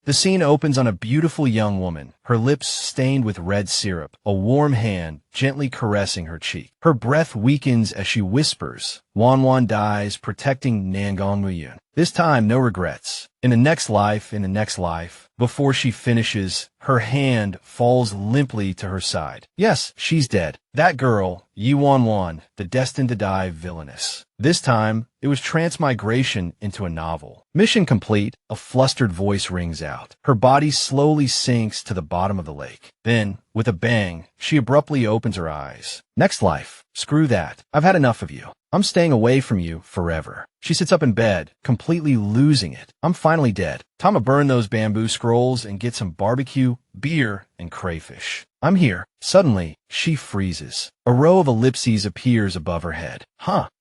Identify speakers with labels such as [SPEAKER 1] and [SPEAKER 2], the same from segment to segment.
[SPEAKER 1] The scene opens on a beautiful young woman, her lips stained with red syrup, a warm hand gently caressing her cheek. Her breath weakens as she whispers, Wan Wan dies protecting Nangong. This time, no regrets. In the next life, before she finishes, her hand falls limply to her side. Yes, she's dead. That girl, Wan Wan, the destined to die villainous. This time, it was transmigration into a novel. Mission complete, a flustered voice rings out. Her body slowly sinks to the bottom of the lake. Then, with a bang, she abruptly opens her eyes. Next life. Screw that. I've had enough of you. I'm staying away from you forever. She sits up in bed, completely losing it. I'm finally dead. Time to burn those bamboo scrolls and get some barbecue, beer, and crayfish. I'm here. Suddenly, she freezes. A row of ellipses appears above her head.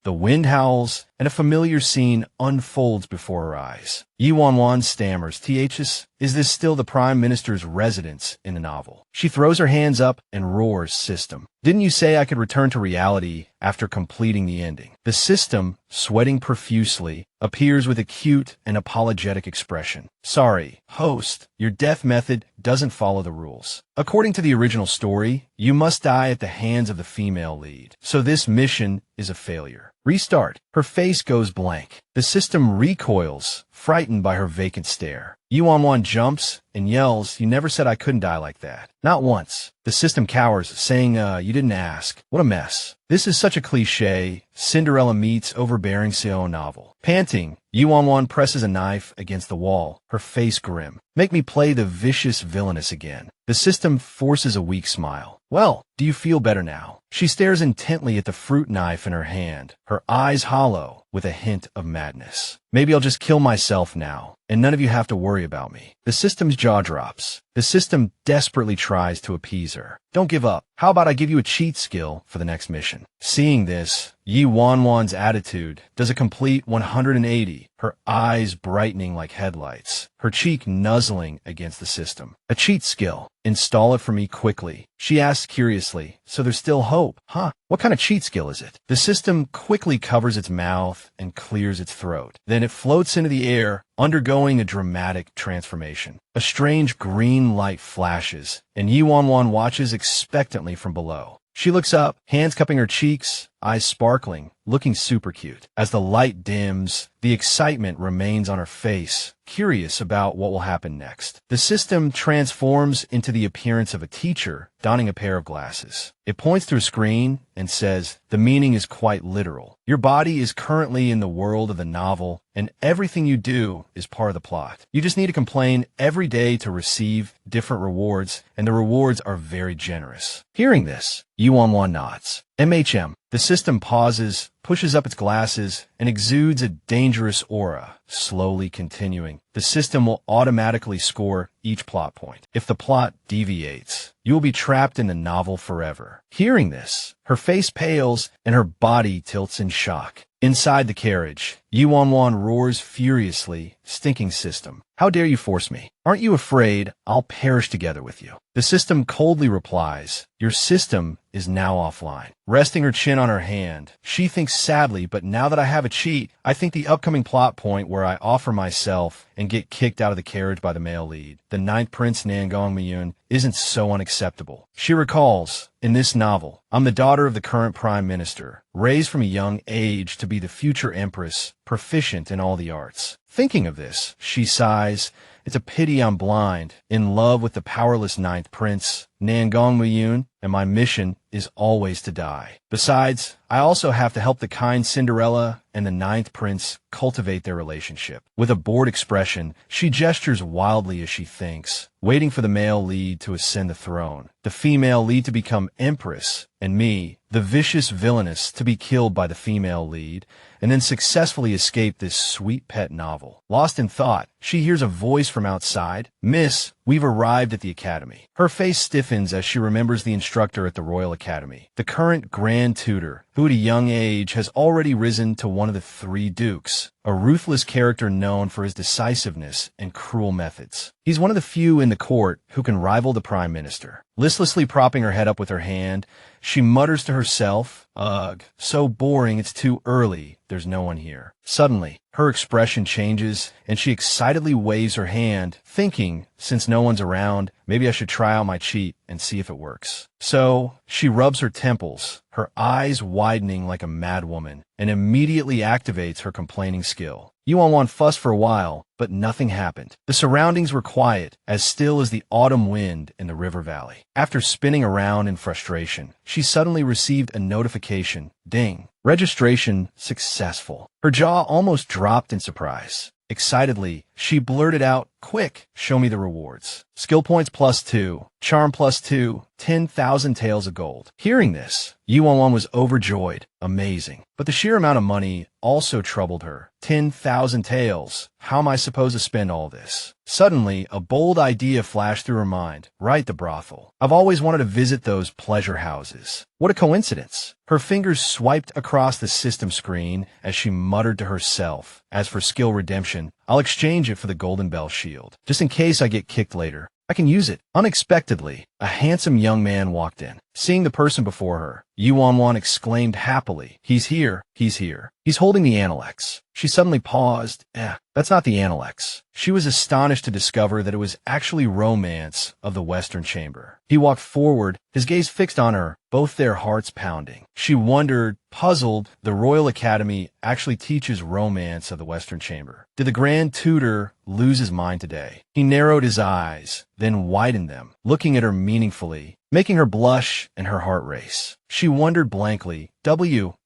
[SPEAKER 1] The wind howls, and a familiar scene unfolds before her eyes. Wan Wan stammers, "Is this still the Prime Minister's residence in the novel?" She throws her hands up and roars, "System. Didn't you say I could return to reality after completing the ending?" The system, sweating profusely, appears with a cute and apologetic expression. "Sorry, host, your death method doesn't follow the rules. According to the original story, you must die at the hands of the female lead. So this mission is a failure. Restart." Her face goes blank. The system recoils, frightened by her vacant stare. Wan Wan jumps and yells, "You never said I couldn't die like that. Not once." The system cowers, saying, "You didn't ask." What a mess. This is such a cliché, Cinderella meets overbearing Seo novel. Panting, Wan Wan presses a knife against the wall, her face grim. "Make me play the vicious villainous again." The system forces a weak smile. "Well, do you feel better now?" She stares intently at the fruit knife in her hand, her eyes hollow with a hint of madness. "Maybe I'll just kill myself now, and none of you have to worry about me." The system's jaw drops. The system desperately tries to appease her. "Don't give up. How about I give you a cheat skill for the next mission?" Seeing this, Wan Wan's attitude does a complete 180, her eyes brightening like headlights, her cheek nuzzling against the system. "A cheat skill. Install it for me quickly." She asks curiously, "So there's still hope, huh? What kind of cheat skill is it?" The system quickly covers its mouth and clears its throat. Then it floats into the air, undergoing a dramatic transformation. A strange green light flashes, and Wan Wan watches expectantly from below. She looks up, hands cupping her cheeks, eyes sparkling, looking super cute. As the light dims, the excitement remains on her face, curious about what will happen next. The system transforms into the appearance of a teacher, donning a pair of glasses. It points to a screen and says, "The meaning is quite literal. Your body is currently in the world of the novel, and everything you do is part of the plot. You just need to complain every day to receive different rewards, and the rewards are very generous." Hearing this, Wan Wan nods. The system pauses, pushes up its glasses, and exudes a dangerous aura, slowly continuing. The system will automatically score each plot point. If the plot deviates, you will be trapped in the novel forever. Hearing this, her face pales and her body tilts in shock. Inside the carriage, Wan Wan roars furiously, "Stinking system. How dare you force me? Aren't you afraid I'll perish together with you?" The system coldly replies, "Your system is now offline." Resting her chin on her hand, she thinks sadly, "But now that I have a cheat, I think the upcoming plot point where I offer myself and get kicked out of the carriage by the male lead, the ninth prince Nangong, isn't so unacceptable." She recalls, "In this novel, I'm the daughter of the current prime minister, raised from a young age to be the future empress, proficient in all the arts." Thinking of this, she sighs, "It's a pity I'm blind, in love with the powerless ninth prince, Nangong, and my mission is always to die. Besides, I also have to help the kind Cinderella and the ninth prince cultivate their relationship." With a bored expression, she gestures wildly as she thinks, waiting for the male lead to ascend the throne, the female lead to become empress, and me, the vicious villainous, to be killed by the female lead, and then successfully escape this sweet pet novel. Lost in thought, she hears a voice from outside, "Miss, we've arrived at the academy." Her face stiffens as she remembers the instructor at the Royal Academy, the current Grand Tutor, who at a young age has already risen to one of the three dukes, a ruthless character known for his decisiveness and cruel methods. He's one of the few in the court who can rival the Prime Minister. Listlessly propping her head up with her hand, she mutters to herself, "Ugh, so boring, it's too early, there's no one here." Suddenly, her expression changes, and she excitedly waves her hand, thinking, since no one's around, maybe I should try out my cheat and see if it works. So, she rubs her temples, her eyes widening like a mad woman, and immediately activates her complaining skill. Yuan Wan fussed for a while, but nothing happened. The surroundings were quiet, as still as the autumn wind in the river valley. After spinning around in frustration, she suddenly received a notification. Ding. Registration successful. Her jaw almost dropped in surprise. Excitedly, she blurted out, "Quick, show me the rewards. Skill points +2, charm +2, 10,000 taels of gold." Hearing this, Yuan Wan was overjoyed. Amazing. But the sheer amount of money also troubled her. 10,000 taels. How am I supposed to spend all this? Suddenly, a bold idea flashed through her mind. Right, the brothel. I've always wanted to visit those pleasure houses. What a coincidence. Her fingers swiped across the system screen as she muttered to herself. As for skill redemption, I'll exchange it for the Golden Bell shield. Just in case I get kicked later, I can use it. Unexpectedly, a handsome young man walked in. Seeing the person before her, Yuan Wan exclaimed happily, "He's here, he's here. He's holding the Analects." She suddenly paused. That's not the Analects. She was astonished to discover that it was actually Romance of the Western Chamber. He walked forward, his gaze fixed on her, both their hearts pounding. She wondered, puzzled, the Royal Academy actually teaches Romance of the Western Chamber. Did the Grand Tutor lose his mind today? He narrowed his eyes, then widened them, looking at her meaningfully, making her blush and her heart race. She wondered blankly,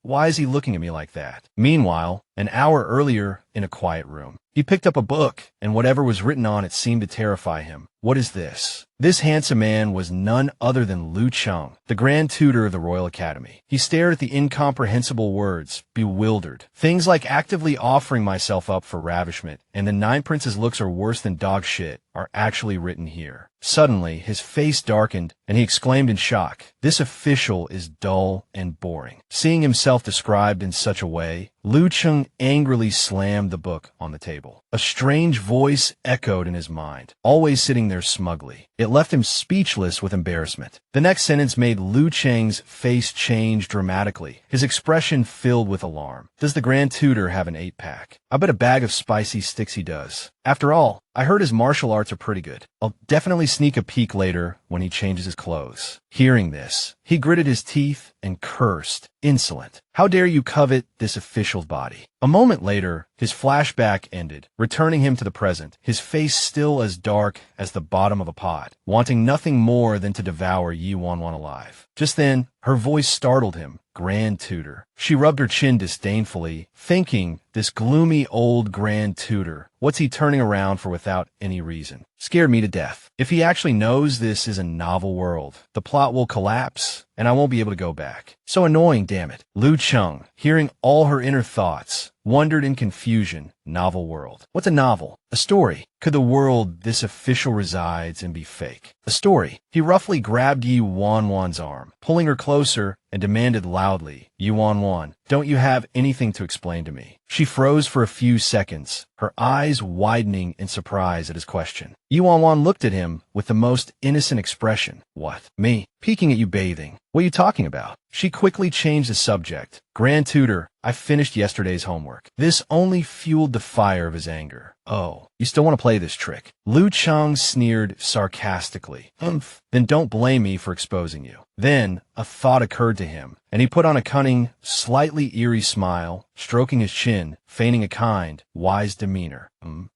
[SPEAKER 1] why is he looking at me like that? Meanwhile, an hour earlier, in a quiet room, he picked up a book, and whatever was written on it seemed to terrify him. What is this? This handsome man was none other than Lu Chong, the Grand Tutor of the Royal Academy. He stared at the incomprehensible words, bewildered. Things like actively offering myself up for ravishment, and the 9 princes' looks are worse than dog shit, are actually written here. Suddenly, his face darkened, and he exclaimed in shock, "This official is dull and boring." Seeing himself described in such a way, Lu Cheng angrily slammed the book on the table. A strange voice echoed in his mind, always sitting there smugly. It left him speechless with embarrassment. The next sentence made Lu Cheng's face change dramatically, his expression filled with alarm. Does the Grand Tutor have an 8-pack? I bet a bag of spicy sticks he does. After all, I heard his martial arts are pretty good. I'll definitely sneak a peek later when he changes his clothes. Hearing this, he gritted his teeth and cursed, insolent. How dare you covet this official's body? A moment later, his flashback ended, returning him to the present, his face still as dark as the bottom of a pot, wanting nothing more than to devour Yuan Wan alive. Just then, her voice startled him. Grand Tutor. She rubbed her chin disdainfully, thinking, this gloomy old Grand Tutor, what's he turning around for without any reason? Scared me to death. If he actually knows this is a novel world, the plot will collapse, and I won't be able to go back. So annoying, damn it. Lu Cheng, hearing all her inner thoughts, wondered in confusion. Novel world. What's a novel? A story. Could the world this official resides in be fake? A story. He roughly grabbed Yuan Wan's arm, pulling her closer, and demanded loudly, Yuan Wan, don't you have anything to explain to me? She froze for a few seconds, her eyes widening in surprise at his question. Yuan Wan looked at him with the most innocent expression. What? Me? Peeking at you bathing. What are you talking about? She quickly changed the subject. Grand Tutor, I finished yesterday's homework. This only fueled the fire of his anger. Oh, you still want to play this trick? Lu Cheng sneered sarcastically. Then don't blame me for exposing you. Then a thought occurred to him, and he put on a cunning, slightly eerie smile, stroking his chin, feigning a kind, wise demeanor.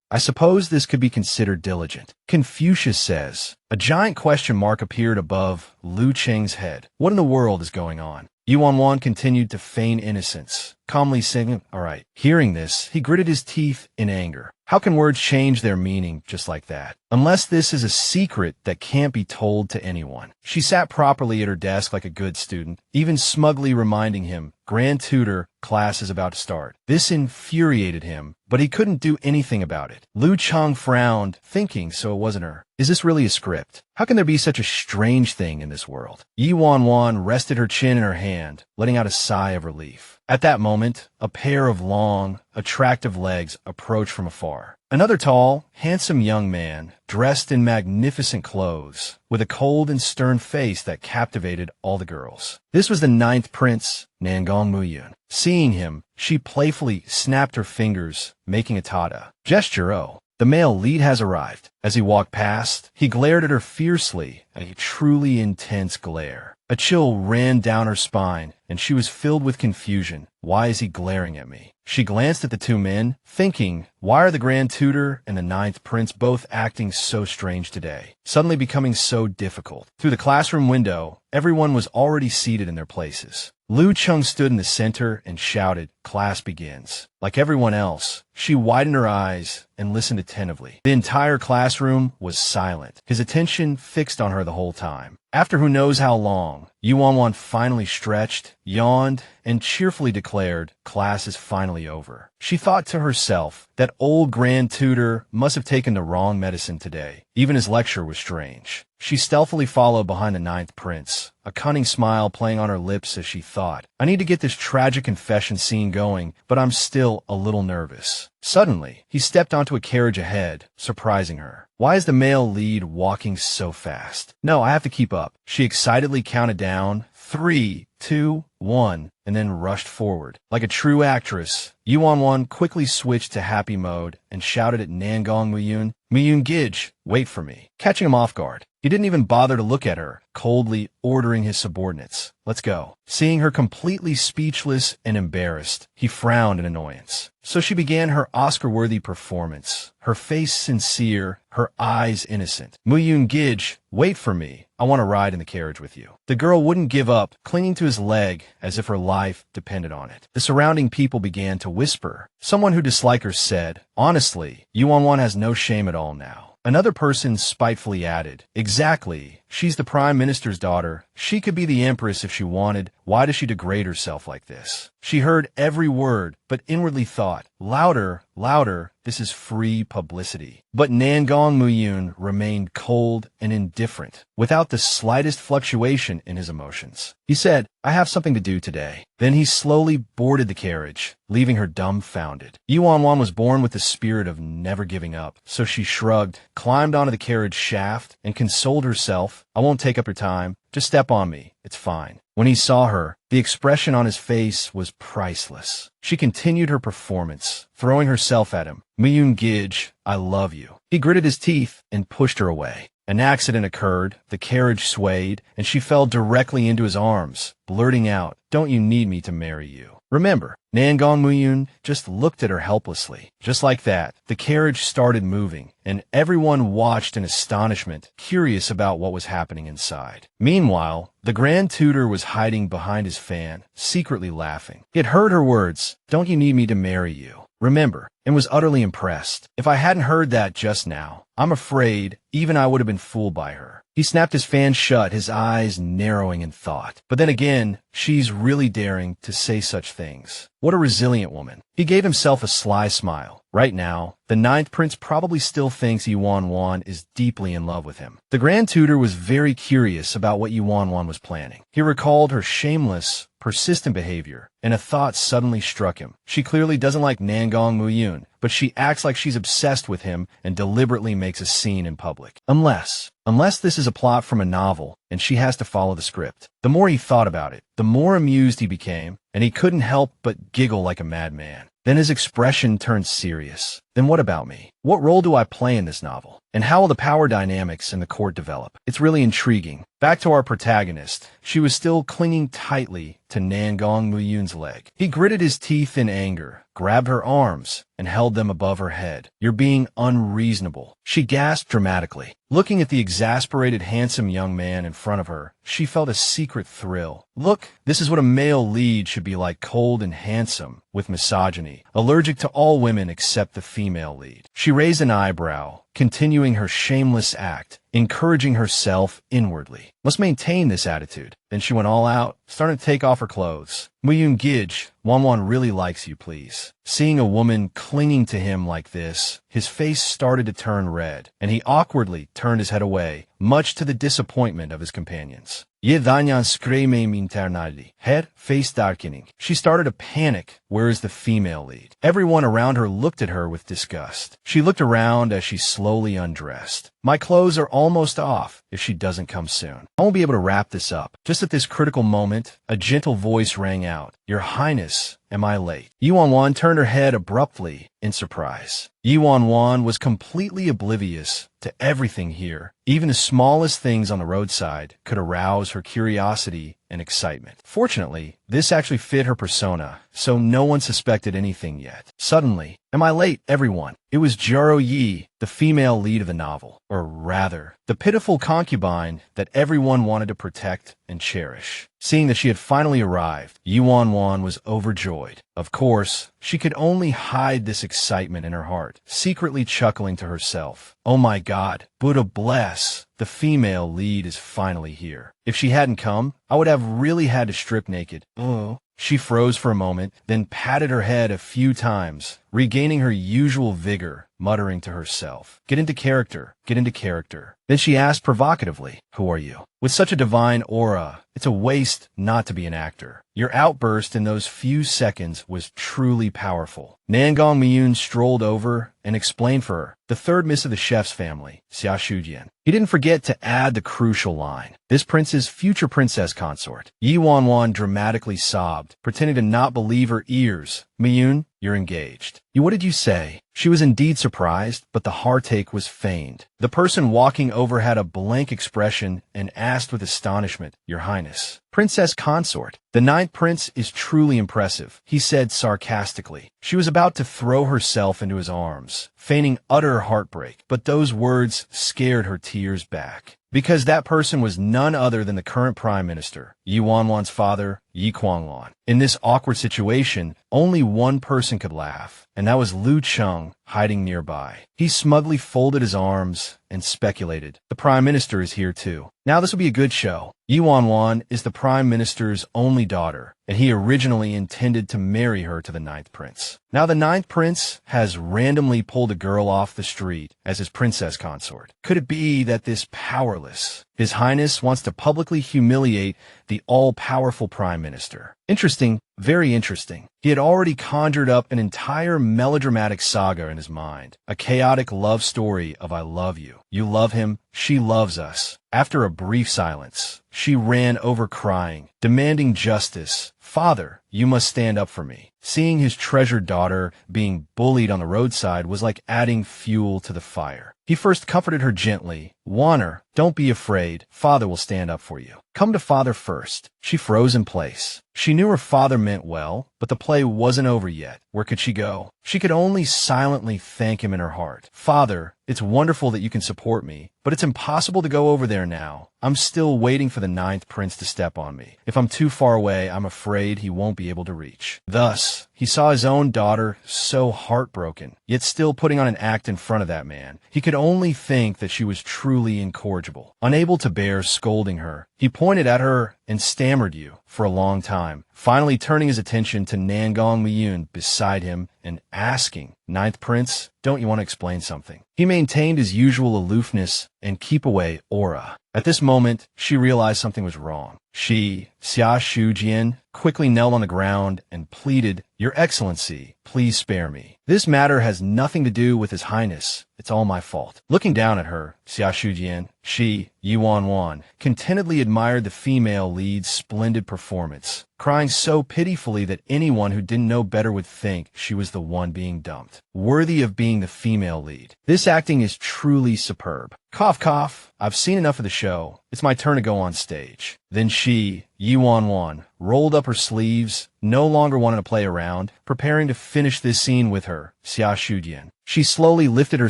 [SPEAKER 1] I suppose this could be considered diligent. Confucius says. A giant question mark appeared above Lu Cheng's head. What in the world is going on? Yuan Wan continued to feign innocence, calmly saying, all right. Hearing this, he gritted his teeth in anger. How can words change their meaning just like that? Unless this is a secret that can't be told to anyone. She sat properly at her desk like a good student, even smugly reminding him, Grand Tutor, class is about to start. This infuriated him, but he couldn't do anything about it. Lu Cheng frowned, thinking so it wasn't her. Is this really a script? How can there be such a strange thing in this world? Yuan Wan rested her chin in her hand, letting out a sigh of relief. At that moment, a pair of long, attractive legs approached from afar. Another tall, handsome young man, dressed in magnificent clothes, with a cold and stern face that captivated all the girls. This was the ninth prince, Nangong Muyun. Seeing him, she playfully snapped her fingers, making a tada gesture. Oh, the male lead has arrived. As he walked past, he glared at her fiercely, a truly intense glare. A chill ran down her spine, and she was filled with confusion. Why is he glaring at me? She glanced at the two men, thinking, why are the Grand Tutor and the Ninth Prince both acting so strange today, suddenly becoming so difficult? Through the classroom window, everyone was already seated in their places. Lu Chung stood in the center and shouted, "Class begins." Like everyone else, she widened her eyes and listened attentively. The entire classroom was silent, his attention fixed on her the whole time. After who knows how long, Wan Wan finally stretched, yawned, and cheerfully declared, "Class is finally over." She thought to herself, that old Grand Tutor must have taken the wrong medicine today. Even his lecture was strange. She stealthily followed behind the Ninth Prince, a cunning smile playing on her lips as she thought, I need to get this tragic confession scene going, but I'm still a little nervous. Suddenly, he stepped onto a carriage ahead, surprising her. Why is the male lead walking so fast? No, I have to keep up. She excitedly counted down, 3, 2, 1, and then rushed forward. Like a true actress, Wan Wan quickly switched to happy mode and shouted at Nangong Muyun, "Muyun Gij, wait for me," catching him off guard. He didn't even bother to look at her, coldly ordering his subordinates, "Let's go." Seeing her completely speechless and embarrassed, he frowned in annoyance. So she began her Oscar-worthy performance, her face sincere, her eyes innocent. "Muyun Gij, wait for me. I want to ride in the carriage with you." The girl wouldn't give up, clinging to his leg as if her life depended on it. The surrounding people began to whisper. Someone who disliked her said, "Honestly, Wan Wan has no shame at all now." Another person spitefully added, "Exactly. She's the Prime Minister's daughter. She could be the Empress if she wanted. Why does she degrade herself like this?" She heard every word, but inwardly thought, "Louder, louder, this is free publicity." But Nangong Muyun remained cold and indifferent, without the slightest fluctuation in his emotions. He said, "I have something to do today." Then he slowly boarded the carriage, leaving her dumbfounded. Wan Wan was born with the spirit of never giving up, so she shrugged, climbed onto the carriage shaft, and consoled herself, "I won't take up your time. Just step on me. It's fine." When he saw her, the expression on his face was priceless. She continued her performance, throwing herself at him. "Muyun Gij, I love you." He gritted his teeth and pushed her away. An accident occurred, the carriage swayed, and she fell directly into his arms, blurting out, "Don't you need me to marry you?" Remember, Nangong Muyun just looked at her helplessly. Just like that, the carriage started moving, and everyone watched in astonishment, curious about what was happening inside. Meanwhile, the Grand Tutor was hiding behind his fan, secretly laughing. He had heard her words, "Don't you need me to marry you?" Remember, and was utterly impressed. If I hadn't heard that just now, I'm afraid even I would have been fooled by her. He snapped his fan shut, his eyes narrowing in thought. But then again, she's really daring to say such things. What a resilient woman. He gave himself a sly smile. Right now, the Ninth Prince probably still thinks Wan Wan is deeply in love with him. The Grand Tutor was very curious about what Wan Wan was planning. He recalled her shameless, persistent behavior, and a thought suddenly struck him. She clearly doesn't like Nangong Muyun, but she acts like she's obsessed with him and deliberately makes a scene in public. Unless this is a plot from a novel, and she has to follow the script. The more he thought about it, the more amused he became, and he couldn't help but giggle like a madman. Then his expression turned serious. Then what about me? What role do I play in this novel? And how will the power dynamics in the court develop? It's really intriguing. Back to our protagonist. She was still clinging tightly to Nangong Muyun's leg. He gritted his teeth in anger, grabbed her arms, and held them above her head. "You're being unreasonable," she gasped dramatically. Looking at the exasperated, handsome young man in front of her, she felt a secret thrill. Look, this is what a male lead should be like, cold and handsome, with misogyny, allergic to all women except the female lead. She raised an eyebrow, continuing her shameless act, encouraging herself inwardly. Must maintain this attitude. Then she went all out, starting to take off her clothes. "Muyun Gij, Wan Wan really likes you, please." Seeing a woman clinging to him like this, his face started to turn red, and he awkwardly turned his head away, much to the disappointment of his companions. Ye danyan screaming internali. Head, face darkening. She started to panic. Where is the female lead? Everyone around her looked at her with disgust. She looked around as she slowly undressed. My clothes are almost off if she doesn't come soon. I won't be able to wrap this up. Just at this critical moment, a gentle voice rang out. Your Highness, am I late? Wan Wan turned her head abruptly in surprise. Wan Wan was completely oblivious to everything here. Even the smallest things on the roadside could arouse her curiosity and excitement. Fortunately, this actually fit her persona, so no one suspected anything yet. Suddenly, am I late, everyone? It was Juro Yi, the female lead of the novel, or rather, the pitiful concubine that everyone wanted to protect and cherish. Seeing that she had finally arrived, Wan Wan was overjoyed. Of course, she could only hide this excitement in her heart, secretly chuckling to herself. Oh my God, Buddha bless, the female lead is finally here. If she hadn't come, I would have really had to strip naked. Oh. She froze for a moment, then patted her head a few times, regaining her usual vigor, muttering to herself. Get into character, get into character. Then she asked provocatively, who are you? With such a divine aura, it's a waste not to be an actor. Your outburst in those few seconds was truly powerful. Nangong Miyun strolled over and explained for her, the third miss of the chef's family, Xiaoshu. He didn't forget to add the crucial line. This prince's future princess consort. Wan Wan dramatically sobbed, pretending to not believe her ears. Miyun, you're engaged. What did you say? She was indeed surprised, but the heartache was feigned. The person walking over had a blank expression and asked with astonishment, Your Highness. Princess consort. The ninth prince is truly impressive, he said sarcastically. She was about to throw herself into his arms, feigning utter heartbreak, but those words scared her tears back. Because that person was none other than the current prime minister, Wan Wan's father, Yi Kuanglan. In this awkward situation, only one person could laugh, and that was Lu Chong, hiding nearby. He smugly folded his arms and speculated, the prime minister is here too. Now this will be a good show. Wan Wan is the prime minister's only daughter, and he originally intended to marry her to the ninth prince. Now the ninth prince has randomly pulled a girl off the street as his princess consort. Could it be that this powerless, His Highness wants to publicly humiliate the all-powerful prime minister? Interesting, very interesting. He had already conjured up an entire melodramatic saga in his mind, a chaotic love story of I love you. You love him, she loves us. After a brief silence, she ran over crying, demanding justice. Father, you must stand up for me. Seeing his treasured daughter being bullied on the roadside was like adding fuel to the fire. He first comforted her gently. Warner, don't be afraid. Father will stand up for you. Come to father first. She froze in place. She knew her father meant well, but the play wasn't over yet. Where could she go? She could only silently thank him in her heart. Father, it's wonderful that you can support me, but it's impossible to go over there now. I'm still waiting for the ninth prince to step on me. If I'm too far away, I'm afraid he won't be able to reach. Thus, he saw his own daughter so heartbroken, yet still putting on an act in front of that man. He could only think that she was truly incorrigible. Unable to bear scolding her, he pointed at her and stammered you for a long time, finally turning his attention to Nangong Miyun beside him and asking, Ninth Prince, don't you want to explain something? He maintained his usual aloofness and keep-away aura. At this moment, she realized something was wrong. She, Xiaoshu, quickly knelt on the ground and pleaded, Your Excellency, please spare me. This matter has nothing to do with His Highness. It's all my fault. Looking down at her, Xiaoshu, she, Wan Wan, contentedly admired the female lead's splendid performance, crying so pitifully that anyone who didn't know better would think she was the one being dumped. Worthy of being the female lead. This acting is truly superb. Cough, cough. I've seen enough of the show. It's my turn to go on stage. Then she, Wan Wan, rolled up her sleeves, no longer wanting to play around, preparing to finish this scene with her, Xiaoshu. She slowly lifted her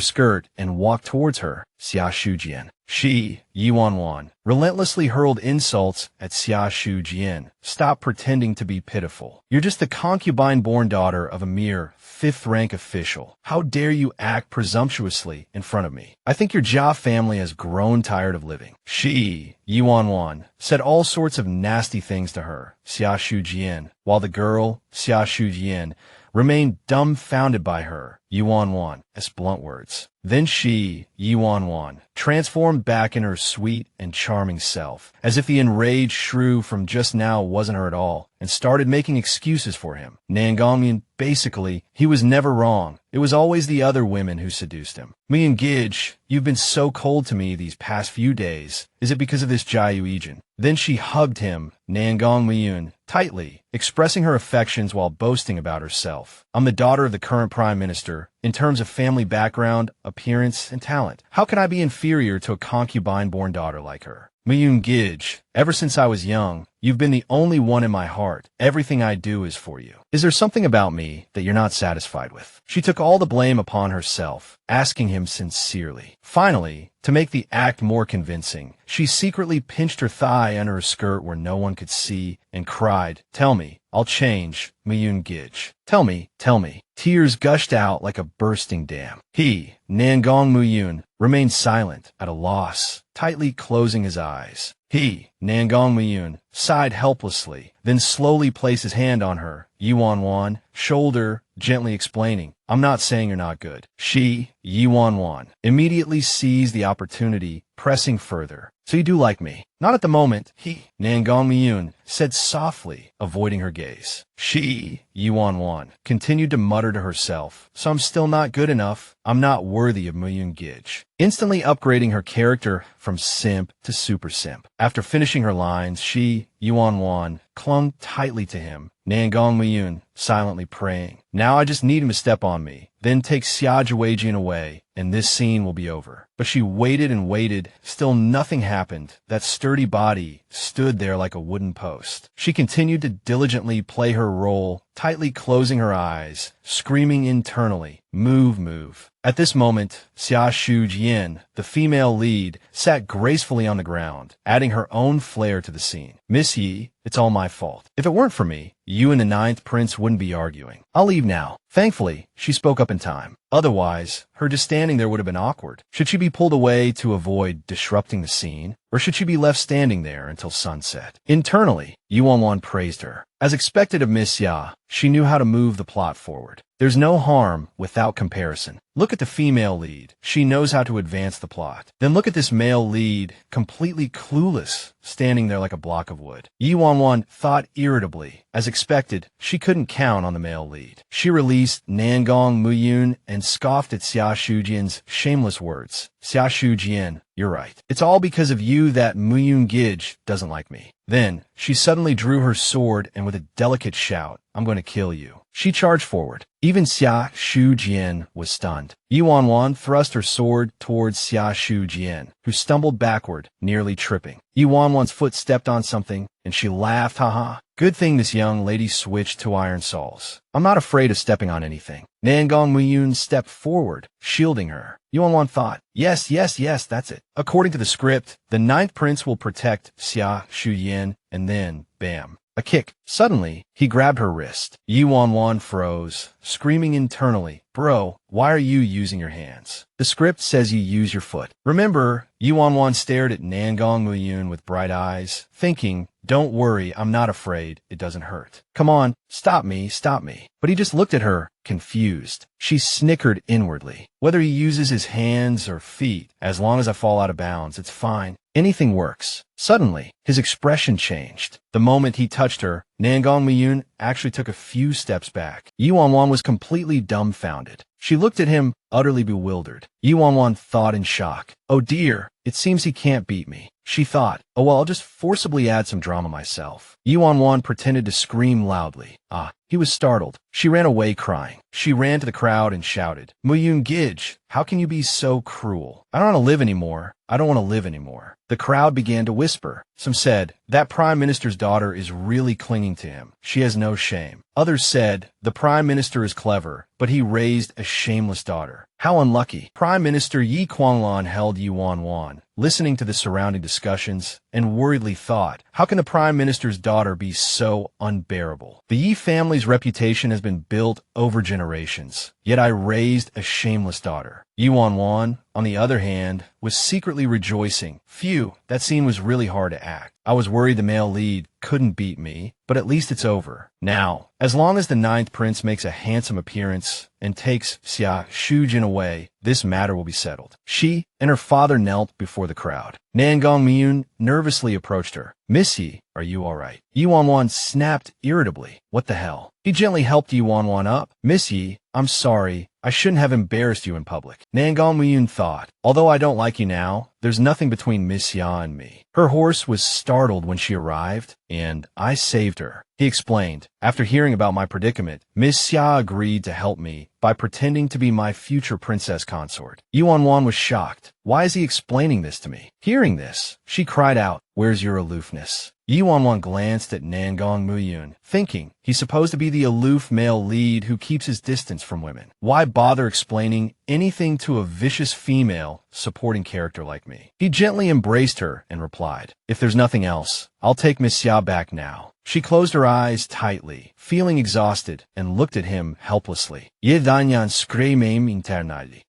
[SPEAKER 1] skirt and walked towards her, Xiaoshu. She, Wan Wan, relentlessly hurled insults at Xiaoshu. Stop pretending to be pitiful. You're just the concubine-born daughter of a mere fifth-rank official. How dare you act presumptuously in front of me? I think your Jia family has grown tired of living. She, Wan Wan, said all sorts of nasty things to her, Xiaoshu, while the girl, Xiaoshu, remained dumbfounded by her, Yuan Wan, as blunt words. Then she, Yuan Wan, transformed back in her sweet and charming self, as if the enraged shrew from just now wasn't her at all, and started making excuses for him. Nangong, basically, he was never wrong. It was always the other women who seduced him. Me and Gidge, you've been so cold to me these past few days. Is it because of this Jiayu Ijin? Then she hugged him, Nangong Miyun, tightly, expressing her affections while boasting about herself. I'm the daughter of the current prime minister. In terms of family background, appearance, and talent, how can I be inferior to a concubine-born daughter like her? Miyun Gidge, ever since I was young, you've been the only one in my heart. Everything I do is for you. Is there something about me that you're not satisfied with? She took all the blame upon herself, asking him sincerely. Finally, to make the act more convincing, she secretly pinched her thigh under her skirt where no one could see and cried, "Tell me, I'll change, Miyun Gidge. Tell me, tell me." Tears gushed out like a bursting dam. He, Nangong Muyun, remained silent, at a loss, tightly closing his eyes. He, Nangong Muyun, sighed helplessly, then slowly placed his hand on her, Yuan Wan, shoulder, gently explaining, "I'm not saying you're not good." She, Yuan Wan, immediately seized the opportunity, pressing further. "So you do like me?" "Not at the moment," he, Nangong Miyun, said softly, avoiding her gaze. She, Yuan Wan, continued to mutter to herself, "So I'm still not good enough. I'm not worthy of Muyun Gidge," instantly upgrading her character from simp to super simp. After finishing her lines, she, Yuan Wan, clung tightly to him, Nangong Miyun, silently praying, "Now I just need him to step on me, then take Xiaoshu away, and this scene will be over." But she waited and waited, still nothing happened. That sturdy body stood there like a wooden post. She continued to diligently play her role, tightly closing her eyes, screaming internally, "Move, move." At this moment, Xiaoshu Jian, the female lead, sat gracefully on the ground, adding her own flair to the scene. "Miss Yi, it's all my fault. If it weren't for me, you and the ninth prince wouldn't be arguing. I'll leave now." Thankfully, she spoke up in time. Otherwise, her just standing there would have been awkward. Should she be pulled away to avoid disrupting the scene? Or should she be left standing there until sunset? Internally, Yuan Wan praised her. As expected of Miss Ya, she knew how to move the plot forward. There's no harm without comparison. Look at the female lead. She knows how to advance the plot. Then look at this male lead, completely clueless, standing there like a block of wood. Yuan Wan thought irritably. As expected, she couldn't count on the male lead. She released Nangong Muyun and scoffed at Xiaoshu Jian's shameless words. "Xiaoshu Jian, you're right. It's all because of you that Muyun Gidge doesn't like me." Then, she suddenly drew her sword and with a delicate shout, "I'm going to kill you." She charged forward. Even Xiaoshu Jian was stunned. Yuan Wan thrust her sword towards Xiaoshu Jian, who stumbled backward, nearly tripping. Yuan Wan's foot stepped on something, and she laughed, "Haha. Good thing this young lady switched to iron soles. I'm not afraid of stepping on anything." Nangong Muyun stepped forward, shielding her. Yuan Wan thought, yes, that's it. According to the script, the ninth prince will protect Xiaoshu Jian, and then, bam. A kick. Suddenly, he grabbed her wrist. Yuan Wan froze, screaming internally, "Bro, why are you using your hands? The script says you use your foot." Remember, Yuan Wan stared at Nangong Muyun with bright eyes, thinking, "Don't worry, I'm not afraid. It doesn't hurt. Come on, stop me, stop me." But he just looked at her, confused. She snickered inwardly. "Whether he uses his hands or feet, as long as I fall out of bounds, it's fine. Anything works." Suddenly, his expression changed. The moment he touched her, Nangong Miyun actually took a few steps back. Yuan Wan was completely dumbfounded. She looked at him, utterly bewildered. Yuan Wan thought in shock, "Oh dear, it seems he can't beat me." She thought, "Oh well, I'll just forcibly add some drama myself." Yuan Wan pretended to scream loudly. He was startled. She ran away crying. She ran to the crowd and shouted, "Muyun Gidge, how can you be so cruel? I don't want to live anymore. I don't want to live anymore." The crowd began to whisper. Some said, "That prime minister's daughter is really clinging to him. She has no shame." Others said, "The prime minister is clever, but he raised a shameless daughter. How unlucky." Prime Minister Yi Kuanglan held Yuan Wan, listening to the surrounding discussions, and worriedly thought, how can the prime minister's daughter be so unbearable? The Yi family's reputation has been built over generations, yet I raised a shameless daughter. Wan Wan, on the other hand, was secretly rejoicing. Phew, that scene was really hard to act. I was worried the male lead couldn't beat me, but at least it's over. Now, as long as the ninth prince makes a handsome appearance and takes Xiaoshu away, this matter will be settled. She and her father knelt before the crowd. Nangong nervously approached her. Miss Yi, are you all right? Wan Wan snapped irritably. What the hell? He gently helped Wan Wan up. Miss Yi, I'm sorry. I shouldn't have embarrassed you in public. Nangong thought, although I don't like you now, there's nothing between Miss Ya and me. Her horse was startled when she arrived, and I saved her. He explained, after hearing about my predicament, Miss Ya agreed to help me by pretending to be my future princess consort. Wan Wan was shocked. Why is he explaining this to me? Hearing this, she cried out, where's your aloofness? Wan Wan glanced at Nangong, thinking he's supposed to be the aloof male lead who keeps his distance from women. Why bother explaining anything to a vicious female supporting character like me? He gently embraced her and replied, if there's nothing else, I'll take Miss Ya back now. She closed her eyes tightly, feeling exhausted, and looked at him helplessly.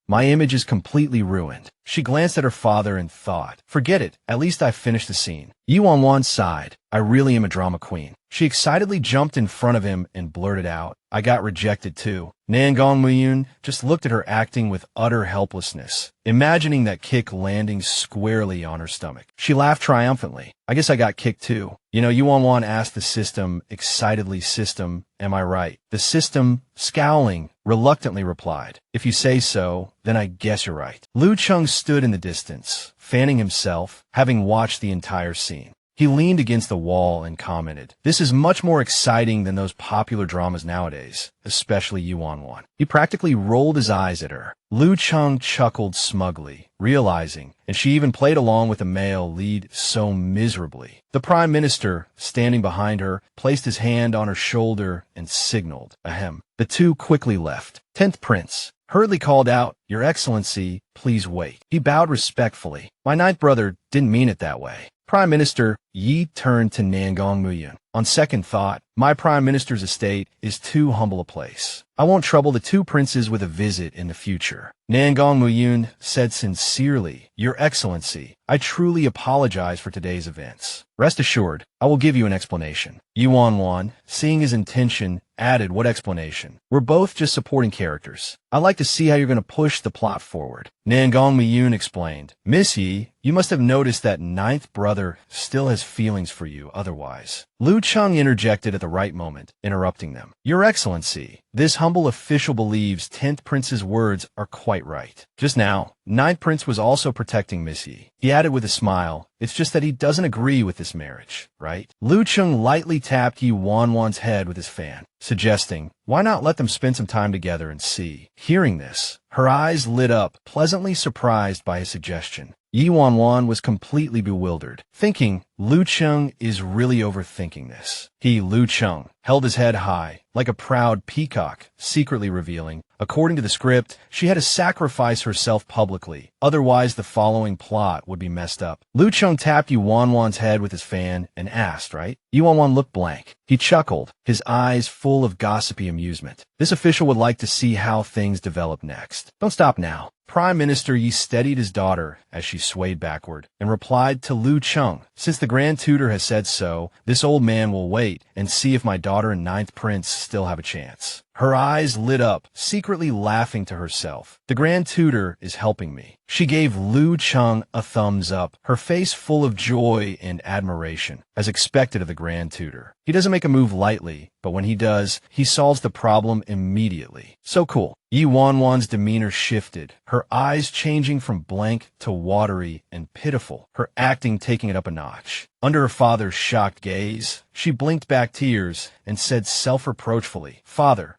[SPEAKER 1] My image is completely ruined. She glanced at her father and thought, forget it, at least I finished the scene. Wan Wan sighed, I really am a drama queen. She excitedly jumped in front of him and blurted out, I got rejected too. Nangong just looked at her acting with utter helplessness, imagining that kick landing squarely on her stomach. She laughed triumphantly. I guess I got kicked too. Wan Wan asked the system, excitedly, system, am I right? The system, scowling, reluctantly replied, if you say so, then I guess you're right. Chong stood in the distance, fanning himself, having watched the entire scene. He leaned against the wall and commented, this is much more exciting than those popular dramas nowadays, especially Wan Wan. He practically rolled his eyes at her. Chong chuckled smugly, realizing, and she even played along with the male lead so miserably. The Prime Minister, standing behind her, placed his hand on her shoulder and signaled, ahem. The two quickly left. 10th Prince hurriedly called out, Your Excellency, please wait. He bowed respectfully. My ninth brother didn't mean it that way. Prime Minister Yi turned to Nangong. On second thought, my Prime Minister's estate is too humble a place. I won't trouble the two princes with a visit in the future. Nangong said sincerely, Your Excellency, I truly apologize for today's events. Rest assured, I will give you an explanation. Wan Wan, seeing his intention, added, what explanation? We're both just supporting characters. I'd like to see how you're going to push the plot forward. Nangong explained, Miss Yi, you must have noticed that ninth brother still has feelings for you otherwise. Chong interjected at the right moment, interrupting them. Your Excellency, this humble official believes 10th Prince's words are quite right. Just now, 9th Prince was also protecting Miss Yi. He added with a smile, it's just that he doesn't agree with this marriage, right? Chong lightly tapped Wan Wan's head with his fan, suggesting, why not let them spend some time together and see? Hearing this, her eyes lit up, pleasantly surprised by his suggestion. Wan Wan was completely bewildered, thinking, Chong is really overthinking this. He, Chong, held his head high, like a proud peacock, secretly revealing, according to the script, she had to sacrifice herself publicly, otherwise the following plot would be messed up. Chong tapped Wan Wan's head with his fan and asked, right? Wan Wan looked blank. He chuckled, his eyes full of gossipy amusement. This official would like to see how things develop next. Don't stop now. Prime Minister Yi steadied his daughter as she swayed backward and replied to Chong, since the Grand Tutor has said so, this old man will wait and see if my daughter and ninth prince still have a chance. Her eyes lit up, secretly laughing to herself. The Grand Tutor is helping me. She gave Chong a thumbs up, her face full of joy and admiration, as expected of the Grand Tutor. He doesn't make a move lightly, but when he does, he solves the problem immediately. So cool. Wan Wan's demeanor shifted, her eyes changing from blank to watery and pitiful, her acting taking it up a notch. Under her father's shocked gaze, she blinked back tears and said self-reproachfully, Father,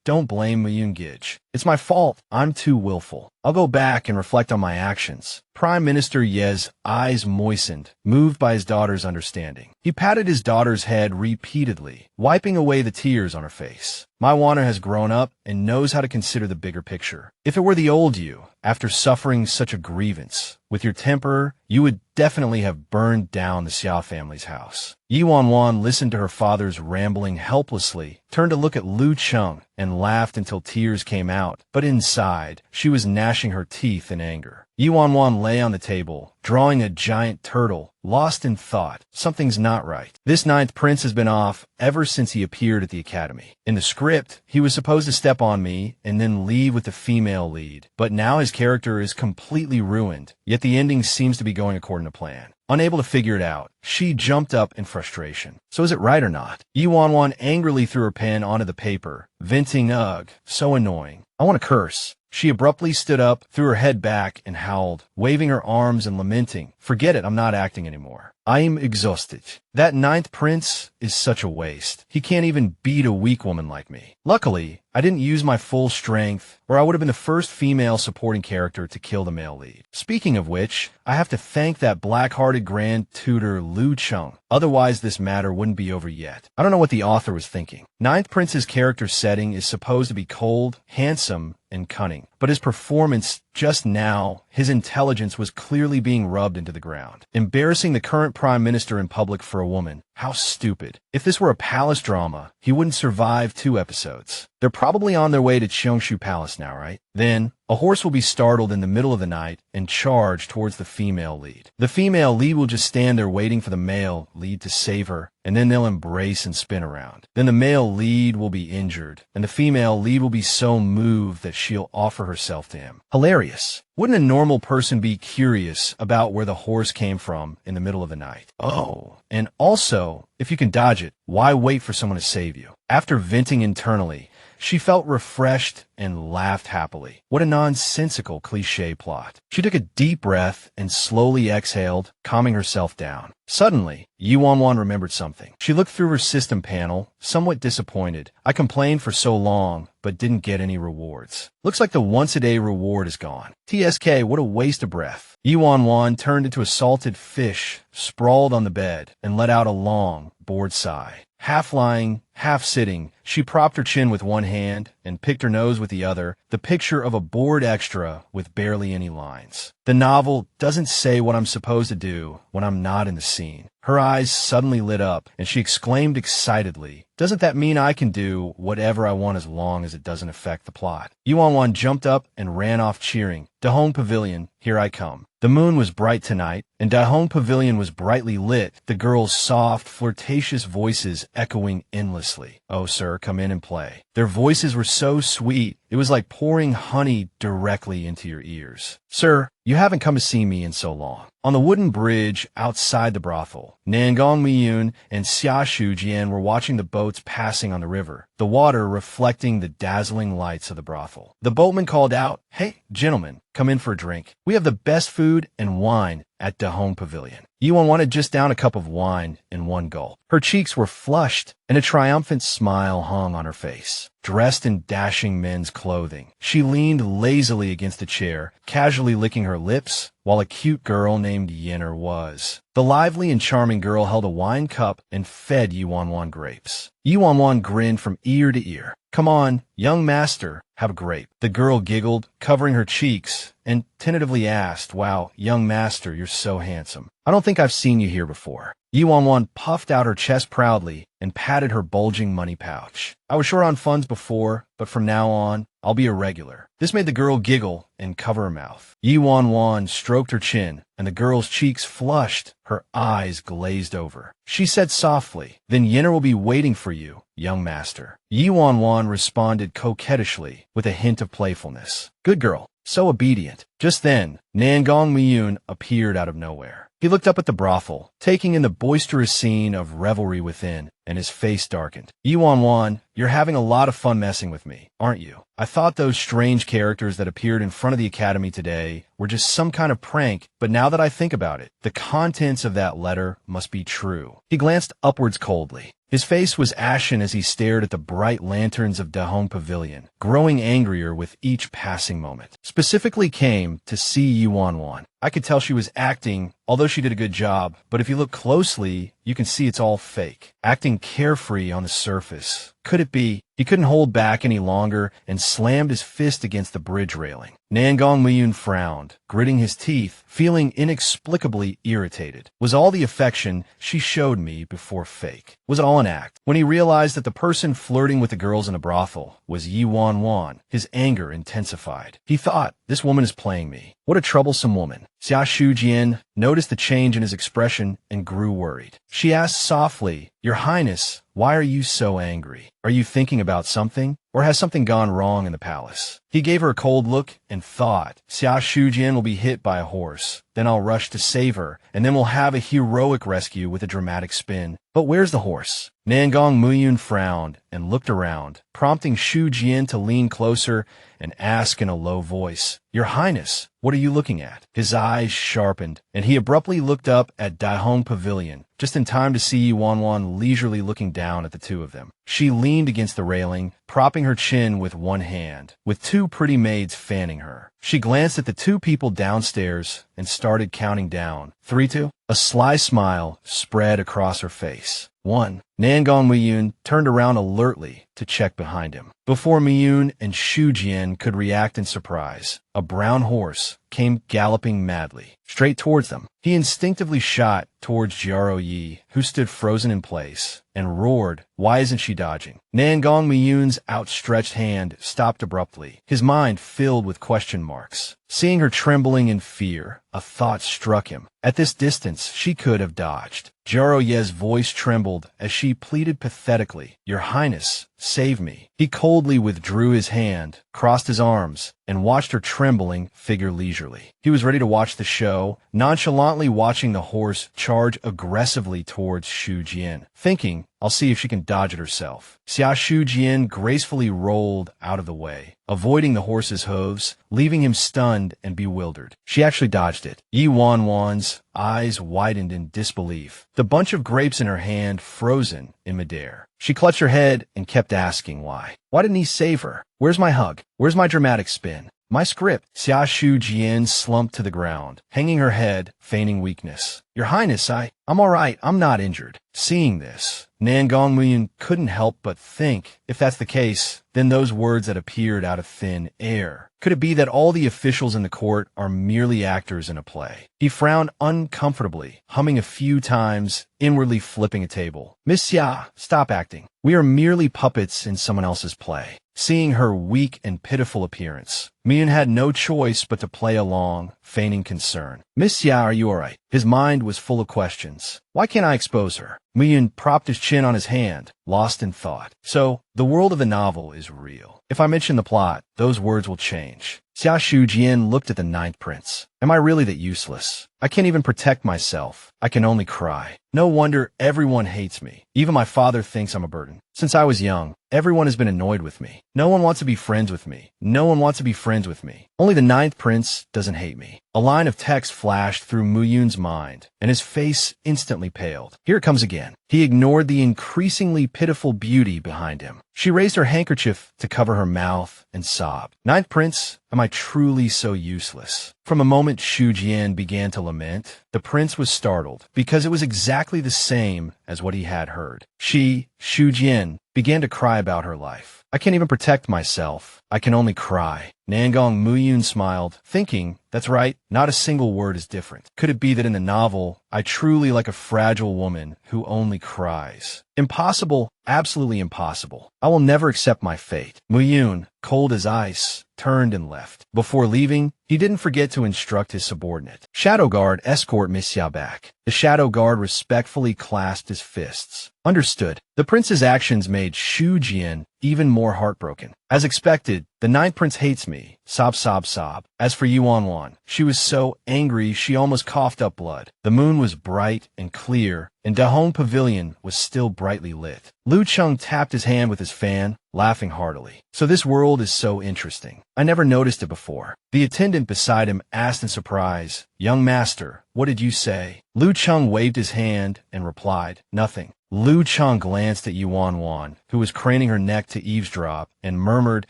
[SPEAKER 1] don't blame Gij. It's my fault. I'm too willful. I'll go back and reflect on my actions. Prime Minister Ye's eyes moistened, moved by his daughter's understanding. He patted his daughter's head repeatedly, wiping away the tears on her face. My Wanner has grown up and knows how to consider the bigger picture. If it were the old you, after suffering such a grievance. With your temper, you would definitely have burned down the Xiao family's house. Yi Wan Wan listened to her father's rambling helplessly, turned to look at Lu Cheng, and laughed until tears came out, but inside, she was gnashing her teeth in anger. Yi Wan Wan lay on the table, drawing a giant turtle, lost in thought. Something's not right. This ninth prince has been off ever since he appeared at the academy. In the script, he was supposed to step on me and then leave with the female lead, but now his character is completely ruined, yet the ending seems to be going according to plan. Unable to figure it out, she jumped up in frustration. So is it right or not? Yi Wan Wan angrily threw her pen onto the paper, venting, "Ugh, so annoying. I want to curse." She abruptly stood up, threw her head back, and howled, waving her arms and lamenting, "Forget it, I'm not acting anymore. I am exhausted. That ninth prince is such a waste. He can't even beat a weak woman like me." Luckily, I didn't use my full strength, or I would have been the first female supporting character to kill the male lead. Speaking of which, I have to thank that black-hearted grand tutor Lu Cheng. Otherwise, this matter wouldn't be over yet. I don't know what the author was thinking. Ninth Prince's character setting is supposed to be cold, handsome, and cunning, but his performance just now, his intelligence was clearly being rubbed into the ground. Embarrassing the current prime minister in public for a woman. How stupid. If this were a palace drama, he wouldn't survive 2 episodes. They're probably on their way to Xiaoshu Palace now, right? Then, a horse will be startled in the middle of the night and charge towards the female lead. The female lead will just stand there waiting for the male lead to save her, and then they'll embrace and spin around. Then the male lead will be injured, and the female lead will be so moved that she'll offer herself to him. Hilarious. Wouldn't a normal person be curious about where the horse came from in the middle of the night? Oh, and also, if you can dodge it, why wait for someone to save you? After venting internally, she felt refreshed and laughed happily. What a nonsensical cliché plot. She took a deep breath and slowly exhaled, calming herself down. Suddenly, Yi Wan Wan remembered something. She looked through her system panel, somewhat disappointed. I complained for so long, but didn't get any rewards. Looks like the once-a-day reward is gone. TSK, what a waste of breath. Yi Wan Wan turned into a salted fish, sprawled on the bed, and let out a long, bored sigh. Half lying, half sitting, she propped her chin with one hand and picked her nose with the other, the picture of a bored extra with barely any lines. The novel doesn't say what I'm supposed to do when I'm not in the scene. Her eyes suddenly lit up, and she exclaimed excitedly, "Doesn't that mean I can do whatever I want as long as it doesn't affect the plot?" Yi Wan Wan jumped up and ran off cheering, "Dahong Pavilion, here I come." The moon was bright tonight, and Dahong Pavilion was brightly lit, the girls' soft, flirtatious voices echoing endlessly. "Oh, sir, come in and play." Their voices were so sweet, it was like pouring honey directly into your ears. "Sir, you haven't come to see me in so long." On the wooden bridge outside the brothel, Nangong Miyun and Xiaoshu Jian were watching the boats passing on the river, the water reflecting the dazzling lights of the brothel. The boatman called out, "Hey, gentlemen, come in for a drink. We have the best food and wine at Dahong Pavilion." Yi Wan wanted just down a cup of wine in one gulp. Her cheeks were flushed, and a triumphant smile hung on her face. Dressed in dashing men's clothing, she leaned lazily against a chair, casually licking her lips, while a cute girl named Yenner was. The lively and charming girl held a wine cup and fed Yi Wan Wan grapes. Yi Wan Wan grinned from ear to ear. "Come on, young master, have a grape." The girl giggled, covering her cheeks, and tentatively asked, "Wow, young master, you're so handsome. I don't think I've seen you here before." Yi Wan Wan puffed out her chest proudly and patted her bulging money pouch. "I was short on funds before, but from now on, I'll be a regular." This made the girl giggle and cover her mouth. Yi Wan Wan stroked her chin, and the girl's cheeks flushed, her eyes glazed over. She said softly, "Then Yenner will be waiting for you, young master." Yi Wan Wan responded coquettishly, with a hint of playfulness. "Good girl, so obedient." Just then, Nangong Miyun appeared out of nowhere. He looked up at the brothel, taking in the boisterous scene of revelry within, and his face darkened. "Yi Wan Wan, you're having a lot of fun messing with me, aren't you? I thought those strange characters that appeared in front of the academy today were just some kind of prank, but now that I think about it, the contents of that letter must be true." He glanced upwards coldly. His face was ashen as he stared at the bright lanterns of Dahong Pavilion, growing angrier with each passing moment. Specifically came to see Yi Wan Wan. I could tell she was acting, although she did a good job, but if you look closely, you can see it's all fake. Acting carefree on the surface. Could it be? He couldn't hold back any longer and slammed his fist against the bridge railing. Nangong Muyun frowned, gritting his teeth, feeling inexplicably irritated. Was all the affection she showed me before fake? Was it all an act? When he realized that the person flirting with the girls in a brothel was Yi Wan Wan, his anger intensified. He thought, this woman is playing me. What a troublesome woman. Xiaoshu Jian noticed the change in his expression and grew worried. She asked softly, Your Highness, why are you so angry? Are you thinking about something? Or has something gone wrong in the palace? He gave her a cold look and thought, Xiaoshu Jian will be hit by a horse. Then I'll rush to save her, and then we'll have a heroic rescue with a dramatic spin. But where's the horse? Nangong Muyun frowned and looked around, prompting Shu Jian to lean closer and ask in a low voice, Your Highness, what are you looking at? His eyes sharpened, and he abruptly looked up at Daihong Pavilion, just in time to see Yi Wan Wan leisurely looking down at the two of them. She leaned against the railing, propping her chin with one hand, with two pretty maids fanning her. She glanced at the two people downstairs and started counting down. 3, 2. A sly smile spread across her face. 1. Nangong Muyun turned around alertly to check behind him. Before Miyun and Shu Jian could react in surprise, a brown horse came galloping madly, straight towards them. He instinctively shot towards Jiaro Yi, who stood frozen in place, and roared, Why isn't she dodging? Nangong Miyun's outstretched hand stopped abruptly, his mind filled with question marks. Seeing her trembling in fear, a thought struck him. At this distance, she could have dodged. Jiaro Ye's voice trembled as she pleaded pathetically, Your Highness, save me. He coldly withdrew his hand, crossed his arms, and watched her trembling figure leisurely. He was ready to watch the show, nonchalantly watching the horse charge aggressively towards Shu Jian, thinking, I'll see if she can dodge it herself. Xiaoshu Jian gracefully rolled out of the way, avoiding the horse's hooves, leaving him stunned and bewildered. She actually dodged it. Yi Wan Wan's eyes widened in disbelief, the bunch of grapes in her hand frozen in midair. She clutched her head and kept asking why. Why didn't he save her? Where's my hug? Where's my dramatic spin? My script. Xiaoshu Jian slumped to the ground, hanging her head, feigning weakness. Your Highness, I'm all right. I'm not injured. Seeing this, Nangong Muyun couldn't help but think, if that's the case, then those words that appeared out of thin air. Could it be that all the officials in the court are merely actors in a play? He frowned uncomfortably, humming a few times, inwardly flipping a table. Miss Xia, stop acting. We are merely puppets in someone else's play. Seeing her weak and pitiful appearance, Miyun had no choice but to play along, feigning concern. Miss Xia, are you all right? His mind was full of questions. Why can't I expose her? Miyun propped his chin on his hand, lost in thought. So, the world of the novel is real. If I mention the plot, those words will change. Xiaoshu Jian looked at the ninth prince. Am I really that useless? I can't even protect myself. I can only cry. No wonder everyone hates me. Even my father thinks I'm a burden. Since I was young, everyone has been annoyed with me. No one wants to be friends with me. No one wants to be friends with me. Only the ninth prince doesn't hate me. A line of text flashed through Muyun's mind, and his face instantly paled. Here it comes again. He ignored the increasingly pitiful beauty behind him. She raised her handkerchief to cover her mouth and sobbed. Ninth prince, am I truly so useless? From a moment Shu Jian began to lament, the prince was startled, because it was exactly the same as what he had heard. She, Shu Jian, began to cry about her life. I can't even protect myself. I can only cry. Nangong Muyun smiled, thinking, that's right, not a single word is different. Could it be that in the novel, I truly like a fragile woman who only cries? Impossible, absolutely impossible. I will never accept my fate. Muyun, cold as ice, turned and left. Before leaving, he didn't forget to instruct his subordinate. Shadow Guard, escort Miss Xia back. The Shadow Guard respectfully clasped his fists. Understood. The prince's actions made Shu Jian even more heartbroken. As expected, the ninth prince hates me. Sob, sob, sob. As for Yi Wan Wan, she was so angry she almost coughed up blood. The moon was bright and clear, and Dahong Pavilion was still brightly lit. Lu Cheng tapped his hand with his fan, laughing heartily. So this world is so interesting. I never noticed it before. The attendant beside him asked in surprise, Young master, what did you say? Lu Cheng waved his hand and replied, Nothing. Lu Cheng glanced at Yi Wan Wan, who was craning her neck to eavesdrop, and murmured,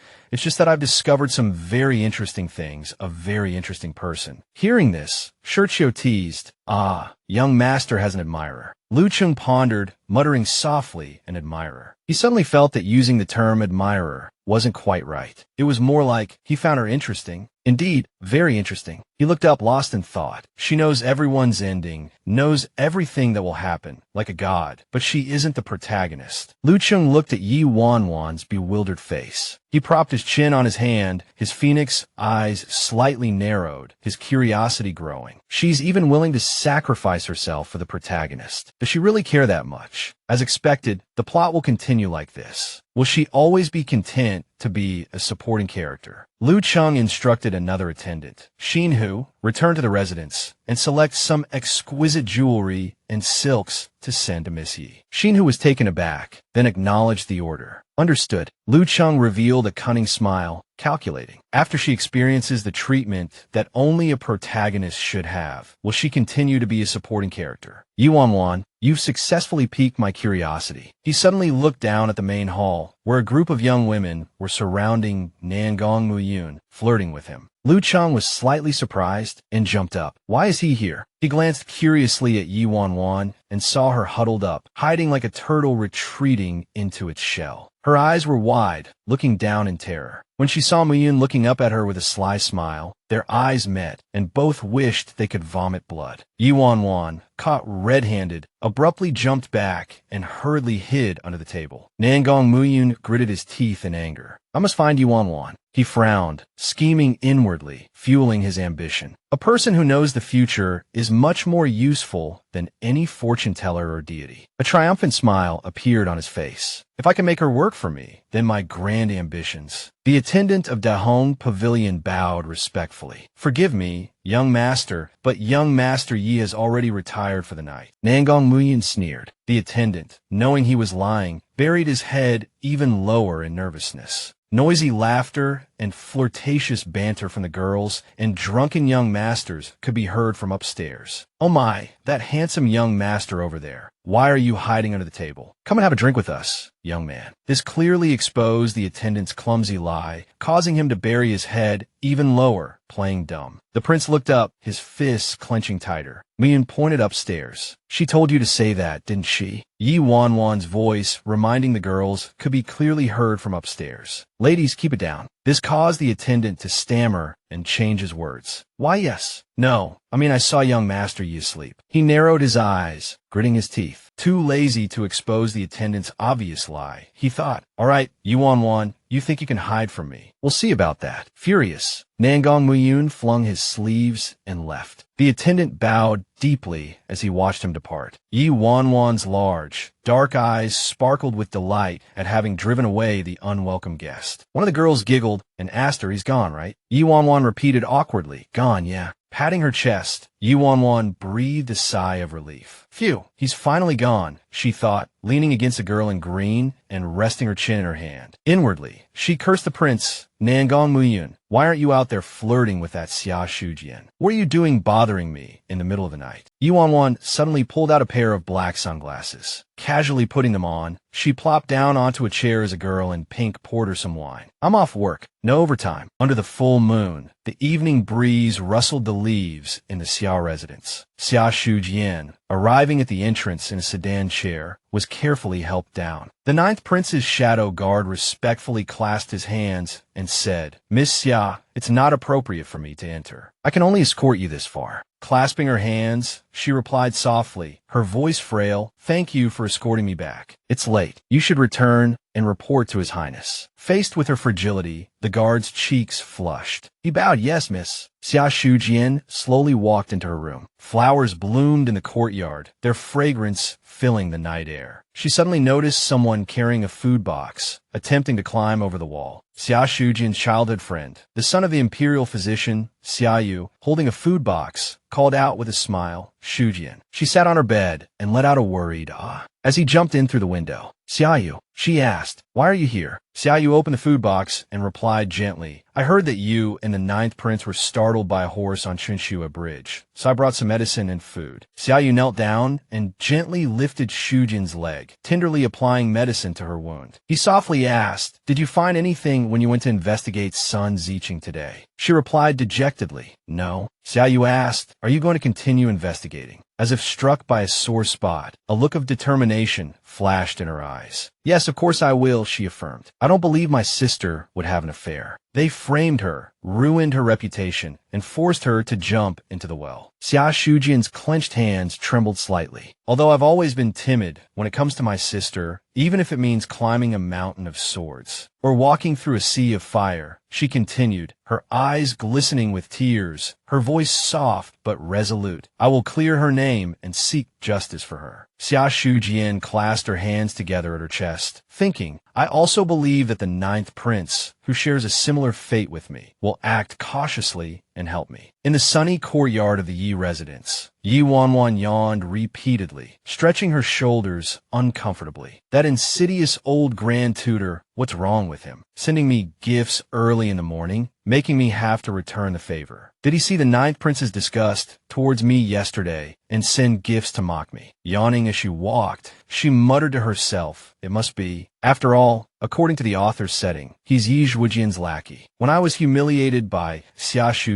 [SPEAKER 1] It's just that I've discovered some very interesting things, a very interesting person. Hearing this, Shurchio teased, Ah, young master has an admirer. Lu Cheng pondered, muttering softly, an admirer. He suddenly felt that using the term admirer wasn't quite right. It was more like he found her interesting. Indeed, very interesting. He looked up, lost in thought. She knows everyone's ending, knows everything that will happen, like a god, but she isn't the protagonist. Lu Cheng looked at Yi Wan Wan's bewildered face. He propped his chin on his hand, his phoenix eyes slightly narrowed, his curiosity growing. She's even willing to sacrifice herself for the protagonist. Does she really care that much? As expected, the plot will continue like this. Will she always be content to be a supporting character? Lu Cheng instructed another attendant, Xin Hu, return to the residence and select some exquisite jewelry and silks to send to Miss Yi. Xin Hu was taken aback, then acknowledged the order. Understood. Lu Cheng revealed a cunning smile, calculating. After she experiences the treatment that only a protagonist should have, will she continue to be a supporting character? Yi Wan Wan, you've successfully piqued my curiosity. He suddenly looked down at the main hall, where a group of young women were surrounding Nangong Muyun, flirting with him. Lu Cheng was slightly surprised and jumped up. Why is he here? He glanced curiously at Yi Wan Wan and saw her huddled up, hiding like a turtle retreating into its shell. Her eyes were wide, looking down in terror. When she saw Muyun looking up at her with a sly smile, their eyes met, and both wished they could vomit blood. Yi Wan Wan, caught red-handed, abruptly jumped back and hurriedly hid under the table. Nangong Muyun gritted his teeth in anger. I must find Yi Wan Wan. He frowned, scheming inwardly, fueling his ambition. A person who knows the future is much more useful than any fortune teller or deity. A triumphant smile appeared on his face. If I can make her work for me, then my grand ambitions. The attendant of Dahong Pavilion bowed respectfully. Forgive me, young master, but young Master Yi has already retired for the night. Nangong Muyun sneered. The attendant, knowing he was lying, buried his head even lower in nervousness. Noisy laughter and flirtatious banter from the girls and drunken young masters could be heard from upstairs. Oh my, that handsome young master over there. Why are you hiding under the table? Come and have a drink with us, young man. This clearly exposed the attendant's clumsy lie, causing him to bury his head even lower, playing dumb. The prince looked up, his fists clenching tighter. Miyun pointed upstairs. She told you to say that, didn't she? Yi Wan Wan's voice, reminding the girls, could be clearly heard from upstairs. Ladies, keep it down. This caused the attendant to stammer and change his words. Why, yes. No. I saw young Master Yi asleep. He narrowed his eyes, gritting his teeth. Too lazy to expose the attendant's obvious lie, he thought. All right, Yi Wan Wan, you think you can hide from me? We'll see about that. Furious, Nangong Muyun flung his sleeves and left. The attendant bowed deeply as he watched him depart. Yi Wan Wan's large, dark eyes sparkled with delight at having driven away the unwelcome guest. One of the girls giggled and asked her, he's gone, right? Yi Wan Wan repeated awkwardly, gone, yeah. Patting her chest, Yi Wan Wan breathed a sigh of relief. Phew, he's finally gone, she thought, leaning against a girl in green and resting her chin in her hand. Inwardly, she cursed the prince, Nangong Muyun. Why aren't you out there flirting with that Xiaoshu? What are you doing bothering me in the middle of the night? Yi Wan Wan suddenly pulled out a pair of black sunglasses. Casually putting them on, she plopped down onto a chair as a girl in pink poured her some wine. I'm off work. No overtime. Under the full moon, the evening breeze rustled the leaves in the Xiao residence. Xiaoshu Jian, arriving at the entrance in a sedan chair, was carefully helped down. The ninth prince's shadow guard respectfully clasped his hands and said, Miss Xia, it's not appropriate for me to enter. I can only escort you this far. Clasping her hands, she replied softly, her voice frail, thank you for escorting me back. It's late. You should return and report to His Highness. Faced with her fragility, the guard's cheeks flushed. He bowed, yes, miss. Xiaoshu Jian slowly walked into her room. Flowers bloomed in the courtyard, their fragrance filling the night air. She suddenly noticed someone carrying a food box, attempting to climb over the wall. Xiaoshu Jian's childhood friend, the son of the imperial physician, Xiaoyu, holding a food box, called out with a smile, Shujian. She sat on her bed and let out a worried ah as he jumped in through the window. Xiaoyu, she asked, why are you here? Xiaoyu opened the food box and replied gently, I heard that you and the ninth prince were startled by a horse on Chinshua Bridge, so I brought some medicine and food. Xiaoyu knelt down and gently lifted Shujin's leg, tenderly applying medicine to her wound. He softly asked, did you find anything when you went to investigate Sun Zicheng today? She replied dejectedly, no. Xiaoyu asked, are you going to continue investigating? As if struck by a sore spot, a look of determination flashed in her eyes. Yes, of course I will, she affirmed. I don't believe my sister would have an affair. They framed her, ruined her reputation, and forced her to jump into the well. Xiaoshu's clenched hands trembled slightly. Although I've always been timid when it comes to my sister, even if it means climbing a mountain of swords or walking through a sea of fire, she continued, her eyes glistening with tears, her voice soft but resolute. I will clear her name and seek justice for her. Xiaoshu clasped her hands together at her chest, thinking, I also believe that the ninth prince, who shares a similar fate with me, will act cautiously and help me. In the sunny courtyard of the Yi residence, Yi Wanwan yawned repeatedly, stretching her shoulders uncomfortably. That insidious old grand tutor, what's wrong with him? Sending me gifts early in the morning, making me have to return the favor. Did he see the ninth prince's disgust towards me yesterday and send gifts to mock me? Yawning as she walked, she muttered to herself, it must be. After all, according to the author's setting, he's Yi Zhujian's lackey. When I was humiliated by Xiaoshu,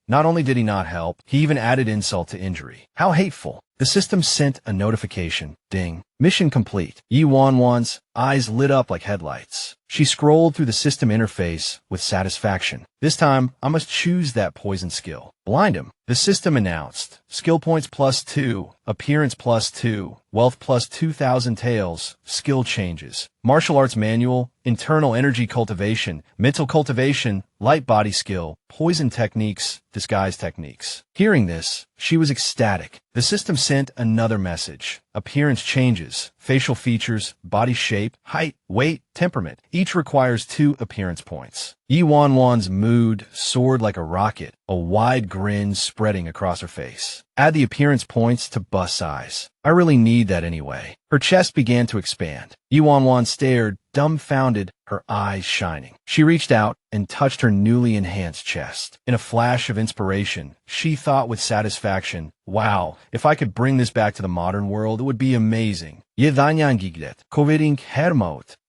[SPEAKER 1] not only did he not help, he even added insult to injury. How hateful. The system sent a notification. Ding. Mission complete. Yi Wanwan's eyes lit up like headlights. She scrolled through the system interface with satisfaction. This time, I must choose that poison skill. Blind him. The system announced. Skill points +2, appearance +2, wealth +2,000 taels, skill changes. Martial arts manual, internal energy cultivation, mental cultivation, light body skill, poison techniques, disguise techniques. Hearing this, she was ecstatic. The system sent another message. Appearance changes, facial features, body shape, height, weight, temperament. Each requires 2 appearance points. Yi Wanwan's mood soared like a rocket, a wide grin spreading across her face. Add the appearance points to bust size. I really need that anyway. Her chest began to expand. Yi Wanwan stared, dumbfounded, her eyes shining. She reached out and touched her newly enhanced chest. In a flash of inspiration, she thought with satisfaction, wow, if I could bring this back to the modern world, it would be amazing.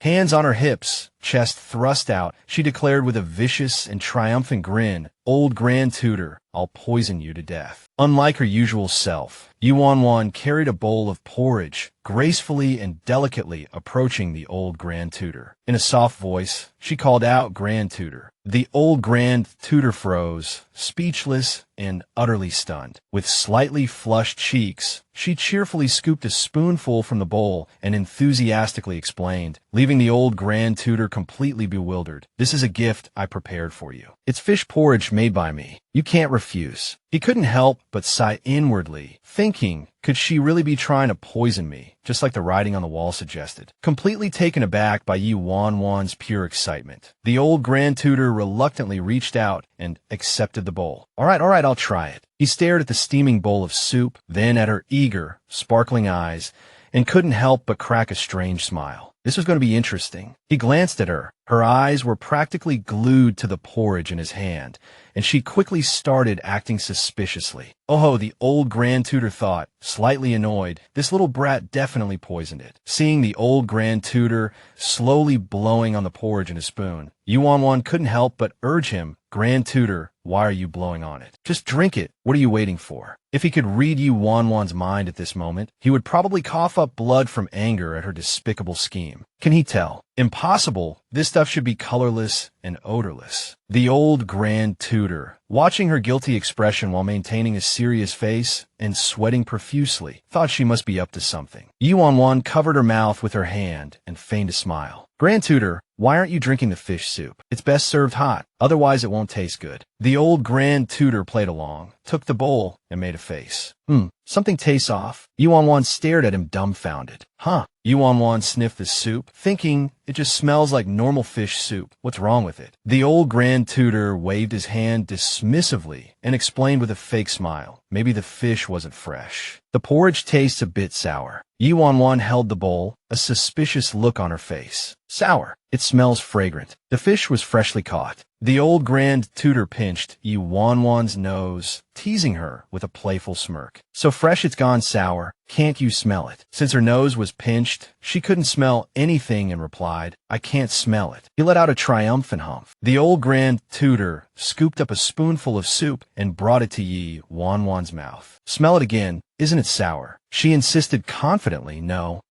[SPEAKER 1] Hands on her hips, chest thrust out, she declared with a vicious and triumphant grin, Old Grand Tutor, I'll poison you to death. Unlike her usual self, Yi Wanwan carried a bowl of porridge, gracefully and delicately approaching the old Grand Tutor. In a soft voice, she called out Grand Tutor. The old Grand Tutor froze, speechless and utterly stunned. With slightly flushed cheeks, she cheerfully scooped a spoonful from the bowl and enthusiastically explained, leaving the old Grand Tutor completely bewildered. This is a gift I prepared for you. It's fish porridge made by me. You can't refuse. He couldn't help but sigh inwardly, thinking, could she really be trying to poison me, just like the writing on the wall suggested? Completely taken aback by Yi Wanwan's pure excitement, the old Grand Tutor reluctantly reached out and accepted the bowl. All right, I'll try it. He stared at the steaming bowl of soup, then at her eager, sparkling eyes, and couldn't help but crack a strange smile. This was going to be interesting. He glanced at her. Her eyes were practically glued to the porridge in his hand, and she quickly started acting suspiciously. Oh, the old Grand Tutor thought, slightly annoyed, this little brat definitely poisoned it. Seeing the old Grand Tutor slowly blowing on the porridge in a spoon, Yi Wanwan couldn't help but urge him, Grand Tutor, why are you blowing on it? Just drink it. What are you waiting for? If he could read Yi Wanwan's mind at this moment, he would probably cough up blood from anger at her despicable scheme. Can he tell? Impossible. This stuff should be colorless and odorless. The old Grand Tutor, watching her guilty expression while maintaining a serious face and sweating profusely, thought she must be up to something. Yi Wanwan covered her mouth with her hand and feigned a smile. Grand Tutor, why aren't you drinking the fish soup? It's best served hot, otherwise it won't taste good. The old Grand Tutor played along, took the bowl, and made a face. Something tastes off. Yi Wanwan stared at him dumbfounded. Huh. Yi Wanwan sniffed the soup, thinking it just smells like normal fish soup. What's wrong with it? The old Grand Tutor waved his hand dismissively and explained with a fake smile. Maybe the fish wasn't fresh. The porridge tastes a bit sour. Yi Wanwan held the bowl, a suspicious look on her face. Sour. It smells fragrant. The fish was freshly caught. The old Grand Tutor pinched Yi Wanwan's nose, teasing her with a playful smirk. So fresh it's gone sour. Can't you smell it? Since her nose was pinched, she couldn't smell anything and replied, I can't smell it. He let out a triumphant humph. The old Grand Tutor scooped up a spoonful of soup and brought it to Yi Wanwan's mouth. Smell it again. Isn't it sour? She insisted confidently, No.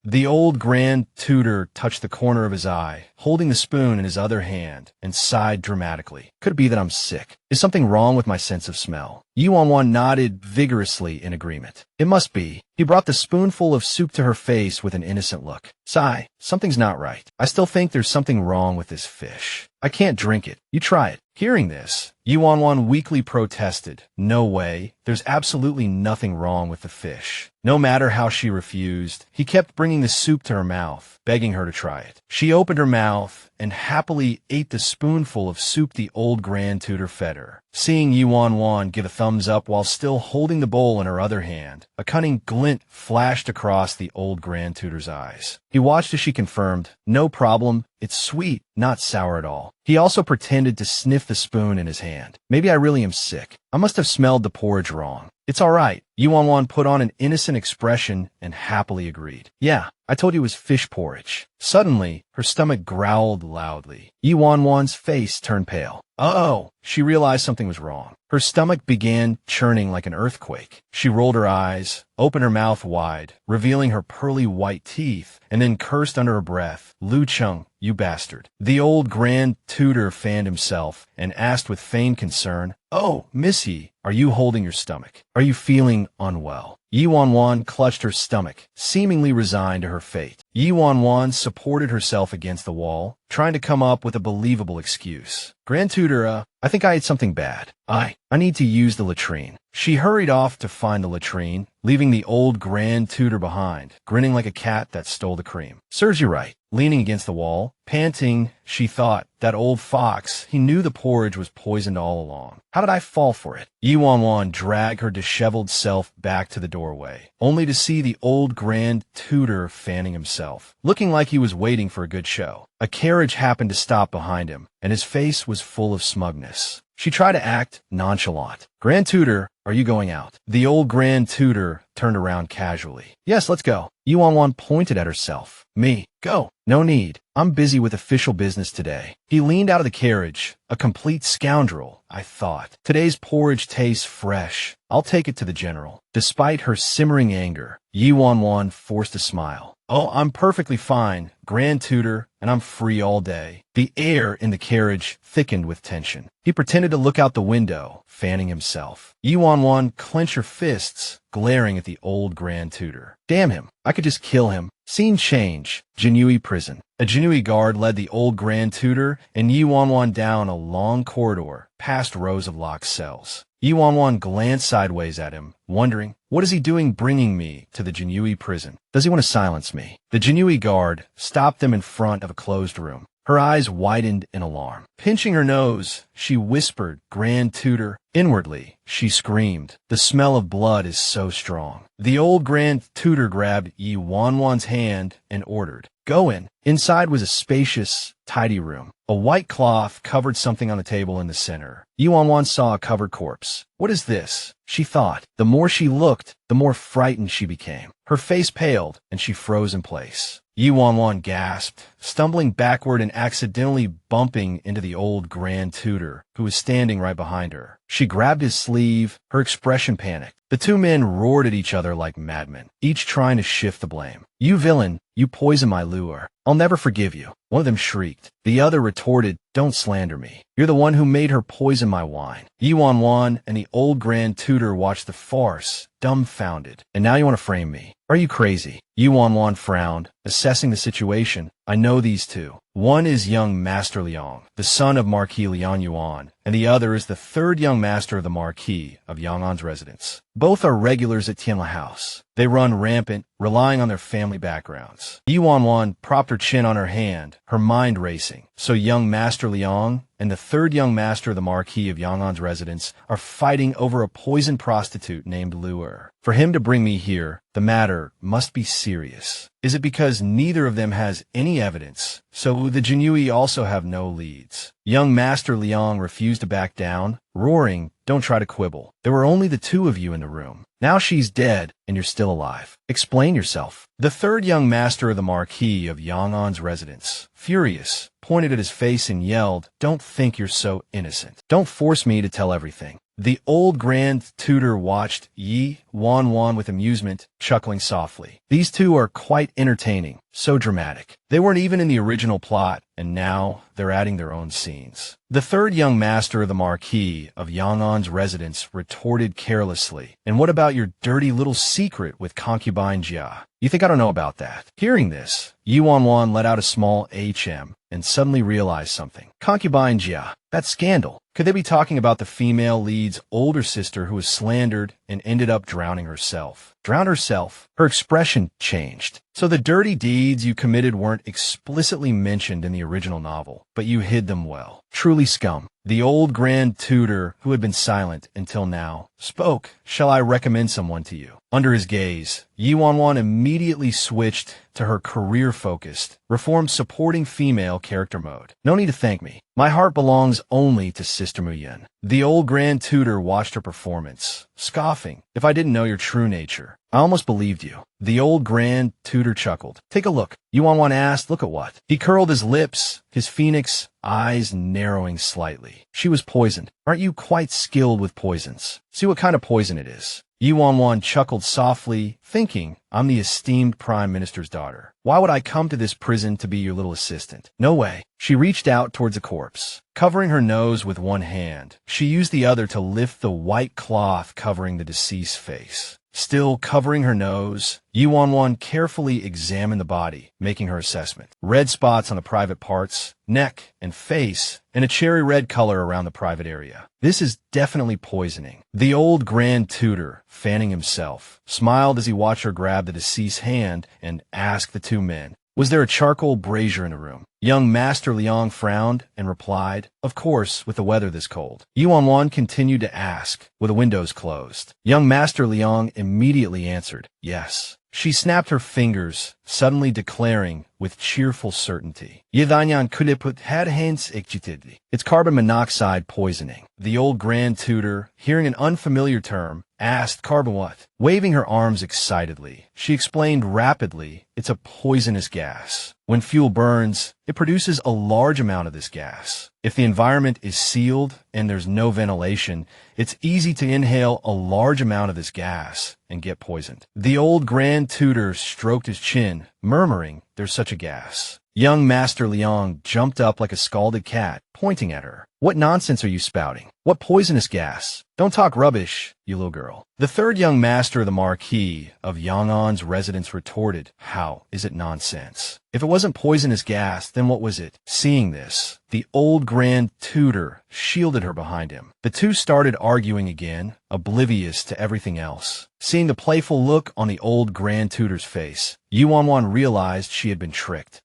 [SPEAKER 1] The old Grand Tutor touched the corner of his eye, holding the spoon in his other hand, and sighed dramatically. Could it be that I'm sick? Is something wrong with my sense of smell? Wan Wan nodded vigorously in agreement. It must be. He brought the spoonful of soup to her face with an innocent look. Sigh, something's not right. I still think there's something wrong with this fish. I can't drink it. You try it. Hearing this, Wan Wan weakly protested. No way. There's absolutely nothing wrong with the fish. No matter how she refused, he kept bringing the soup to her mouth, begging her to try it. She opened her mouth and happily ate the spoonful of soup the old Grand Tutor fed her. Seeing Wan Wan give a thumbs up while still holding the bowl in her other hand, a cunning glint flashed across the old Grand Tutor's eyes. He watched as she confirmed, "No problem. It's sweet, not sour at all." He also pretended to sniff the spoon in his hand. "Maybe I really am sick. I must have smelled the porridge wrong." "It's all right." Wan Wan put on an innocent expression and happily agreed. "Yeah, I told you it was fish porridge." Suddenly, her stomach growled loudly. Wan Wan's face turned pale. Uh-oh, she realized something was wrong. Her stomach began churning like an earthquake. She rolled her eyes, opened her mouth wide, revealing her pearly white teeth, and then cursed under her breath, "Lu Cheng, you bastard." The old Grand Tutor fanned himself and asked with feigned concern, "Oh, Missy, are you holding your stomach? Are you feeling unwell?" Wan Wan clutched her stomach, seemingly resigned to her fate. Wan Wan supported herself against the wall, trying to come up with a believable excuse. "Grand Tutor, I think I ate something bad. I need to use the latrine." She hurried off to find the latrine, leaving the old Grand Tutor behind, grinning like a cat that stole the cream. "Serves you right." Leaning against the wall, panting, she thought, "That old fox, he knew the porridge was poisoned all along. How did I fall for it?" Wan Wan dragged her disheveled self back to the doorway, only to see the old Grand Tutor fanning himself, looking like he was waiting for a good show. A carriage happened to stop behind him, and his face was full of smugness. She tried to act nonchalant. "Grand Tutor, are you going out?" The old Grand Tutor turned around casually. "Yes, let's go." Wan Wan pointed at herself. "Me? Go." "No need. I'm busy with official business today." He leaned out of the carriage. A complete scoundrel, I thought. Today's porridge tastes fresh. I'll take it to the general. Despite her simmering anger, Wan Wan forced a smile. "Oh, I'm perfectly fine, Grand Tutor, and I'm free all day." The air in the carriage thickened with tension. He pretended to look out the window, fanning himself. Wan Wan clenched her fists, glaring at the old Grand Tutor. Damn him. I could just kill him. Scene change. Jinui prison. A Jinui guard led the old Grand Tutor and Wan Wan down a long corridor, past rows of locked cells. Wan Wan glanced sideways at him, wondering, what is he doing bringing me to the Jinui prison? Does he want to silence me? The Jinui guard stopped them in front of a closed room. Her eyes widened in alarm. Pinching her nose, she whispered, "Grand Tutor." Inwardly, she screamed, "The smell of blood is so strong." The old Grand Tutor grabbed Wan Wan's hand and ordered, "Go in." Inside was a spacious, tidy room. A white cloth covered something on the table in the center. Wan Wan saw a covered corpse. What is this? She thought. The more she looked, the more frightened she became. Her face paled, and she froze in place. Wan Wan gasped, stumbling backward and accidentally bumping into the old Grand Tutor, who was standing right behind her. She grabbed his sleeve, her expression panicked. The two men roared at each other like madmen, each trying to shift the blame. "You villain, you poisoned my lure. I'll never forgive you." One of them shrieked. The other retorted, "Don't slander me. You're the one who made her poison my wine." Wan Wan and the old Grand Tutor watched the farce, dumbfounded. "And now you want to frame me? Are you crazy?" Wan Wan frowned, assessing the situation. "I know these two. One is young Master Leong, the son of Marquis Leong Yuan, and the other is the third young master of the Marquis of Yang'an's residence. Both are regulars at Tianla House. They run rampant, relying on their family backgrounds." Wan Wan propped her chin on her hand, her mind racing. So young Master Leong and the third young master of the Marquis of Yang'an's residence are fighting over a poisoned prostitute named Luer. For him to bring me here, the matter must be serious. Is it because neither of them has any evidence? So the Jinui also have no leads. Young Master Leong refused to back down, roaring, "Don't try to quibble. There were only the two of you in the room. Now she's dead, and you're still alive. Explain yourself." The third young master of the Marquis of Yang'an's residence, furious, pointed at his face and yelled, "Don't think you're so innocent. Don't force me to tell everything. The old grand tutor watched Yi Wan Wan with amusement, chuckling softly. These two are quite entertaining, so dramatic. They weren't even in the original plot, and now they're adding their own scenes. The third young master of the Marquis of Yang'an's residence retorted carelessly. And what about your dirty little secret with concubine Jia? You think I don't know about that? Hearing this, Yi Wan Wan let out a small HM and suddenly realized something. Concubine Jia, that scandal. Could they be talking about the female lead's older sister who was slandered and ended up drowning herself? Drowned herself? Her expression changed. So the dirty deeds you committed weren't explicitly mentioned in the original novel, but you hid them well. Truly scum. The old grand tutor, who had been silent until now, spoke. Shall I recommend someone to you? Under his gaze, Yi Wan Wan immediately switched to her career-focused, reformed supporting female character mode. No need to thank me. My heart belongs only to Sister Muyen. The old grand tutor watched her performance, scoffing. If I didn't know your true nature, I almost believed you. The old grand tutor chuckled. Take a look. Yi Wan Wan asked, look at what? He curled his lips, his phoenix eyes narrowing slightly. She was poisoned. Aren't you quite skilled with poisons? See what kind of poison it is. Yi Wan Wan chuckled softly, thinking, I'm the esteemed Prime Minister's daughter. Why would I come to this prison to be your little assistant? No way. She reached out towards the corpse. Covering her nose with one hand, she used the other to lift the white cloth covering the deceased's face. Still covering her nose, Yi Wan Wan carefully examined the body, making her assessment. Red spots on the private parts, neck and face, and a cherry red color around the private area. This is definitely poisoning. The old grand tutor, fanning himself, smiled as he watched her grab the deceased's hand and asked the two men, was there a charcoal brazier in the room? Young Master Leong frowned and replied, of course, with the weather this cold. Yi Wan Wan continued to ask, with the windows closed. Young Master Leong immediately answered, yes. She snapped her fingers, suddenly declaring, with cheerful certainty, Yidanyan kuliput had hens excited. It's carbon monoxide poisoning. The old grand tutor, hearing an unfamiliar term, asked carbon what? Waving her arms excitedly, she explained rapidly, it's a poisonous gas. When fuel burns, it produces a large amount of this gas. If the environment is sealed and there's no ventilation, it's easy to inhale a large amount of this gas and get poisoned. The old grand tutor stroked his chin, murmuring, there's such a gas. Young Master Leong jumped up like a scalded cat, pointing at her. What nonsense are you spouting? What poisonous gas? Don't talk rubbish, you little girl. The third young master of the Marquis of Yang'an's residence retorted, how is it nonsense? If it wasn't poisonous gas, then what was it? Seeing this, the old grand tutor shielded her behind him. The two started arguing again, oblivious to everything else. Seeing the playful look on the old grand tutor's face, Yi Wan Wan realized she had been tricked.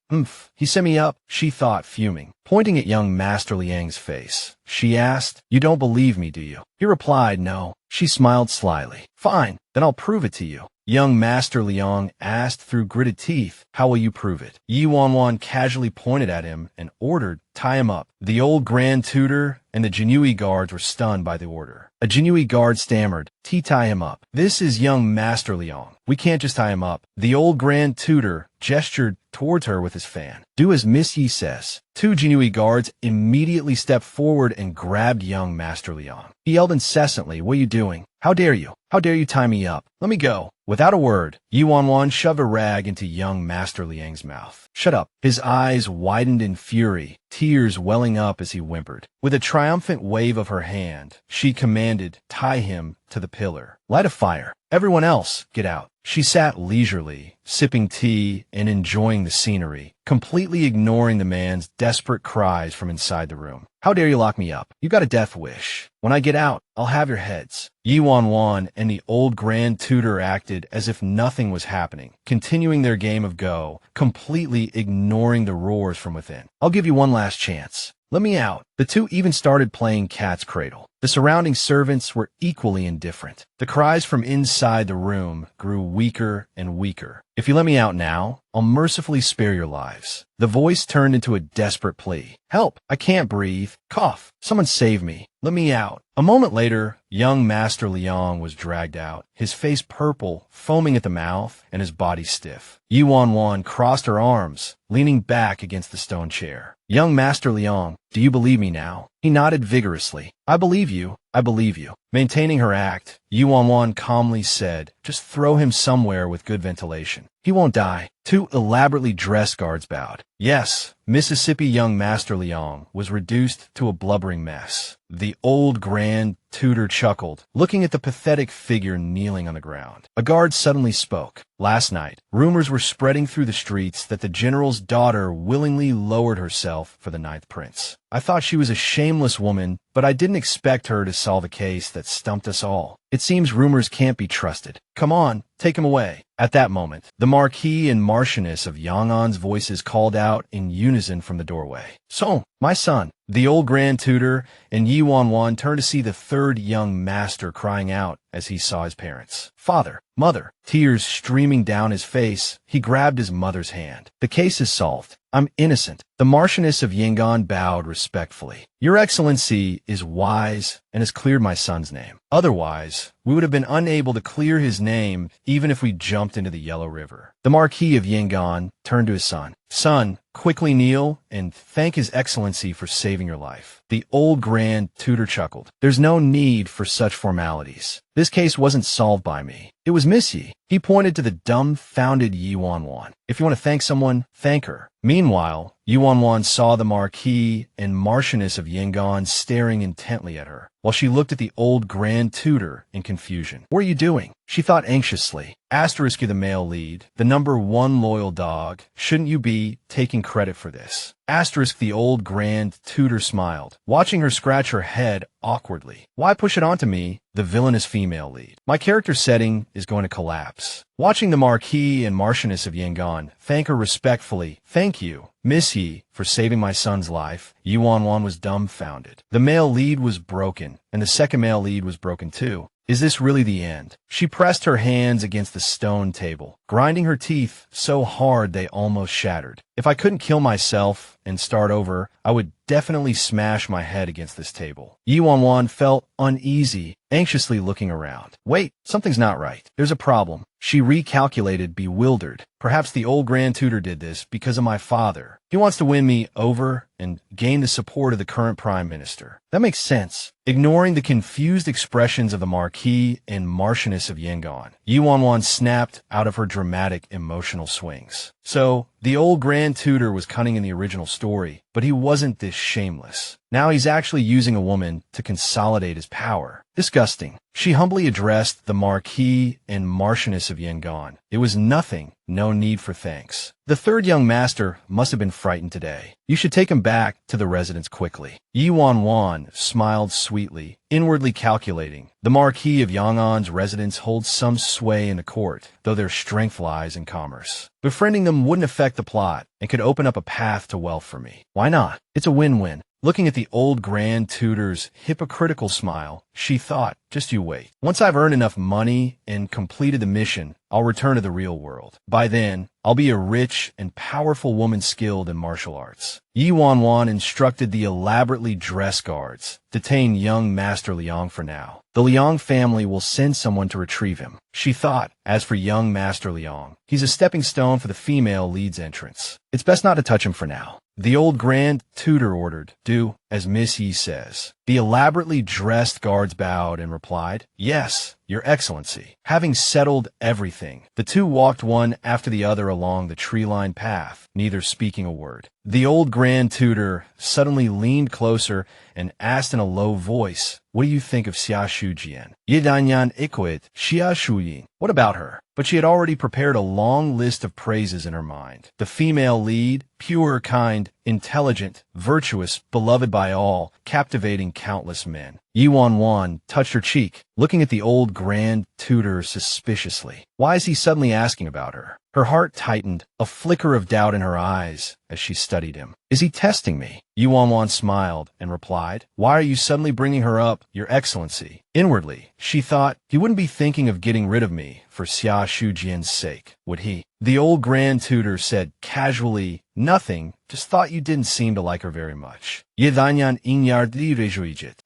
[SPEAKER 1] He sent me up, she thought, fuming. Pointing at young Master Liang's face, she asked, you don't believe me, do you? He replied, no. She smiled slyly. Fine, then I'll prove it to you. Young Master Leong asked through gritted teeth, how will you prove it? Yi Wan Wan casually pointed at him and ordered, tie him up. The old grand tutor and the Jinui guards were stunned by the order. A Jinui guard stammered, tie him up. This is young Master Leong. We can't just tie him up. The old grand tutor gestured towards her with his fan. Do as Miss Yi says. Two Jinui guards immediately stepped forward and grabbed young Master Leong. He yelled incessantly, what are you doing? How dare you? How dare you tie me up? Let me go. Without a word, Yi Wan Wan shoved a rag into young Master Liang's mouth. Shut up. His eyes widened in fury, tears welling up as he whimpered. With a triumphant wave of her hand, she commanded, tie him to the pillar. Light a fire. Everyone else, get out. She sat leisurely, sipping tea and enjoying the scenery, completely ignoring the man's desperate cries from inside the room. How dare you lock me up? You got a death wish. When I get out, I'll have your heads. Yi Wan Wan and the old grand tutor acted as if nothing was happening, continuing their game of Go, completely ignoring the roars from within. I'll give you one last chance. Let me out. The two even started playing cat's cradle. The surrounding servants were equally indifferent. The cries from inside the room grew weaker and weaker. If you let me out now, I'll mercifully spare your lives. The voice turned into a desperate plea. Help! I can't breathe. Cough! Someone save me. Let me out. A moment later, young Master Leong was dragged out, his face purple, foaming at the mouth, and his body stiff. Yi Wan Wan crossed her arms, leaning back against the stone chair. Young Master Leong, do you believe me now? He nodded vigorously. I believe you. I believe you. Maintaining her act, Wan Wan calmly said, just throw him somewhere with good ventilation. He won't die. Two elaborately dressed guards bowed. Yes, Mississippi young Master Leong was reduced to a blubbering mess. The old Grand Tutor chuckled, looking at the pathetic figure kneeling on the ground. A guard suddenly spoke. Last night, rumors were spreading through the streets that the general's daughter willingly lowered herself for the ninth prince. I thought she was a shameless woman, but I didn't expect her to solve a case that stumped us all. It seems rumors can't be trusted. Come on, take him away. At that moment, the Marquis and Marchioness of Yang'an's voices called out in unison from the doorway. So, my son. The old Grand Tutor and Wan Wan turned to see the third young master crying out as he saw his parents. Father, mother, tears streaming down his face, he grabbed his mother's hand. The case is solved. I'm innocent. The Marchioness of Yangon bowed respectfully. Your Excellency is wise and has cleared my son's name. Otherwise, we would have been unable to clear his name even if we jumped into the Yellow River. The Marquis of Yangon turned to his son. Son, quickly kneel and thank His Excellency for saving your life. The old Grand Tutor chuckled. There's no need for such formalities. This case wasn't solved by me. It was Miss Yi. He pointed to the dumbfounded Wan Wan. If you want to thank someone, thank her. Meanwhile, Wan Wan saw the Marquis and Marchioness of Yangon staring intently at her, while she looked at the old Grand Tutor in confusion. What are you doing? She thought anxiously. Asterisk the male lead, the number one loyal dog. Shouldn't you be taking credit for this? Asterisk the old Grand Tutor smiled, watching her scratch her head awkwardly. Why push it onto me, the villainous female lead? My character setting is going to collapse. Watching the Marquis and Marchioness of Yangon thank her respectfully, thank you, Miss Yi, for saving my son's life, Wan Wan was dumbfounded. The male lead was broken, and the second male lead was broken too. Is this really the end? She pressed her hands against the stone table, grinding her teeth so hard they almost shattered. If I couldn't kill myself and start over, I would definitely smash my head against this table. Wan Wan felt uneasy, anxiously looking around. Wait, something's not right. There's a problem. She recalculated, bewildered. Perhaps the old Grand Tutor did this because of my father. He wants to win me over and gain the support of the current Prime Minister. That makes sense. Ignoring the confused expressions of the Marquis and Marchioness of Yangon, Wan Wan snapped out of her dramatic emotional swings. So, the old Grand Tutor was cunning in the original story, but he wasn't this shameless. Now he's actually using a woman to consolidate his power. Disgusting. She humbly addressed the Marquis and Marchioness of Yangon. It was nothing, no need for thanks. The third young master must have been frightened today. You should take him back to the residence quickly. Wan Wan smiled sweetly, inwardly calculating. The Marquis of Yang'an's residence holds some sway in the court, though their strength lies in commerce. Befriending them wouldn't affect the plot and could open up a path to wealth for me. Why not? It's a win-win. Looking at the old Grand Tutor's hypocritical smile, she thought, just you wait. Once I've earned enough money and completed the mission, I'll return to the real world. By then, I'll be a rich and powerful woman skilled in martial arts. Wan Wan instructed the elaborately dressed guards, detain young Master Leong for now. The Leong family will send someone to retrieve him. She thought, as for young Master Leong, he's a stepping stone for the female lead's entrance. It's best not to touch him for now. The old Grand Tutor ordered, do as Miss Yi says. The elaborately dressed guards bowed and replied, yes, Your Excellency. Having settled everything, the two walked one after the other along the tree-lined path, neither speaking a word. The old Grand Tutor suddenly leaned closer and asked in a low voice, what do you think of Xiaoshu Jian? Yidanyan Ikoit Xiaoshu Yin. What about her? But she had already prepared a long list of praises in her mind. The female lead, pure, kind, intelligent, virtuous, beloved by all, captivating countless men. Wan Wan touched her cheek, looking at the old Grand Tutor suspiciously. Why is he suddenly asking about her? Her heart tightened, a flicker of doubt in her eyes as she studied him. Is he testing me? Wan Wan smiled and replied, why are you suddenly bringing her up, Your Excellency? Inwardly, she thought, he wouldn't be thinking of getting rid of me for Xiaoshu Jian's sake, would he? The old Grand Tutor said casually, nothing, just thought you didn't seem to like her very much.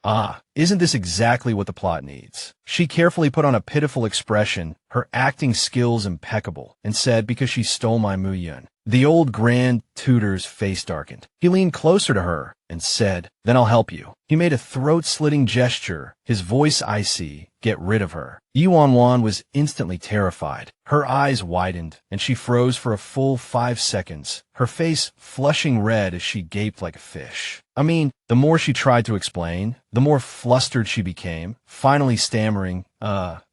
[SPEAKER 1] Ah, isn't this exactly what the plot needs? She carefully put on a pitiful expression, her acting skills impeccable, and said, because she stole my Mu Yun. The old Grand Tutor's face darkened. He leaned closer to her, and said, "Then I'll help you." He made a throat-slitting gesture, his voice icy. "Get rid of her." Wan Wan was instantly terrified. Her eyes widened, and she froze for a full 5 seconds, her face flushing red as she gaped like a fish. The more she tried to explain, the more flustered she became, finally stammering,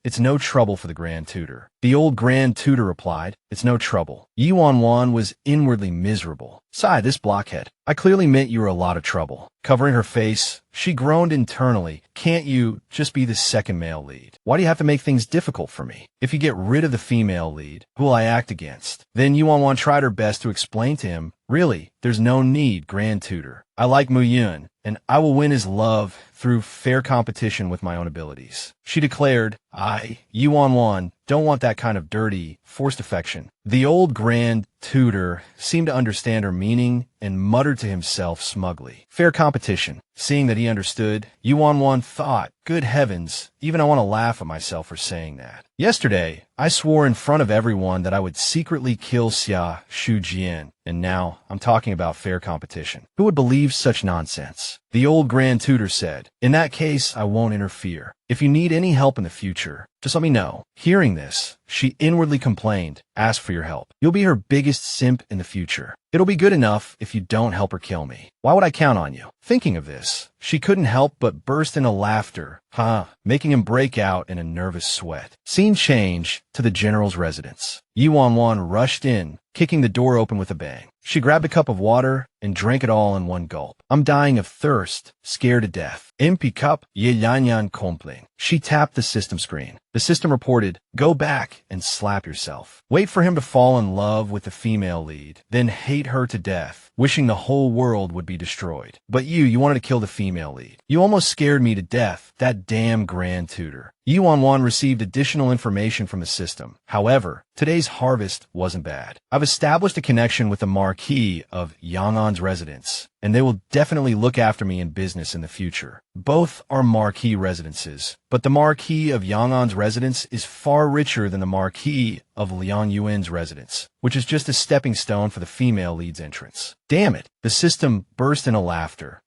[SPEAKER 1] "It's no trouble for the Grand Tutor." The old Grand Tutor replied, "It's no trouble." Wan Wan was inwardly miserable. "Sigh, this blockhead. I clearly meant you were a lot of trouble." Covering her face, she groaned internally. "Can't you just be the second male lead? Why do you have to make things difficult for me? If you get rid of the female lead, who will I act against?" Then Wan Wan tried her best to explain to him, "Really, there's no need, Grand Tutor. I like Mu Yun, and I will win his love through fair competition with my own abilities." She declared, Wan Wan, don't want that kind of dirty, forced affection." The old Grand Tutor seemed to understand her meaning and muttered to himself smugly, "Fair competition." Seeing that he understood, Wan Wan thought, "Good heavens, even I want to laugh at myself for saying that. Yesterday, I swore in front of everyone that I would secretly kill Xiaoshu Jian, and now I'm talking about fair competition. Who would believe such nonsense?" The old Grand Tutor said, "In that case, I won't interfere. If you need any help in the future, just let me know." Hearing this, she inwardly complained, "Ask for your help. You'll be her biggest simp in the future. It'll be good enough if you don't help her kill me. Why would I count on you?" Thinking of this, she couldn't help but burst into laughter, making him break out in a nervous sweat. Scene change to the general's residence. Wan Wan rushed in, kicking the door open with a bang. She grabbed a cup of water and drank it all in one gulp. "I'm dying of thirst, scared to death. MP cup, ye yan compling." She tapped the system screen. The system reported, "Go back and slap yourself. Wait for him to fall in love with the female lead, then hate her to death, wishing the whole world would be destroyed. But you wanted to kill the female lead. You almost scared me to death, that damn Grand Tutor." Wan Wan received additional information from the system. However, today's harvest wasn't bad. "I've established a connection with the Marquis of Yang'an's residence, and they will definitely look after me in business in the future. Both are Marquis residences, but the Marquis of Yang'an's residence is far richer than the Marquis of Liang Yuan's residence, which is just a stepping stone for the female lead's entrance." Damn it! The system burst into laughter.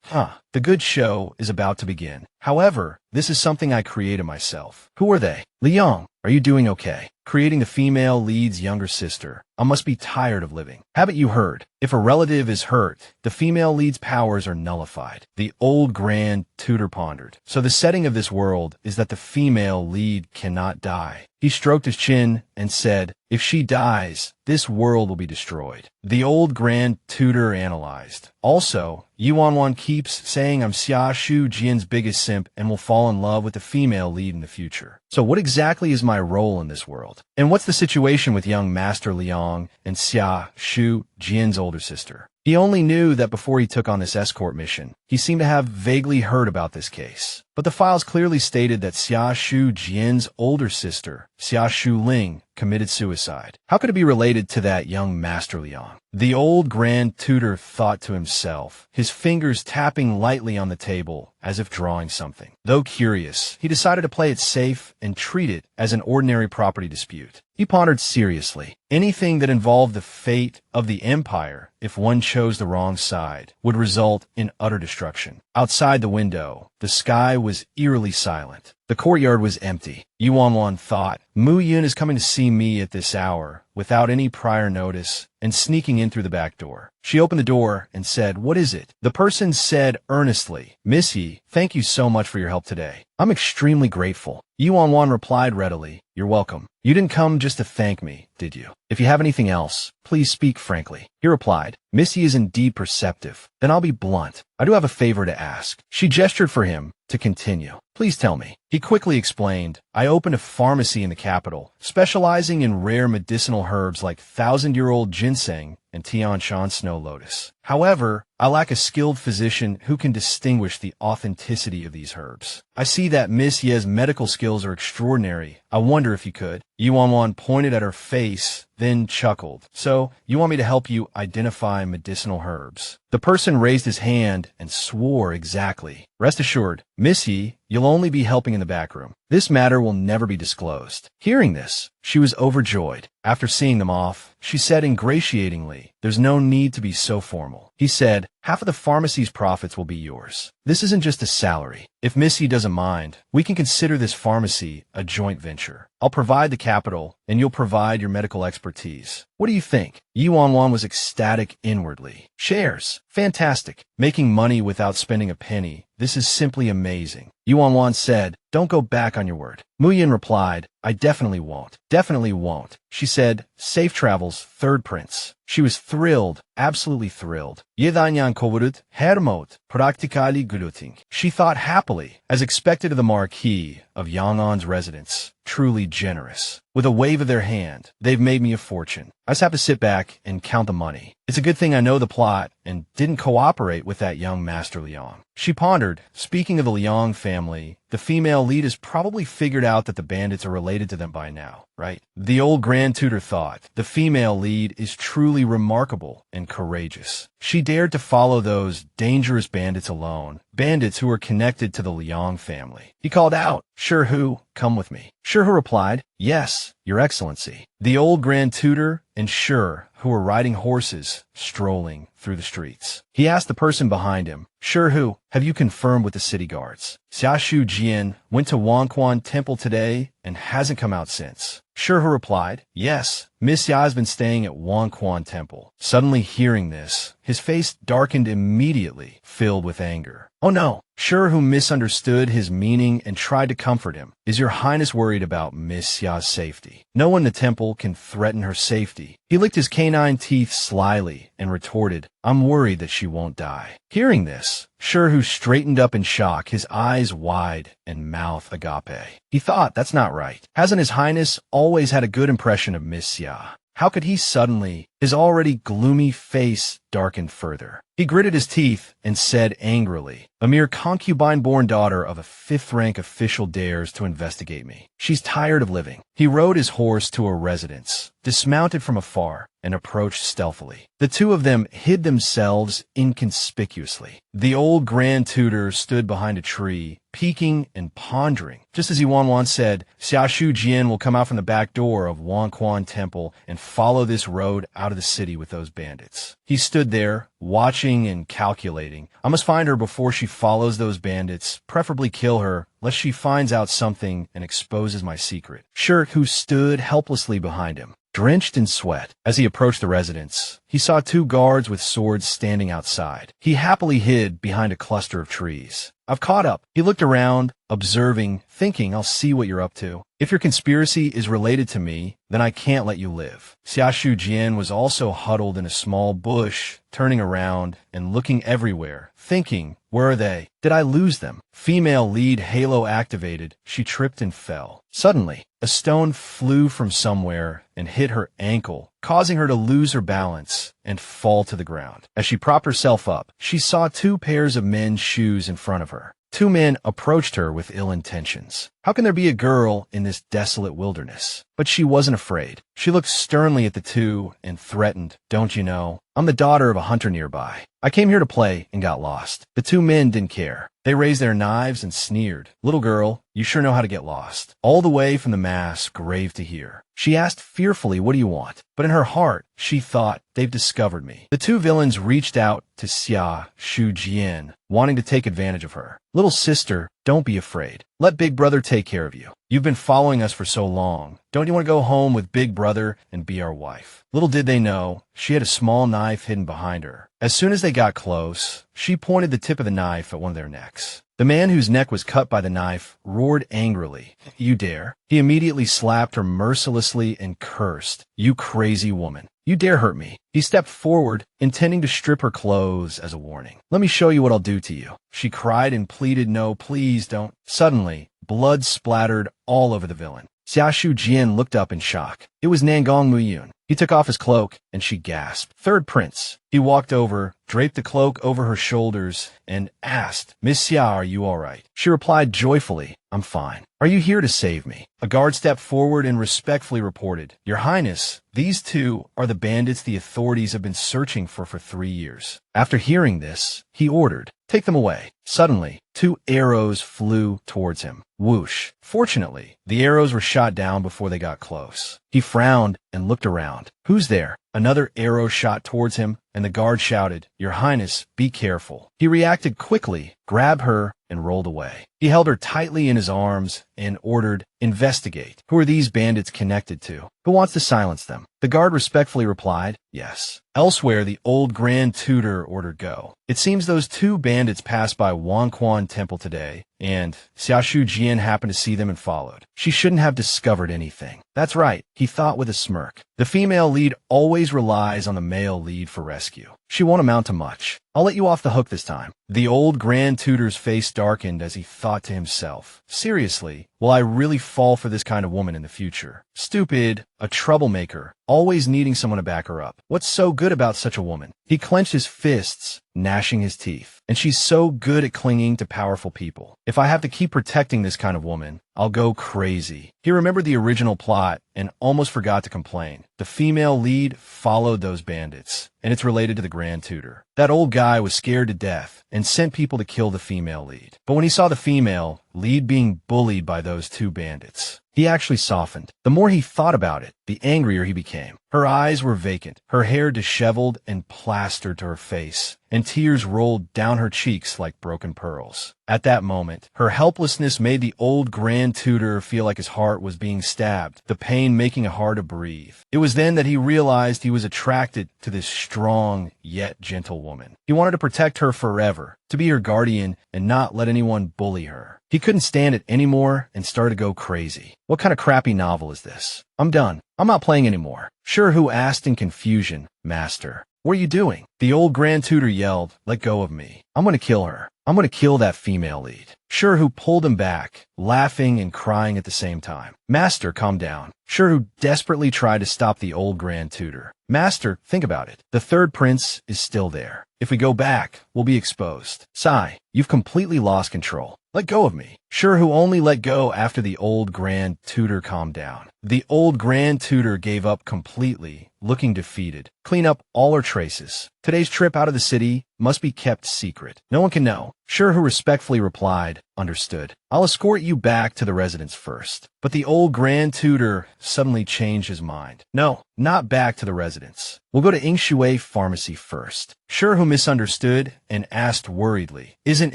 [SPEAKER 1] The good show is about to begin. However, this is something I created myself. Who are they? Leong, are you doing okay? Creating the female lead's younger sister. I must be tired of living. Haven't you heard? If a relative is hurt, the female lead's powers are nullified. The old Grand Tutor pondered. So the setting of this world is that the female lead cannot die. He stroked his chin and said, "If she dies, this world will be destroyed." The old Grand Tutor analyzed. "Also, Wan Wan keeps saying I'm Xiaoshu Jian's biggest simp and will fall in love with the female lead in the future. So what exactly is my role in this world? And what's the situation with young Master Leong and Xiaoshu Jian's older sister?" He only knew that before he took on this escort mission. He seemed to have vaguely heard about this case. But the files clearly stated that Xiaoshu Jian's older sister, Xiaoshu Ling, committed suicide. How could it be related to that young Master Leong? The old Grand Tutor thought to himself, his fingers tapping lightly on the table as if drawing something. Though curious, he decided to play it safe and treat it as an ordinary property dispute. He pondered seriously. Anything that involved the fate of the Empire, if one chose the wrong side, would result in utter destruction. Outside the window, the sky was eerily silent. The courtyard was empty. Wan Wan thought, Mu Yun is coming to see me at this hour, without any prior notice, and sneaking in through the back door. She opened the door and said, "What is it?" The person said earnestly, "Miss Yi, thank you so much for your help today. I'm extremely grateful." Wan Wan replied readily, "You're welcome. You didn't come just to thank me, did you? If you have anything else, please speak frankly." He replied, "Miss Yi is indeed perceptive. Then I'll be blunt. I do have a favor to ask." She gestured for him to continue. "Please tell me." He quickly explained, "I opened a pharmacy in the capital, specializing in rare medicinal herbs like 1,000-year-old ginseng and Tianshan snow lotus. However, I lack a skilled physician who can distinguish the authenticity of these herbs. I see that Miss Ye's medical skills are extraordinary. I wonder if you could." Wan Wan pointed at her face, then chuckled. "So, you want me to help you identify medicinal herbs?" The person raised his hand and swore exactly. "Rest assured, Miss Ye, you'll only be helping in the back room. This matter will never be disclosed. Hearing this, she was overjoyed. After seeing them off, she said ingratiatingly, "There's no need to be so formal." He said, "Half of the pharmacy's profits will be yours. This isn't just a salary. If Missy doesn't mind, we can consider this pharmacy a joint venture. I'll provide the capital, and you'll provide your medical expertise. What do you think?" Yi Wan Wan was ecstatic inwardly. Shares. Fantastic. Making money without spending a penny. This is simply amazing. Yi Wan Wan said, "Don't go back on your word." Mu Yin replied, "I definitely won't. Definitely won't." She said, "Safe travels, third prince." She was thrilled, absolutely thrilled. Yedanyan kovurut, hermot, praktikali guluting. She thought happily, as expected of the Marquis of Yang'an's residence. Truly generous. With a wave of their hand, they've made me a fortune. I just have to sit back and count the money. It's a good thing I know the plot and didn't cooperate with that young Master Leong. She pondered, speaking of the Leong family, the female lead has probably figured out that the bandits are related to them by now, right? The old Grand Tutor thought, the female lead is truly remarkable and courageous. She dared to follow those dangerous bandits alone, bandits who were connected to the Leong family. He called out, "Xiaoshu, come with me." Xiaoshu replied, "Yes, Your Excellency." The old Grand Tutor and Xiaoshu, who were riding horses, strolling through the streets. He asked the person behind him, "Xiaoshu, have you confirmed with the city guards?" Xiaoshu Jian went to Wangquan Temple today and hasn't come out since. Xiaoshu replied, "Yes, Miss Xia has been staying at Wangquan Temple." Suddenly hearing this, his face darkened immediately, filled with anger. "Oh no!" Xiaoshu misunderstood his meaning and tried to comfort him. "Is your highness worried about Miss Xia's safety? No one in the temple can threaten her safety." He licked his canine teeth slyly and retorted, "I'm worried that she won't die." Hearing this, Xiaoshu straightened up in shock, his eyes wide and mouth agape. He thought, that's not right. Hasn't his highness always had a good impression of Miss Xia? How could he suddenly, his already gloomy face darkened further? He gritted his teeth and said angrily, "A mere concubine-born daughter of a fifth-rank official dares to investigate me. She's tired of living." He rode his horse to a residence, dismounted from afar, and approached stealthily. The two of them hid themselves inconspicuously. The old Grand Tutor stood behind a tree, peeking and pondering. Just as Yi Wan Wan said, Xiaoshu Jian will come out from the back door of Wangquan Temple and follow this road out of the city with those bandits. He stood there, watching and calculating. I must find her before she follows those bandits, preferably kill her, lest she finds out something and exposes my secret. Shirk, who stood helplessly behind him, drenched in sweat. As he approached the residence, he saw two guards with swords standing outside. He happily hid behind a cluster of trees. "I've caught up." He looked around, observing, thinking, "I'll see what you're up to. If your conspiracy is related to me, then I can't let you live." Xiaoshu Jian was also huddled in a small bush, turning around and looking everywhere, thinking, where are they? Did I lose them? Female lead halo activated. She tripped and fell. Suddenly, a stone flew from somewhere and hit her ankle, causing her to lose her balance and fall to the ground. As she propped herself up, she saw two pairs of men's shoes in front of her. Two men approached her with ill intentions. How can there be a girl in this desolate wilderness? But she wasn't afraid. She looked sternly at the two and threatened, "Don't you know? I'm the daughter of a hunter nearby. I came here to play and got lost." The two men didn't care. They raised their knives and sneered. "Little girl, you sure know how to get lost." All the way from the mass, grave to here. She asked fearfully, "What do you want?" But in her heart, she thought, "They've discovered me." The two villains reached out to Xiaoshu Jian, wanting to take advantage of her. "Little sister, don't be afraid. Let Big Brother take care of you. You've been following us for so long. Don't you want to go home with Big Brother and be our wife?" Little did they know, she had a small knife hidden behind her. As soon as they got close, she pointed the tip of the knife at one of their necks. The man whose neck was cut by the knife roared angrily, "You dare?" He immediately slapped her mercilessly and cursed, "You crazy woman. You dare hurt me." He stepped forward, intending to strip her clothes as a warning. "Let me show you what I'll do to you." She cried and pleaded, "No, please don't." Suddenly, blood splattered all over the villain. Xiaoshu Jian looked up in shock. It was Nangong Muyun. He took off his cloak and she gasped. Third Prince. He walked over, draped the cloak over her shoulders, and asked, Miss Xia, are you all right? She replied joyfully, I'm fine. Are you here to save me? A guard stepped forward and respectfully reported, Your Highness, these two are the bandits the authorities have been searching for 3 years. After hearing this, he ordered, Take them away. Suddenly, 2 arrows flew towards him. Whoosh. Fortunately, the arrows were shot down before they got close. He frowned and looked around. Who's there? Another arrow shot towards him, and the guard shouted, Your Highness, be careful. He reacted quickly, grabbed her, and rolled away. He held her tightly in his arms and ordered, Investigate. Who are these bandits connected to? Who wants to silence them? The guard respectfully replied, Yes. Elsewhere, the old Grand Tutor ordered go. It seems those 2 bandits passed by Wanquan Temple today, and Xiaoshu Jian happened to see them and followed. She shouldn't have discovered anything. That's right, he thought with a smirk. The female lead always relies on the male lead for rescue. She won't amount to much. I'll let you off the hook this time. The old Grand Tutor's face darkened as he thought to himself, Seriously, will I really fall for this kind of woman in the future? Stupid, a troublemaker, always needing someone to back her up. What's so good about such a woman? He clenched his fists, gnashing his teeth. And she's so good at clinging to powerful people. If I have to keep protecting this kind of woman, I'll go crazy. He remembered the original plot and almost forgot to complain. The female lead followed those bandits, and it's related to the Grand Tutor. That old guy was scared to death and sent people to kill the female lead. But when he saw the female lead being bullied by those 2 bandits, he actually softened. The more he thought about it, the angrier he became. Her eyes were vacant, her hair disheveled and plastered to her face, and tears rolled down her cheeks like broken pearls. At that moment, her helplessness made the old Grand Tutor feel like his heart was being stabbed, the pain making it hard to breathe. It was then that he realized he was attracted to this strong yet gentle woman. He wanted to protect her forever, to be her guardian and not let anyone bully her. He couldn't stand it anymore and started to go crazy. What kind of crappy novel is this? I'm done. I'm not playing anymore. Xiaoshu asked in confusion, Master, what are you doing? The old Grand Tutor yelled, Let go of me. I'm going to kill her. I'm going to kill that female lead. Xiaoshu pulled him back, laughing and crying at the same time. Master, calm down. Xiaoshu desperately tried to stop the old Grand Tutor. Master, think about it. The 3rd Prince is still there. If we go back, we'll be exposed. Sai, you've completely lost control. Let go of me. Xiaoshu only let go after the old Grand Tutor calmed down. The old Grand Tutor gave up completely, looking defeated. Clean up all her traces. Today's trip out of the city must be kept secret. No one can know. Xiaoshu respectfully replied, Understood. I'll escort you back to the residence first. But the old Grand Tutor suddenly changed his mind. No, not back to the residence. We'll go to Yingshui Pharmacy first. Xiaoshu misunderstood and asked worriedly, Isn't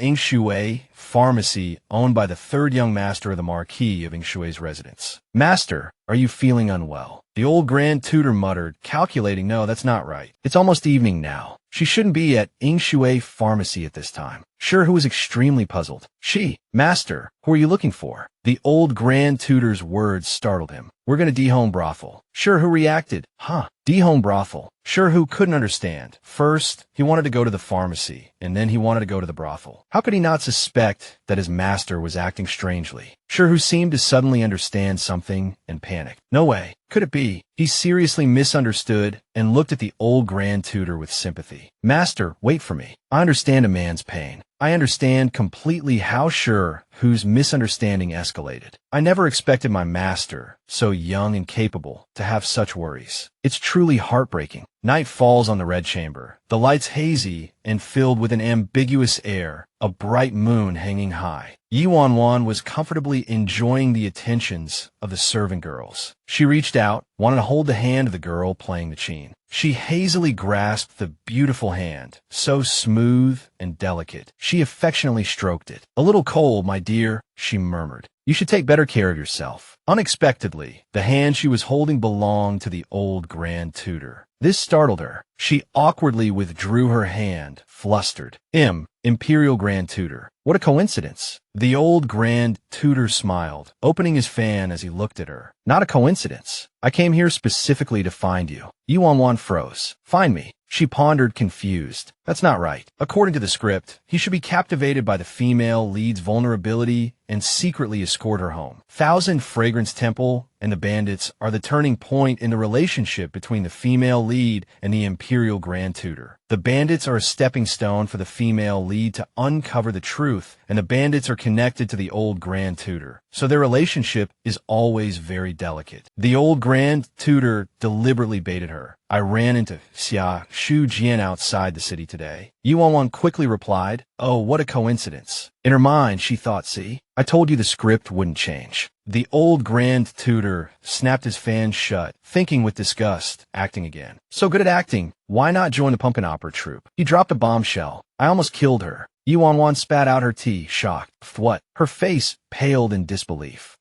[SPEAKER 1] Yingshui Pharmacy owned by the 3rd young master of the Marquis of Yingshui's residence? Master, are you feeling unwell? The old Grand Tutor muttered, calculating, No, that's not right. It's almost evening now. She shouldn't be at Yingshui Pharmacy at this time. Xiaoshu was extremely puzzled. Master, who are you looking for? The old Grand Tutor's words startled him. We're going to Dehome Brothel. Xiaoshu reacted. Dehome Brothel. Xiaoshu couldn't understand. First, he wanted to go to the pharmacy, and then he wanted to go to the brothel. How could he not suspect that his master was acting strangely? Xiaoshu seemed to suddenly understand something and panicked. No way. Could it be? He seriously misunderstood and looked at the old Grand Tutor with sympathy. Master, wait for me. I understand a man's pain. I understand completely how Xiaoshu's misunderstanding escalated. I never expected my master, so young and capable, to have such worries. It's truly heartbreaking. Night falls on the Red Chamber. The lights hazy and filled with an ambiguous air, a bright moon hanging high. Wan Wan was comfortably enjoying the attentions of the servant girls. She reached out, wanted to hold the hand of the girl playing the qin. She hazily grasped the beautiful hand, so smooth and delicate. She affectionately stroked it. A little cold, my dear, she murmured. You should take better care of yourself. Unexpectedly, the hand she was holding belonged to the old Grand Tutor. This startled her. She awkwardly withdrew her hand, flustered. Imperial Grand Tutor. What a coincidence. The old Grand Tutor smiled, opening his fan as he looked at her. Not a coincidence. I came here specifically to find you. Wan Wan froze. Find me. She pondered, confused. That's not right. According to the script, he should be captivated by the female lead's vulnerability and secretly escort her home. Thousand Fragrance Temple and the bandits are the turning point in the relationship between the female lead and the Imperial Grand Tutor. The bandits are a stepping stone for the female lead to uncover the truth, and the bandits are connected to the old Grand Tutor. So their relationship is always very delicate. The old Grand Tutor deliberately baited her. I ran into Xiaoshu outside the city today. Yuan quickly replied, "Oh, what a coincidence." In her mind, she thought, "See, I told you the script wouldn't change." The old Grand Tutor snapped his fan shut, thinking with disgust, acting again. So good at acting, why not join the pumpkin opera troupe? He dropped a bombshell. I almost killed her. Yuan spat out her tea, shocked. What? Her face paled in disbelief.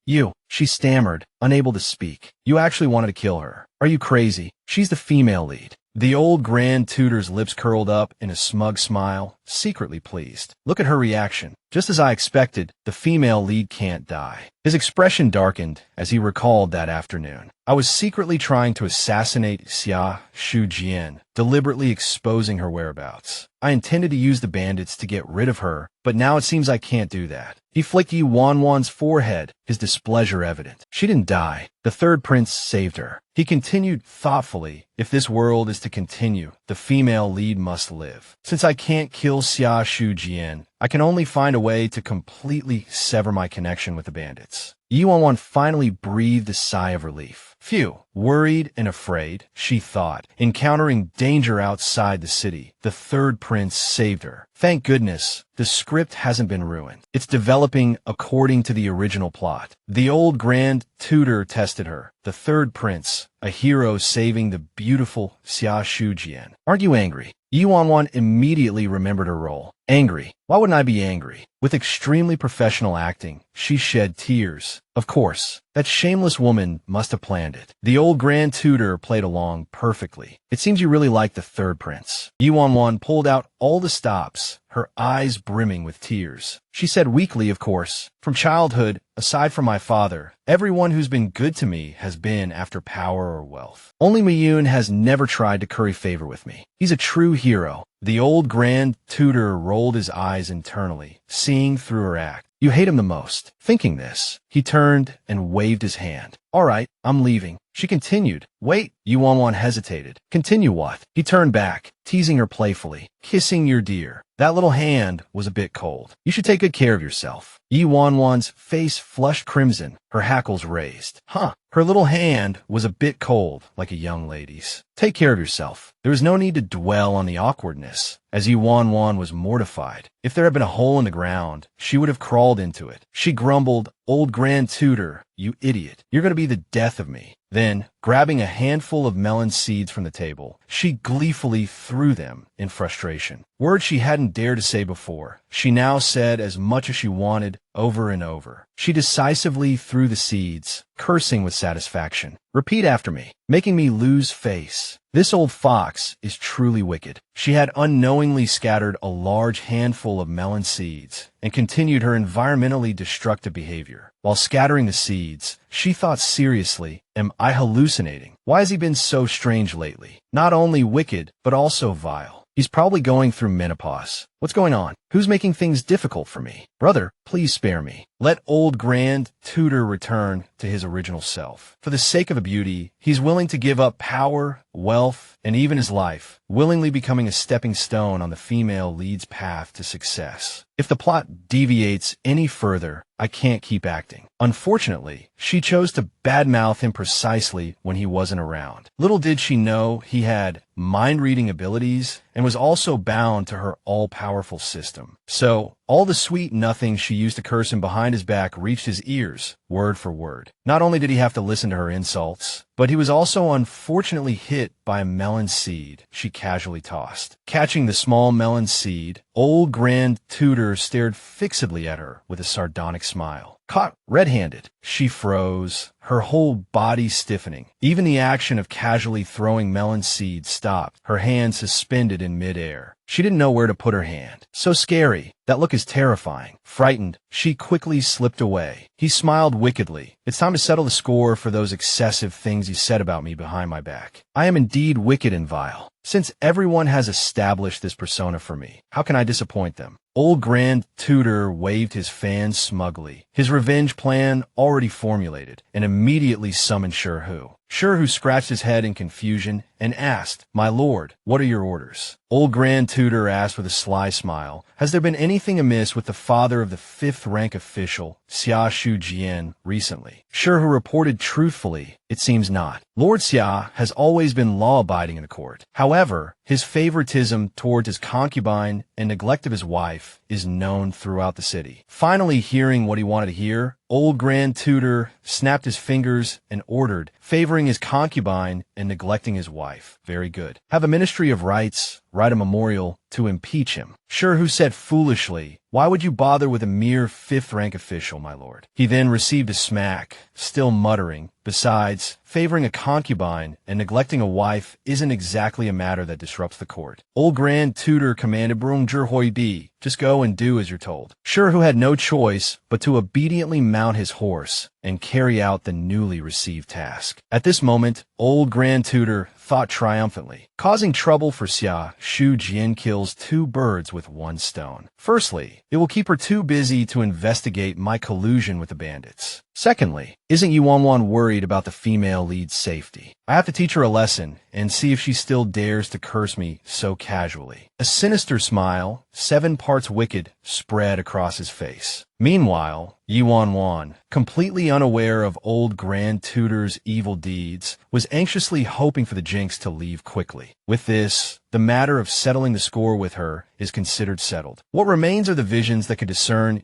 [SPEAKER 1] She stammered, unable to speak. You actually wanted to kill her. Are you crazy? She's the female lead. The old Grand Tutor's lips curled up in a smug smile, secretly pleased. Look at her reaction. Just as I expected, the female lead can't die. His expression darkened as he recalled that afternoon. I was secretly trying to assassinate Xiaoshu, deliberately exposing her whereabouts. I intended to use the bandits to get rid of her, but now it seems I can't do that. He flicked Yuan's forehead, his displeasure evident. She didn't die. The third prince saved her. He continued thoughtfully, if this world is to continue, the female lead must live. Since I can't kill Xiaoshu, I can only find a way to completely sever my connection with the bandits. Yuan finally breathed a sigh of relief. Phew. Worried and afraid, she thought, encountering danger outside the city. The third prince saved her. Thank goodness, the script hasn't been ruined. It's developing according to the original plot. The old Grand Tutor tested her. The third prince, a hero saving the beautiful Xiaoshu. Aren't you angry? Yuan immediately remembered her role. Angry. Why wouldn't I be angry? With extremely professional acting, she shed tears. Of course, that shameless woman must have planned it. The old Grand Tutor played along perfectly. It seems you really like the third prince. Yuan pulled out all the stops, her eyes brimming with tears. She said weakly, of course, from childhood, aside from my father, everyone who's been good to me has been after power or wealth. Only Miyun has never tried to curry favor with me. He's a true hero. The old Grand Tutor rolled his eyes internally, seeing through her act. You hate him the most. Thinking this, he turned and waved his hand. All right, I'm leaving. She continued. Wait, Yuan hesitated. Continue what? He turned back, teasing her playfully. Kissing your dear. That little hand was a bit cold. You should take good care of yourself. Yuan's face flushed crimson, her hackles raised. Her little hand was a bit cold, like a young lady's. Take care of yourself. There was no need to dwell on the awkwardness, as Yuan was mortified. If there had been a hole in the ground, she would have crawled into it. She grumbled, Old Grand Tutor, you idiot. You're going to be the death of me. Then, grabbing a handful of melon seeds from the table, she gleefully threw them in frustration. Words she hadn't dared to say before. She now said as much as she wanted, over and over. She decisively threw the seeds, cursing with satisfaction. Repeat after me, making me lose face. This old fox is truly wicked. She had unknowingly scattered a large handful of melon seeds and continued her environmentally destructive behavior. While scattering the seeds, she thought seriously, am I hallucinating? Why has he been so strange lately? Not only wicked, but also vile. He's probably going through menopause. What's going on? Who's making things difficult for me? Brother, please spare me. Let old Grand Tutor return to his original self. For the sake of the beauty, he's willing to give up power, wealth, and even his life, willingly becoming a stepping stone on the female lead's path to success. If the plot deviates any further, I can't keep acting. Unfortunately, she chose to badmouth him precisely when he wasn't around. Little did she know he had mind-reading abilities and was also bound to her all-powerful system. So, all the sweet nothing she used to curse him behind his back reached his ears, word for word. Not only did he have to listen to her insults, but he was also unfortunately hit by a melon seed she casually tossed. Catching the small melon seed, old Grand Tutor stared fixedly at her with a sardonic smile. Caught red-handed, she froze, her whole body stiffening. Even the action of casually throwing melon seeds stopped, her hand suspended in midair. She didn't know where to put her hand. So scary. That look is terrifying. Frightened, she quickly slipped away. He smiled wickedly. It's time to settle the score for those excessive things you said about me behind my back. I am indeed wicked and vile. Since everyone has established this persona for me, how can I disappoint them? Old Grand Tutor waved his fan smugly, his revenge plan already formulated, and immediately summoned Xiaoshu. Xiaoshu scratched his head in confusion and asked, "My lord, what are your orders?" Old Grand Tutor asked with a sly smile, "Has there been anything amiss with the father of the fifth-rank official, Xiaoshu Jian, recently?" Xiaoshu reported truthfully, "It seems not. Lord Xia has always been law-abiding in the court. However, his favoritism towards his concubine and neglect of his wife is known throughout the city." Finally hearing what he wanted to hear, Old Grand Tutor snapped his fingers and ordered, "Favoring his concubine and neglecting his wife. Very good. Have a Ministry of Rights write a memorial to impeach him." Xiaoshu said foolishly, "Why would you bother with a mere fifth-rank official, my lord?" He then received a smack, still muttering, "Besides, favoring a concubine and neglecting a wife isn't exactly a matter that disrupts the court." Old Grand Tutor commanded Brung Hoi Bi, "Just go and do as you're told." Xiaoshu had no choice but to obediently mount his horse and carry out the newly received task. At this moment, Old Grand Tutor thought triumphantly. Causing trouble for Xiaoshu Jian kills two birds with one stone. Firstly, it will keep her too busy to investigate my collusion with the bandits. Secondly, isn't Wan Wan worried about the female lead's safety? I have to teach her a lesson and see if she still dares to curse me so casually. A sinister smile, 7 parts wicked, spread across his face. Meanwhile, Wan Wan, completely unaware of Old Grand Tutor's evil deeds, was anxiously hoping for the jinx to leave quickly. With this, the matter of settling the score with her is considered settled. What remains are the visions that could discern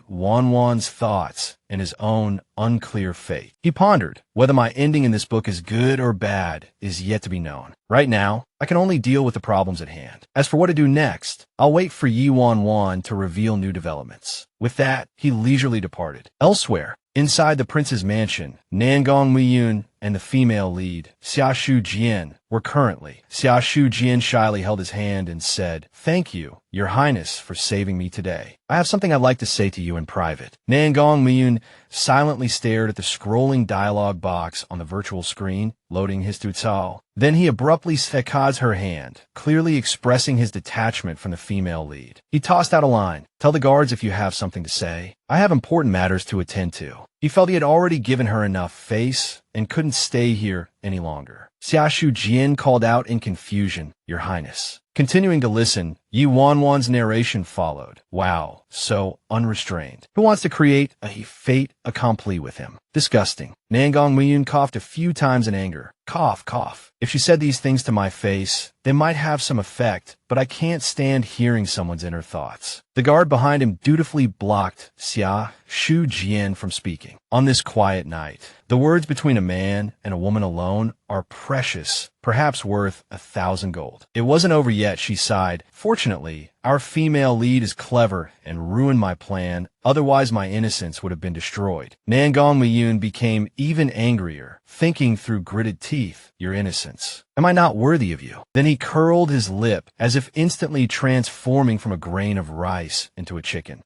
[SPEAKER 1] Wan Wan's thoughts and his own unclear fate. He pondered, whether my ending in this book is good or bad is yet to be known. Right now, I can only deal with the problems at hand. As for what to do next, I'll wait for Wan Wan to reveal new developments. With that, he leisurely departed. Elsewhere, inside the prince's mansion, Nangong and the female lead, Xiaoshu Jian, were currently. Xiaoshu Jian shyly held his hand and said, "Thank you, Your Highness, for saving me today. I have something I'd like to say to you in private." Nangong silently stared at the scrolling dialogue box on the virtual screen, loading his tutsal. Then he abruptly secades her hand, clearly expressing his detachment from the female lead. He tossed out a line, "Tell the guards if you have something to say. I have important matters to attend to." He felt he had already given her enough face and couldn't stay here any longer. Xiaoshu Jian called out in confusion, "Your Highness." Continuing to listen, Wan Wan's narration followed. Wow, so unrestrained. Who wants to create a fait accompli with him? Disgusting. Nangong coughed a few times in anger. Cough, cough. If she said these things to my face, they might have some effect, but I can't stand hearing someone's inner thoughts. The guard behind him dutifully blocked Xiaoshu Jian from speaking. On this quiet night, the words between a man and a woman alone are precious, perhaps worth 1,000 gold. It wasn't over yet, she sighed. Fortunately, our female lead is clever and ruined my plan, otherwise my innocence would have been destroyed. Nangong became even angrier, thinking through gritted teeth, "Your innocence. Am I not worthy of you?" Then he curled his lip, as if instantly transforming from a grain of rice into a chicken.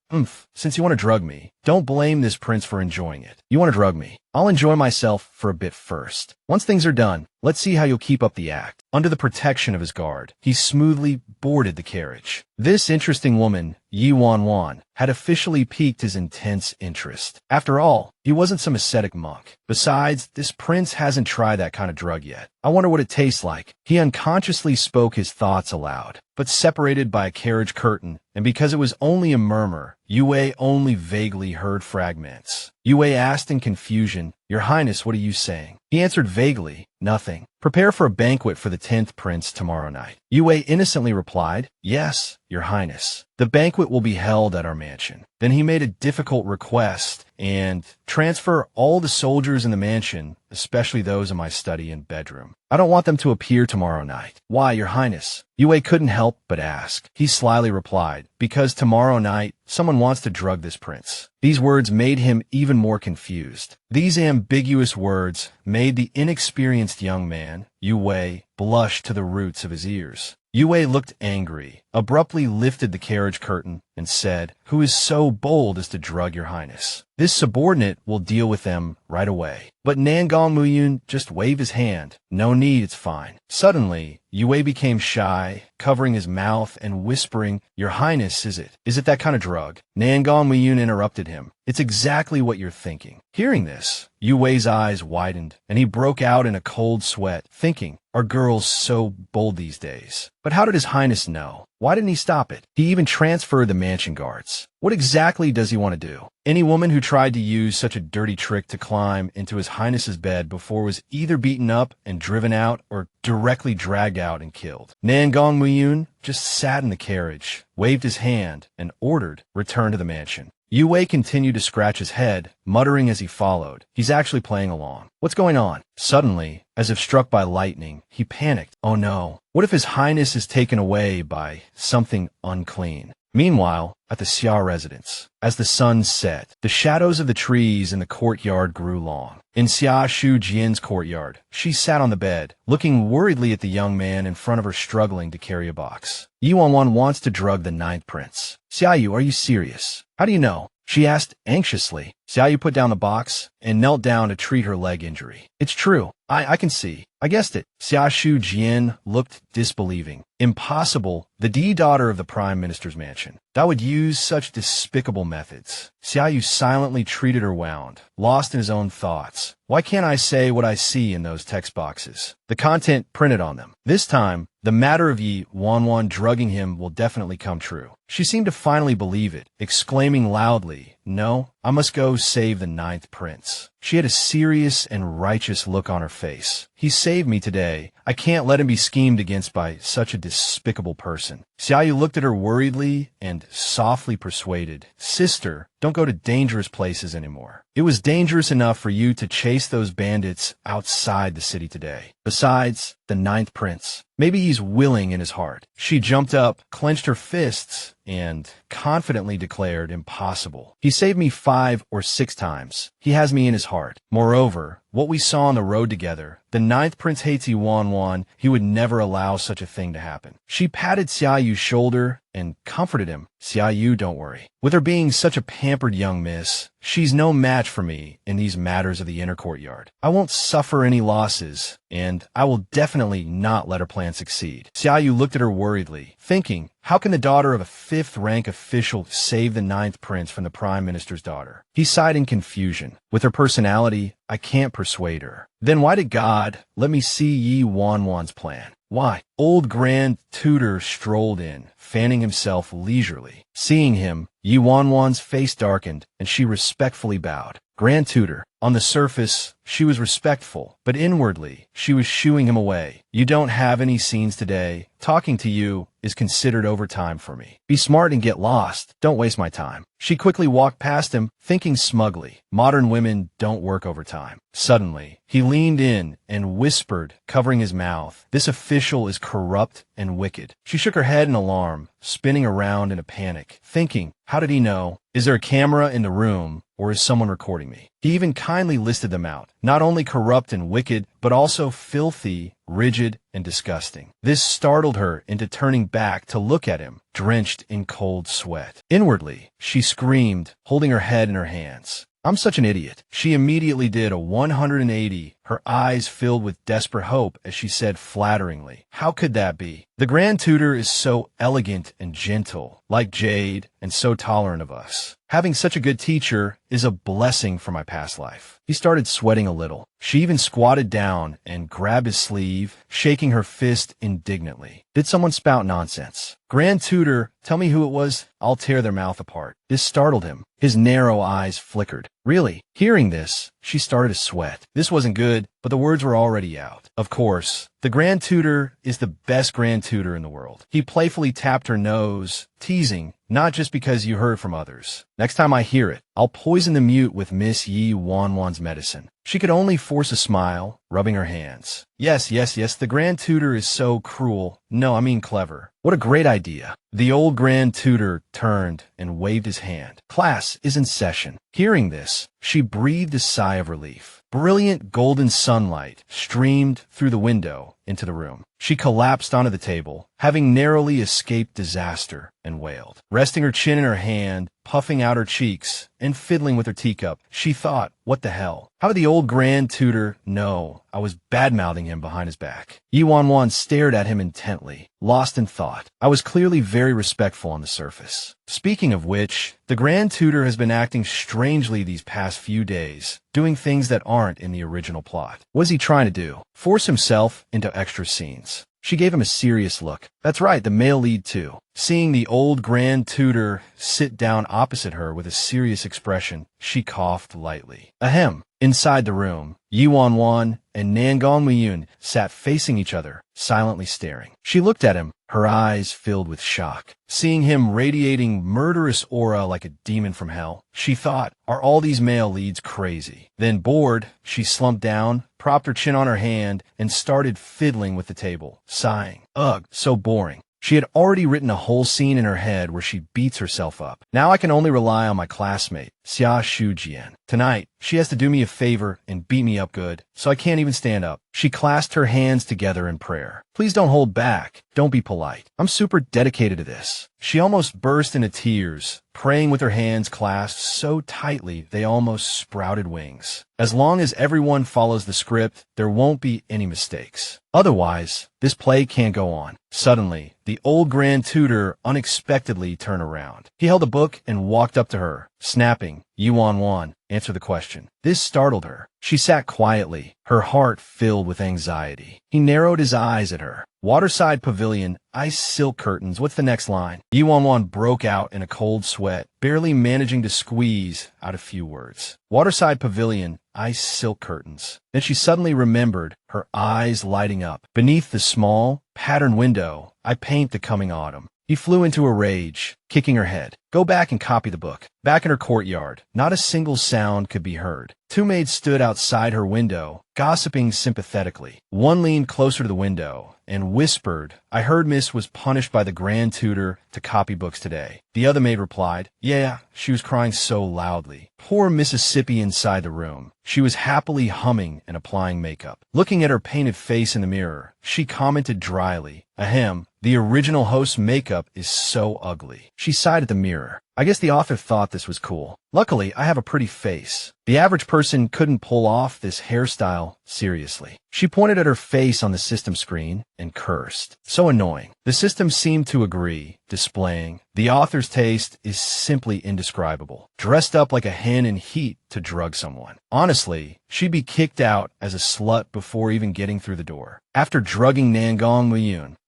[SPEAKER 1] Since you want to drug me, don't blame this prince for enjoying it. You want to drug me. I'll enjoy myself for a bit first. Once things are done, let's see how you'll keep up the act. Under the protection of his guard, he smoothly boarded the carriage. This interesting woman, Wan Wan, had officially piqued his intense interest. After all, he wasn't some ascetic monk. Besides, this prince hasn't tried that kind of drug yet. I wonder what it tastes like. He unconsciously spoke his thoughts aloud, but separated by a carriage curtain, and because it was only a murmur, Yue only vaguely heard fragments. Yue asked in confusion, "Your Highness, what are you saying?" He answered vaguely, "Nothing. Prepare for a banquet for the 10th prince tomorrow night." Yue innocently replied, "Yes, Your Highness. The banquet will be held at our mansion." Then he made a difficult request and transfer all the soldiers in the mansion, especially those in my study and bedroom. I don't want them to appear tomorrow night. Why, Your Highness? Yue couldn't help but ask. He slyly replied, "Because tomorrow night, someone wants to drug this prince." These words made him even more confused. These ambiguous words made the inexperienced young man, Yue, blush to the roots of his ears. Yue looked angry, abruptly lifted the carriage curtain and said, "Who is so bold as to drug your highness? This subordinate will deal with them right away." But Nangong Muyun just waved his hand. "No need, it's fine." Suddenly, Yue became shy, covering his mouth and whispering, "Your highness, is it? Is it that kind of drug?" Nangong Muyun interrupted him. "It's exactly what you're thinking." Hearing this, Yue's eyes widened, and he broke out in a cold sweat, thinking, "Are girls so bold these days?" But how did his highness know? Why didn't he stop it? He even transferred the mansion guards. What exactly does he want to do? Any woman who tried to use such a dirty trick to climb into his highness's bed before was either beaten up and driven out or directly dragged out and killed. Nangong Muyun just sat in the carriage, waved his hand, and ordered, "Return to the mansion." Yue continued to scratch his head, muttering as he followed. He's actually playing along. What's going on? Suddenly, as if struck by lightning, he panicked. Oh no. What if his highness is taken away by something unclean? Meanwhile, at the Xia residence, as the sun set, the shadows of the trees in the courtyard grew long. In Xiaoshu Jian's courtyard, she sat on the bed, looking worriedly at the young man in front of her struggling to carry a box. Wan Wan wants to drug the ninth prince. "Xiaoyu, are you serious? How do you know?" she asked anxiously. Xiaoyu put down the box and knelt down to treat her leg injury. "It's true. I can see. I guessed it." Xiaoshu Jian looked disbelieving. "Impossible. The daughter of the prime minister's mansion. That would use such despicable methods." Xiaoyu silently treated her wound, lost in his own thoughts. Why can't I say what I see in those text boxes? The content printed on them. This time, the matter of Wan Wan drugging him will definitely come true. She seemed to finally believe it, exclaiming loudly, "No, I must go save the ninth prince." She had a serious and righteous look on her face. "He saved me today. I can't let him be schemed against by such a despicable person." Xiaoyu looked at her worriedly and softly persuaded, "Sister, don't go to dangerous places anymore. It was dangerous enough for you to chase those bandits outside the city today. Besides, the ninth prince. Maybe he's willing in his heart." She jumped up, clenched her fists, and confidently declared, "Impossible. He saved me 5 or 6 times. He has me in his heart. Moreover, what we saw on the road together, the ninth prince hates Wan Wan. He would never allow such a thing to happen." She patted Xiaoyu's shoulder and comforted him. "Xiaoyu, don't worry. With her being such a pampered young miss, she's no match for me in these matters of the inner courtyard. I won't suffer any losses, and I will definitely not let her plan succeed." Xiaoyu looked at her worriedly, thinking, how can the daughter of a 5th-rank official save the ninth prince from the prime minister's daughter? He sighed in confusion. With her personality, I can't persuade her. Then why did God let me see Wan Wan's plan? Why? Old Grand Tutor strolled in, fanning himself leisurely. Seeing him, Wan Wan's face darkened, and she respectfully bowed. Grand Tutor. On the surface, she was respectful, but inwardly, she was shooing him away. "You don't have any scenes today. Talking to you is considered overtime for me. Be smart and get lost. Don't waste my time." She quickly walked past him, thinking smugly, modern women don't work overtime. Suddenly, he leaned in and whispered, covering his mouth, "This official is corrupt and wicked." She shook her head in alarm, spinning around in a panic, thinking, how did he know? Is there a camera in the room, or is someone recording me? He even kindly listed them out. Not only corrupt and wicked, but also filthy, rigid, and disgusting. This startled her into turning back to look at him, drenched in cold sweat. Inwardly, she screamed, holding her head in her hands. I'm such an idiot. She immediately did a 180, her eyes filled with desperate hope as she said flatteringly, how could that be? The Grand Tutor is so elegant and gentle, like Jade, and so tolerant of us. Having such a good teacher is a blessing for my past life. He started sweating a little. She even squatted down and grabbed his sleeve, shaking her fist indignantly. Did someone spout nonsense? Grand Tutor, tell me who it was. I'll tear their mouth apart. This startled him. His narrow eyes flickered. Really? Hearing this, she started to sweat. This wasn't good, but the words were already out. Of course, the Grand Tutor is the best Grand Tutor in the world. He playfully tapped her nose, teasing, not just because you heard from others. Next time I hear it, I'll poison the mute with Miss Wan Wan's medicine. She could only force a smile, rubbing her hands. Yes, the Grand Tutor is so cruel. No, I mean clever. What a great idea. The old Grand Tutor turned and waved his hand. Class is in session. Hearing this, she breathed a sigh of relief. Brilliant golden sunlight streamed through the window, into the room. She collapsed onto the table, having narrowly escaped disaster, and wailed. Resting her chin in her hand, puffing out her cheeks, and fiddling with her teacup, she thought, what the hell? How would the old grand tutor know I was bad-mouthing him behind his back? Wan Wan stared at him intently, lost in thought. I was clearly very respectful on the surface. Speaking of which, the grand tutor has been acting strangely these past few days, doing things that aren't in the original plot. What is he trying to do? Force himself into extra scenes. She gave him a serious look. That's right, the male lead too. Seeing the old grand tutor sit down opposite her with a serious expression, she coughed lightly. Ahem. Inside the room, Wan Wan and Nangong sat facing each other, silently staring. She looked at him, her eyes filled with shock. Seeing him radiating murderous aura like a demon from hell, she thought, are all these male leads crazy? Then bored, she slumped down, propped her chin on her hand, and started fiddling with the table, sighing. Ugh, so boring. She had already written a whole scene in her head where she beats herself up. Now I can only rely on my classmate, Xiaoshu. Tonight, she has to do me a favor and beat me up good, so I can't even stand up. She clasped her hands together in prayer. Please don't hold back. Don't be polite. I'm super dedicated to this. She almost burst into tears, praying with her hands clasped so tightly they almost sprouted wings. As long as everyone follows the script, there won't be any mistakes. Otherwise, this play can't go on. Suddenly, the old grand tutor unexpectedly turned around. He held a book and walked up to her, snapping, Wan Wan, answer the question. This startled her. She sat quietly, her heart filled with anxiety. He narrowed his eyes at her. Waterside Pavilion, ice silk curtains. What's the next line? Wan Wan broke out in a cold sweat, barely managing to squeeze out a few words. Waterside Pavilion, ice silk curtains. Then she suddenly remembered, her eyes lighting up. Beneath the small, patterned window, I paint the coming autumn. He flew into a rage, kicking her head. Go back and copy the book. Back in her courtyard, not a single sound could be heard. Two maids stood outside her window, gossiping sympathetically. One leaned closer to the window and whispered, I heard Miss was punished by the grand tutor to copy books today. The other maid replied, yeah, she was crying so loudly. Poor Mississippi inside the room. She was happily humming and applying makeup. Looking at her painted face in the mirror, she commented dryly, ahem, the original host's makeup is so ugly. She sighed at the mirror. I guess the author thought this was cool. Luckily, I have a pretty face. The average person couldn't pull off this hairstyle seriously. She pointed at her face on the system screen and cursed. So annoying. The system seemed to agree, displaying, the author's taste is simply indescribable. Dressed up like a hen in heat to drug someone. Honestly, she'd be kicked out as a slut before even getting through the door. After drugging Nangong,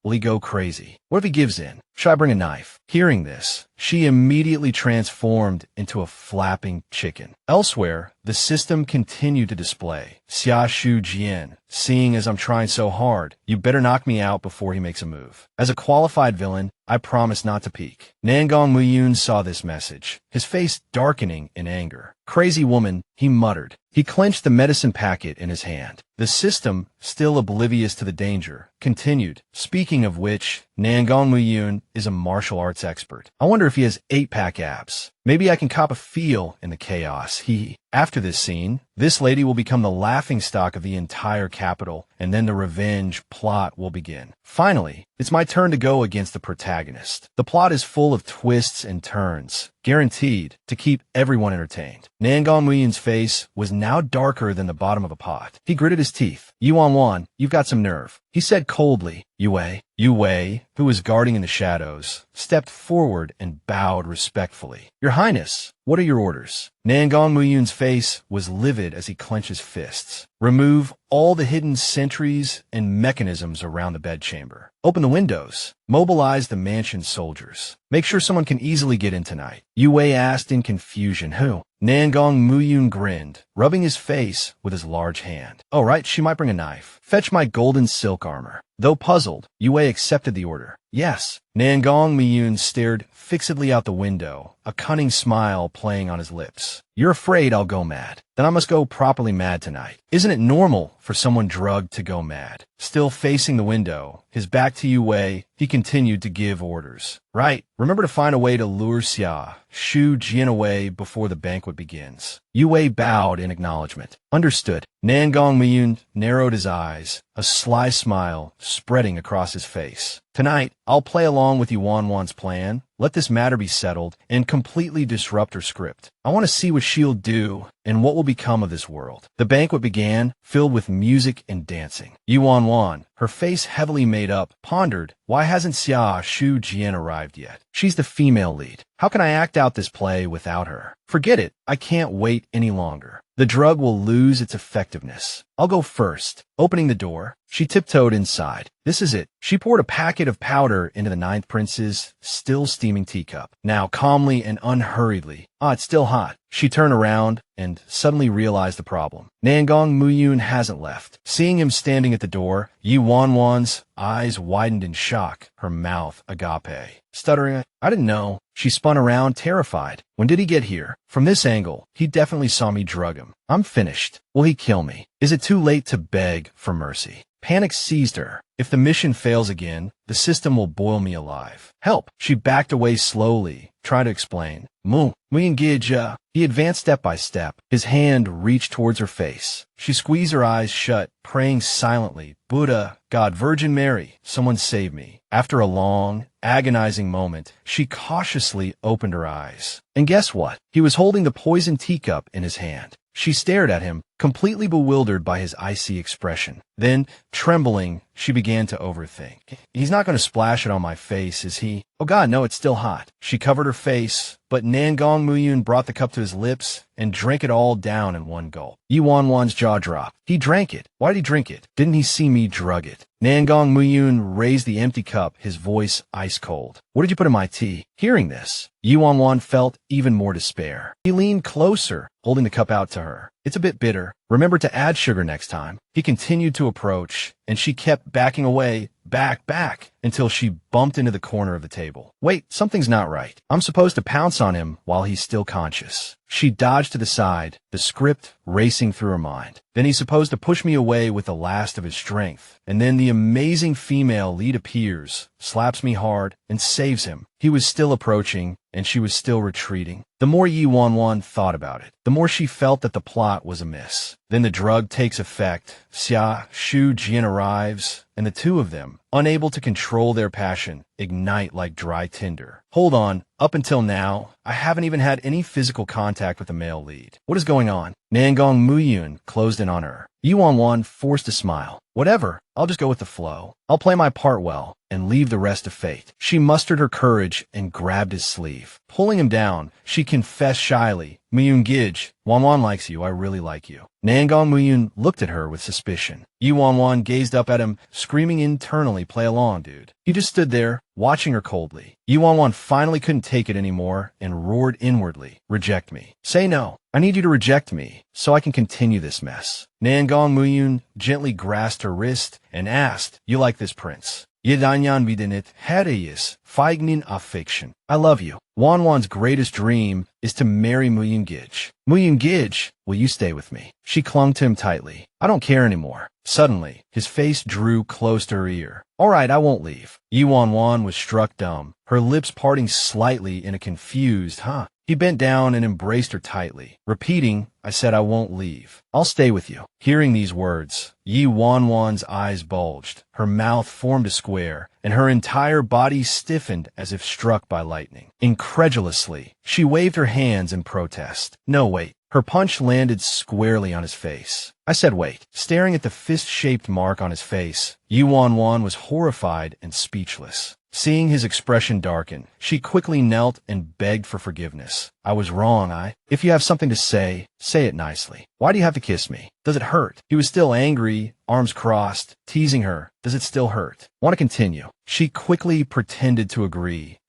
[SPEAKER 1] will he go crazy? What if he gives in? Should I bring a knife? Hearing this, she immediately transformed into a flapping chicken. Elsewhere, the system continued to display. Xiaoshu, seeing as I'm trying so hard, you better knock me out before he makes a move. As a qualified villain, I promise not to peek. Nangong saw this message, his face darkening in anger. Crazy woman, he muttered. He clenched the medicine packet in his hand. The system, still oblivious to the danger, continued. Speaking of which, Nangong is a martial arts expert. I wonder if he has 8-pack abs. Maybe I can cop a feel in the chaos. After this scene, this lady will become the laughingstock of the entire capital, and then the revenge plot will begin. Finally, it's my turn to go against the protagonist. The plot is full of twists and turns, guaranteed to keep everyone entertained. Nangong's face was now darker than the bottom of a pot. He gritted his teeth. Wan Wan, you've got some nerve. He said coldly. Yue, who was guarding in the shadows, stepped forward and bowed respectfully. Your Highness, what are your orders? Nangong's face was livid as he clenched his fists. Remove all the hidden sentries and mechanisms around the bedchamber. Open the windows. Mobilize the mansion's soldiers. Make sure someone can easily get in tonight. Yue asked in confusion. Who? Nangong grinned, rubbing his face with his large hand. Oh, right, she might bring a knife. Fetch my golden silk armor. Though puzzled, Yue accepted the order. Yes. Nangong stared fixedly out the window, a cunning smile playing on his lips. You're afraid I'll go mad. Then I must go properly mad tonight. Isn't it normal for someone drugged to go mad? Still facing the window, his back to Yue, he continued to give orders. Right. Remember to find a way to lure Xiaoshu away before the banquet begins. Yue bowed in acknowledgement. Understood. Nangong Miyun narrowed his eyes, a sly smile spreading across his face. Tonight, I'll play along with Wan Wan's plan, let this matter be settled, and completely disrupt her script. I want to see what she'll do and what will become of this world. The banquet began, filled with music and dancing. Wan Wan, her face heavily made up, pondered, why hasn't Xiaoshu Jian arrived yet? She's the female lead. How can I act out this play without her? Forget it. I can't wait any longer. The drug will lose its effectiveness. I'll go first. Opening the door, she tiptoed inside. This is it. She poured a packet of powder into the ninth prince's still steaming teacup. Now calmly and unhurriedly. It's still hot. She turned around and suddenly realized the problem. Nangong Muyun hasn't left. Seeing him standing at the door, Wan Wan's eyes widened in shock, her mouth agape. Stuttering, I didn't know. She spun around, terrified. When did he get here? From this angle, he definitely saw me drug him. I'm finished. Will he kill me? Is it too late to beg for mercy? Panic seized her. If the mission fails again, the system will boil me alive. Help! She backed away slowly, trying to explain. Muyingija. He advanced step by step. His hand reached towards her face. She squeezed her eyes shut, praying silently. Buddha, God, Virgin Mary, someone save me. After a long, agonizing moment, she cautiously opened her eyes. And guess what? He was holding the poisoned teacup in his hand. She stared at him, completely bewildered by his icy expression. Then, trembling, she began to overthink. He's not going to splash it on my face, is he? Oh God, no, it's still hot. She covered her face, but Nangong Muyun brought the cup to his lips and drank it all down in one gulp. Wan Wan's jaw dropped. He drank it. Why did he drink it? Didn't he see me drug it? Nangong Muyun raised the empty cup, his voice ice cold. What did you put in my tea? Hearing this, Wan Wan felt even more despair. He leaned closer, holding the cup out to her. It's a bit bitter. Remember to add sugar next time. He continued to approach, and she kept backing away, back, until she bumped into the corner of the table. Wait, something's not right. I'm supposed to pounce on him while he's still conscious. She dodged to the side, the script racing through her mind. Then he's supposed to push me away with the last of his strength. And then the amazing female lead appears, slaps me hard, and saves him. He was still approaching, and she was still retreating. The more Wan Wan thought about it, the more she felt that the plot was amiss. Then the drug takes effect. Xiaoshu Jian arrives, and the two of them, unable to control their passion, ignite like dry tinder. Hold on, up until now, I haven't even had any physical contact with the male lead. What is going on? Nangong Muyun closed in on her. Wan Wan forced a smile. Whatever, I'll just go with the flow. I'll play my part well and leave the rest to fate. She mustered her courage and grabbed his sleeve. Pulling him down, she confessed shyly, Muyun Gij, Wan Wan likes you, I really like you. Nangong Muyun looked at her with suspicion. Wan Wan gazed up at him, screaming internally, play along, dude. He just stood there, watching her coldly. Wan Wan finally couldn't take it anymore and roared inwardly, reject me. Say no. I need you to reject me, so I can continue this mess. Nangong Muyun gently grasped her wrist and asked, you like this prince? Yedanyan vidinit hereyis, feignin affection. I love you. Wan Wan's greatest dream is to marry Muyun Gij. Muyun Gij, will you stay with me? She clung to him tightly. I don't care anymore. Suddenly, his face drew close to her ear. All right, I won't leave. Wan Wan was struck dumb, her lips parting slightly in a confused, He bent down and embraced her tightly, repeating, I said I won't leave. I'll stay with you. Hearing these words, Wan Wan's eyes bulged, her mouth formed a square, and her entire body stiffened as if struck by lightning. Incredulously, she waved her hands in protest. No, wait. Her punch landed squarely on his face. I said wait. Staring at the fist-shaped mark on his face, Wan Wan was horrified and speechless. Seeing his expression darken, she quickly knelt and begged for forgiveness. I was wrong, If you have something to say it nicely. Why do you have to kiss me? Does it hurt? He was still angry, arms crossed, teasing her. Does it still hurt? Want to continue? She quickly pretended to agree.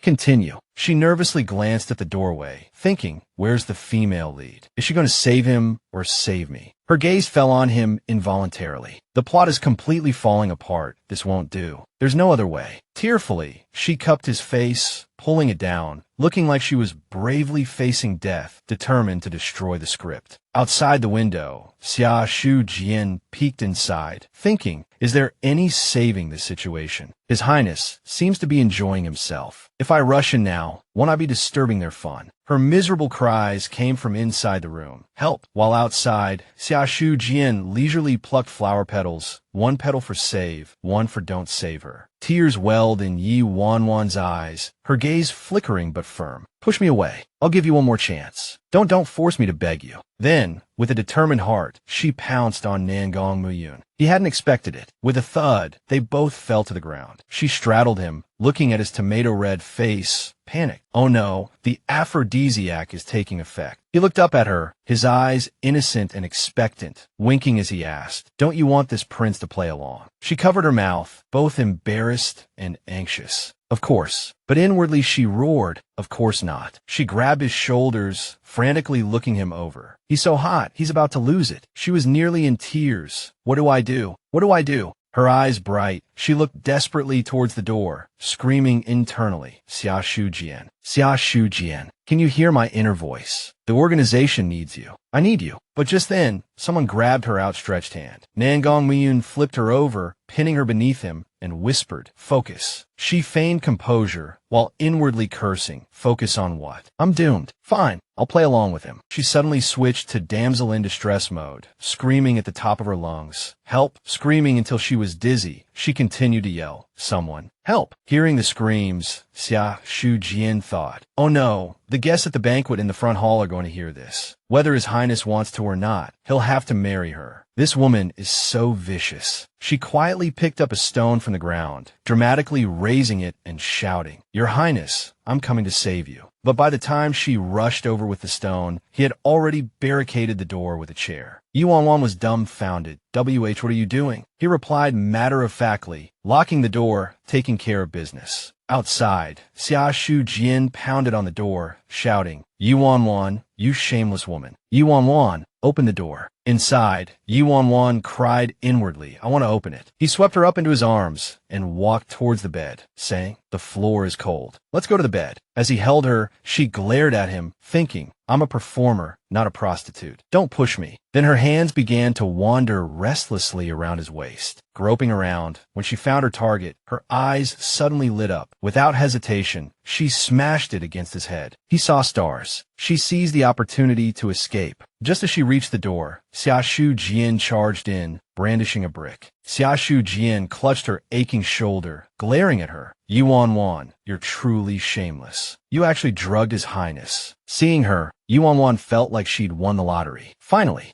[SPEAKER 1] Continue. She nervously glanced at the doorway, thinking, where's the female lead? Is she going to save him or save me? Her gaze fell on him involuntarily. The plot is completely falling apart. This won't do. There's no other way. Tearfully, she cupped his face, pulling it down, looking like she was bravely facing death, determined to destroy the script. Outside the window, Xiaoshu Jian peeked inside, thinking, is there any saving this situation? His Highness seems to be enjoying himself. If I rush in now, won't I be disturbing their fun? Her miserable cries came from inside the room. Help! While outside, Xiaoshu Jian leisurely plucked flower petals, one petal for save, one for don't save her. Tears welled in Yi Wanwan's eyes, her gaze flickering but firm. Push me away. I'll give you one more chance. Don't force me to beg you. Then, with a determined heart, she pounced on Nangong Muyun. He hadn't expected it. With a thud, they both fell to the ground. She straddled him, looking at his tomato-red face, panicked. Oh no, the aphrodisiac is taking effect. He looked up at her, his eyes innocent and expectant, winking as he asked, don't you want this prince to play along? She covered her mouth, both embarrassed and anxious. Of course. But inwardly she roared, of course not. She grabbed his shoulders, frantically looking him over. He's so hot, he's about to lose it. She was nearly in tears. What do I do? What do I do? Her eyes bright, she looked desperately towards the door, screaming internally, Xiaoshu Jian. Xiaoshu Jian, can you hear my inner voice? The organization needs you. I need you. But just then, someone grabbed her outstretched hand. Nangong Miyun flipped her over, pinning her beneath him, and whispered, focus. She feigned composure, while inwardly cursing, focus on what? I'm doomed. Fine, I'll play along with him. She suddenly switched to damsel in distress mode, screaming at the top of her lungs. Help! Screaming until she was dizzy, she continued to yell, someone, help! Hearing the screams, Xiaoshu Jian thought, oh no, the guests at the banquet in the front hall are going to hear this. Whether His Highness wants to or not, he'll have to marry her. This woman is so vicious. She quietly picked up a stone from the ground, dramatically raising it and shouting, Your Highness, I'm coming to save you. But by the time she rushed over with the stone, he had already barricaded the door with a chair. Yi Wanwan was dumbfounded. WH, what are you doing? He replied matter-of-factly, locking the door, taking care of business. Outside, Xiaoshu Jian pounded on the door, shouting, Yi Wanwan, you shameless woman. Yi Wanwan, open the door. Inside, Yi Wanwan cried inwardly, I want to open it. He swept her up into his arms and walked towards the bed, saying, the floor is cold. Let's go to the bed. As he held her, she glared at him, thinking, I'm a performer, not a prostitute. Don't push me. Then her hands began to wander restlessly around his waist, groping around. When she found her target, her eyes suddenly lit up. Without hesitation, she smashed it against his head. He saw stars. She seized the opportunity to escape. Just as she reached the door, Xiaoshu Jian charged in, brandishing a brick. Xiaoshu Jian clutched her aching shoulder, glaring at her. Yi Wanwan, you're truly shameless. You actually drugged His Highness. Seeing her, Yi Wanwan felt like she'd won the lottery. Finally,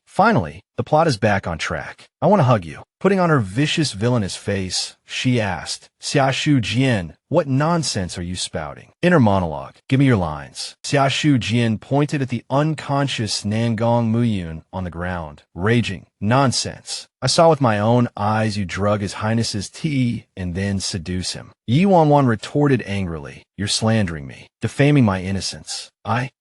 [SPEAKER 1] the plot is back on track. I want to hug you. Putting on her vicious villainous face, she asked, Xiaoshu Jian, what nonsense are you spouting? Inner monologue. Give me your lines. Xiaoshu Jian pointed at the unconscious Nangong Muyun on the ground, raging. Nonsense. I saw with my own eyes you drug His Highness's tea and then seduce him. Yi Wanwan retorted angrily, you're slandering me, defaming my innocence.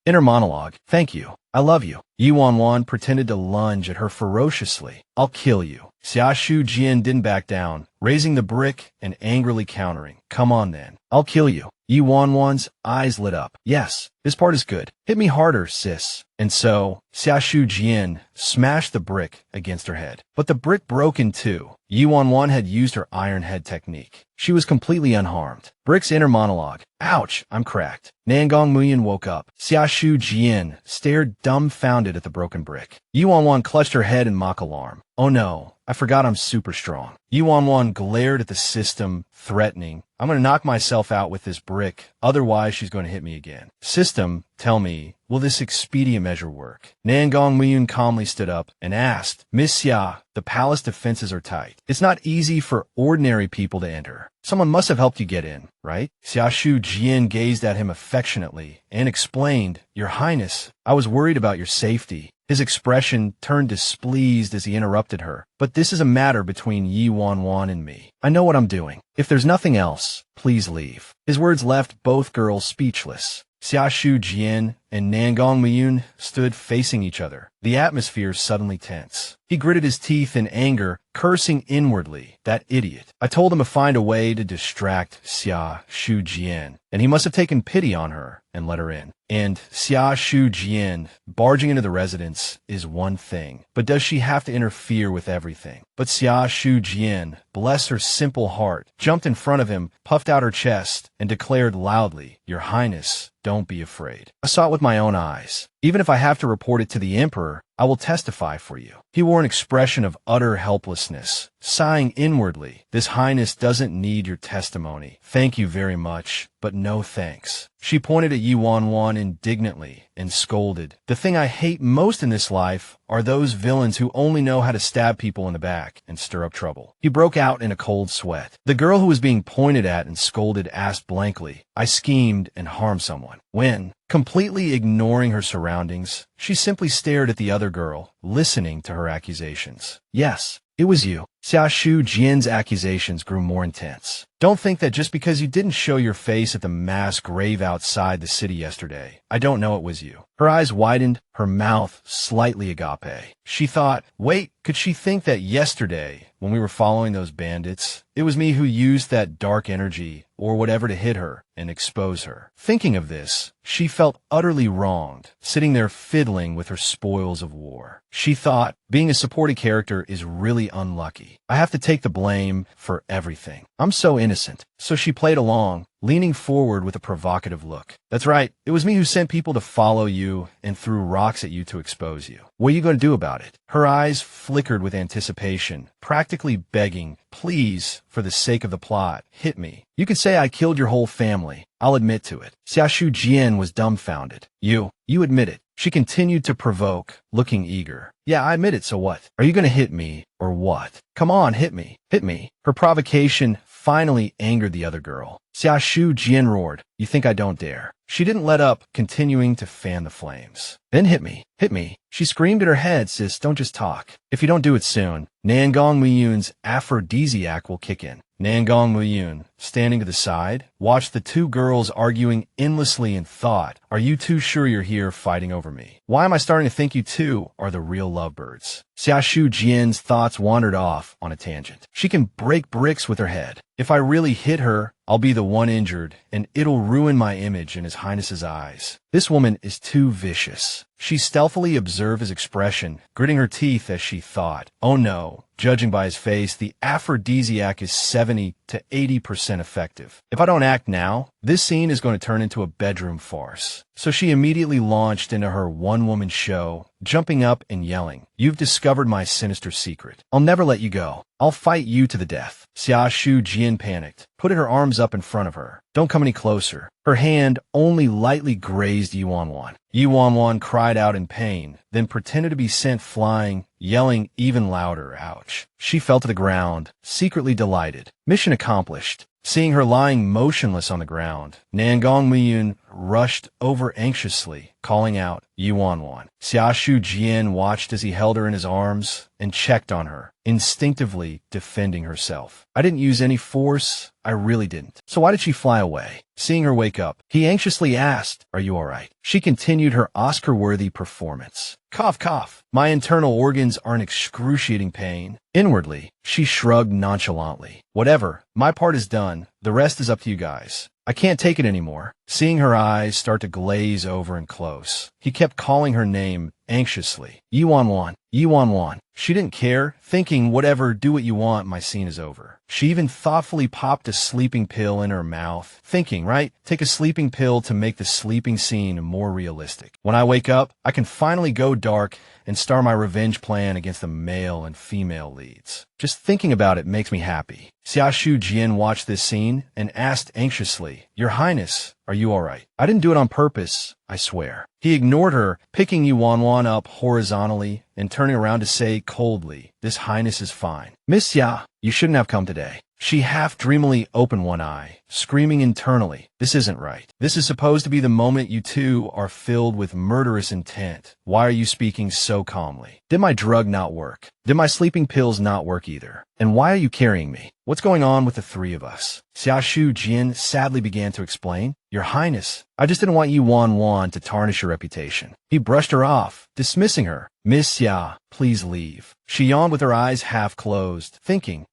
[SPEAKER 1] Inner monologue. Thank you. I love you. Yi Wanwan pretended to lunge at her ferociously. I'll kill you. Xiaoshu Jian didn't back down, raising the brick and angrily countering. Come on then. I'll kill you. Yi Wanwan's eyes lit up. Yes, this part is good. Hit me harder, sis. And so, Xiaoshu Jian smashed the brick against her head. But the brick broke in two. Yi Wanwan had used her iron head technique. She was completely unharmed. Brick's inner monologue. Ouch, I'm cracked. Nangong Muyun woke up. Xiaoshu Jian stared dumbfounded at the broken brick. Yi Wanwan clutched her head in mock alarm. Oh no, I forgot I'm super strong. Yi Wanwan glared at the system, threatening, I'm going to knock myself out with this brick, otherwise she's going to hit me again. System, tell me, will this expedient measure work? Nangong Muyun calmly stood up and asked, Miss Xia, the palace defenses are tight. It's not easy for ordinary people to enter. Someone must have helped you get in, right? Xiaoshu Jian gazed at him affectionately and explained, Your Highness, I was worried about your safety. His expression turned displeased as he interrupted her. But this is a matter between Yi Wanwan and me. I know what I'm doing. If there's nothing else, please leave. His words left both girls speechless. Xiaoshu Jian and Nangong Miyun stood facing each other. The atmosphere suddenly tense. He gritted his teeth in anger, cursing inwardly. That idiot. I told him to find a way to distract Xiaoshu Jian, and he must have taken pity on her and let her in. And Xiaoshu Jian barging into the residence is one thing, but does she have to interfere with everything? But Xiaoshu Jian, bless her simple heart, jumped in front of him, puffed out her chest, and declared loudly, "Your Highness, don't be afraid. I saw it with my own eyes. Even if I have to report it to the Emperor, I will testify for you." He wore an expression of utter helplessness, sighing inwardly. "This Highness doesn't need your testimony. Thank you very much, but no thanks." She pointed at Wan Wan indignantly and scolded. "The thing I hate most in this life are those villains who only know how to stab people in the back and stir up trouble." He broke out in a cold sweat. The girl who was being pointed at and scolded asked blankly, "I schemed and harmed someone." When, completely ignoring her surroundings, she simply stared at the other girl, listening to her accusations. "Yes, it was you." Xiaoshu Jian's accusations grew more intense. "Don't think that just because you didn't show your face at the mass grave outside the city yesterday, I don't know it was you." Her eyes widened, her mouth slightly agape. She thought, wait, could she think that yesterday, when we were following those bandits, it was me who used that dark energy or whatever to hit her and expose her? Thinking of this, she felt utterly wronged, sitting there fiddling with her spoils of war. She thought, being a supporting character is really unlucky. I have to take the blame for everything. I'm so innocent. So she played along, leaning forward with a provocative look. "That's right. It was me who sent people to follow you and threw rocks at you to expose you. What are you going to do about it?" Her eyes flickered with anticipation, practically begging, "Please, for the sake of the plot, hit me. You could say I killed your whole family. I'll admit to it." Xiaoshu Jian was dumbfounded. You admit it." She continued to provoke, looking eager. "Yeah, I admit it, so what? Are you going to hit me, or what? Come on, hit me. Hit me." Her provocation finally angered the other girl. Xiaoshu Jian roared, "You think I don't dare?" She didn't let up, continuing to fan the flames. "Then hit me. Hit me." She screamed in her head, "Sis, don't just talk. If you don't do it soon, Nangong Miyun's aphrodisiac will kick in." Nangong Miyun, standing to the side, watched the two girls arguing endlessly and thought, "Are you two sure you're here fighting over me? Why am I starting to think you two are the real lovebirds?" Xiaoshu Jian's thoughts wandered off on a tangent. She can break bricks with her head. If I really hit her, I'll be the one injured, and it'll ruin my image in His Highness's eyes. This woman is too vicious. She stealthily observed his expression, gritting her teeth as she thought, "Oh no, judging by his face, the aphrodisiac is 70 to 80% effective. If I don't act now, this scene is going to turn into a bedroom farce." So she immediately launched into her one-woman show, jumping up and yelling, "You've discovered my sinister secret. I'll never let you go. I'll fight you to the death." Xiaoshu Jian panicked, putting her arms up in front of her. "Don't come any closer." Her hand only lightly grazed Wan Wan. Wan Wan cried out in pain, then pretended to be sent flying, yelling even louder, "Ouch." She fell to the ground, secretly delighted. Mission accomplished. Seeing her lying motionless on the ground, Nangong Miyun rushed over anxiously, calling out, "Wan Wan." Xiaoshu Jian watched as he held her in his arms and checked on her, instinctively defending herself. "I didn't use any force. I really didn't. So why did she fly away?" Seeing her wake up, he anxiously asked, "Are you all right?" She continued her Oscar-worthy performance. "Cough, cough. My internal organs are in excruciating pain." Inwardly, she shrugged nonchalantly. "Whatever. My part is done. The rest is up to you guys. I can't take it anymore." Seeing her eyes start to glaze over and close, he kept calling her name anxiously. "Wan Wan. Wan Wan." She didn't care, thinking, "Whatever, do what you want, my scene is over." She even thoughtfully popped a sleeping pill in her mouth, thinking, right, take a sleeping pill to make the sleeping scene more realistic. When I wake up, I can finally go dark and start my revenge plan against the male and female leads. Just thinking about it makes me happy. Xiaoshu Jian watched this scene and asked anxiously, "Your Highness, are you all right?" "I didn't do it on purpose, I swear." He ignored her, picking Wan Wan up horizontally and turning around to say coldly, "This Highness is fine." "Miss Xia, you shouldn't have come today." She half dreamily opened one eye, screaming internally, This isn't right. This is supposed to be the moment you two are filled with murderous intent. Why are you speaking so calmly? Did my drug not work? Did my sleeping pills not work either? And why are you carrying me? What's going on with the three of us? Xiaoshu Jin sadly began to explain. Your Highness, I just didn't want you Wan Wan to tarnish your reputation. He brushed her off, dismissing her. Miss Xia, please leave. She yawned with her eyes half closed, thinking,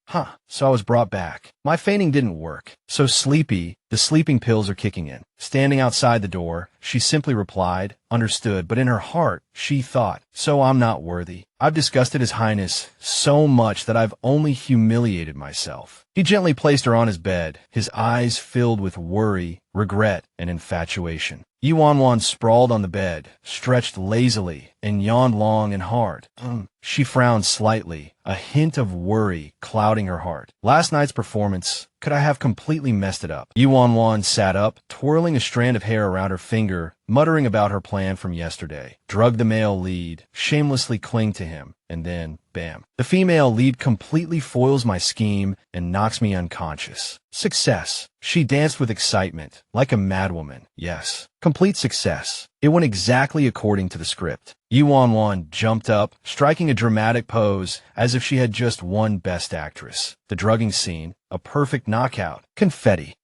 [SPEAKER 1] so I was brought back. My feigning didn't work. So sleepy, the sleeping pills are kicking in. Standing outside the door, she simply replied, understood, but in her heart, she thought, so I'm not worthy. I've disgusted His Highness so much that I've only humiliated myself. He gently placed her on his bed, his eyes filled with worry, regret, and infatuation. Yuan Wan sprawled on the bed, stretched lazily, and yawned long and hard. She frowned slightly, a hint of worry clouding her heart. Last night's performance, could I have completely messed it up? Yuan Wan sat up, twirling a strand of hair around her finger, muttering about her plan from yesterday. Drug the male lead, shamelessly cling to him, and then, bam. The female lead completely foils my scheme and knocks me unconscious. Success. She danced with excitement, like a madwoman. Yes, complete success. It went exactly according to the script. Yuan Wan jumped up, striking a dramatic pose as if she had just won Best Actress. The drugging scene, a perfect knockout. Confetti.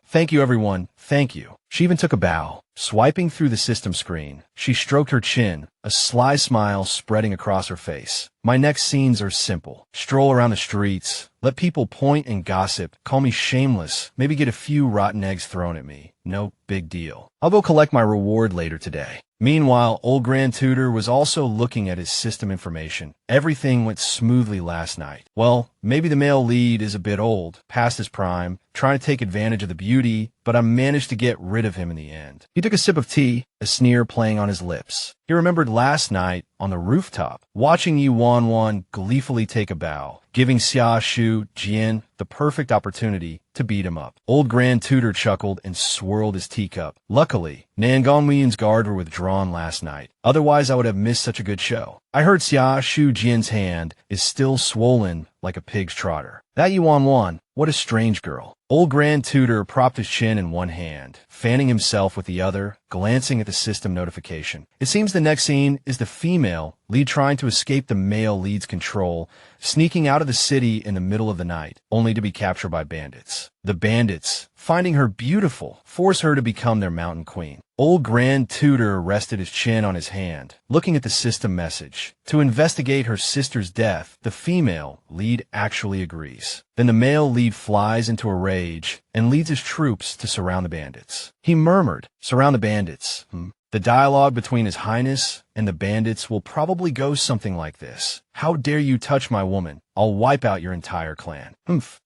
[SPEAKER 1] Thank you everyone, thank you. She even took a bow. Swiping through the system screen, she stroked her chin, a sly smile spreading across her face. My next scenes are simple. Stroll around the streets, let people point and gossip, call me shameless, maybe get a few rotten eggs thrown at me. No big deal. I'll go collect my reward later today. Meanwhile, old Grand Tutor was also looking at his system information. Everything went smoothly last night. Well, maybe the male lead is a bit old, past his prime, trying to take advantage of the beauty, but I managed to get rid of him in the end. He took a sip of tea, a sneer playing on his lips. He remembered last night on the rooftop, watching Yuan Wan gleefully take a bow, giving Xiaoshu Jian the perfect opportunity to beat him up. Old Grand Tutor chuckled and swirled his teacup. Luckily, Nangong Muyun's guard were withdrawn last night. Otherwise, I would have missed such a good show. I heard Xiaoshu Jian's hand is still swollen like a pig's trotter. That Yuan Wan, what a strange girl. Old Grand Tutor propped his chin in one hand, fanning himself with the other, glancing at the system notification. It seems the next scene is the female lead trying to escape the male lead's control, sneaking out of the city in the middle of the night, only to be captured by bandits. The bandits, finding her beautiful, force her to become their mountain queen. Old Grand Tutor rested his chin on his hand, looking at the system message. To investigate her sister's death, the female lead actually agrees. Then the male lead flies into a rage and leads his troops to surround the bandits. He murmured, surround the bandits. The dialogue between His Highness and the bandits will probably go something like this. How dare you touch my woman? I'll wipe out your entire clan.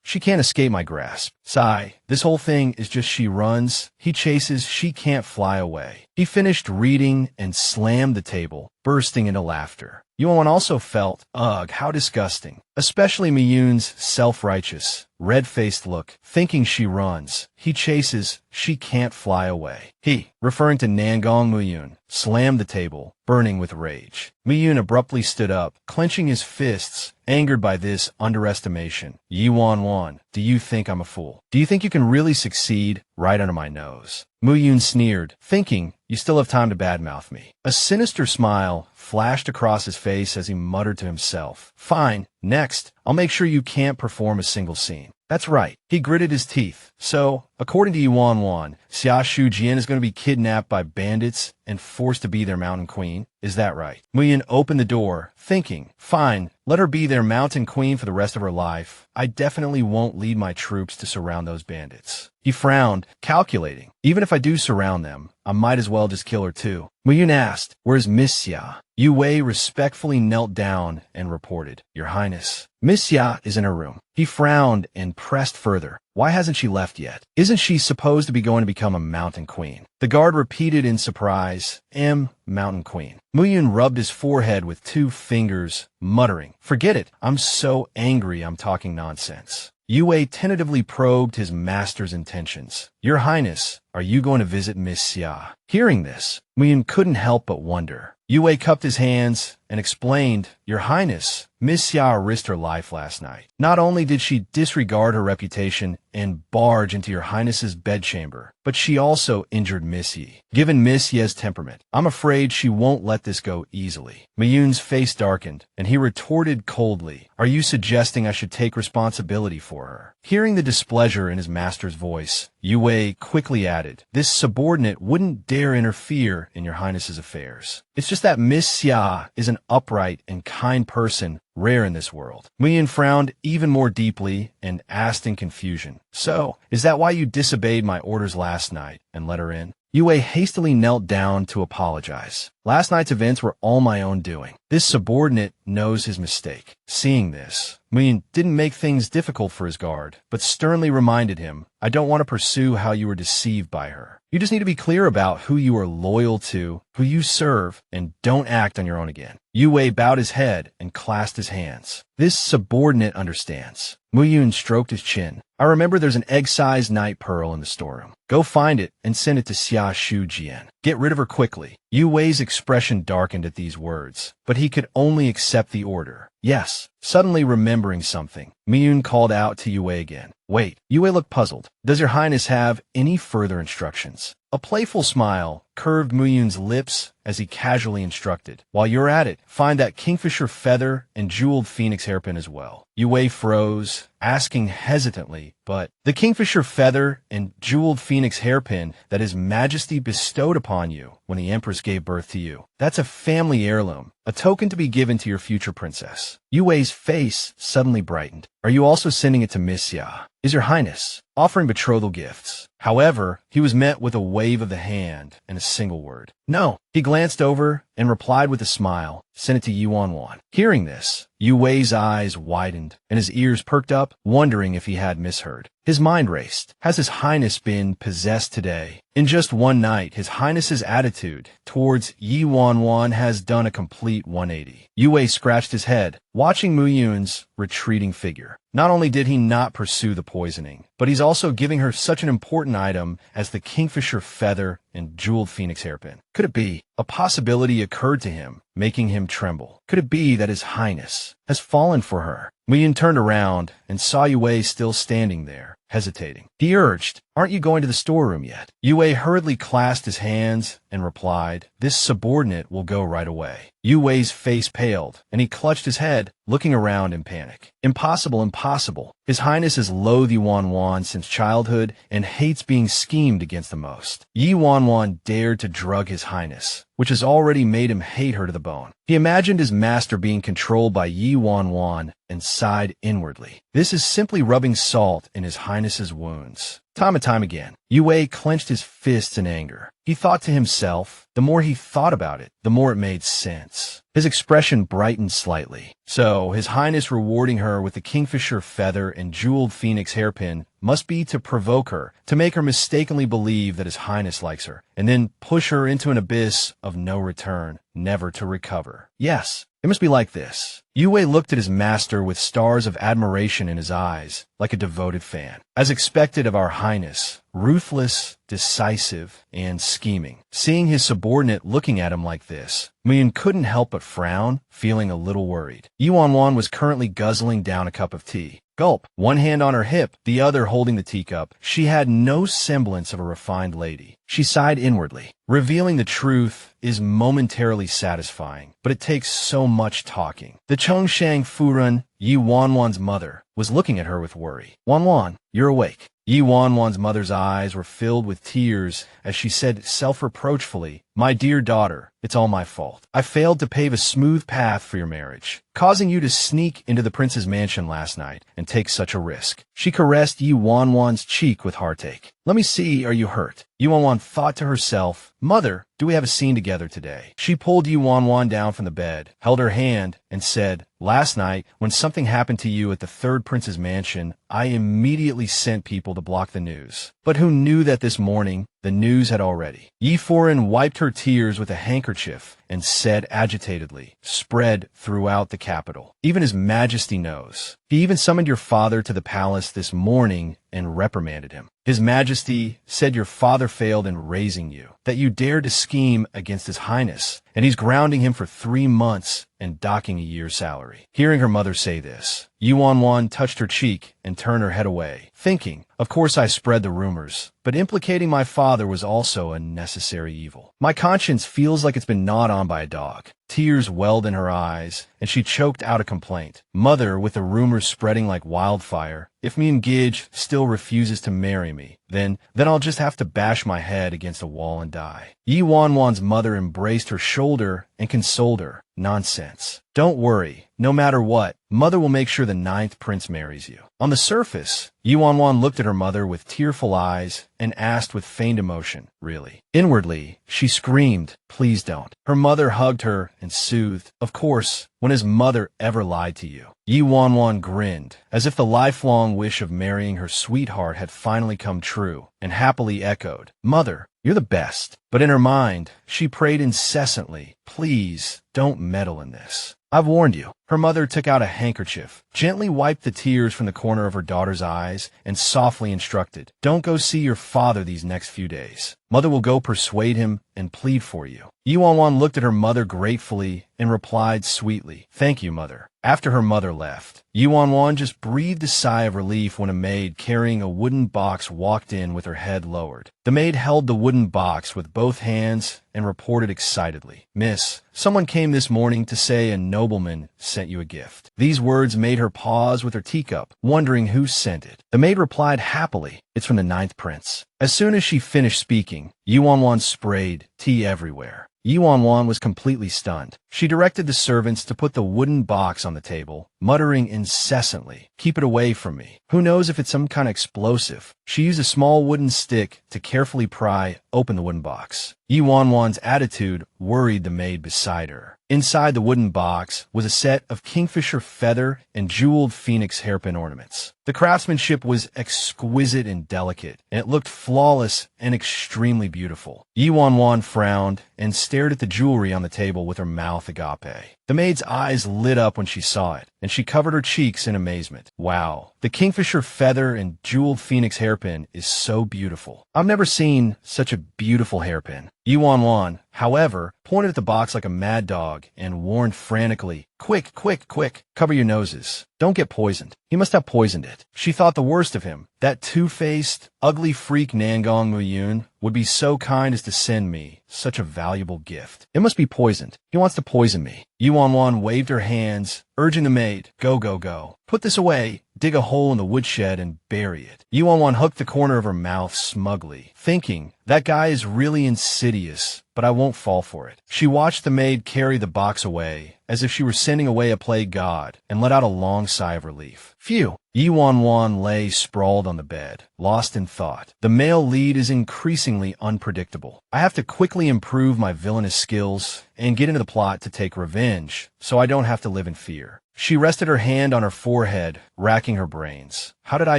[SPEAKER 1] She can't escape my grasp. Sigh. This whole thing is just she runs, he chases, she can't fly away. He finished reading and slammed the table, bursting into laughter. Yuan also felt, ugh, how disgusting. Especially Miyun's self-righteous, red-faced look, thinking she runs, he chases, she can't fly away. He, referring to Nangong Muyun, slammed the table, burning with rage. Miyun abruptly stood up, clenching his fists, angered by this underestimation. Yuan Wan, do you think I'm a fool? Do you think you can really succeed right under my nose? Muyun sneered, thinking, you still have time to badmouth me. A sinister smile flashed across his face as he muttered to himself. Fine, next, I'll make sure you can't perform a single scene. That's right. He gritted his teeth. So, according to Yuan Wan, Xiaoshu Jian is going to be kidnapped by bandits and forced to be their mountain queen. Is that right? Muyin opened the door, thinking, fine, let her be their mountain queen for the rest of her life. I definitely won't lead my troops to surround those bandits. He frowned, calculating. Even if I do surround them, I might as well just kill her too. Muyun asked, where's Miss Xia? Yu Wei respectfully knelt down and reported, Your Highness. Miss Xia is in her room. He frowned and pressed further. Why hasn't she left yet? Isn't she supposed to be going to become a mountain queen? The guard repeated in surprise, mountain queen. Muyun rubbed his forehead with 2 fingers, muttering, forget it. I'm so angry I'm talking nonsense. Yu Wei tentatively probed his master's intentions. Your Highness, are you going to visit Miss Xia? Hearing this, Muyun couldn't help but wonder. Yue cupped his hands and explained, "Your Highness, Miss Xia risked her life last night. Not only did she disregard her reputation and barge into your Highness's bedchamber, but she also injured Miss Yi. Given Miss Ye's temperament, I'm afraid she won't let this go easily." Miyun's face darkened, and he retorted coldly, "Are you suggesting I should take responsibility for her?" Hearing the displeasure in his master's voice, Yue quickly added, "This subordinate wouldn't dare interfere in your Highness's affairs. It's just that Miss Xia is an upright and kind person, rare in this world." Miyun frowned even more deeply and asked in confusion, "So, is that why you disobeyed my orders last night and let her in?" Yue hastily knelt down to apologize. "Last night's events were all my own doing. This subordinate knows his mistake." Seeing this, Miyun didn't make things difficult for his guard, but sternly reminded him, "I don't want to pursue how you were deceived by her. You just need to be clear about who you are loyal to, who you serve, and don't act on your own again." Yue bowed his head and clasped his hands. "This subordinate understands." Muyun stroked his chin. "I remember there's an egg-sized night pearl in the storeroom. Go find it and send it to Xiaoshu Jian. Get rid of her quickly." Yue's expression darkened at these words, but he could only accept the order. "Yes." Suddenly remembering something, Miyun called out to Yue again. "Wait." Yue looked puzzled. "Does your Highness have any further instructions?" A playful smile curved Muyun's lips as he casually instructed, "While you're at it, find that kingfisher feather and jeweled phoenix hairpin as well." Yue froze, asking hesitantly, "But the kingfisher feather and jeweled phoenix hairpin that His Majesty bestowed upon you when the Empress gave birth to you, that's a family heirloom, a token to be given to your future princess." Yue's face suddenly brightened. "Are you also sending it to Miss Xia? Is your Highness offering betrothal gifts?" However, he was met with a wave of the hand and a single word, "No." He glanced over and replied with a smile, "Send it to Yuan Wan." Hearing this, Yue's eyes widened and his ears perked up, wondering if he had misheard. His mind raced. Has His Highness been possessed today? In just one night, His Highness's attitude towards Yuan Wan has done a complete 180. Yue scratched his head, watching Muyun's retreating figure. Not only did he not pursue the poisoning, but he's also giving her such an important item as the kingfisher feather and jeweled phoenix hairpin. Could it be? A possibility occurred to him, making him tremble. Could it be that His Highness has fallen for her? Muyun turned around and saw Yue still standing there, hesitating. He urged, "Aren't you going to the storeroom yet?" Yue hurriedly clasped his hands and replied, "This subordinate will go right away." Yue's face paled, and he clutched his head, looking around in panic. "Impossible, impossible. His Highness has loathed Yuan Wan since childhood and hates being schemed against the most. Yuan Wan dared to drug His Highness, which has already made him hate her to the bone." He imagined his master being controlled by Yuan Wan and sighed inwardly. This is simply rubbing salt in His Highness's wounds. Time and time again, Yue clenched his fists in anger. He thought to himself, the more he thought about it, the more it made sense. His expression brightened slightly. So, His Highness rewarding her with the kingfisher feather and jeweled phoenix hairpin must be to provoke her, to make her mistakenly believe that His Highness likes her, and then push her into an abyss of no return, never to recover. Yes, it must be like this. Yue looked at his master with stars of admiration in his eyes, like a devoted fan. As expected of our Highness, ruthless, decisive, and scheming. Seeing his subordinate looking at him like this, Miyun couldn't help but frown, feeling a little worried. Yuan Wan was currently guzzling down a cup of tea. Gulp. One hand on her hip, the other holding the teacup. She had no semblance of a refined lady. She sighed inwardly. Revealing the truth is momentarily satisfying, but it takes so much talking. The Chongshang Furun, Yuan Wan's mother, was looking at her with worry. "Wan Wan, you're awake." Yuan Wan's mother's eyes were filled with tears as she said self-reproachfully, "My dear daughter, it's all my fault. I failed to pave a smooth path for your marriage, causing you to sneak into the prince's mansion last night and take such a risk." She caressed Yuan Wan's cheek with heartache. "Let me see, are you hurt?" Yuan Wan thought to herself, "Mother, do we have a scene together today?" She pulled Yuan Wan down from the bed, held her hand, and said, "Last night, when something happened to you at the third prince's mansion, I immediately sent people to block the news. But who knew that this morning, the news had already." Yi Foren wiped her tears with a handkerchief and said agitatedly, spread throughout the capital. Even His Majesty knows. He even summoned your father to the palace this morning and reprimanded him. His Majesty said your father failed in raising you, that you dared to scheme against His Highness, and he's grounding him for 3 months and docking a year's salary. Hearing her mother say this, Wan Wan touched her cheek and turned her head away, thinking, of course I spread the rumors, but implicating my father was also a necessary evil. My conscience feels like it's been gnawed on by a dog. Tears welled in her eyes, and she choked out a complaint. Mother, with the rumors spreading like wildfire, if me and Gidge still refuses to marry me, then I'll just have to bash my head against a wall and die. Wan Wan's mother embraced her shoulder and consoled her. Nonsense. Don't worry. No matter what, Mother will make sure the 9th prince marries you. On the surface, Wan Wan looked at her mother with tearful eyes and asked with feigned emotion, really. Inwardly, she screamed, please don't. Her mother hugged her and soothed. Of course, when has mother ever lied to you? Wan Wan grinned, as if the lifelong wish of marrying her sweetheart had finally come true, and happily echoed, Mother, you're the best. But in her mind, she prayed incessantly, please don't meddle in this. I've warned you. Her mother took out a handkerchief, gently wiped the tears from the corner of her daughter's eyes, and softly instructed, don't go see your father these next few days. Mother will go persuade him and plead for you. Wan Wan looked at her mother gratefully and replied sweetly, thank you, Mother. After her mother left, Wan Wan just breathed a sigh of relief when a maid carrying a wooden box walked in with her head lowered. The maid held the wooden box with both hands and reported excitedly, Miss, someone came this morning to say a nobleman sent you a gift. These words made her pause with her teacup, wondering who sent it. The maid replied happily, it's from the 9th prince. As soon as she finished speaking, Wan Wan sprayed tea everywhere. Wan Wan was completely stunned. She directed the servants to put the wooden box on the table, muttering incessantly, keep it away from me. Who knows if it's some kind of explosive? She used a small wooden stick to carefully pry open the wooden box. Wan Wan's attitude worried the maid beside her. Inside the wooden box was a set of kingfisher feather and jeweled phoenix hairpin ornaments. The craftsmanship was exquisite and delicate, and it looked flawless and extremely beautiful. Wan Wan frowned and stared at the jewelry on the table with her mouth agape. The maid's eyes lit up when she saw it, and she covered her cheeks in amazement. Wow, the kingfisher feather and jeweled phoenix hairpin is so beautiful. I've never seen such a beautiful hairpin. Wan Wan, however, pointed at the box like a mad dog and warned frantically, quick, quick, quick, cover your noses. Don't get poisoned. He must have poisoned it. She thought the worst of him. That two-faced, ugly freak Nangong Muyun would be so kind as to send me such a valuable gift. It must be poisoned. He wants to poison me. Wan Wan waved her hands, urging the maid, go, go, go. Put this away. Dig a hole in the woodshed and bury it. Wan Wan hooked the corner of her mouth smugly, thinking, that guy is really insidious, but I won't fall for it. She watched the maid carry the box away, as if she were sending away a plague god, and let out a long sigh of relief. Phew. Wan Wan lay sprawled on the bed, lost in thought. The male lead is increasingly unpredictable. I have to quickly improve my villainous skills and get into the plot to take revenge, so I don't have to live in fear. She rested her hand on her forehead, racking her brains. How did I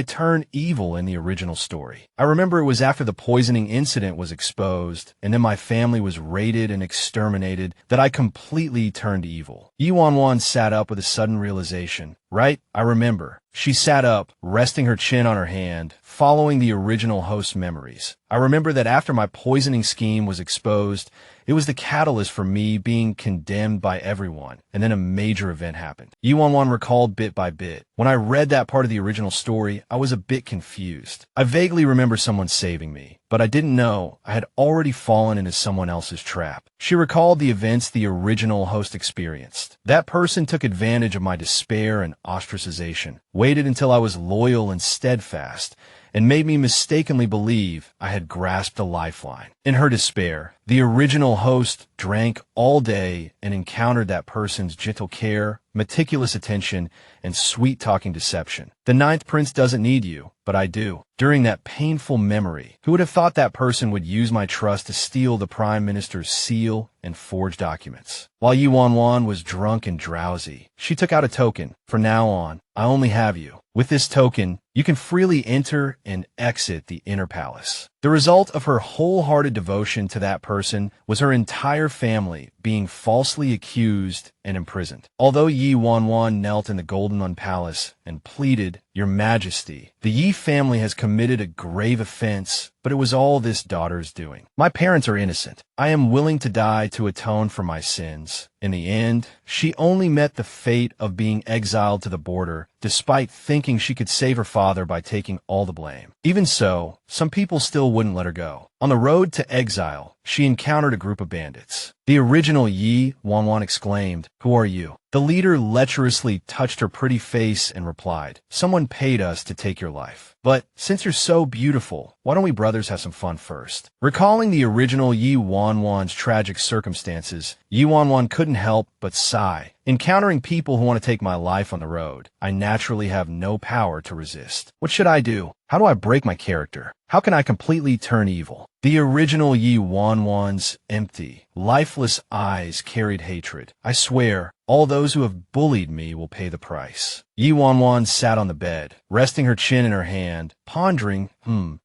[SPEAKER 1] turn evil in the original story? I remember it was after the poisoning incident was exposed, and then my family was raided and exterminated, that I completely turned evil. Wan Wan sat up with a sudden realization. Right, I remember. She sat up, resting her chin on her hand, following the original host's memories. I remember that after my poisoning scheme was exposed, it was the catalyst for me being condemned by everyone, and then a major event happened. Wan Wan recalled bit by bit. When I read that part of the original story, I was a bit confused. I vaguely remember someone saving me, but I didn't know I had already fallen into someone else's trap. She recalled the events the original host experienced. That person took advantage of my despair and ostracization, waited until I was loyal and steadfast, and made me mistakenly believe I had grasped a lifeline. In her despair, the original host drank all day and encountered that person's gentle care, meticulous attention, and sweet-talking deception. The ninth prince doesn't need you, but I do. During that painful memory, who would have thought that person would use my trust to steal the prime minister's seal and forge documents? While Yi Wan Wan was drunk and drowsy, she took out a token. From now on, I only have you. With this token, you can freely enter and exit the inner palace. The result of her wholehearted devotion to that person was her entire family being falsely accused and imprisoned. Although Yi Wan Wan knelt in the Golden One Palace and pleaded, "Your Majesty, the Yi family has committed a grave offense, but it was all this daughter's doing. My parents are innocent. I am willing to die to atone for my sins." In the end, she only met the fate of being exiled to the border, despite thinking she could save her father by taking all the blame. Even so, some people still wouldn't let her go. On the road to exile, she encountered a group of bandits. The original Yi Wan Wan exclaimed, "Who are you?" The leader lecherously touched her pretty face and replied, "Someone paid us to take your life. But since you're so beautiful, why don't we brothers have some fun first?" Recalling the original Yi Wan Wan's tragic circumstances, Yi Wan Wan couldn't help but sigh. Encountering people who want to take my life on the road, I naturally have no power to resist. What should I do? How do I break my character? How can I completely turn evil? The original Yi Wan Wan's empty, lifeless eyes carried hatred. "I swear, all those who have bullied me will pay the price." Yi Wan Wan sat on the bed, resting her chin in her hand, pondering,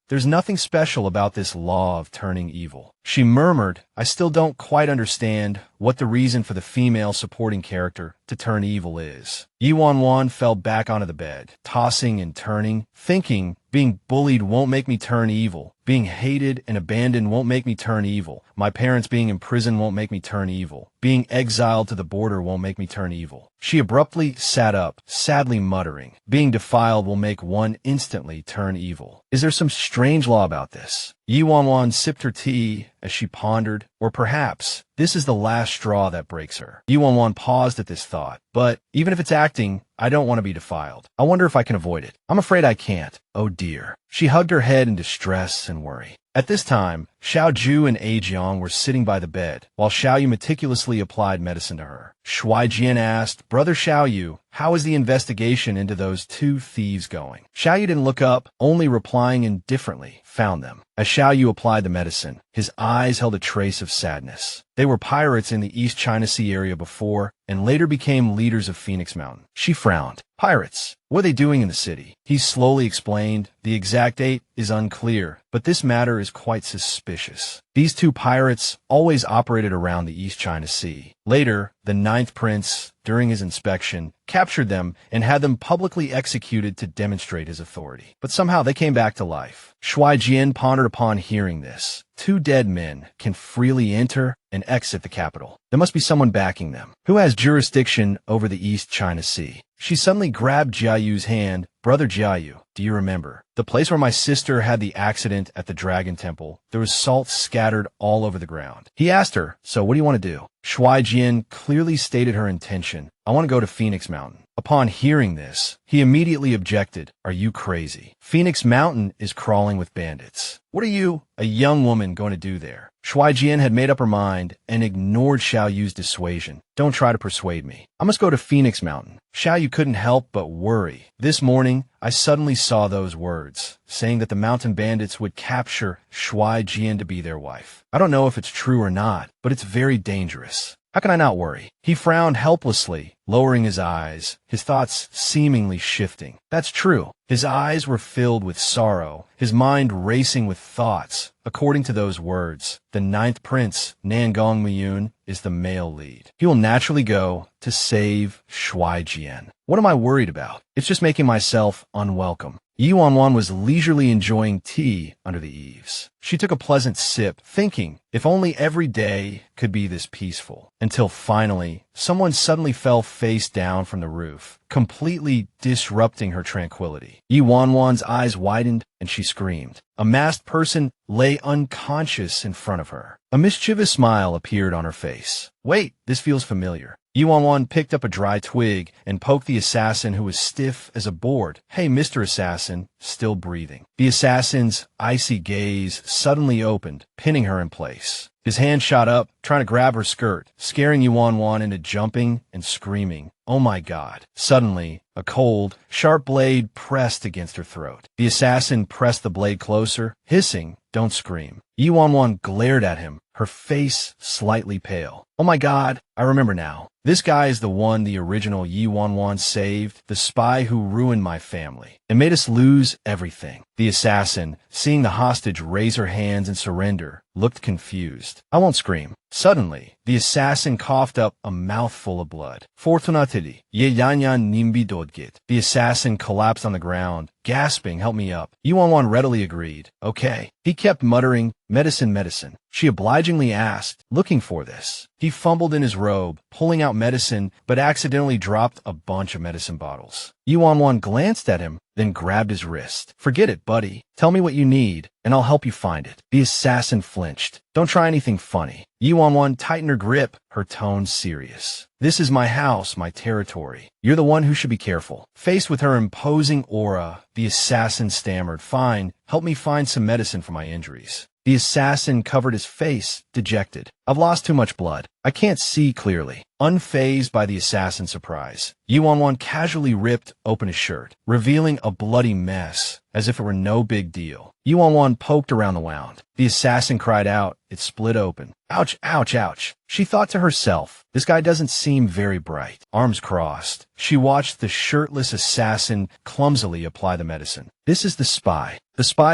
[SPEAKER 1] there's nothing special about this law of turning evil. She murmured, "I still don't quite understand what the reason for the female supporting character to turn evil is." Yi Wan Wan fell back onto the bed, tossing and turning, thinking, being bullied won't make me turn evil. Being hated and abandoned won't make me turn evil. My parents being in prison won't make me turn evil. Being exiled to the border won't make me turn evil. She abruptly sat up, sadly muttering, "Being defiled will make one instantly turn evil. Is there some strange law about this?" Yi Wan Wan sipped her tea as she pondered, or perhaps this is the last straw that breaks her. Yi Wan Wan paused at this thought, but even if it's acting, I don't want to be defiled. I wonder if I can avoid it. I'm afraid I can't. Oh dear. She hugged her head in distress and worry. At this time, Xiaoshu and Jiang were sitting by the bed, while Xiaoyu meticulously applied medicine to her. Jian asked, "Brother Xiaoyu, how is the investigation into those two thieves going?" Xiaoyu didn't look up, only replying indifferently, "Found them." As Xiaoyu applied the medicine, his eyes held a trace of sadness. They were pirates in the East China Sea area before, and later became leaders of Phoenix Mountain. She frowned. "Pirates? What are they doing in the city?" He slowly explained, "The exact date is unclear, but this matter is quite suspicious. These two pirates always operated around the East China Sea. Later, the ninth prince, during his inspection, captured them and had them publicly executed to demonstrate his authority. But somehow they came back to life." Jian pondered upon hearing this. Two dead men can freely enter and exit the capital. There must be someone backing them. Who has jurisdiction over the East China Sea? She suddenly grabbed Jiayu's hand. "Brother Jiayu, do you remember? The place where my sister had the accident at the Dragon Temple. There was salt scattered all over the ground." He asked her, "So what do you want to do?" Jian clearly stated her intention. "I want to go to Phoenix Mountain." Upon hearing this, he immediately objected. "Are you crazy? Phoenix Mountain is crawling with bandits. What are you, a young woman, going to do there?" Jian had made up her mind and ignored Xiaoyu's dissuasion. "Don't try to persuade me. I must go to Phoenix Mountain." Xiaoyu couldn't help but worry. "This morning, I suddenly saw those words, saying that the mountain bandits would capture Jian to be their wife. I don't know if it's true or not, but it's very dangerous. How can I not worry?" He frowned helplessly, lowering his eyes, his thoughts seemingly shifting. That's true. His eyes were filled with sorrow, his mind racing with thoughts. According to those words, the ninth prince, Nangong, is the male lead. He will naturally go to save Jian. What am I worried about? It's just making myself unwelcome. Yi Wan Wan was leisurely enjoying tea under the eaves. She took a pleasant sip, thinking, if only every day could be this peaceful. Until finally, someone suddenly fell face down from the roof, completely disrupting her tranquility. Yi Wan Wan's eyes widened, and she screamed. A masked person lay unconscious in front of her. A mischievous smile appeared on her face. "Wait, this feels familiar." Yu Wan Wan picked up a dry twig and poked the assassin, who was stiff as a board. "Hey, Mr. Assassin," still breathing. The assassin's icy gaze suddenly opened, pinning her in place. His hand shot up, trying to grab her skirt, scaring Yu Wan Wan into jumping and screaming. "Oh my God." Suddenly, a cold, sharp blade pressed against her throat. The assassin pressed the blade closer, hissing, "Don't scream." Yu Wan Wan glared at him, her face slightly pale. "Oh my God, I remember now. This guy is the one the original Yu Wan Wan saved, the spy who ruined my family and made us lose everything." The assassin, seeing the hostage raise her hands and surrender, looked confused. "I won't scream." Suddenly, the assassin coughed up a mouthful of blood. "Fortunately, ye yanyan nimbi dodgit." The assassin collapsed on the ground, gasping, "Help me up." Yu Wan Wan readily agreed. "Okay." He kept muttering, "Medicine, medicine." She obligingly asked, looking for this. He fumbled in his robe, pulling out medicine, but accidentally dropped a bunch of medicine bottles. Yu Wan Wan glanced at him, then grabbed his wrist. "Forget it, buddy. Tell me what you need, and I'll help you find it." The assassin flinched. "Don't try anything funny." Yu Wan Wan tightened her grip, her tone serious. "This is my house, my territory. You're the one who should be careful." Faced with her imposing aura, the assassin stammered, "Fine, help me find some medicine for my injuries." The assassin covered his face, dejected. "I've lost too much blood. I can't see clearly." Unfazed by the assassin's surprise, Yu Wan Wan casually ripped open his shirt, revealing a bloody mess, as if it were no big deal. Yu Wan Wan poked around the wound. The assassin cried out. It split open. "Ouch, ouch, ouch." She thought to herself, "This guy doesn't seem very bright." Arms crossed, she watched the shirtless assassin clumsily apply the medicine. "This is the spy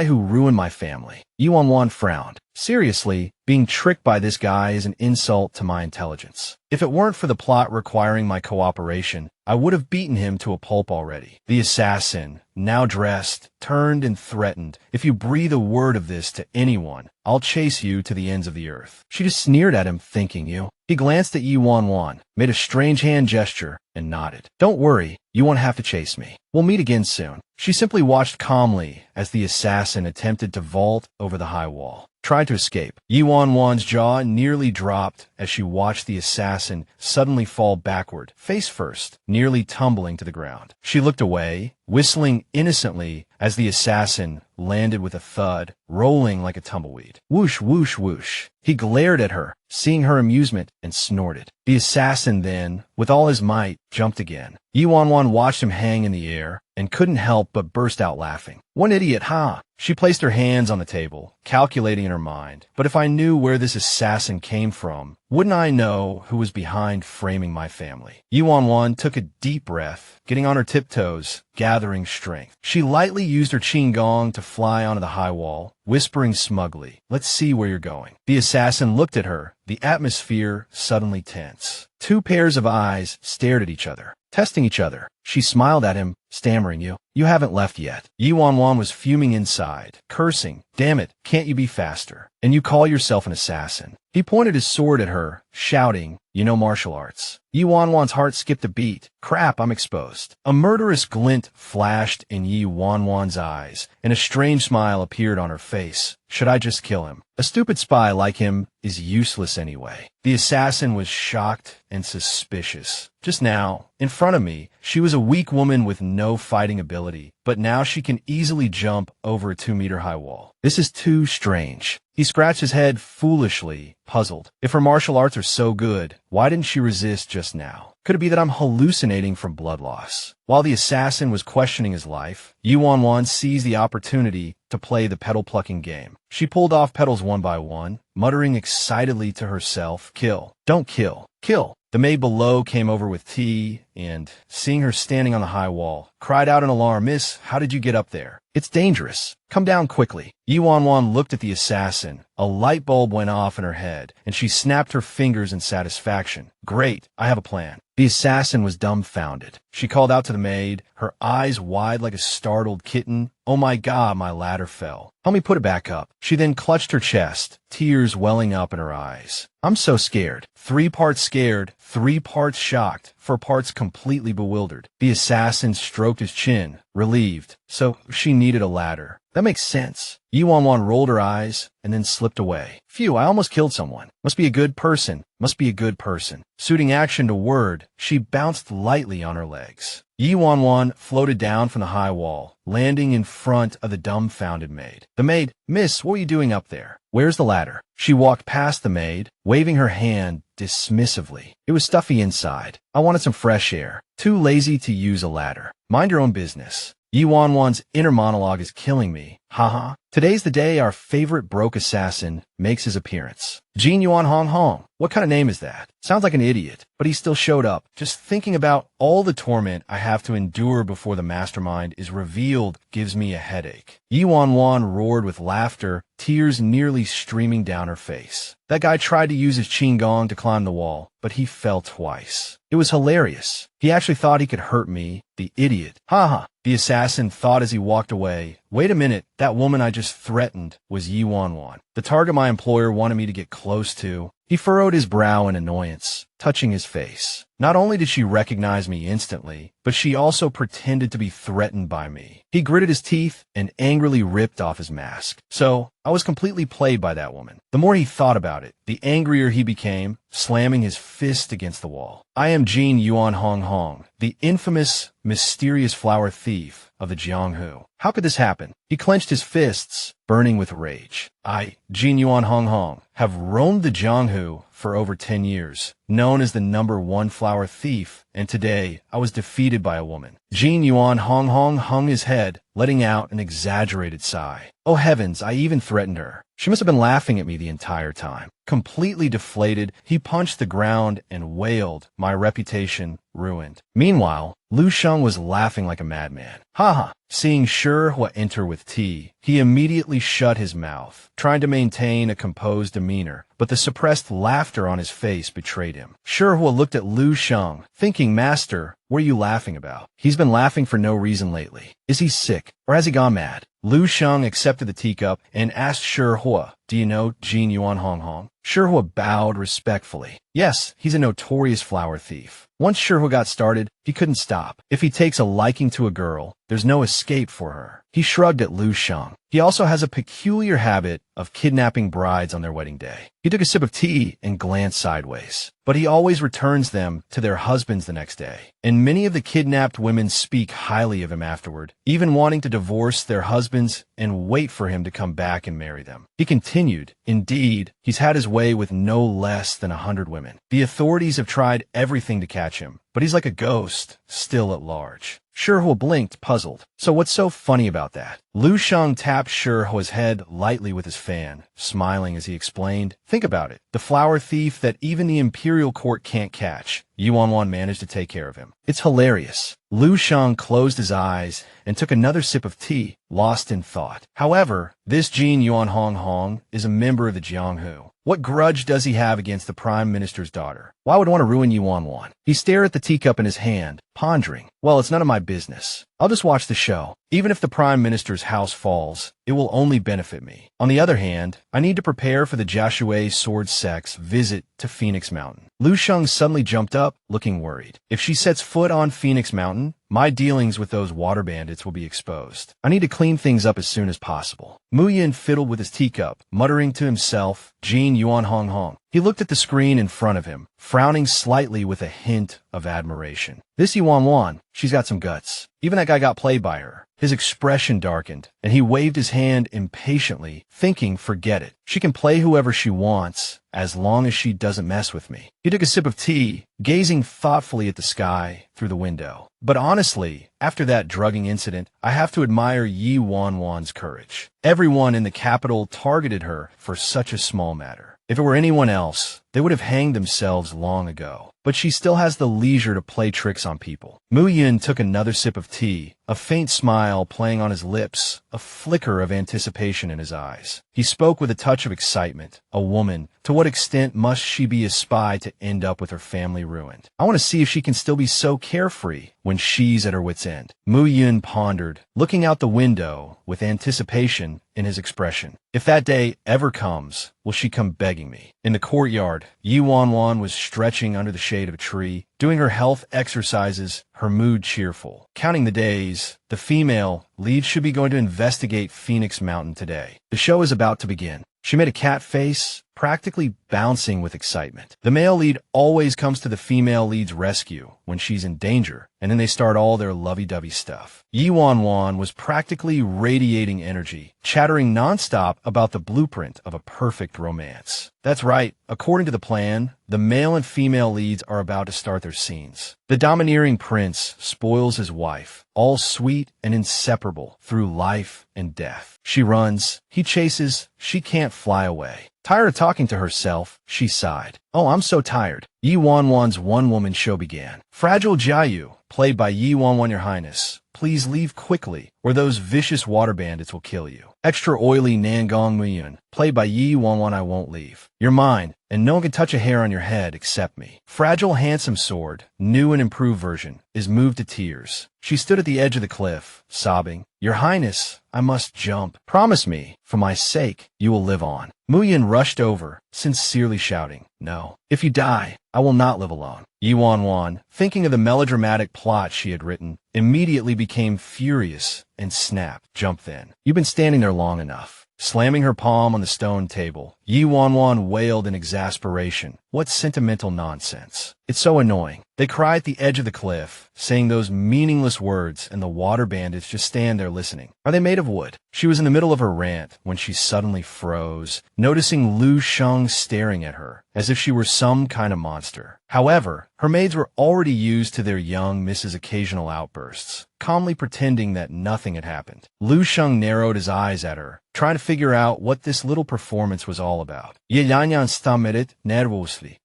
[SPEAKER 1] who ruined my family." Yu Wan Wan frowned. "Seriously, being tricked by this guy is an insult to my intelligence. If it weren't for the plot requiring my cooperation, I would have beaten him to a pulp already." The assassin, now dressed, turned and threatened, "If you breathe a word of this to anyone, I'll chase you to the ends of the earth." She just sneered at him, thinking you. He glanced at Yu Wan Wan, made a strange hand gesture, and nodded. "Don't worry, you won't have to chase me. We'll meet again soon." She simply watched calmly as the assassin attempted to vault over the high wall, tried to escape. Yu Wan Wan's jaw nearly dropped as she watched the assassin suddenly fall backward, face first, nearly tumbling to the ground. She looked away, whistling innocently as the assassin landed with a thud, rolling like a tumbleweed. Whoosh, whoosh, whoosh. He glared at her, seeing her amusement, and snorted. The assassin then, with all his might, jumped again. Yu Wan Wan watched him hang in the air and couldn't help but burst out laughing. "One idiot, huh?" She placed her hands on the table, calculating in her mind. "But if I knew where this assassin came from, wouldn't I know who was behind framing my family?" Yu Wan Wan took a deep breath, getting on her tiptoes, gathering strength. She lightly used her qigong to fly onto the high wall, whispering smugly, "Let's see where you're going." The assassin looked at her, the atmosphere suddenly tense. Two pairs of eyes stared at each other, testing each other. She smiled at him, stammering, You haven't left yet." Yu Wan Wan was fuming inside, cursing, "Damn it, can't you be faster? And you call yourself an assassin." He pointed his sword at her, shouting, "You know martial arts." Yu Wan Wan's heart skipped a beat. "Crap, I'm exposed." A murderous glint flashed in Yu Wan Wan's eyes, and a strange smile appeared on her face. Should I just kill him? A stupid spy like him is useless anyway. The assassin was shocked and suspicious. Just now, in front of me, she was a weak woman with no fighting ability, but now she can easily jump over a 2-meter-high wall. This is too strange. He scratched his head foolishly, puzzled. If her martial arts are so good, why didn't she resist just now? Could it be that I'm hallucinating from blood loss? While the assassin was questioning his life, Yu Wan Wan seized the opportunity to play the petal-plucking game. She pulled off petals one by one, muttering excitedly to herself, "Kill. Don't kill. Kill." The maid below came over with tea and, seeing her standing on the high wall, cried out in alarm, "Miss, how did you get up there? It's dangerous. Come down quickly." Yu Wan Wan looked at the assassin. A light bulb went off in her head, and she snapped her fingers in satisfaction. "Great, I have a plan." The assassin was dumbfounded. She called out to the maid, her eyes wide like a startled kitten. "Oh my God, my ladder fell. Help me put it back up." She then clutched her chest, tears welling up in her eyes. "I'm so scared." 3 parts scared, 3 parts shocked, 4 parts completely bewildered. The assassin stroked his chin, relieved. So she needed a ladder. That makes sense. Yi Wan Wan rolled her eyes and then slipped away. Phew, I almost killed someone. Must be a good person. Must be a good person. Suiting action to word, she bounced lightly on her legs. Yi Wan Wan floated down from the high wall, landing in front of the dumbfounded maid. The maid, "Miss, what are you doing up there? Where's the ladder?" She walked past the maid, waving her hand dismissively. It was stuffy inside. I wanted some fresh air. Too lazy to use a ladder. Mind your own business. Yi Wan Wan's inner monologue is killing me. Haha. Today's the day our favorite broke assassin makes his appearance. Jin Yuan Hong Hong. What kind of name is that? Sounds like an idiot, but he still showed up. Just thinking about all the torment I have to endure before the mastermind is revealed gives me a headache. Yi Wan Wan roared with laughter, tears nearly streaming down her face. That guy tried to use his qigong to climb the wall, but he fell twice. It was hilarious. He actually thought he could hurt me, the idiot. Haha. The assassin thought as he walked away, wait a minute, that woman I just threatened was Yi Wan Wan, the target my employer wanted me to get close to. He furrowed his brow in annoyance, touching his face. Not only did she recognize me instantly, but she also pretended to be threatened by me. He gritted his teeth and angrily ripped off his mask. So, I was completely played by that woman. The more he thought about it, the angrier he became, slamming his fist against the wall. I am Jin Yuan Hong Hong, the infamous, mysterious flower thief of the Jianghu. How could this happen? He clenched his fists, burning with rage. I, Jin Yuan Hong Hong, have roamed the Jianghu for over 10 years, known as the #1 flower thief, and today I was defeated by a woman. Jin Yuan Hong Hong hung his head, letting out an exaggerated sigh. Oh heavens, I even threatened her. She must have been laughing at me the entire time. Completely deflated, he punched the ground and wailed, my reputation ruined. Meanwhile, Lu Shang was laughing like a madman. Haha. Seeing Shihua enter with tea, he immediately shut his mouth, trying to maintain a composed demeanor, but the suppressed laughter on his face betrayed him. Shihua looked at Lu Shang, thinking, Master, what are you laughing about? He's been laughing for no reason lately. Is he sick, or has he gone mad? Lu Shang accepted the teacup and asked Shihua, do you know Jin Yuan Hong Hong? Shihua bowed respectfully. Yes, he's a notorious flower thief. Once Shihua got started, he couldn't stop. If he takes a liking to a girl, there's no escape for her. He shrugged at Lu Shang. He also has a peculiar habit of kidnapping brides on their wedding day. He took a sip of tea and glanced sideways, but he always returns them to their husbands the next day. And many of the kidnapped women speak highly of him afterward, even wanting to divorce their husbands and wait for him to come back and marry them. He continued, indeed, he's had his way with no less than 100 women. The authorities have tried everything to catch him, but he's like a ghost, still at large. Shihua blinked, puzzled. So what's so funny about that? Lu Shang tapped Shihua's head lightly with his fan, smiling as he explained, think about it. The flower thief that even the imperial court can't catch. Yuan Wan managed to take care of him. It's hilarious. Lu Shang closed his eyes and took another sip of tea, lost in thought. However, this Jin Yuan Hong Hong is a member of the Jianghu. What grudge does he have against the prime minister's daughter? Why would want to ruin Yuan Wan? He stared at the teacup in his hand, pondering. Well, it's none of my business. I'll just watch the show. Even if the prime minister's house falls, it will only benefit me. On the other hand, I need to prepare for the Jiaxue sword sect's visit to Phoenix Mountain. Lu Shang suddenly jumped up, looking worried. If she sets foot on Phoenix Mountain, my dealings with those water bandits will be exposed. I need to clean things up as soon as possible. Mu Yin fiddled with his teacup, muttering to himself, Jin Yuan Hong Hong. He looked at the screen in front of him, frowning slightly with a hint of admiration. This Yuan Wan, she's got some guts. Even that guy got played by her. His expression darkened, and he waved his hand impatiently, thinking, forget it. She can play whoever she wants, as long as she doesn't mess with me. He took a sip of tea, gazing thoughtfully at the sky through the window. But honestly, after that drugging incident, I have to admire Yi Wan Wan's courage. Everyone in the capital targeted her for such a small matter. If it were anyone else, they would have hanged themselves long ago. But she still has the leisure to play tricks on people. Mu Yin took another sip of tea, a faint smile playing on his lips, a flicker of anticipation in his eyes. He spoke with a touch of excitement. A woman, to what extent must she be a spy to end up with her family ruined? I want to see if she can still be so carefree when she's at her wit's end. Mu Yin pondered, looking out the window with anticipation in his expression. If that day ever comes, will she come begging me? In the courtyard, Yi Wan Wan was stretching under the shade of a tree, doing her health exercises, her mood cheerful. Counting the days, the female lead should be going to investigate Phoenix Mountain today. The show is about to begin. She made a cat face, practically bouncing with excitement. The male lead always comes to the female lead's rescue when she's in danger, and then they start all their lovey-dovey stuff. Wan Wan was practically radiating energy, chattering nonstop about the blueprint of a perfect romance. That's right, according to the plan, the male and female leads are about to start their scenes. The domineering prince spoils his wife, all sweet and inseparable through life and death. She runs, he chases, she can't fly away. Tired of talking to herself, she sighed. Oh, I'm so tired. Wan Wan's one-woman show began. Fragile Jiayu, played by Wan Wan, Your Highness, please leave quickly, or those vicious water bandits will kill you. Extra oily Nangong Muyun, played by Wan Wan, I won't leave. You're mine, and no one can touch a hair on your head except me. Fragile Handsome Sword, new and improved version, is moved to tears. She stood at the edge of the cliff, sobbing. Your Highness, I must jump. Promise me, for my sake, you will live on. Muyin rushed over, sincerely shouting, no. If you die, I will not live alone. Wan Wan, thinking of the melodramatic plot she had written, immediately became furious and snapped, jump then. You've been standing there long enough. Slamming her palm on the stone table, Wan Wan wailed in exasperation. What sentimental nonsense. It's so annoying. They cry at the edge of the cliff, saying those meaningless words, and the water bandits just stand there listening. Are they made of wood? She was in the middle of her rant when she suddenly froze, noticing Shang staring at her, as if she were some kind of monster. However, her maids were already used to their young Mrs. Occasional outbursts, calmly pretending that nothing had happened. Shang narrowed his eyes at her, trying to figure out what this little performance was all about. Yelanyan stammered nervously.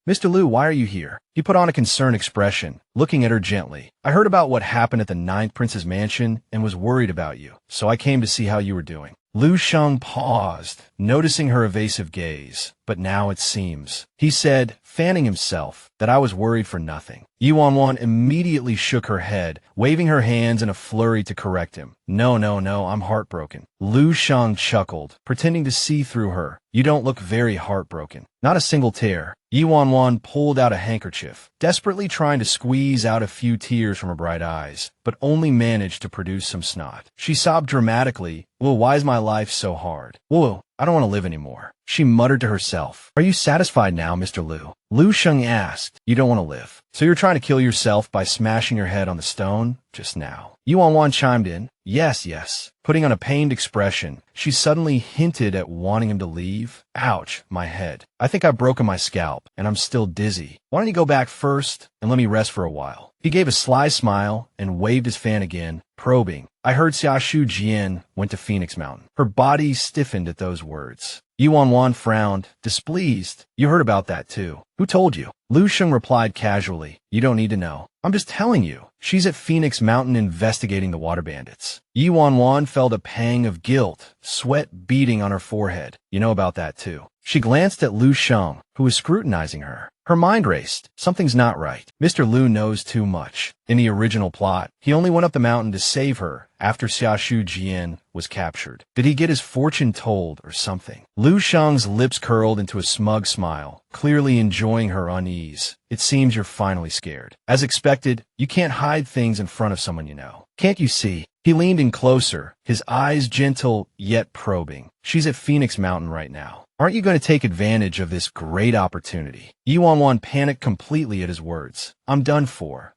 [SPEAKER 1] Mr. Liu, why are you here? He put on a concerned expression, looking at her gently. I heard about what happened at the Ninth Prince's mansion and was worried about you, so I came to see how you were doing. Shang paused, noticing her evasive gaze. But now it seems, he said, fanning himself, that I was worried for nothing. Wan Wan immediately shook her head, waving her hands in a flurry to correct him. No, I'm heartbroken. Shang chuckled, pretending to see through her. You don't look very heartbroken. Not a single tear. Wan Wan pulled out a handkerchief, desperately trying to squeeze out a few tears from her bright eyes, but only managed to produce some snot. She sobbed dramatically. Well, why is my life so hard? Whoa, I don't want to live anymore. She muttered to herself. Are you satisfied now, Mr. Liu? Shang asked. You don't want to live. So you're trying to kill yourself by smashing your head on the stone just now. Wan Wan chimed in. Yes. Putting on a pained expression, she suddenly hinted at wanting him to leave. Ouch, my head. I think I've broken my scalp, and I'm still dizzy. Why don't you go back first and let me rest for a while? He gave a sly smile and waved his fan again, probing. I heard Xiaoshu Jian went to Phoenix Mountain. Her body stiffened at those words. Wan Wan frowned, displeased. You heard about that too. Who told you? Shang replied casually. You don't need to know. I'm just telling you. She's at Phoenix Mountain investigating the water bandits. Wan Wan felt a pang of guilt, sweat beading on her forehead. You know about that too. She glanced at Shang, who was scrutinizing her. Her mind raced. Something's not right. Mr. Liu knows too much. In the original plot, he only went up the mountain to save her after Xiaoshu Jian was captured. Did he get his fortune told or something? Shang's lips curled into a smug smile, clearly enjoying her unease. It seems you're finally scared. As expected, you can't hide things in front of someone you know. Can't you see? He leaned in closer, his eyes gentle yet probing. She's at Phoenix Mountain right now. Aren't you going to take advantage of this great opportunity? Wan Wan panicked completely at his words. I'm done for.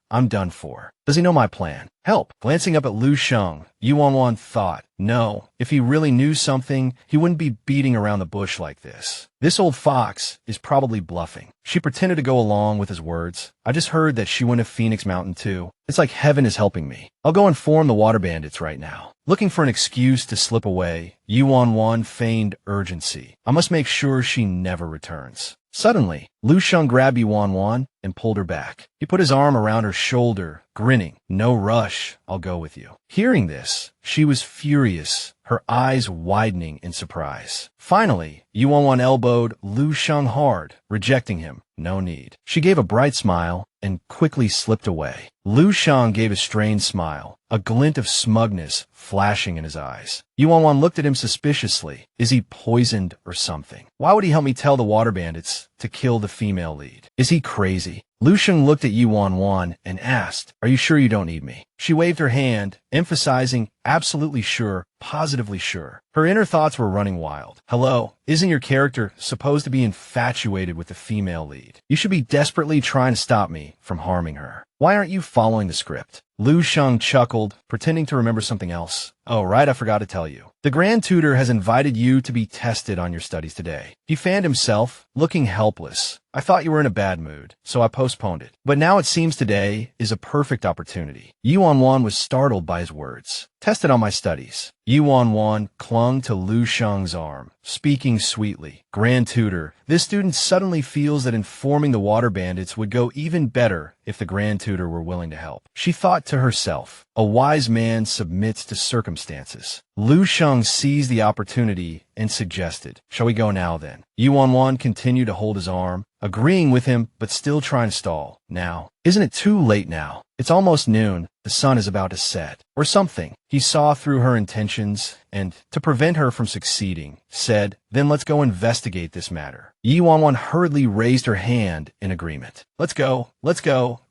[SPEAKER 1] Does he know my plan? Help. Glancing up at Shang, Wan Wan thought, no, if he really knew something, he wouldn't be beating around the bush like this. This old fox is probably bluffing. She pretended to go along with his words. I just heard that she went to Phoenix Mountain too. It's like heaven is helping me. I'll go inform the water bandits right now. Looking for an excuse to slip away, Wan Wan feigned urgency. I must make sure she never returns. Suddenly, Shang grabbed Wan Wan and pulled her back. He put his arm around her shoulder, grinning. No rush, I'll go with you. Hearing this, she was furious, her eyes widening in surprise. Finally, Wan Wan elbowed Shang hard, rejecting him. No need. She gave a bright smile and quickly slipped away. Shang gave a strained smile, a glint of smugness flashing in his eyes. Wan Wan looked at him suspiciously. Is he poisoned or something? Why would he help me tell the water bandits to kill the female lead? Is he crazy? busy. Lu Sheng looked at Yi Wan Wan and asked, "Are you sure you don't need me?" She waved her hand, emphasizing absolutely sure, positively sure. Her inner thoughts were running wild. Hello, isn't your character supposed to be infatuated with the female lead? You should be desperately trying to stop me from harming her. Why aren't you following the script? Lu Sheng chuckled, pretending to remember something else. Oh, right, I forgot to tell you. The Grand Tutor has invited you to be tested on your studies today. He fanned himself, looking helpless. I thought you were in a bad mood, so I postponed it. But now it seems today is a perfect opportunity. Yi Wan Wan was startled by his words. Tested on my studies. Yi Wan Wan clung to Lu Sheng's arm, speaking sweetly. Grand Tutor, this student suddenly feels that informing the water bandits would go even better if the Grand Tutor were willing to help. She thought to herself, a wise man submits to circumstances. Lu Sheng seized the opportunity and suggested, "Shall we go now then?" Yi Wan Wan continued to hold his arm, agreeing with him but still trying to stall. Now, isn't it too late now? It's almost noon. The sun is about to set. Or something. He saw through her intentions and, to prevent her from succeeding, said, "Then let's go investigate this matter." Yi Wan Wan hurriedly raised her hand in agreement. Let's go.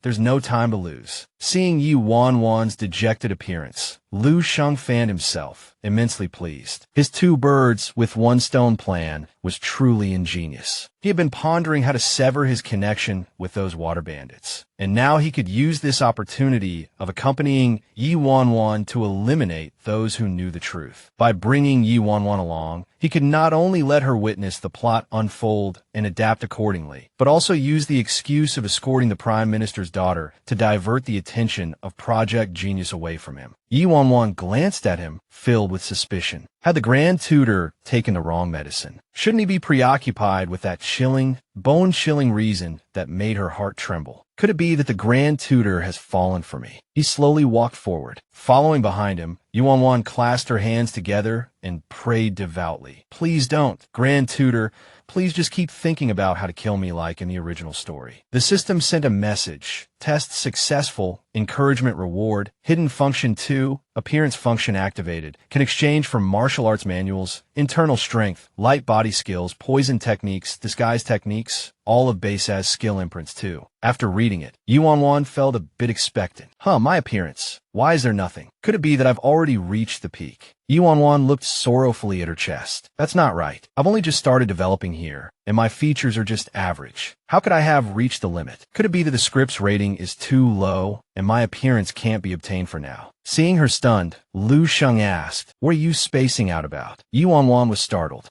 [SPEAKER 1] There's no time to lose." Seeing Yi Wan Wan's dejected appearance, Lu Sheng fanned himself, immensely pleased. His two birds with one stone plan was truly ingenious. He had been pondering how to sever his connection with those water bandits, and now he could use this opportunity of accompanying Yi Wan Wan to eliminate those who knew the truth. By bringing Yi Wan Wan along, he could not only let her witness the plot unfold and adapt accordingly, but also use the excuse of escorting the Prime Minister's daughter to divert the attention of Project Genius away from him. Yi Wan Wan glanced at him, filled with suspicion. Had the Grand Tutor taken the wrong medicine? Shouldn't he be preoccupied with that chilling, bone-chilling reason that made her heart tremble? Could it be that the Grand Tutor has fallen for me? He slowly walked forward. Following behind him, Yi Wan Wan clasped her hands together and prayed devoutly. "Please don't, Grand Tutor. Please just keep thinking about how to kill me like in the original story." The system sent a message. Test successful. Encouragement reward. Hidden function 2. Appearance function activated. Can exchange for martial arts manuals, internal strength, light body skills, poison techniques, disguise techniques, all of base as skill imprints too. After reading it, Yi Wan Wan felt a bit expectant. My appearance. Why is there nothing? Could it be that I've already reached the peak? Yi Wan Wan looked sorrowfully at her chest. That's not right. I've only just started developing here, and my features are just average. How could I have reached the limit? Could it be that the script's rating is too low, and my appearance can't be obtained for now? Seeing her stunned, Lu Sheng asked, "What are you spacing out about?" Yi Wan Wan was startled.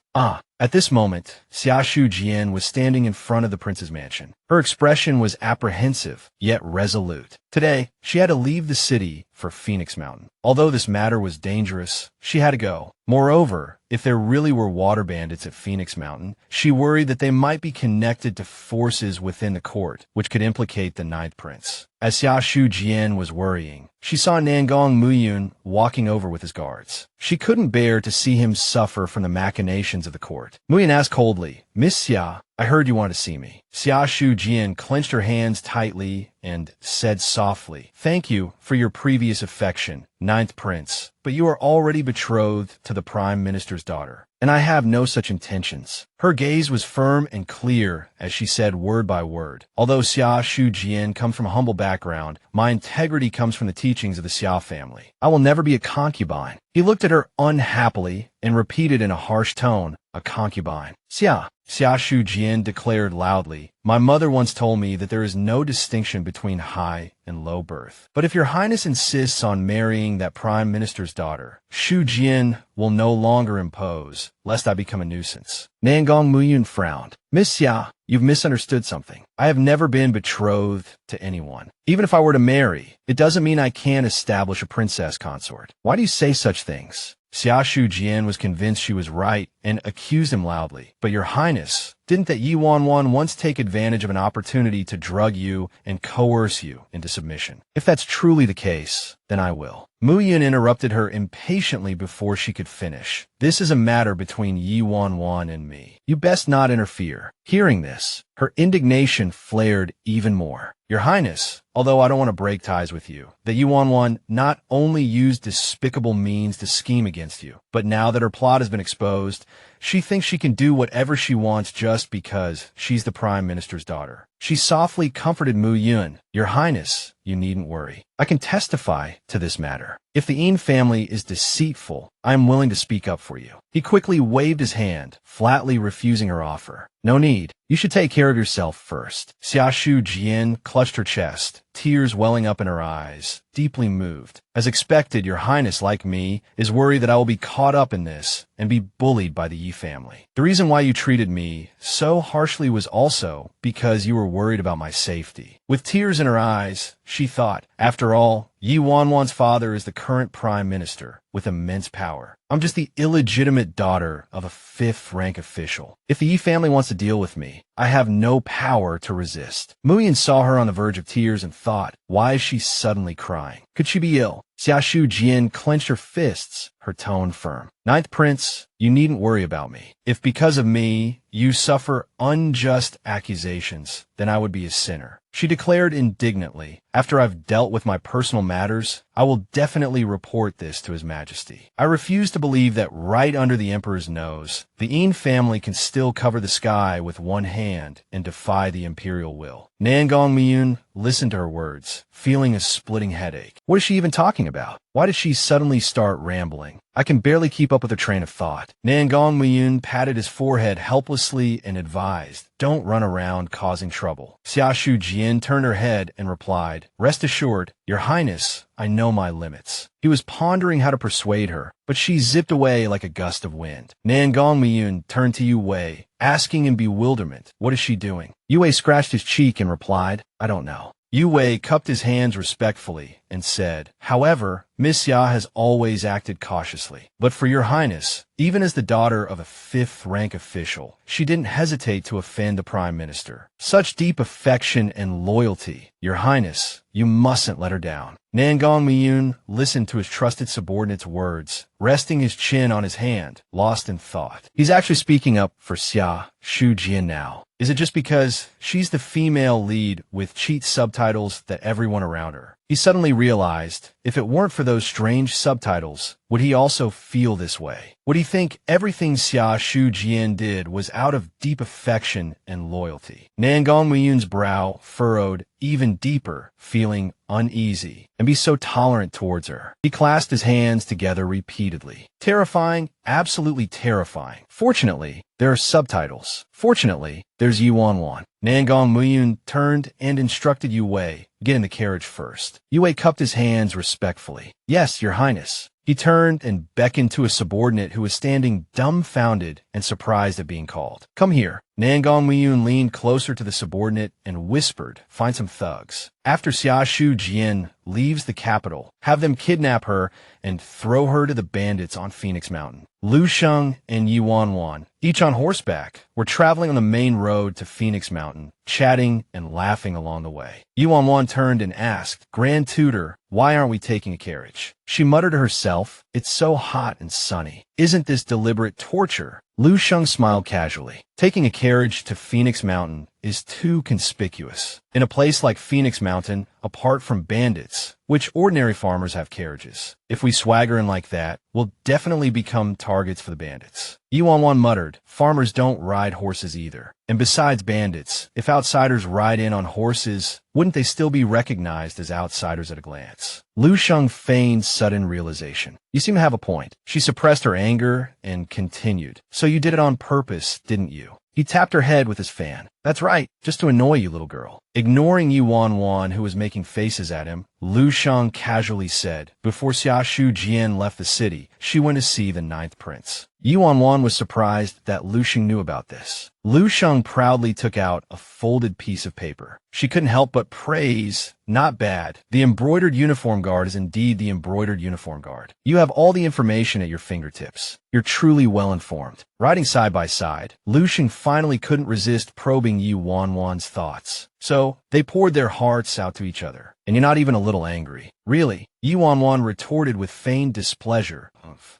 [SPEAKER 1] At this moment, Xiaoshu Jian was standing in front of the prince's mansion. Her expression was apprehensive, yet resolute. Today, she had to leave the city for Phoenix Mountain. Although this matter was dangerous, she had to go. Moreover, if there really were water bandits at Phoenix Mountain, she worried that they might be connected to forces within the court, which could implicate the Ninth Prince. As Xiaoshu Jian was worrying, she saw Nangong Muyun walking over with his guards. She couldn't bear to see him suffer from the machinations of the court. Muyun asked coldly, "Miss Xia, I heard you wanted to see me." Xiaoshu Jian clenched her hands tightly and said softly, "Thank you for your previous affection, Ninth Prince, but you are already betrothed to the Prime Minister's daughter, and I have no such intentions." Her gaze was firm and clear as she said word by word. "Although Xiaoshu Jian comes from a humble background, my integrity comes from the teachings of the Xiao family. I will never be a concubine." He looked at her unhappily and repeated in a harsh tone, "A concubine." Xiaoshu Jian declared loudly, "My mother once told me that there is no distinction between high and low birth. But if your highness insists on marrying that prime minister's daughter, Shu Jian will no longer impose, lest I become a nuisance." Nangong Muyun frowned. "Miss Xia, you've misunderstood something. I have never been betrothed to anyone. Even if I were to marry, it doesn't mean I can't establish a princess consort. Why do you say such things?" Xiaoshu Jian was convinced she was right and accused him loudly. "But your highness, didn't that Yi Wan Wan once take advantage of an opportunity to drug you and coerce you into submission? If that's truly the case, then I will." Muyun interrupted her impatiently before she could finish. "This is a matter between Yi Wan Wan and me. You best not interfere." Hearing this, her indignation flared even more. "Your highness, although I don't want to break ties with you, that Yi Wan Wan not only used despicable means to scheme against you, but now that her plot has been exposed, She thinks she can do whatever she wants just because she's the Prime Minister's daughter. She softly comforted Mu Yun. Your Highness, you needn't worry. I can testify to this matter. If the Yin family is deceitful, I am willing to speak up for you. He quickly waved his hand, flatly refusing her offer. No need. You should take care of yourself first. Xiaoshu Jian clutched her chest, tears welling up in her eyes, deeply moved. As expected, your Highness, like me, is worried that I will be caught up in this and be bullied by the Yi family. The reason why you treated me so harshly was also because you were worried about my safety. With tears in her eyes, she thought, after all, Yi Wan Wan's father is the current prime minister with immense power. I'm just the illegitimate daughter of a fifth-rank official. If the Yi family wants to deal with me, I have no power to resist. Muyin saw her on the verge of tears and thought, why is she suddenly crying? Could she be ill? Xiaoshu Jian clenched her fists, her tone firm. Ninth Prince, you needn't worry about me. If because of me, you suffer unjust accusations, then I would be a sinner. She declared indignantly, after I've dealt with my personal matters, I will definitely report this to His Majesty. I refuse to believe that right under the Emperor's nose, the Yin family can still cover the sky with one hand and defy the imperial will. Nangong Miyun listened to her words, feeling a splitting headache. What is she even talking about? Why did she suddenly start rambling? I can barely keep up with her train of thought. Nangong Miyun patted his forehead helplessly and advised, don't run around causing trouble. Xiaoshu Jian turned her head and replied, rest assured, Your Highness, I know my limits. He was pondering how to persuade her, but she zipped away like a gust of wind. Nangong Miyun turned to Yu Wei, asking in bewilderment, what is she doing? Yu Wei scratched his cheek and replied, I don't know. Yu Wei cupped his hands respectfully and said, however, Miss Xia has always acted cautiously. But for your Highness, even as the daughter of a fifth-rank official, she didn't hesitate to offend the Prime Minister. Such deep affection and loyalty, your Highness, you mustn't let her down. Nangong Miyun listened to his trusted subordinate's words, resting his chin on his hand, lost in thought. He's actually speaking up for Xiaoshu Jian now. Is it just because she's the female lead with cheat subtitles that everyone around her? He suddenly realized, if it weren't for those strange subtitles, would he also feel this way? Would he think everything Xiaoshu Jian did was out of deep affection and loyalty? Nangong Miyun's brow furrowed even deeper, feeling uneasy, and be so tolerant towards her. He clasped his hands together repeatedly. Terrifying, absolutely terrifying. Fortunately, there are subtitles. Fortunately, there's Yi Wan Wan. Nangong Miyun turned and instructed Yu Wei, get in the carriage first. Yu Wei cupped his hands respectfully. Yes, your Highness. He turned and beckoned to a subordinate who was standing dumbfounded and surprised at being called. Come here. Nangong Miyun leaned closer to the subordinate and whispered, find some thugs. After Xiaoshu Jian leaves the capital, have them kidnap her and throw her to the bandits on Phoenix Mountain. Lu Shang and Yi Wan Wan, each on horseback, were traveling on the main road to Phoenix Mountain, chatting and laughing along the way. Yi Wan Wan turned and asked, Grand Tutor, why aren't we taking a carriage? She muttered to herself, it's so hot and sunny. Isn't this deliberate torture? Lu Sheng smiled casually. Taking a carriage to Phoenix Mountain is too conspicuous. In a place like Phoenix Mountain, apart from bandits, which ordinary farmers have carriages. If we swagger in like that, we'll definitely become targets for the bandits. Yi Wan Wan muttered, farmers don't ride horses either. And besides bandits, if outsiders ride in on horses, wouldn't they still be recognized as outsiders at a glance? Lu Sheng feigned sudden realization. You seem to have a point. She suppressed her anger and continued. So you did it on purpose, didn't you? He tapped her head with his fan. That's right, just to annoy you, little girl. Ignoring Yi Wan Wan, who was making faces at him, Lu Shang casually said, before Xiaoshu Jian left the city, she went to see the Ninth Prince. Yi Wan Wan was surprised that Lu Sheng knew about this. Lu Sheng proudly took out a folded piece of paper. She couldn't help but praise, not bad. The embroidered uniform guard is indeed the embroidered uniform guard. You have all the information at your fingertips. You're truly well informed. Riding side by side, Lu Sheng finally couldn't resist probing Yi Wan Wan's thoughts. So, they poured their hearts out to each other. And you're not even a little angry. Really? Yi Wan Wan retorted with feigned displeasure.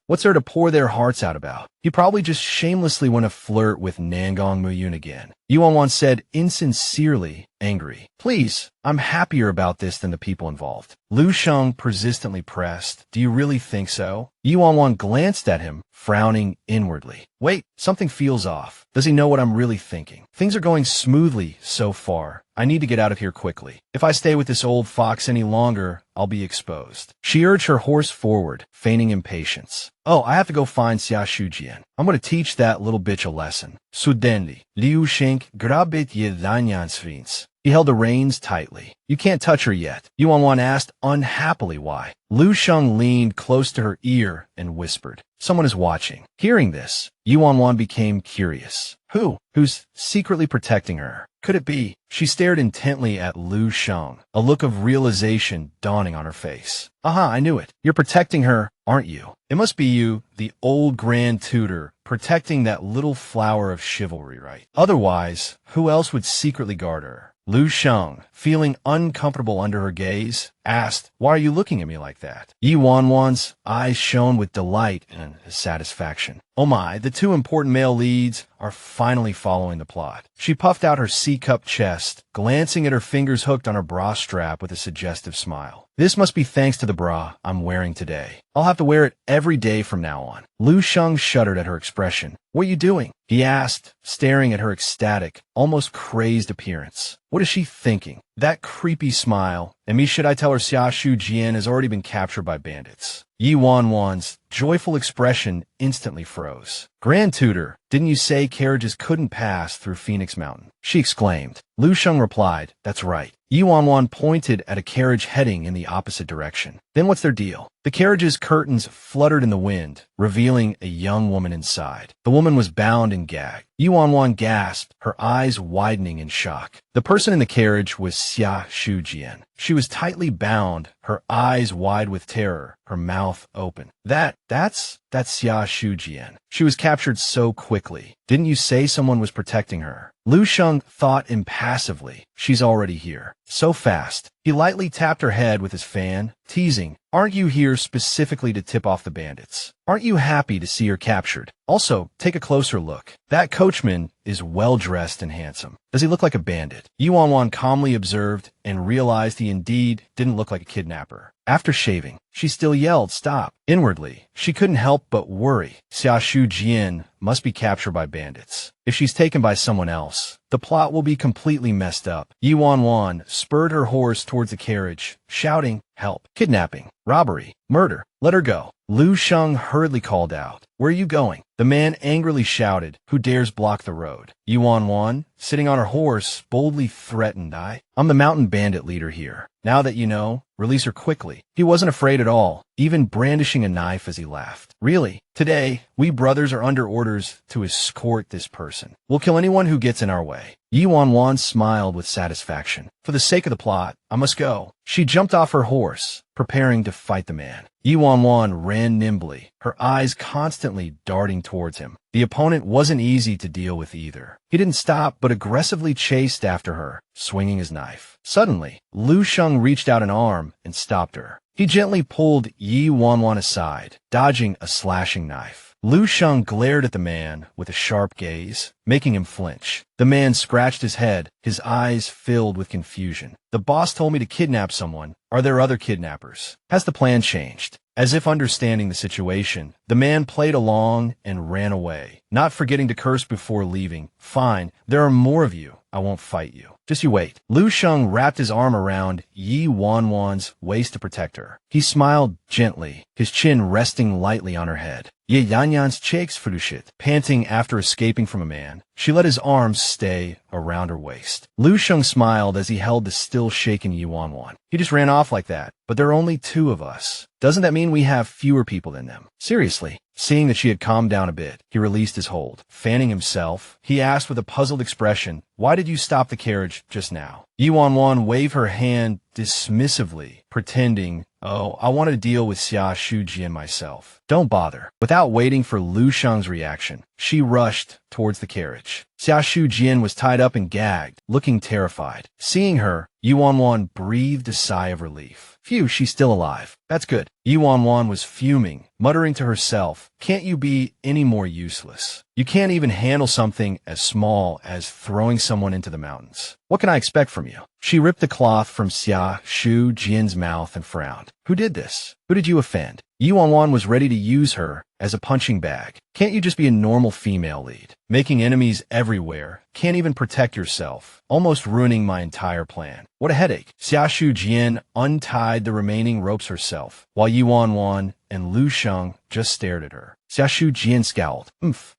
[SPEAKER 1] What's there to pour their hearts out about? He probably just shamelessly want to flirt with Nangong Muyun again. Yuan Wan said, insincerely angry. Please, I'm happier about this than the people involved. Lu Sheng persistently pressed. Do you really think so? Yuan Wan glanced at him, frowning inwardly. Wait, something feels off. Does he know what I'm really thinking? Things are going smoothly so far. I need to get out of here quickly. If I stay with this old fox any longer, I'll be exposed. She urged her horse forward, feigning impatience. Oh, I have to go find Xiaoshu Jian. I'm going to teach that little bitch a lesson. Sudenli, Liu Shink, grabit ye danyansvins. He held the reins tightly. You can't touch her yet. Yuan Wan asked unhappily why. Lu Sheng leaned close to her ear and whispered, someone is watching. Hearing this, Yuan Wan became curious. Who? Who's secretly protecting her? Could it be? She stared intently at Lu Sheng, a look of realization dawning on her face. Aha, I knew it. You're protecting her, aren't you? It must be you, the old grand tutor, protecting that little flower of chivalry, right? Otherwise, who else would secretly guard her? Lu Sheng, feeling uncomfortable under her gaze, asked, why are you looking at me like that? Yuan Wan's eyes shone with delight and satisfaction. Oh my, the two important male leads are finally following the plot. She puffed out her C-cup chest, glancing at her fingers hooked on her bra strap with a suggestive smile. This must be thanks to the bra I'm wearing today. I'll have to wear it every day from now on. Lu Sheng shuddered at her expression. What are you doing? He asked, staring at her ecstatic, almost crazed appearance. What is she thinking? That creepy smile. And me, should I tell her Xiaoshu Jian has already been captured by bandits? Yuan Wan's joyful expression instantly froze. Grand Tutor, didn't you say carriages couldn't pass through Phoenix Mountain? She exclaimed. Lu Sheng replied, that's right. Yuan Wan pointed at a carriage heading in the opposite direction. Then what's their deal? The carriage's curtains fluttered in the wind, revealing a young woman inside. The woman was bound and gagged. Yuan Wan gasped, her eyes widening in shock. The person in the carriage was Xiaoshu Jian. She was tightly bound, her eyes wide with terror, her mouth open. That's Xiaoshu Jian. She was captured so quickly. Didn't you say someone was protecting her? Lu Sheng thought impassively. She's already here. So fast. He lightly tapped her head with his fan, teasing, aren't you here specifically to tip off the bandits? Aren't you happy to see her captured? Also, take a closer look. That coachman is well-dressed and handsome. Does he look like a bandit? Yuan Wan calmly observed and realized he indeed didn't look like a kidnapper. After shaving, she still yelled, stop. Inwardly, she couldn't help but worry. Xiaoshu Jian must be captured by bandits. If she's taken by someone else, the plot will be completely messed up. Yuan Wan spurred her horse towards the carriage, shouting, help, kidnapping, robbery, murder, let her go. Lu Sheng hurriedly called out, where are you going? The man angrily shouted, who dares block the road? Yuan Wan, sitting on her horse, boldly threatened, I'm the mountain bandit leader here. Now that you know, release her quickly. He wasn't afraid at all, even brandishing a knife as he laughed. Really? Today, we brothers are under orders to escort this person. We'll kill anyone who gets in our way. Yuan Wan smiled with satisfaction. For the sake of the plot, I must go. She jumped off her horse, preparing to fight the man. Yuan Wan ran nimbly, her eyes constantly darting towards him. The opponent wasn't easy to deal with either. He didn't stop, but aggressively chased after her, swinging his knife. Suddenly, Lu Sheng reached out an arm and stopped her. He gently pulled Yuan Wan aside, dodging a slashing knife. Lu Sheng glared at the man with a sharp gaze, making him flinch. The man scratched his head, his eyes filled with confusion. The boss told me to kidnap someone. Are there other kidnappers? Has the plan changed? As if understanding the situation, the man played along and ran away, not forgetting to curse before leaving. Fine, there are more of you. I won't fight you. Just you wait. Lu Sheng wrapped his arm around Yuan Wan's waist to protect her. He smiled gently, his chin resting lightly on her head. Ye Yanyan's cheeks frushit, panting after escaping from a man. She let his arms stay around her waist. Lu Sheng smiled as he held the still shaken Yuan Wan. He just ran off like that, but there are only two of us. Doesn't that mean we have fewer people than them? Seriously. Seeing that she had calmed down a bit, he released his hold. Fanning himself, he asked with a puzzled expression, why did you stop the carriage just now? Yi Wan Wan waved her hand dismissively, pretending, oh, I want to deal with Xiaoshu Jian myself. Don't bother. Without waiting for Lu Shang's reaction, she rushed towards the carriage. Xiaoshu Jian was tied up and gagged, looking terrified. Seeing her, Yi Wan Wan breathed a sigh of relief. Phew, she's still alive. That's good. Yi Wan Wan was fuming, muttering to herself, can't you be any more useless? You can't even handle something as small as throwing someone into the mountains. What can I expect from you? She ripped the cloth from Xiaoshu Jian's mouth and frowned. Who did this? Who did you offend? Yi Wan Wan was ready to use her as a punching bag. Can't you just be a normal female lead? Making enemies everywhere. Can't even protect yourself. Almost ruining my entire plan. What a headache. Xiaoshu Jian untied the remaining ropes herself, while Yi Wan Wan and Lu Shang just stared at her. Xiaoshu Jian scowled.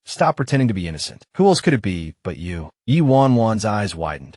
[SPEAKER 1] Stop pretending to be innocent. Who else could it be but you? Yi Wan Wan's eyes widened.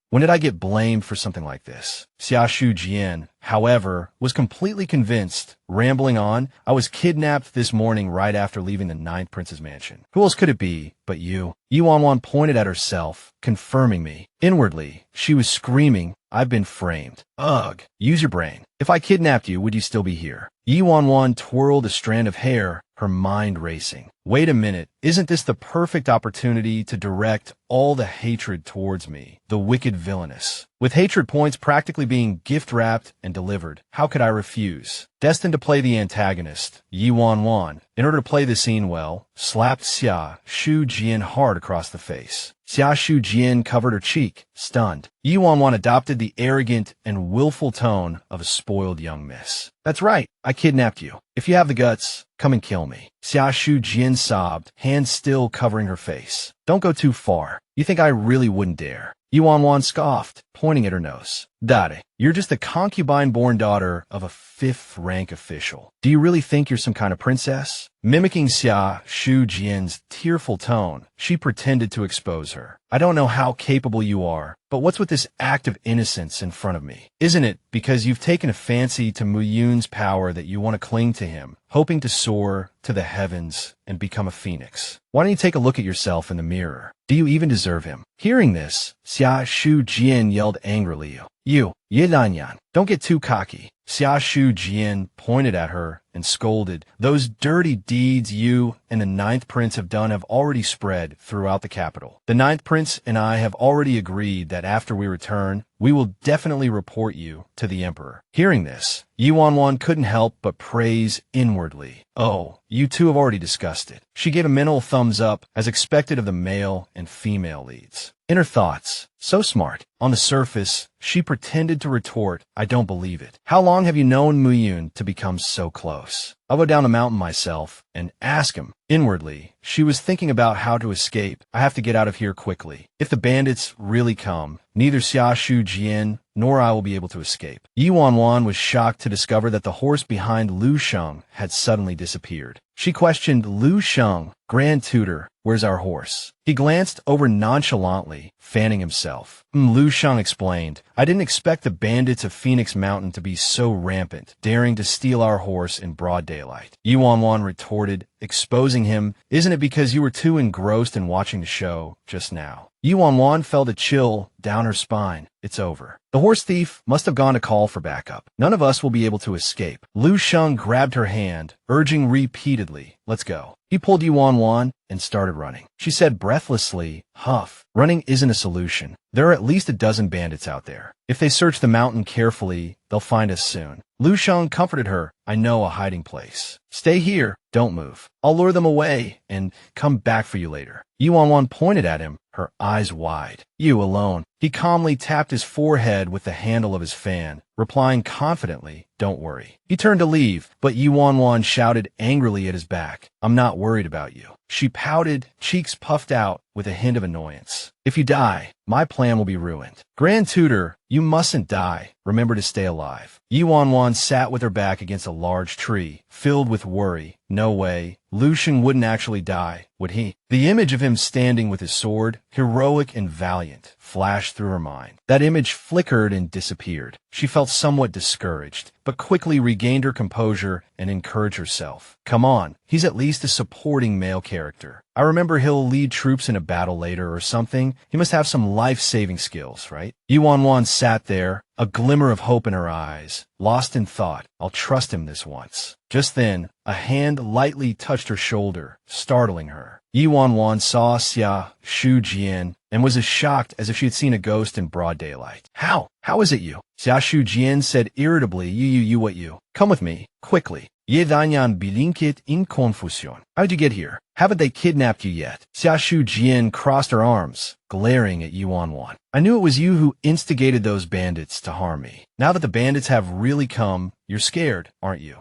[SPEAKER 1] When did I get blamed for something like this? Xiaoshu Jian, however, was completely convinced. Rambling on, I was kidnapped this morning right after leaving the Ninth Prince's mansion. Who else could it be but you? Yi Wan Wan pointed at herself, confirming me. Inwardly, she was screaming, I've been framed. Ugh, use your brain. If I kidnapped you, would you still be here? Yi Wan Wan twirled a strand of hair, her mind racing. Wait a minute, isn't this the perfect opportunity to direct all the hatred towards me, the wicked villainess? With hatred points practically being gift-wrapped and delivered, how could I refuse? Destined to play the antagonist, Yi Wan Wan, in order to play the scene well, slapped Xiaoshu Jian hard across the face. Xiaoshu Jian covered her cheek, stunned. Yi Wan Wan adopted the arrogant and willful tone of a spoiled young miss. That's right, I kidnapped you. If you have the guts, come and kill me. Xiaoshu Jian sobbed, hands still covering her face. Don't go too far. You think I really wouldn't dare? Yi Wan Wan scoffed, pointing at her nose. Dade, you're just the concubine-born daughter of a fifth-rank official. Do you really think you're some kind of princess? Mimicking Xiaoshu Jian's tearful tone, she pretended to expose her. I don't know how capable you are, but what's with this act of innocence in front of me? Isn't it because you've taken a fancy to Mu Yun's power that you want to cling to him, hoping to soar to the heavens and become a phoenix? Why don't you take a look at yourself in the mirror? Do you even deserve him? Hearing this, Xiaoshu Jian yelled angrily, You, Ye Lanyan, don't get too cocky. Xiaoshu Jian pointed at her and scolded. Those dirty deeds you and the Ninth Prince have done have already spread throughout the capital. The Ninth Prince and I have already agreed that after we return, we will definitely report you to the Emperor. Hearing this, Yi Wan Wan couldn't help but praise inwardly. Oh, you two have already discussed it. She gave a mental thumbs up, as expected of the male and female leads. In her thoughts, so smart. On the surface, she pretended to retort, I don't believe it. How long have you known Mu Yun to become so close? I'll go down the mountain myself and ask him. Inwardly, she was thinking about how to escape. I have to get out of here quickly. If the bandits really come, neither Xiaoshu Jian nor I will be able to escape. Yi Wan Wan was shocked to discover that the horse behind Lu Shang had suddenly disappeared. She questioned Lu Shang, Grand Tutor, where's our horse? He glanced over nonchalantly, fanning himself. Lu Shang explained, I didn't expect the bandits of Phoenix Mountain to be so rampant, daring to steal our horse in broad daylight. Yi Wan Wan retorted, exposing him, isn't it because you were too engrossed in watching the show just now? Yi Wan Wan felt a chill down her spine. It's over. The horse thief must have gone to call for backup. None of us will be able to escape. Lu Shang grabbed her hand, urging repeatedly, let's go. He pulled Yi Wan Wan and started running. She said breathlessly, huff, running isn't a solution. There are at least a dozen bandits out there. If they search the mountain carefully, they'll find us soon. Lu Shang comforted her, I know a hiding place. Stay here, don't move. I'll lure them away and come back for you later. Yi Wan Wan pointed at him, her eyes wide. You alone. He calmly tapped his forehead with the handle of his fan, replying confidently, don't worry. He turned to leave, but Yi Wan Wan shouted angrily at his back, I'm not worried about you. She pouted, cheeks puffed out with a hint of annoyance. If you die, my plan will be ruined. Grand Tutor, you mustn't die. Remember to stay alive. Yi Wan Wan sat with her back against a large tree, filled with worry. No way. Lu Shang wouldn't actually die, would he? The image of him standing with his sword, heroic and valiant, flashed through her mind. That image flickered and disappeared. She felt somewhat discouraged, but quickly regained her composure and encouraged herself. Come on, he's at least a supporting male character. I remember he'll lead troops in a battle later or something. He must have some life-saving skills, right? Yi Wan Wan sat there, a glimmer of hope in her eyes, lost in thought. I'll trust him this once. Just then, a hand lightly touched her shoulder, startling her. Yi Wan Wan saw Xiaoshu Jian and was as shocked as if she had seen a ghost in broad daylight. How? How is it you? Xiaoshu Jian said irritably, you what you? Come with me, quickly. Ye danyan bilinkit in confusion. How'd you get here? Haven't they kidnapped you yet? Xiaoshu Jian crossed her arms, glaring at Yi Wan Wan. I knew it was you who instigated those bandits to harm me. Now that the bandits have really come, you're scared, aren't you?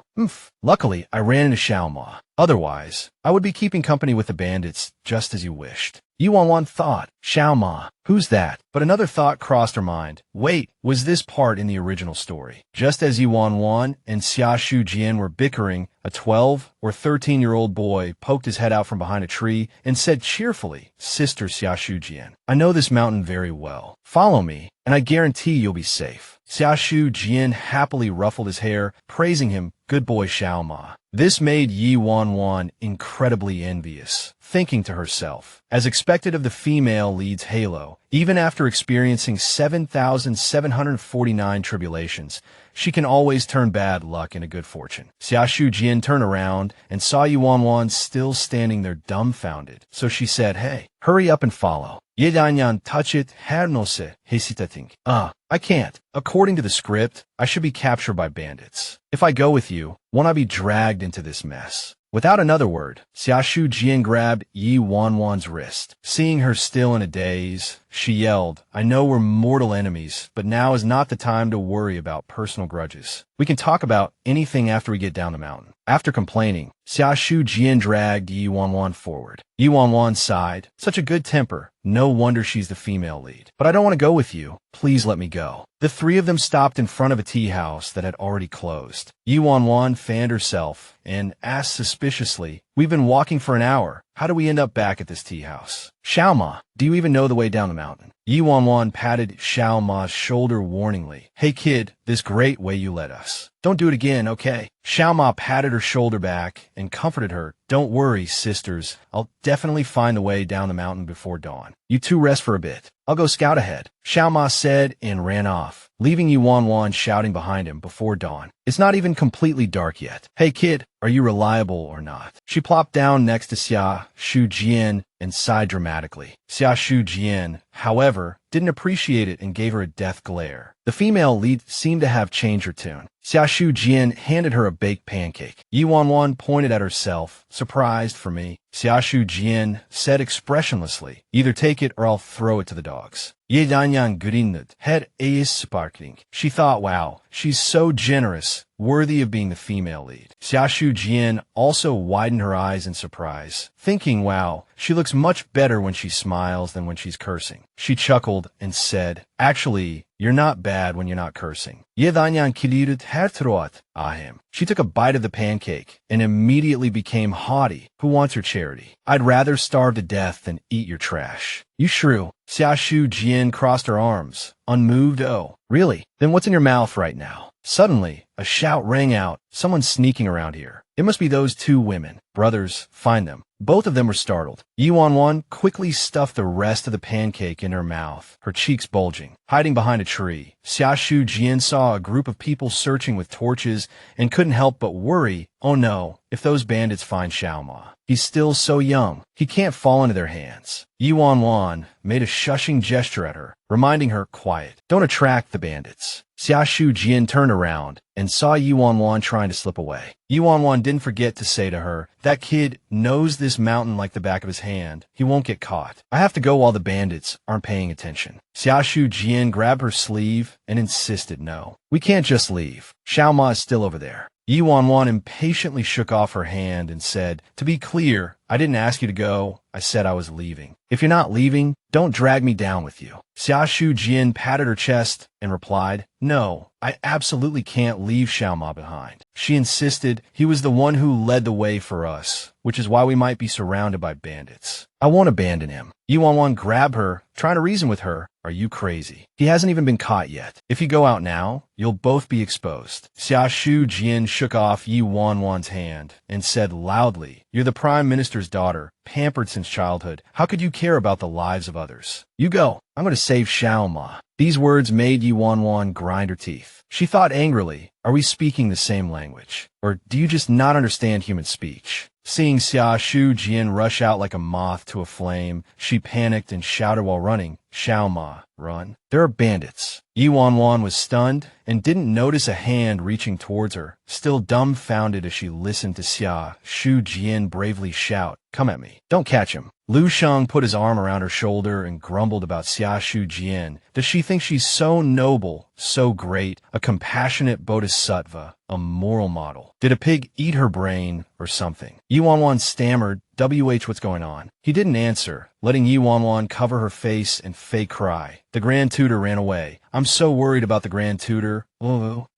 [SPEAKER 1] Luckily, I ran into Xiaoma. Otherwise, I would be keeping company with the bandits just as you wished. Yi Wan Wan thought, Xiaoma, who's that? But another thought crossed her mind. Wait, was this part in the original story? Just as Yi Wan Wan and Xiaoshu Jian were bickering, a 12 or 13-year-old boy poked his head out from behind a tree and said cheerfully, Sister Xiaoshu Jian, I know this mountain very well. Follow me, and I guarantee you'll be safe. Xiaoshu Jian happily ruffled his hair, praising him, good boy Xiaoma. This made Yi Wan Wan incredibly envious, thinking to herself, as expected of the female lead's halo, even after experiencing 7,749 tribulations, she can always turn bad luck into good fortune. Xiaoshu Jian turned around and saw Yi Wan Wan still standing there dumbfounded, so she said, hey, hurry up and follow. Ye danyan touch it, hernose, hesitating. I can't. According to the script, I should be captured by bandits. If I go with you, won't I be dragged into this mess? Without another word, Xiaoshu Jian grabbed Yi Wan Wan's wrist. Seeing her still in a daze, she yelled, I know we're mortal enemies, but now is not the time to worry about personal grudges. We can talk about anything after we get down the mountain. After complaining, Xiaoshu Jian dragged Yi Wan Wan forward. Yi Wan Wan sighed. Such a good temper. No wonder she's the female lead. But I don't want to go with you. Please let me go. The three of them stopped in front of a tea house that had already closed. Yi Wan Wan fanned herself and asked suspiciously, We've been walking for an hour. How do we end up back at this tea house? Xiaoma, do you even know the way down the mountain? Yi Wan Wan patted Xiaoma's shoulder warningly. Hey kid, this great way you led us. Don't do it again, okay? Xiaoma patted her shoulder back and comforted her. Don't worry, sisters. I'll definitely find the way down the mountain before dawn. You two rest for a bit. I'll go scout ahead. Xiaoma said and ran off, leaving Yi Wan Wan shouting behind him before dawn. It's not even completely dark yet. Hey kid, are you reliable or not? She plopped down next to Xiaoshu Jian and sighed dramatically. Xiaoshu Jian, however, didn't appreciate it and gave her a death glare. The female lead seemed to have changed her tune. Xiaoshu Jian handed her a baked pancake. Yi Wan Wan pointed at herself, surprised for me. Xiaoshu Jian said expressionlessly, either take it or I'll throw it to the dogs. Ye danyan grinnet, head is sparkling. She thought, wow, she's so generous, worthy of being the female lead. Xiaoshu Jian also widened her eyes in surprise, thinking, wow, she looks much better when she smiles than when she's cursing. She chuckled and said, actually, you're not bad when you're not cursing. Ye danyan kilirit hertroat, ahem. She took a bite of the pancake and immediately became haughty. Who wants your charity? I'd rather starve to death than eat your trash. You shrew. Xiaoshu Jian crossed her arms, unmoved. Oh, really? Then what's in your mouth right now? Suddenly, a shout rang out. Someone's sneaking around here. It must be those two women. Brothers, find them. Both of them were startled. Yi Wan Wan quickly stuffed the rest of the pancake in her mouth, her cheeks bulging. Hiding behind a tree, Xiaoshu Jian saw a group of people searching with torches and couldn't help but worry, oh no, if those bandits find Xiaoma. He's still so young. He can't fall into their hands. Yi Wan Wan made a shushing gesture at her, reminding her, quiet. Don't attract the bandits. Xiaoshu Jian turned around and saw Yi Wan Wan trying to slip away. Yi Wan Wan didn't forget to say to her, that kid knows this mountain like the back of his hand. He won't get caught. I have to go while the bandits aren't paying attention. Xiaoshu Jian grabbed her sleeve and insisted, no, we can't just leave. Xiaoma is still over there. Yi Wan Wan impatiently shook off her hand and said, to be clear, I didn't ask you to go. I said I was leaving. If you're not leaving, don't drag me down with you. Xiaoshu Jian patted her chest and replied, no, I absolutely can't leave Xiaoma behind. She insisted he was the one who led the way for us, which is why we might be surrounded by bandits. I won't abandon him. Yi Wan Wan grabbed her, trying to reason with her, Are you crazy? He hasn't even been caught yet. If you go out now, you'll both be exposed. Xiaoshu Jian shook off Yi Wanwan's hand and said loudly, "You're the Prime Minister's daughter, pampered since childhood. How could you care about the lives of others? You go. I'm going to save Xiao Ma." These words made Yi Wanwan grind her teeth. She thought angrily, are we speaking the same language? Or do you just not understand human speech? Seeing Xiaoshu Jian rush out like a moth to a flame, she panicked and shouted while running, "Xiao Ma, run. There are bandits." Yi Wanwan was stunned and didn't notice a hand reaching towards her, still dumbfounded as she listened to Xiaoshu Jian bravely shout, "Come at me. Don't catch him." Lu Shang put his arm around her shoulder and grumbled about Xiaoshu Jian. Does she think she's so noble, so great, a compassionate bodhisattva, a moral model? Did a pig eat her brain or something? Yi Wanwan stammered, what's going on? He didn't answer, letting Yi Wanwan cover her face and fake cry. The Grand Tutor ran away. I'm so worried about the Grand Tutor.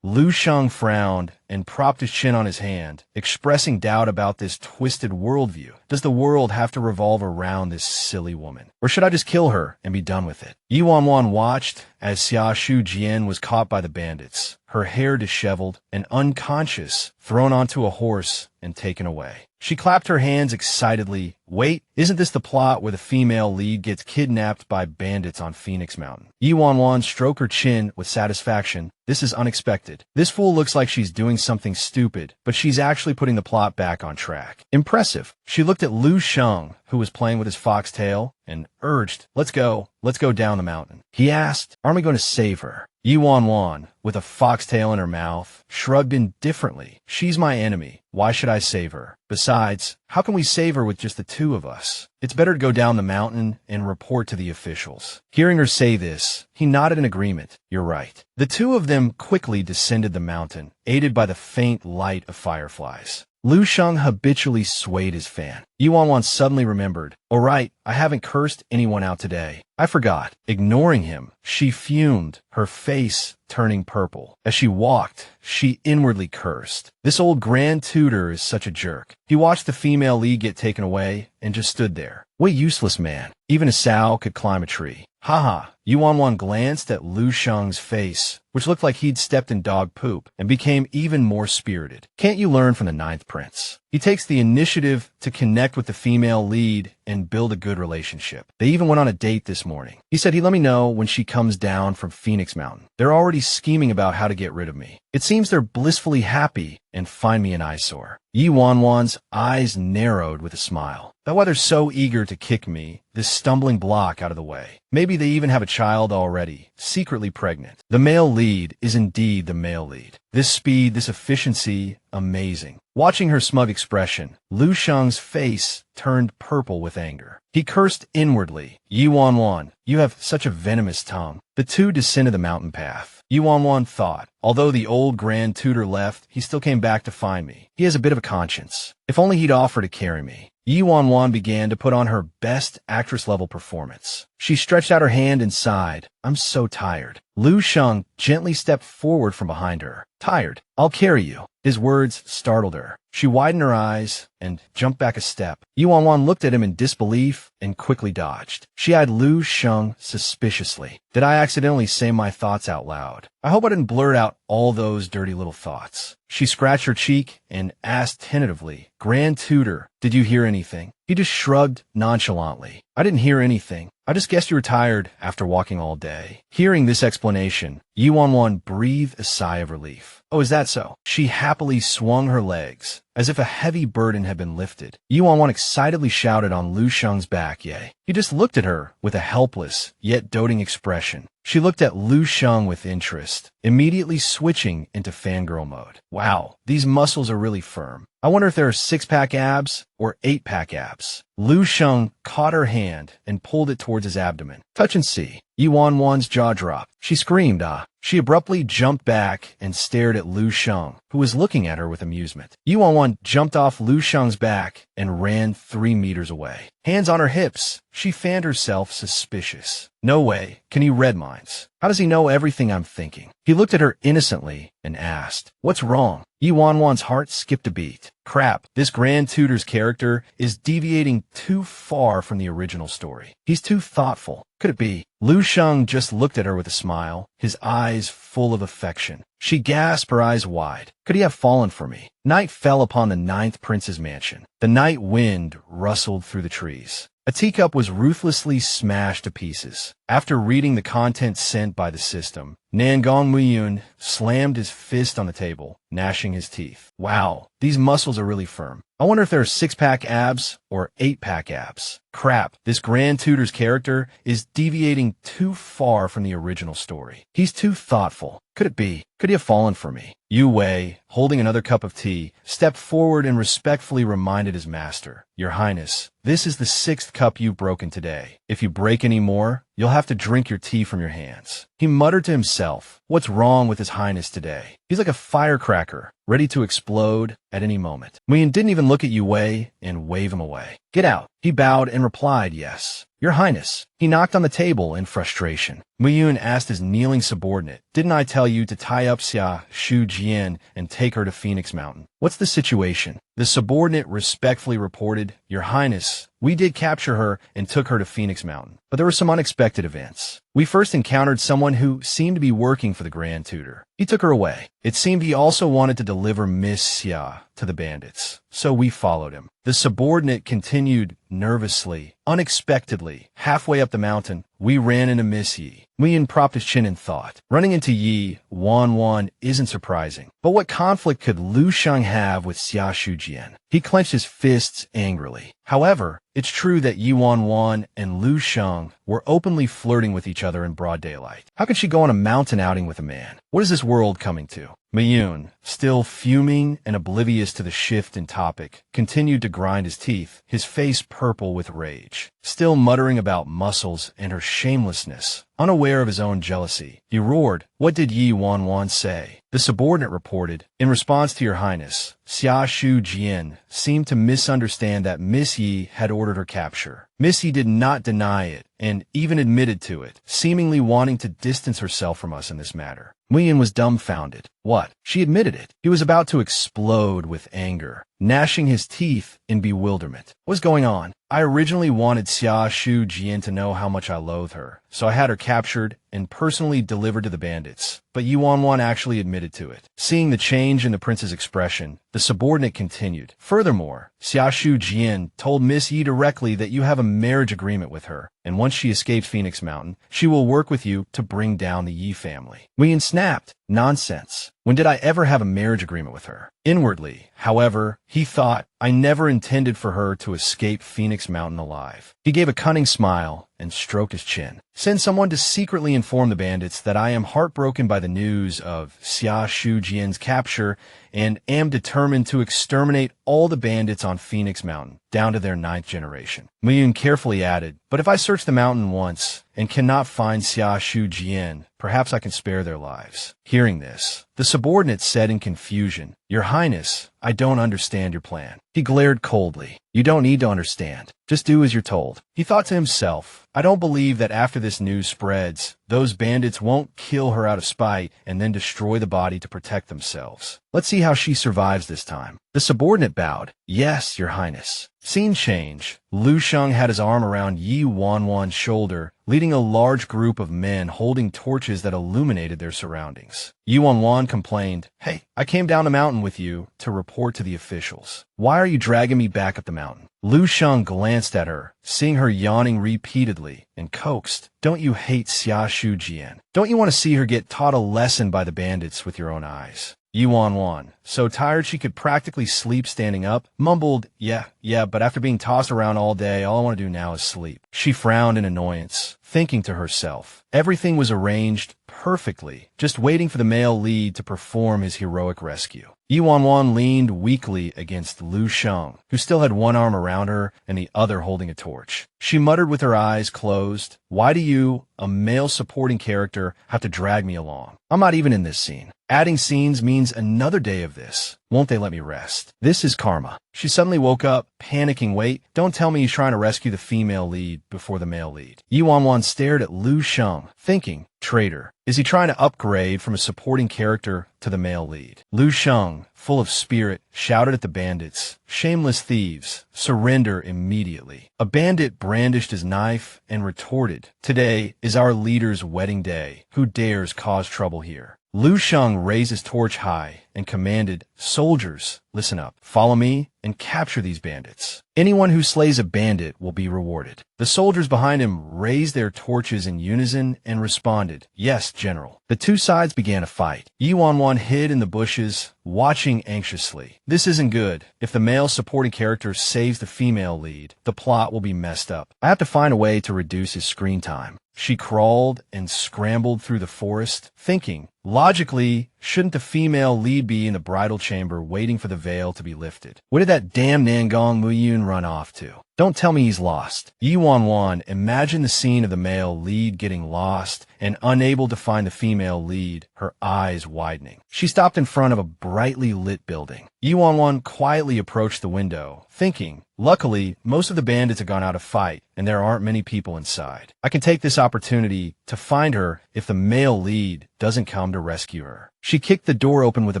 [SPEAKER 1] Lu Shang frowned and propped his chin on his hand, expressing doubt about this twisted worldview. Does the world have to revolve around this silly woman? Or should I just kill her and be done with it? Yi Wanwan watched as Xiaoshu Jian was caught by the bandits, her hair disheveled and unconscious, thrown onto a horse and taken away. She clapped her hands excitedly. Wait, isn't this the plot where the female lead gets kidnapped by bandits on Phoenix Mountain? Yi Wanwan stroked her chin with satisfaction. This is unexpected. This fool looks like she's doing something stupid, but she's actually putting the plot back on track. Impressive. She looked at Lu Shang, who was playing with his foxtail, and urged, let's go down the mountain. He asked, aren't we going to save her? Yi Wanwan, with a foxtail in her mouth, shrugged indifferently. She's my enemy. Why should I save her? Besides, how can we save her with just the two of us? It's better to go down the mountain and report to the officials. Hearing her say this, he nodded in agreement. You're right. The two of them quickly descended the mountain, aided by the faint light of fireflies. Lu Shang habitually swayed his fan. Yi Wanwan suddenly remembered. All right, I haven't cursed anyone out today. I forgot. Ignoring him, she fumed, her face turning purple. As she walked, she inwardly cursed. This old Grand Tutor is such a jerk. He watched the female lead get taken away and just stood there. What a useless man. Even a sow could climb a tree. Haha. Yi Wanwan glanced at Lu Shang's face, which looked like he'd stepped in dog poop, and became even more spirited. Can't you learn from the Ninth Prince? He takes the initiative to connect with the female lead and build a good relationship. They even went on a date this morning. He said he'd let me know when she comes down from Phoenix Mountain. They're already scheming about how to get rid of me. It seems they're blissfully happy and find me an eyesore. Yi Wanwan's eyes narrowed with a smile. That's why they're so eager to kick me, this stumbling block, out of the way. Maybe they even have a child already, secretly pregnant. The male lead is indeed the male lead. This speed, this efficiency, amazing. Watching her smug expression, Lu Shang's face turned purple with anger. He cursed inwardly. Yi Wanwan, you have such a venomous tongue. The two descended the mountain path. Yi Wanwan thought, although the old Grand Tutor left, he still came back to find me. He has a bit of a conscience. If only he'd offer to carry me. Yi Wanwan began to put on her best actress-level performance. She stretched out her hand and sighed. I'm so tired. Lu Shang gently stepped forward from behind her. Tired? I'll carry you. His words startled her. She widened her eyes and jumped back a step. Yi Wanwan looked at him in disbelief and quickly dodged. She eyed Lu Shang suspiciously. Did I accidentally say my thoughts out loud? I hope I didn't blurt out all those dirty little thoughts. She scratched her cheek and asked tentatively, Grand Tutor, did you hear anything? He just shrugged nonchalantly. I didn't hear anything. I just guessed you were tired after walking all day. Hearing this explanation, Yi Wanwan breathed a sigh of relief. Oh, is that so? She happily swung her legs, as if a heavy burden had been lifted. Yi Wanwan excitedly shouted on Lu Shang's back, yay. He just looked at her with a helpless, yet doting expression. She looked at Lu Shang with interest, immediately switching into fangirl mode. Wow, these muscles are really firm. I wonder if there are 6-pack abs or 8-pack abs. Lu Shang caught her hand and pulled it towards his abdomen. Touch and see. Yi Wanwan's jaw dropped. She screamed, ah. She abruptly jumped back and stared at Lu Shang, who was looking at her with amusement. Yi Wanwan jumped off Lu Shang's back and ran 3 meters away. Hands on her hips, she fanned herself suspicious. No way. Can he read minds? How does he know everything I'm thinking? He looked at her innocently and asked, what's wrong? Yi Wanwan's heart skipped a beat. Crap, this Grand Tutor's character is deviating too far from the original story. He's too thoughtful, Could it be? Lu Shang just looked at her with a smile, his eyes full of affection. She gasped, her eyes wide. Could he have fallen for me? Night fell upon the 9th prince's mansion. The night wind rustled through the trees. A teacup was ruthlessly smashed to pieces. After reading the contents sent by the system, Nangong Muyun slammed his fist on the table, gnashing his teeth. Wow, these muscles are really firm. I wonder if there are 6-pack abs or 8-pack abs. Crap, this Grand Tutor's character is deviating too far from the original story. He's too thoughtful. Could it be? Could he have fallen for me? Yu Wei, holding another cup of tea, stepped forward and respectfully reminded his master, Your Highness, this is the 6th cup you've broken today. If you break any more, you'll have to drink your tea from your hands. He muttered to himself, what's wrong with His Highness today? He's like a firecracker, ready to explode at any moment. Muyin didn't even look at Yu Wei and wave him away. Get out. He bowed and replied, yes. Your Highness. He knocked on the table in frustration. Muyun asked his kneeling subordinate, didn't I tell you to tie up Xiaoshu Jian and take her to Phoenix Mountain? What's the situation? The subordinate respectfully reported, Your Highness, we did capture her and took her to Phoenix Mountain, but there were some unexpected events. We first encountered someone who seemed to be working for the Grand Tutor. He took her away. It seemed he also wanted to deliver Miss Xia to the bandits, so we followed him. The subordinate continued nervously, unexpectedly, halfway up the mountain, we ran into Miss Yi. Muyin propped his chin in thought. Running into Yi Wan Wan isn't surprising. But what conflict could Lu Shang have with Xiaoshu Jian? He clenched his fists angrily. However, it's true that Yi Wan Wan and Lu Shang were openly flirting with each other in broad daylight. How can she go on a mountain outing with a man? What is this world coming to? Muyun, still fuming and oblivious to the shift in topic, continued to grind his teeth, his face purple with rage. Still muttering about muscles and her shamelessness, unaware of his own jealousy, he roared, What did Yi Wan Wan say? The subordinate reported, In response to Your Highness, Xiaoshu Jian seemed to misunderstand that Miss Yi had ordered her capture. Miss Yi did not deny it, and even admitted to it, seemingly wanting to distance herself from us in this matter. Muyin was dumbfounded. What? She admitted it. He was about to explode with anger, gnashing his teeth in bewilderment. What's going on? I originally wanted Xiaoshu Jian to know how much I loathe her, so I had her captured and personally delivered to the bandits. But Yi Wan Wan actually admitted to it. Seeing the change in the prince's expression, the subordinate continued. Furthermore, Xiaoshu Jian told Miss Yi directly that you have a marriage agreement with her, and once she escapes Phoenix Mountain, she will work with you to bring down the Yi family. Muyin snapped. Nonsense. When did I ever have a marriage agreement with her? Inwardly, however, he thought, I never intended for her to escape Phoenix Mountain alive. He gave a cunning smile and stroked his chin. Send someone to secretly inform the bandits that I am heartbroken by the news of Xiaoshu Jian's capture and am determined to exterminate all the bandits on Phoenix Mountain, down to their 9th generation. Muyun carefully added, but if I search the mountain once and cannot find Xiaoshu Jian, perhaps I can spare their lives. Hearing this, the subordinate said in confusion, Your Highness, I don't understand your plan. He glared coldly. You don't need to understand. Just do as you're told. He thought to himself, I don't believe that after this news spreads, those bandits won't kill her out of spite and then destroy the body to protect themselves. Let's see how she survives this time. The subordinate bowed. Yes, Your Highness. Scene change. Lu Shang had his arm around Yi Wan Wan's shoulder, leading a large group of men holding torches that illuminated their surroundings. Yi Wan Wan complained, Hey, I came down the mountain with you to report to the officials. Why are you dragging me back up the mountain? Lu Shang glanced at her, seeing her yawning repeatedly, and coaxed, Don't you hate Xiaoshu Jian? Don't you want to see her get taught a lesson by the bandits with your own eyes? Yi Wan Wan, so tired she could practically sleep standing up, mumbled, Yeah, but after being tossed around all day, all I want to do now is sleep. She frowned in annoyance, thinking to herself, everything was arranged perfectly, just waiting for the male lead to perform his heroic rescue. Yi Wan Wan leaned weakly against Lu Shang, who still had one arm around her and the other holding a torch. She muttered with her eyes closed, Why do you, a male supporting character, have to drag me along? I'm not even in this scene. Adding scenes means another day of this. Won't they let me rest? This is karma. She suddenly woke up, panicking. Wait, don't tell me he's trying to rescue the female lead before the male lead. Yi Wan Wan stared at Lu Shang, thinking, Traitor. Is he trying to upgrade from a supporting character to the male lead? Lu Shang, full of spirit, shouted at the bandits, "Shameless thieves, surrender immediately." A bandit brandished his knife and retorted, "Today is our leader's wedding day. Who dares cause trouble here?" Lu Shang raised his torch high and commanded, "Soldiers, listen up. Follow me and capture these bandits. Anyone who slays a bandit will be rewarded." The soldiers behind him raised their torches in unison and responded, "Yes, General." The two sides began a fight. Yi Wan Wan hid in the bushes, watching anxiously. This isn't good. If the male supporting character saves the female lead, the plot will be messed up. I have to find a way to reduce his screen time. She crawled and scrambled through the forest, thinking, logically, shouldn't the female lead be in the bridal chamber waiting for the veil to be lifted? Where did that damn Nangong Muyun run off to? Don't tell me he's lost. Yi Wan Wan imagined the scene of the male lead getting lost and unable to find the female lead, her eyes widening. She stopped in front of a brightly lit building. Yi Wan Wan quietly approached the window, thinking, luckily, most of the bandits have gone out to fight, and there aren't many people inside. I can take this opportunity to find her if the male lead doesn't come to rescue her. She kicked the door open with a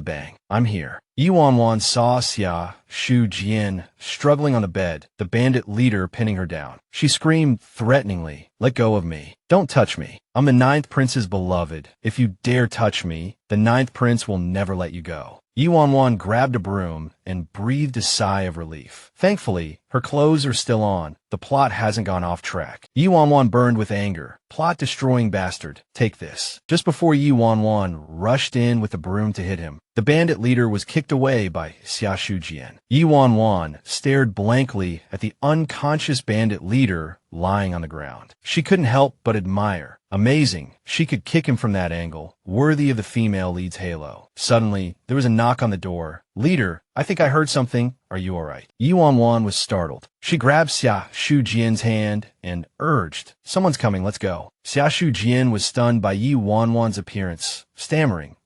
[SPEAKER 1] bang. "I'm here." Yi Wan Wan saw Xiaoshu Jian struggling on the bed, the bandit leader pinning her down. She screamed threateningly, "Let go of me. Don't touch me. I'm the ninth prince's beloved. If you dare touch me, the ninth prince will never let you go." Yi Wan Wan grabbed a broom and breathed a sigh of relief. Thankfully, her clothes are still on. The plot hasn't gone off track. Yi Wan Wan burned with anger. "Plot-destroying bastard. Take this." Just before Yi Wan Wan rushed in with the broom to hit him, the bandit leader was kicked away by Xiaoshu Jian. Yi Wan Wan stared blankly at the unconscious bandit leader lying on the ground. She couldn't help but admire. Amazing. She could kick him from that angle, worthy of the female lead's halo. Suddenly, there was a knock on the door. "Leader, I think I heard something. Are you all right?" Yi Wan Wan was startled. She grabbed Xiaoshu Jian's hand and urged, "Someone's coming, let's go." Xiaoshu Jian was stunned by Yi Wan Wan's appearance, stammering,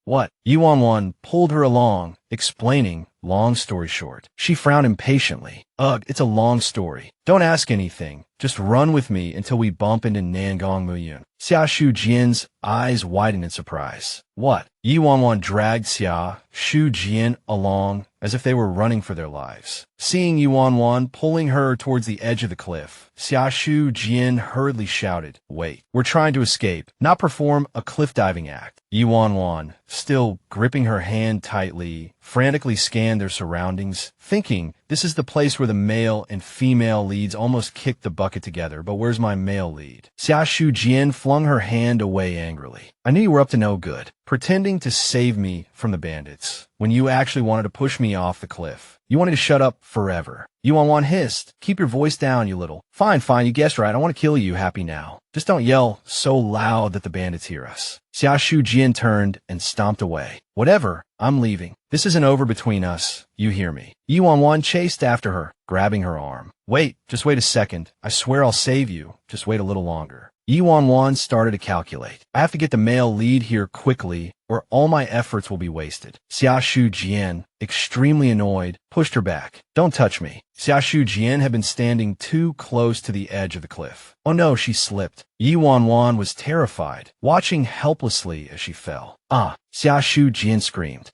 [SPEAKER 1] What? Yi Wan Wan pulled her along, explaining, long story short. She frowned impatiently. "Ugh, it's a long story. Don't ask anything. Just run with me until we bump into Nangong Muyun." Xiaoshu Jian's eyes widened in surprise. "What?" Yi Wan Wan dragged Xiaoshu Jian along as if they were running for their lives. Seeing Yi Wan Wan pulling her towards the edge of the cliff, Xiaoshu Jian hurriedly shouted, "Wait, we're trying to escape, not perform a cliff diving act." Yi Wan Wan, still gripping her hand tightly, frantically scanned their surroundings, thinking, this is the place where the male and female leads almost kicked the bucket together, but where's my male lead? Xiaoshu Jian flung her hand away angrily. "I knew you were up to no good, pretending to save me from the bandits, when you actually wanted to push me off the cliff. You wanted to shut up forever." Yi Wan Wan hissed, "Keep your voice down, you little." Fine, you guessed right. I want to kill you, happy now. Just don't yell so loud that the bandits hear us." Xiaoshu Jian turned and stomped away. "Whatever, I'm leaving. This isn't over between us. You hear me." Yi Wan Wan chased after her, grabbing her arm. "Wait, just wait a second. I swear I'll save you. Just wait a little longer." Yi Wan Wan started to calculate. "I have to get the male lead here quickly, or all my efforts will be wasted." Xiaoshu Jian, extremely annoyed, pushed her back. "Don't touch me." Xiaoshu Jian had been standing too close to the edge of the cliff. Oh no, she slipped. Yi Wan Wan was terrified, watching helplessly as she fell. Xiaoshu Jian screamed.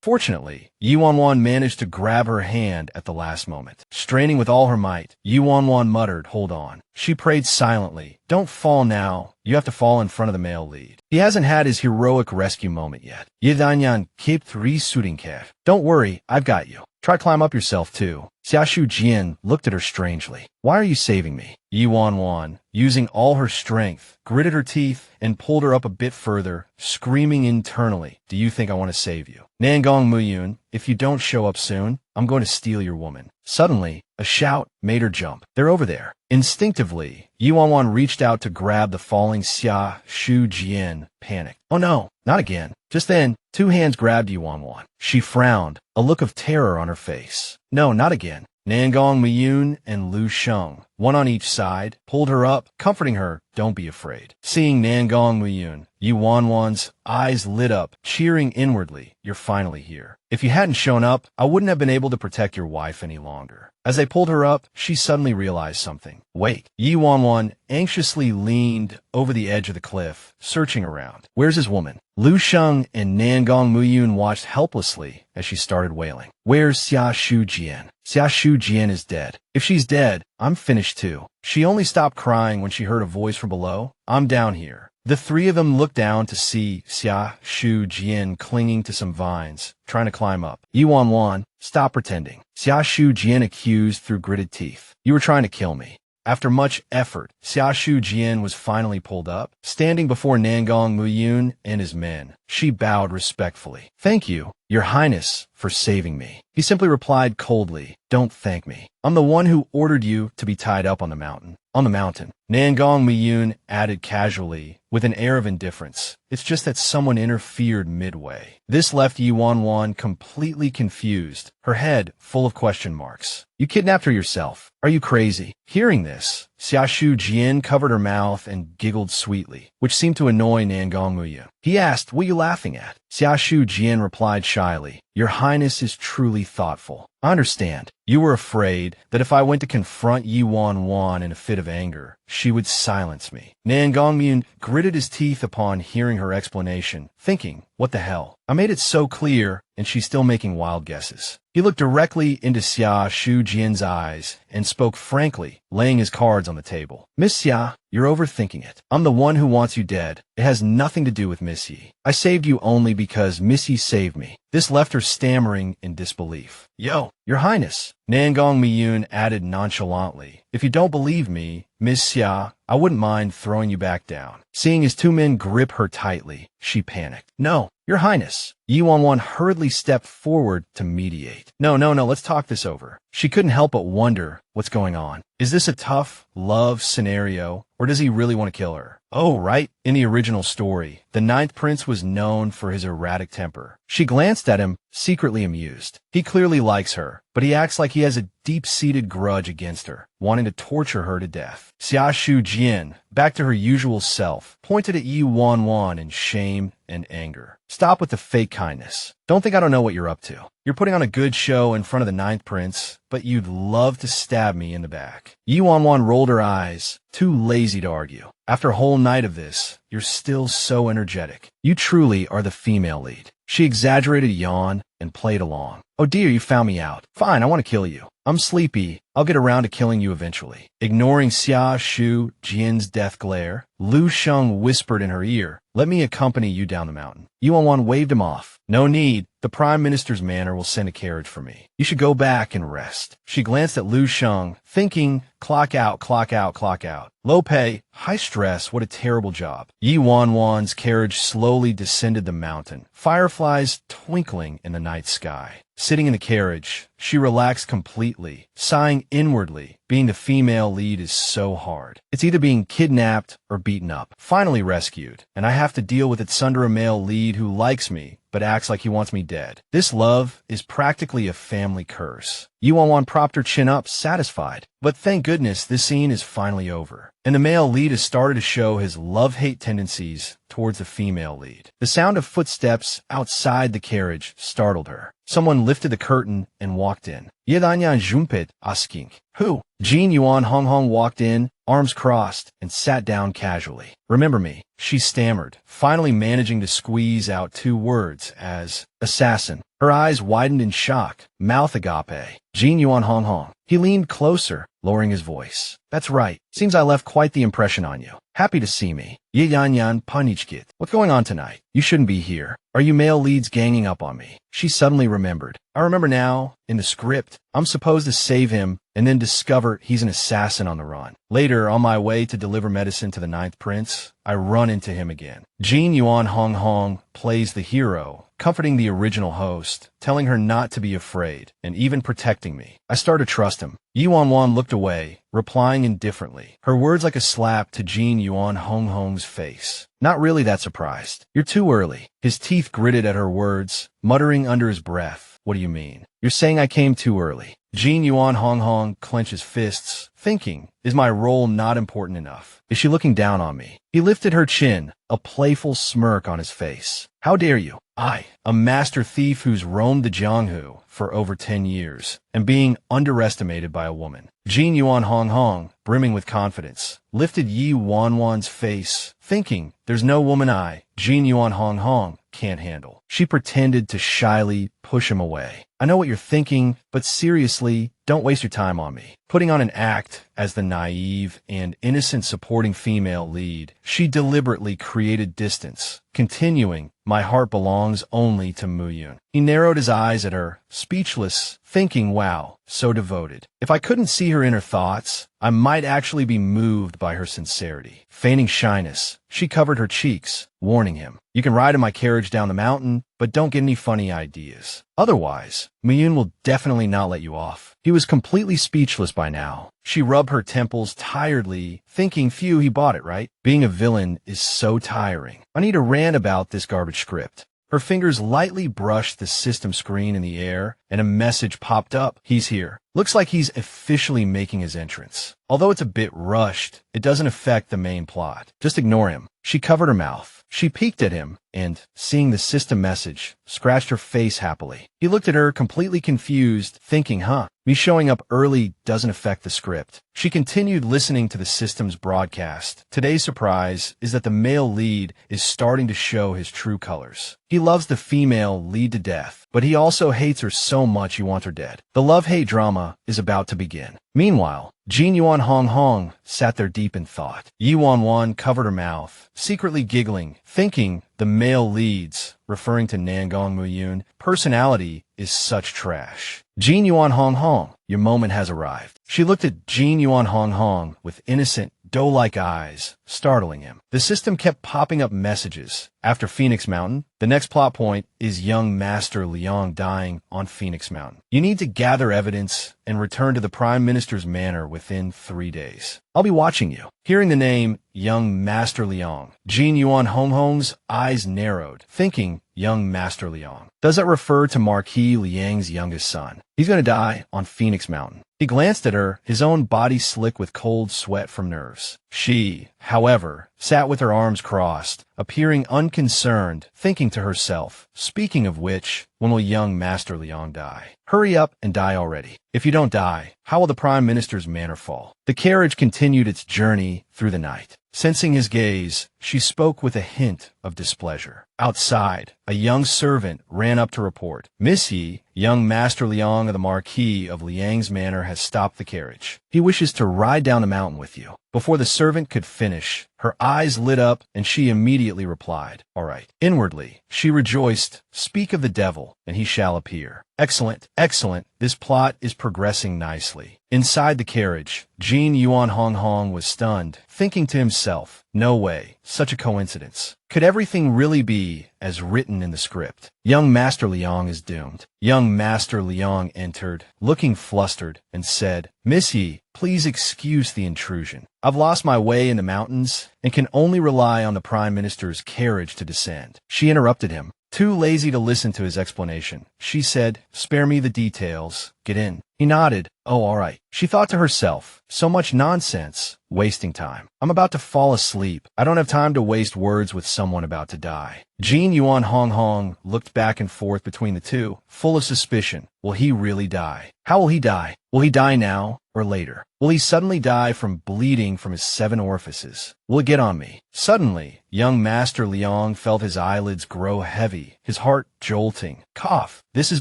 [SPEAKER 1] Fortunately, Yi Wan Wan managed to grab her hand at the last moment. Straining with all her might, Yi Wan Wan muttered, "Hold on." She prayed silently, "Don't fall now. You have to fall in front of the male lead. He hasn't had his heroic rescue moment yet. Yidanyan kept re-suiting Kev. Don't worry, I've got you. Try to climb up yourself too." Xiaoshu Jian looked at her strangely. "Why are you saving me?" Yi Wan Wan, using all her strength, gritted her teeth and pulled her up a bit further, screaming internally, "Do you think I want to save you? Nangong Muyun, if you don't show up soon, I'm going to steal your woman." Suddenly, a shout made her jump. "They're over there." Instinctively, Yi Wan Wan reached out to grab the falling Xiaoshu Jian, panicked. "Oh no, not again." Just then, two hands grabbed Yi Wan Wan. She frowned, a look of terror on her face. "No, not again." Nangong Muyun and Lu Shang, one on each side, pulled her up, comforting her, "Don't be afraid." Seeing Nangong Muyun, Yu Wanwan's eyes lit up, cheering inwardly, "You're finally here. If you hadn't shown up, I wouldn't have been able to protect your wife any longer." As they pulled her up, she suddenly realized something. Wait. Yu Wanwan anxiously leaned over the edge of the cliff, searching around. "Where's his woman?" Lu Sheng and Nangong Muyun watched helplessly as she started wailing. "Where's Xiaoshu Jian? Xiaoshu Jian is dead. If she's dead, I'm finished too." She only stopped crying when she heard a voice from below. "I'm down here." The three of them looked down to see Xiaoshu Jian clinging to some vines, trying to climb up. "Yu Wanwan, stop pretending," Xiaoshu Jian accused through gritted teeth. "You were trying to kill me." After much effort, Xiaoshu Jian was finally pulled up, standing before Nangong Muyun and his men. She bowed respectfully. "Thank you, Your Highness, for saving me." He simply replied coldly, "Don't thank me. I'm the one who ordered you to be tied up on the mountain." "On the mountain," Nangong Muyun added casually, with an air of indifference. "It's just that someone interfered midway." This left Yu Wanwan completely confused, her head full of question marks. "You kidnapped her yourself. Are you crazy?" Hearing this, Xiaoshu Jian covered her mouth and giggled sweetly, which seemed to annoy Nangong Muyun. He asked, "What are you laughing at?" Xiaoshu Jian replied shyly, "Your Highness is truly thoughtful. I understand. You were afraid that if I went to confront Yu Wanwan in a fit of anger, she would silence me." Nangong Muyun gritted his teeth upon hearing her explanation, thinking, "What the hell? I made it so clear, and she's still making wild guesses." He looked directly into Xiaoshu Jian's eyes and spoke frankly, laying his cards on the table. "Miss Xia, you're overthinking it. I'm the one who wants you dead. It has nothing to do with Miss Yi. I saved you only because Miss Yi saved me." This left her stammering in disbelief. "Yo, Your Highness," Nangong Muyun added nonchalantly, "if you don't believe me, Miss Xia, I wouldn't mind throwing you back down." Seeing his two men grip her tightly, she panicked. "No, Your Highness." Yu Wanwan hurriedly stepped forward to mediate. No, let's talk this over." She couldn't help but wonder what's going on. Is this a tough love scenario, or does he really want to kill her? Oh, right. In the original story, the Ninth Prince was known for his erratic temper. She glanced at him, secretly amused. He clearly likes her, but he acts like he has a deep-seated grudge against her, wanting to torture her to death. Xiaoshu Jian, back to her usual self, pointed at Yu Wanwan in shame and anger. "Stop with the fake kindness. Don't think I don't know what you're up to. You're putting on a good show in front of the Ninth Prince, but you'd love to stab me in the back." Yu Wanwan rolled her eyes, too lazy to argue. "After a whole night of this, you're still so energetic. You truly are the female lead." She exaggerated a yawn and played along. "Oh dear, you found me out. Fine, I want to kill you. I'm sleepy. I'll get around to killing you eventually." Ignoring Xiaoshu Jian's death glare, Lu Sheng whispered in her ear, "Let me accompany you down the mountain." Yu Wanwan waved him off. "No need. The Prime Minister's manor will send a carriage for me. You should go back and rest." She glanced at Lu Sheng, thinking, clock out, clock out, clock out. Low pay, high stress, what a terrible job. Yu Wanwan's carriage slowly descended the mountain, fireflies twinkling in the night sky. Sitting in the carriage, she relaxed completely, sighing inwardly. Being the female lead is so hard. It's either being kidnapped or beaten up, finally rescued, and I have to deal with it under a male lead who likes me, but acts like he wants me dead. This love is practically a family curse. Yu Wanwan propped her chin up, satisfied. But thank goodness this scene is finally over, and the male lead has started to show his love-hate tendencies towards the female lead. The sound of footsteps outside the carriage startled her. Someone lifted the curtain and walked in. Yedanyan Jumpet asking, "Who?" Jin Yuan Hong walked in, arms crossed, and sat down casually. "Remember me," she stammered, finally managing to squeeze out two words as assassin. Her eyes widened in shock, mouth agape. Jin Yuan Hong. He leaned closer, lowering his voice. "That's right. Seems I left quite the impression on you. Happy to see me. Ye Yan Yan Panichkit. What's going on tonight? You shouldn't be here. Are you male leads ganging up on me?" She suddenly remembered. "I remember now. In the script, I'm supposed to save him and then discover he's an assassin on the run. Later, on my way to deliver medicine to the Ninth Prince, I run into him again. Jin Yuan Hong plays the hero, comforting the original host, telling her not to be afraid, and even protecting me. I start to trust him." Yu Wanwan looked away, replying indifferently, her words like a slap to Jin Yuan Hong's face. Not really that surprised. "You're too early." His teeth gritted at her words, muttering under his breath, What do you mean? You're saying I came too early. Jin Yuan Hong Hong clenches fists, thinking, is my role not important enough? Is she looking down on me? He lifted her chin, a playful smirk on his face. How dare you? I, a master thief who's roamed the Jianghu for over 10 years, and being underestimated by a woman. Jin Yuan Hong Hong, brimming with confidence, lifted Yi Wan Wan's face, thinking, there's no woman Jin Yuan Hong Hong, can't handle. She pretended to shyly push him away. I know what you're thinking, but seriously, don't waste your time on me. Putting on an act as the naive and innocent supporting female lead, she deliberately created distance, continuing, my heart belongs only to Muyun. He narrowed his eyes at her, speechless, thinking, wow, so devoted. If I couldn't see her inner thoughts, I might actually be moved by her sincerity. Feigning shyness, she covered her cheeks, warning him, you can ride in my carriage down the mountain, but don't get any funny ideas. Otherwise, Muyun will definitely not let you off. He was completely speechless by now. She rubbed her temples tiredly, thinking, phew, he bought it, right? Being a villain is so tiring. I need to rant about this garbage script. Her fingers lightly brushed the system screen in the air, and a message popped up. He's here. Looks like he's officially making his entrance. Although it's a bit rushed, it doesn't affect the main plot. Just ignore him. She covered her mouth. She peeked at him and, seeing the system message, scratched her face happily. He looked at her completely confused, thinking, me showing up early doesn't affect the script. She continued listening to the system's broadcast. Today's surprise is that the male lead is starting to show his true colors. He loves the female lead to death, but he also hates her so much he wants her dead. The love-hate drama is about to begin. Meanwhile, Jin Yuan Hong Hong sat there deep in thought. Yi Wan Wan covered her mouth, secretly giggling, thinking the male leads, referring to Nangong Muyun, personality is such trash. Jin Yuan Hong Hong, your moment has arrived. She looked at Jin Yuan Hong Hong with innocent, doe-like eyes, startling him. The system kept popping up messages. After Phoenix Mountain, the next plot point is young Master Leong dying on Phoenix Mountain. You need to gather evidence and return to the Prime Minister's manor within 3 days. I'll be watching you. Hearing the name, young Master Leong, Jin Yuan Hong Hong's eyes narrowed, thinking, young Master Leong. Does that refer to Marquis Liang's youngest son? He's going to die on Phoenix Mountain. He glanced at her, his own body slick with cold sweat from nerves. She, however, sat with her arms crossed, appearing unconcerned, thinking to herself, speaking of which, when will young Master Leong die? Hurry up and die already. If you don't die, how will the Prime Minister's manor fall? The carriage continued its journey through the night. Sensing his gaze, she spoke with a hint of displeasure. Outside, a young servant ran up to report, Miss Yi, young Master Leong of the Marquis of Liang's manor has stopped the carriage. He wishes to ride down the mountain with you. Before the servant could finish, her eyes lit up and she immediately replied, all right. Inwardly, she rejoiced, speak of the devil, and he shall appear. Excellent, excellent. This plot is progressing nicely. Inside the carriage, Jin Yuan Hong Hong was stunned, thinking to himself, no way, such a coincidence. Could everything really be as written in the script? Young Master Leong is doomed. Young Master Leong entered, looking flustered, and said, Miss Yi, please excuse the intrusion. I've lost my way in the mountains and can only rely on the Prime Minister's carriage to descend. She interrupted him. Too lazy to listen to his explanation, she said, spare me the details. Get in. He nodded. Oh, all right. She thought to herself, so much nonsense, wasting time. I'm about to fall asleep. I don't have time to waste words with someone about to die. Jin Yuan Hong Hong looked back and forth between the two, full of suspicion. Will he really die? How will he die? Will he die now or later? Will he suddenly die from bleeding from his 7 orifices? Will it get on me? Suddenly, young Master Leong felt his eyelids grow heavy, his heart jolting. Cough. This is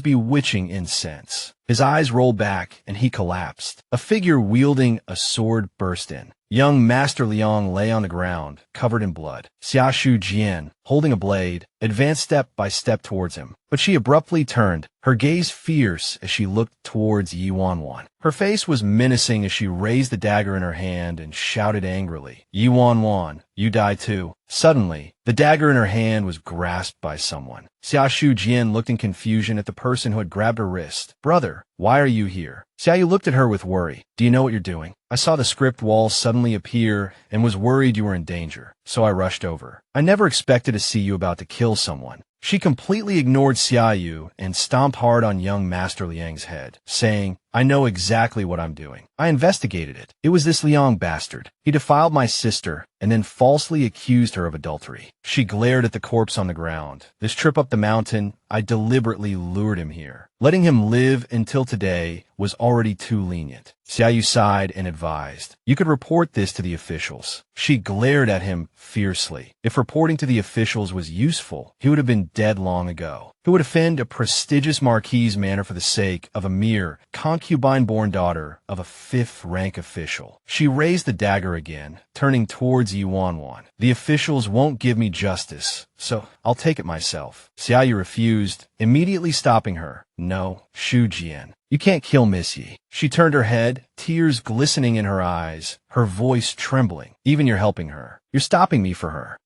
[SPEAKER 1] bewitching incense. His eyes rolled back, and he collapsed. A figure wielding a sword burst in. Young Master Leong lay on the ground, covered in blood. Xiaoshu Jian, holding a blade, advanced step by step towards him. But she abruptly turned, her gaze fierce as she looked towards Yi Wan Wan. Her face was menacing as she raised the dagger in her hand and shouted angrily, Yi Wan Wan, you die too. Suddenly, the dagger in her hand was grasped by someone. Xiaoshu Jian looked in confusion at the person who had grabbed her wrist. Brother, why are you here? Xiaoyu looked at her with worry. Do you know what you're doing? I saw the script wall suddenly appear and was worried you were in danger, so I rushed over. I never expected to see you about to kill someone. She completely ignored Xiaoyu and stomped hard on young Master Liang's head, saying, I know exactly what I'm doing. I investigated it. It was this Leong bastard. He defiled my sister and then falsely accused her of adultery. She glared at the corpse on the ground. This trip up the mountain, I deliberately lured him here. Letting him live until today was already too lenient. Xiaoyu sighed and advised, you could report this to the officials. She glared at him fiercely. If reporting to the officials was useful, he would have been dead long ago. Who would offend a prestigious marquis's manner for the sake of a mere concubine-born daughter of a fifth-rank official? She raised the dagger again, turning towards Wan Wan. The officials won't give me justice, so I'll take it myself. Xiaoyu refused, immediately stopping her. No, Shu Jian. You can't kill Miss Yi. She turned her head, tears glistening in her eyes, her voice trembling. Even you're helping her. You're stopping me for her.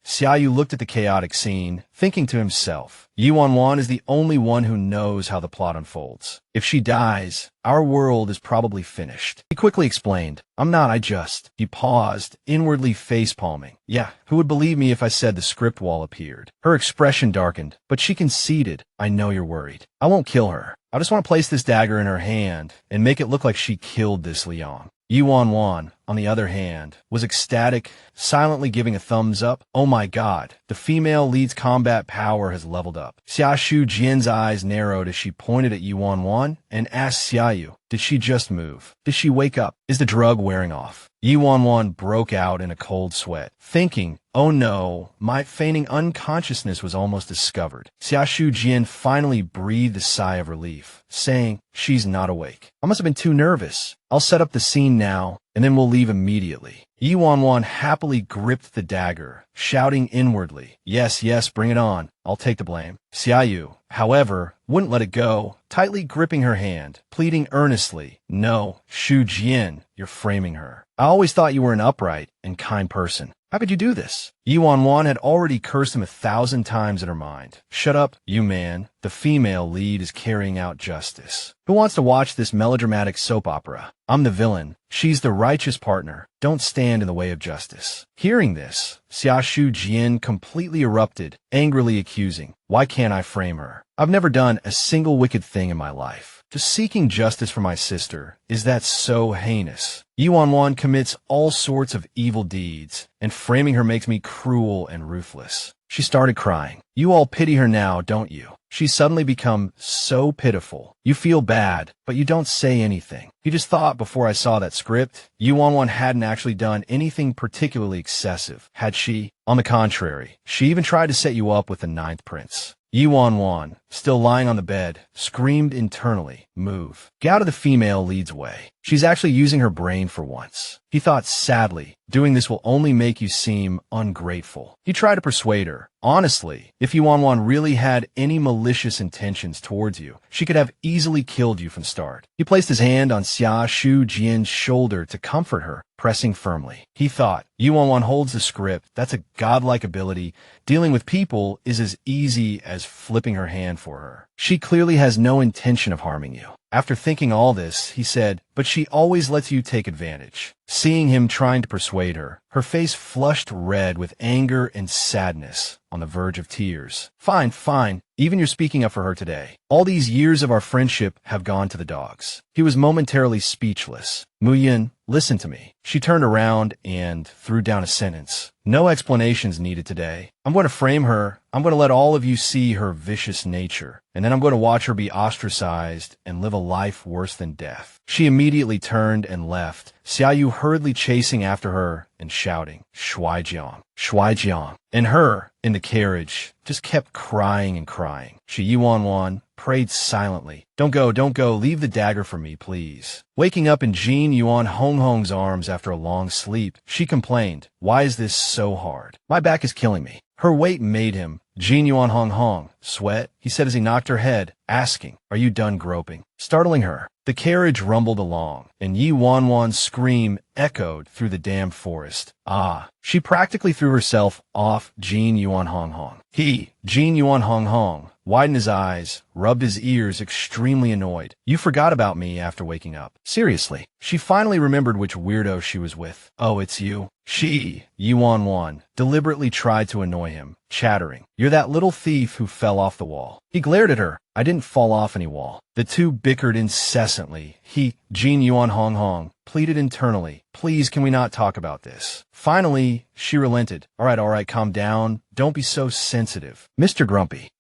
[SPEAKER 1] Xiaoyu looked at the chaotic scene, thinking to himself, Wan Wan is the only one who knows how the plot unfolds. If she dies, our world is probably finished. He quickly explained, I'm not, He paused, inwardly face-palming. Yeah, who would believe me if I said the script wall appeared? Her expression darkened, but she conceded, I know you're worried. I won't kill her. I just want to place this dagger in her hand and make it look like she killed this Leong. Wan Wan, on the other hand, was ecstatic, silently giving a thumbs up. Oh my god, the female lead's combat power has leveled up. Xiaoshu Jian's eyes narrowed as she pointed at Wan Wan and asked Xiaoyu, did she just move? Did she wake up? Is the drug wearing off? Wan Wan broke out in a cold sweat, thinking, oh no, my feigning unconsciousness was almost discovered. Xiaoshu Jian finally breathed a sigh of relief, saying, she's not awake. I must have been too nervous. I'll set up the scene now, and then we'll leave immediately. Wan Wan happily gripped the dagger, shouting inwardly, yes, bring it on. I'll take the blame. Xiaoyu, however, wouldn't let it go, tightly gripping her hand, pleading earnestly, no, Shu Jian, you're framing her. I always thought you were an upright and kind person. How could you do this? Wan Wan had already cursed him 1,000 times in her mind. Shut up, you man. The female lead is carrying out justice. Who wants to watch this melodramatic soap opera? I'm the villain. She's the righteous partner. Don't stand in the way of justice. Hearing this, Xiaoshu Jian completely erupted, angrily accusing, why can't I frame her? I've never done a single wicked thing in my life. Just seeking justice for my sister, is that so heinous? Wan Wan commits all sorts of evil deeds, and framing her makes me cruel and ruthless. She started crying. You all pity her now, don't you? She's suddenly become so pitiful. You feel bad, but you don't say anything. You just thought before I saw that script, Wan Wan hadn't actually done anything particularly excessive, had she? On the contrary, she even tried to set you up with the 9th prince. Wan Wan, still lying on the bed, screamed internally, move. Get out of the female lead's way. She's actually using her brain for once. He thought sadly, doing this will only make you seem ungrateful. He tried to persuade her. Honestly, if Wan Wan really had any malicious intentions towards you, she could have easily killed you from start. He placed his hand on Xiaoshu Jian's shoulder to comfort her, pressing firmly. He thought, Wan Wan holds the script. That's a godlike ability. Dealing with people is as easy as flipping her hand for her. She clearly has no intention of harming you. After thinking all this, he said, but she always lets you take advantage. Seeing him trying to persuade her, her face flushed red with anger and sadness, on the verge of tears. Fine. Even you're speaking up for her today. All these years of our friendship have gone to the dogs. He was momentarily speechless. Muyin, listen to me. She turned around and threw down a sentence. No explanations needed today. I'm going to frame her. I'm going to let all of you see her vicious nature. And then I'm going to watch her be ostracized and live a life worse than death. She immediately turned and left, Xiaoyu hurriedly chasing after her and shouting, Shuaijiang. And her, in the carriage, just kept crying and crying. Wan Wan prayed silently. Don't go, leave the dagger for me, please. Waking up in Jin Yuan Hong's arms after a long sleep, she complained, why is this so hard? My back is killing me. Her weight made him, Jin Yuan Hong, sweat, he said as he knocked her head, asking, are you done groping? Startling her, the carriage rumbled along, and Wan Wan's scream echoed through the damp forest. She practically threw herself off Jin Yuan Hong. Jin Yuan Hong, widened his eyes, rubbed his ears, extremely annoyed. You forgot about me after waking up. Seriously. She finally remembered which weirdo she was with. Oh, it's you. Wan Wan deliberately tried to annoy him, chattering. You're that little thief who fell off the wall. He glared at her. I didn't fall off any wall. The two bickered incessantly. Jin Yuan Hong Hong, pleaded internally. Please, can we not talk about this? Finally, she relented. All right, calm down. Don't be so sensitive. Mr. Grumpy.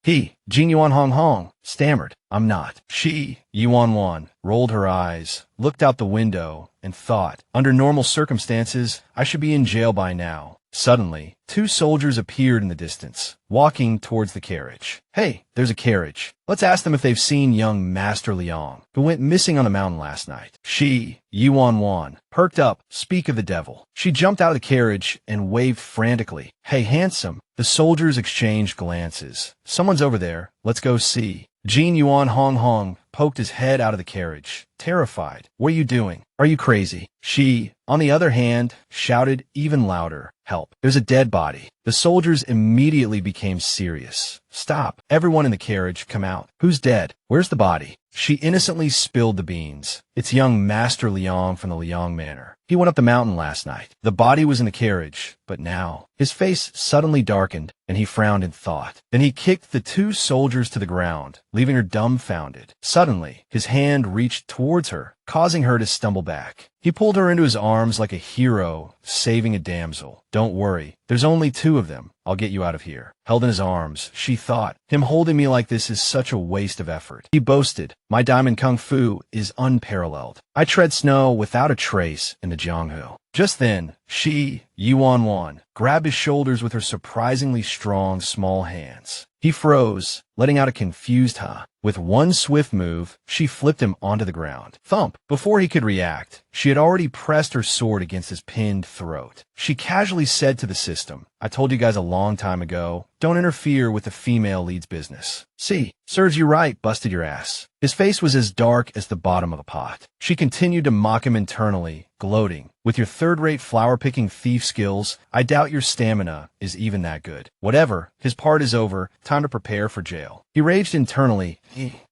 [SPEAKER 1] Jin Yuan Hong Hong, stammered. I'm not. She, Yuan Wan, rolled her eyes, looked out the window, and thought, under normal circumstances, I should be in jail by now. Suddenly, two soldiers appeared in the distance, walking towards the carriage. Hey, there's a carriage. Let's ask them if they've seen young Master Leong, who went missing on the mountain last night. She, Yuan Wan, perked up. Speak of the devil. She jumped out of the carriage and waved frantically. Hey, handsome. The soldiers exchanged glances. Someone's over there. Let's go see. Jin Yuan Hong Hong poked his head out of the carriage, terrified. What are you doing? Are you crazy? She, on the other hand, shouted even louder. Help. There's a dead body. The soldiers immediately became serious. Stop. Everyone in the carriage, come out. Who's dead? Where's the body? She innocently spilled the beans. It's young Master Leong from the Leong Manor. He went up the mountain last night. The body was in the carriage, but now his face suddenly darkened, and he frowned in thought. Then he kicked the two soldiers to the ground, leaving her dumbfounded. Suddenly, his hand reached towards her, causing her to stumble back. He pulled her into his arms like a hero saving a damsel. Don't worry, there's only two of them. I'll get you out of here. Held in his arms, she thought, him holding me like this is such a waste of effort. He boasted, my diamond kung fu is unparalleled. I tread snow without a trace in the Jianghu. Just then, she, Yuan Wan, grabbed his shoulders with her surprisingly strong, small hands. He froze, letting out a confused huh. With one swift move, she flipped him onto the ground. Thump! Before he could react, she had already pressed her sword against his pinned throat. She casually said to the system, I told you guys a long time ago, don't interfere with the female lead's business. See, serves you right, busted your ass. His face was as dark as the bottom of a pot. She continued to mock him internally, gloating. With your third-rate flower-picking thief skills, I doubt your stamina is even that good. Whatever, his part is over, time to prepare for jail. He raged internally.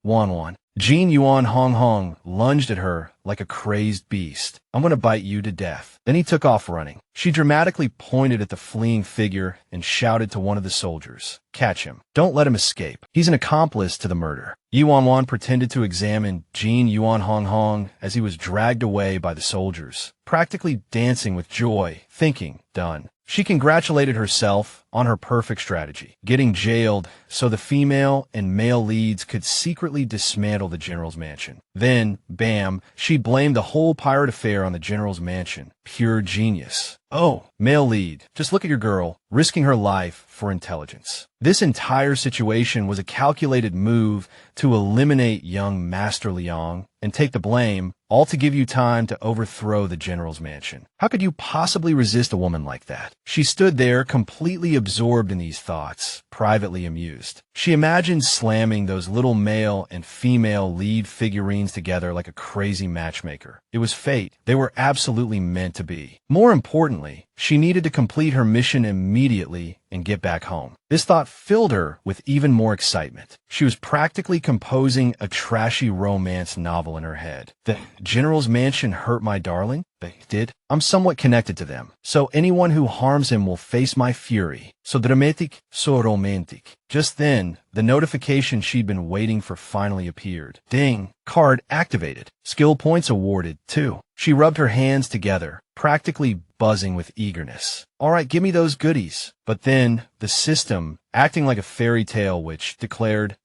[SPEAKER 1] Wan Wan. Jin Yuan Hong Hong lunged at her like a crazed beast. I'm gonna bite you to death. Then he took off running. She dramatically pointed at the fleeing figure and shouted to one of the soldiers, catch him. Don't let him escape. He's an accomplice to the murder. Yuan Wan pretended to examine Jin Yuan Hong Hong as he was dragged away by the soldiers, practically dancing with joy, thinking, done. She congratulated herself on her perfect strategy, getting jailed so the female and male leads could secretly dismantle the general's mansion. Then, bam, she blamed the whole pirate affair on the general's mansion. Pure genius. Oh, male lead, just look at your girl, risking her life for intelligence. This entire situation was a calculated move to eliminate young Master Leong and take the blame, all to give you time to overthrow the general's mansion. How could you possibly resist a woman like that? She stood there completely absorbed in these thoughts, privately amused. She imagined slamming those little male and female lead figurines together like a crazy matchmaker. It was fate. They were absolutely meant to be. More importantly, she needed to complete her mission immediately and get back home. This thought filled her with even more excitement. She was practically composing a trashy romance novel in her head. The general's mansion hurt my darling? They did. I'm somewhat connected to them, so anyone who harms him will face my fury. So dramatic, so romantic. Just then, the notification she'd been waiting for finally appeared. Ding! Card activated. Skill points awarded, too. She rubbed her hands together, practically buzzing with eagerness. All right, give me those goodies. But then, the system, acting like a fairy tale witch, declared,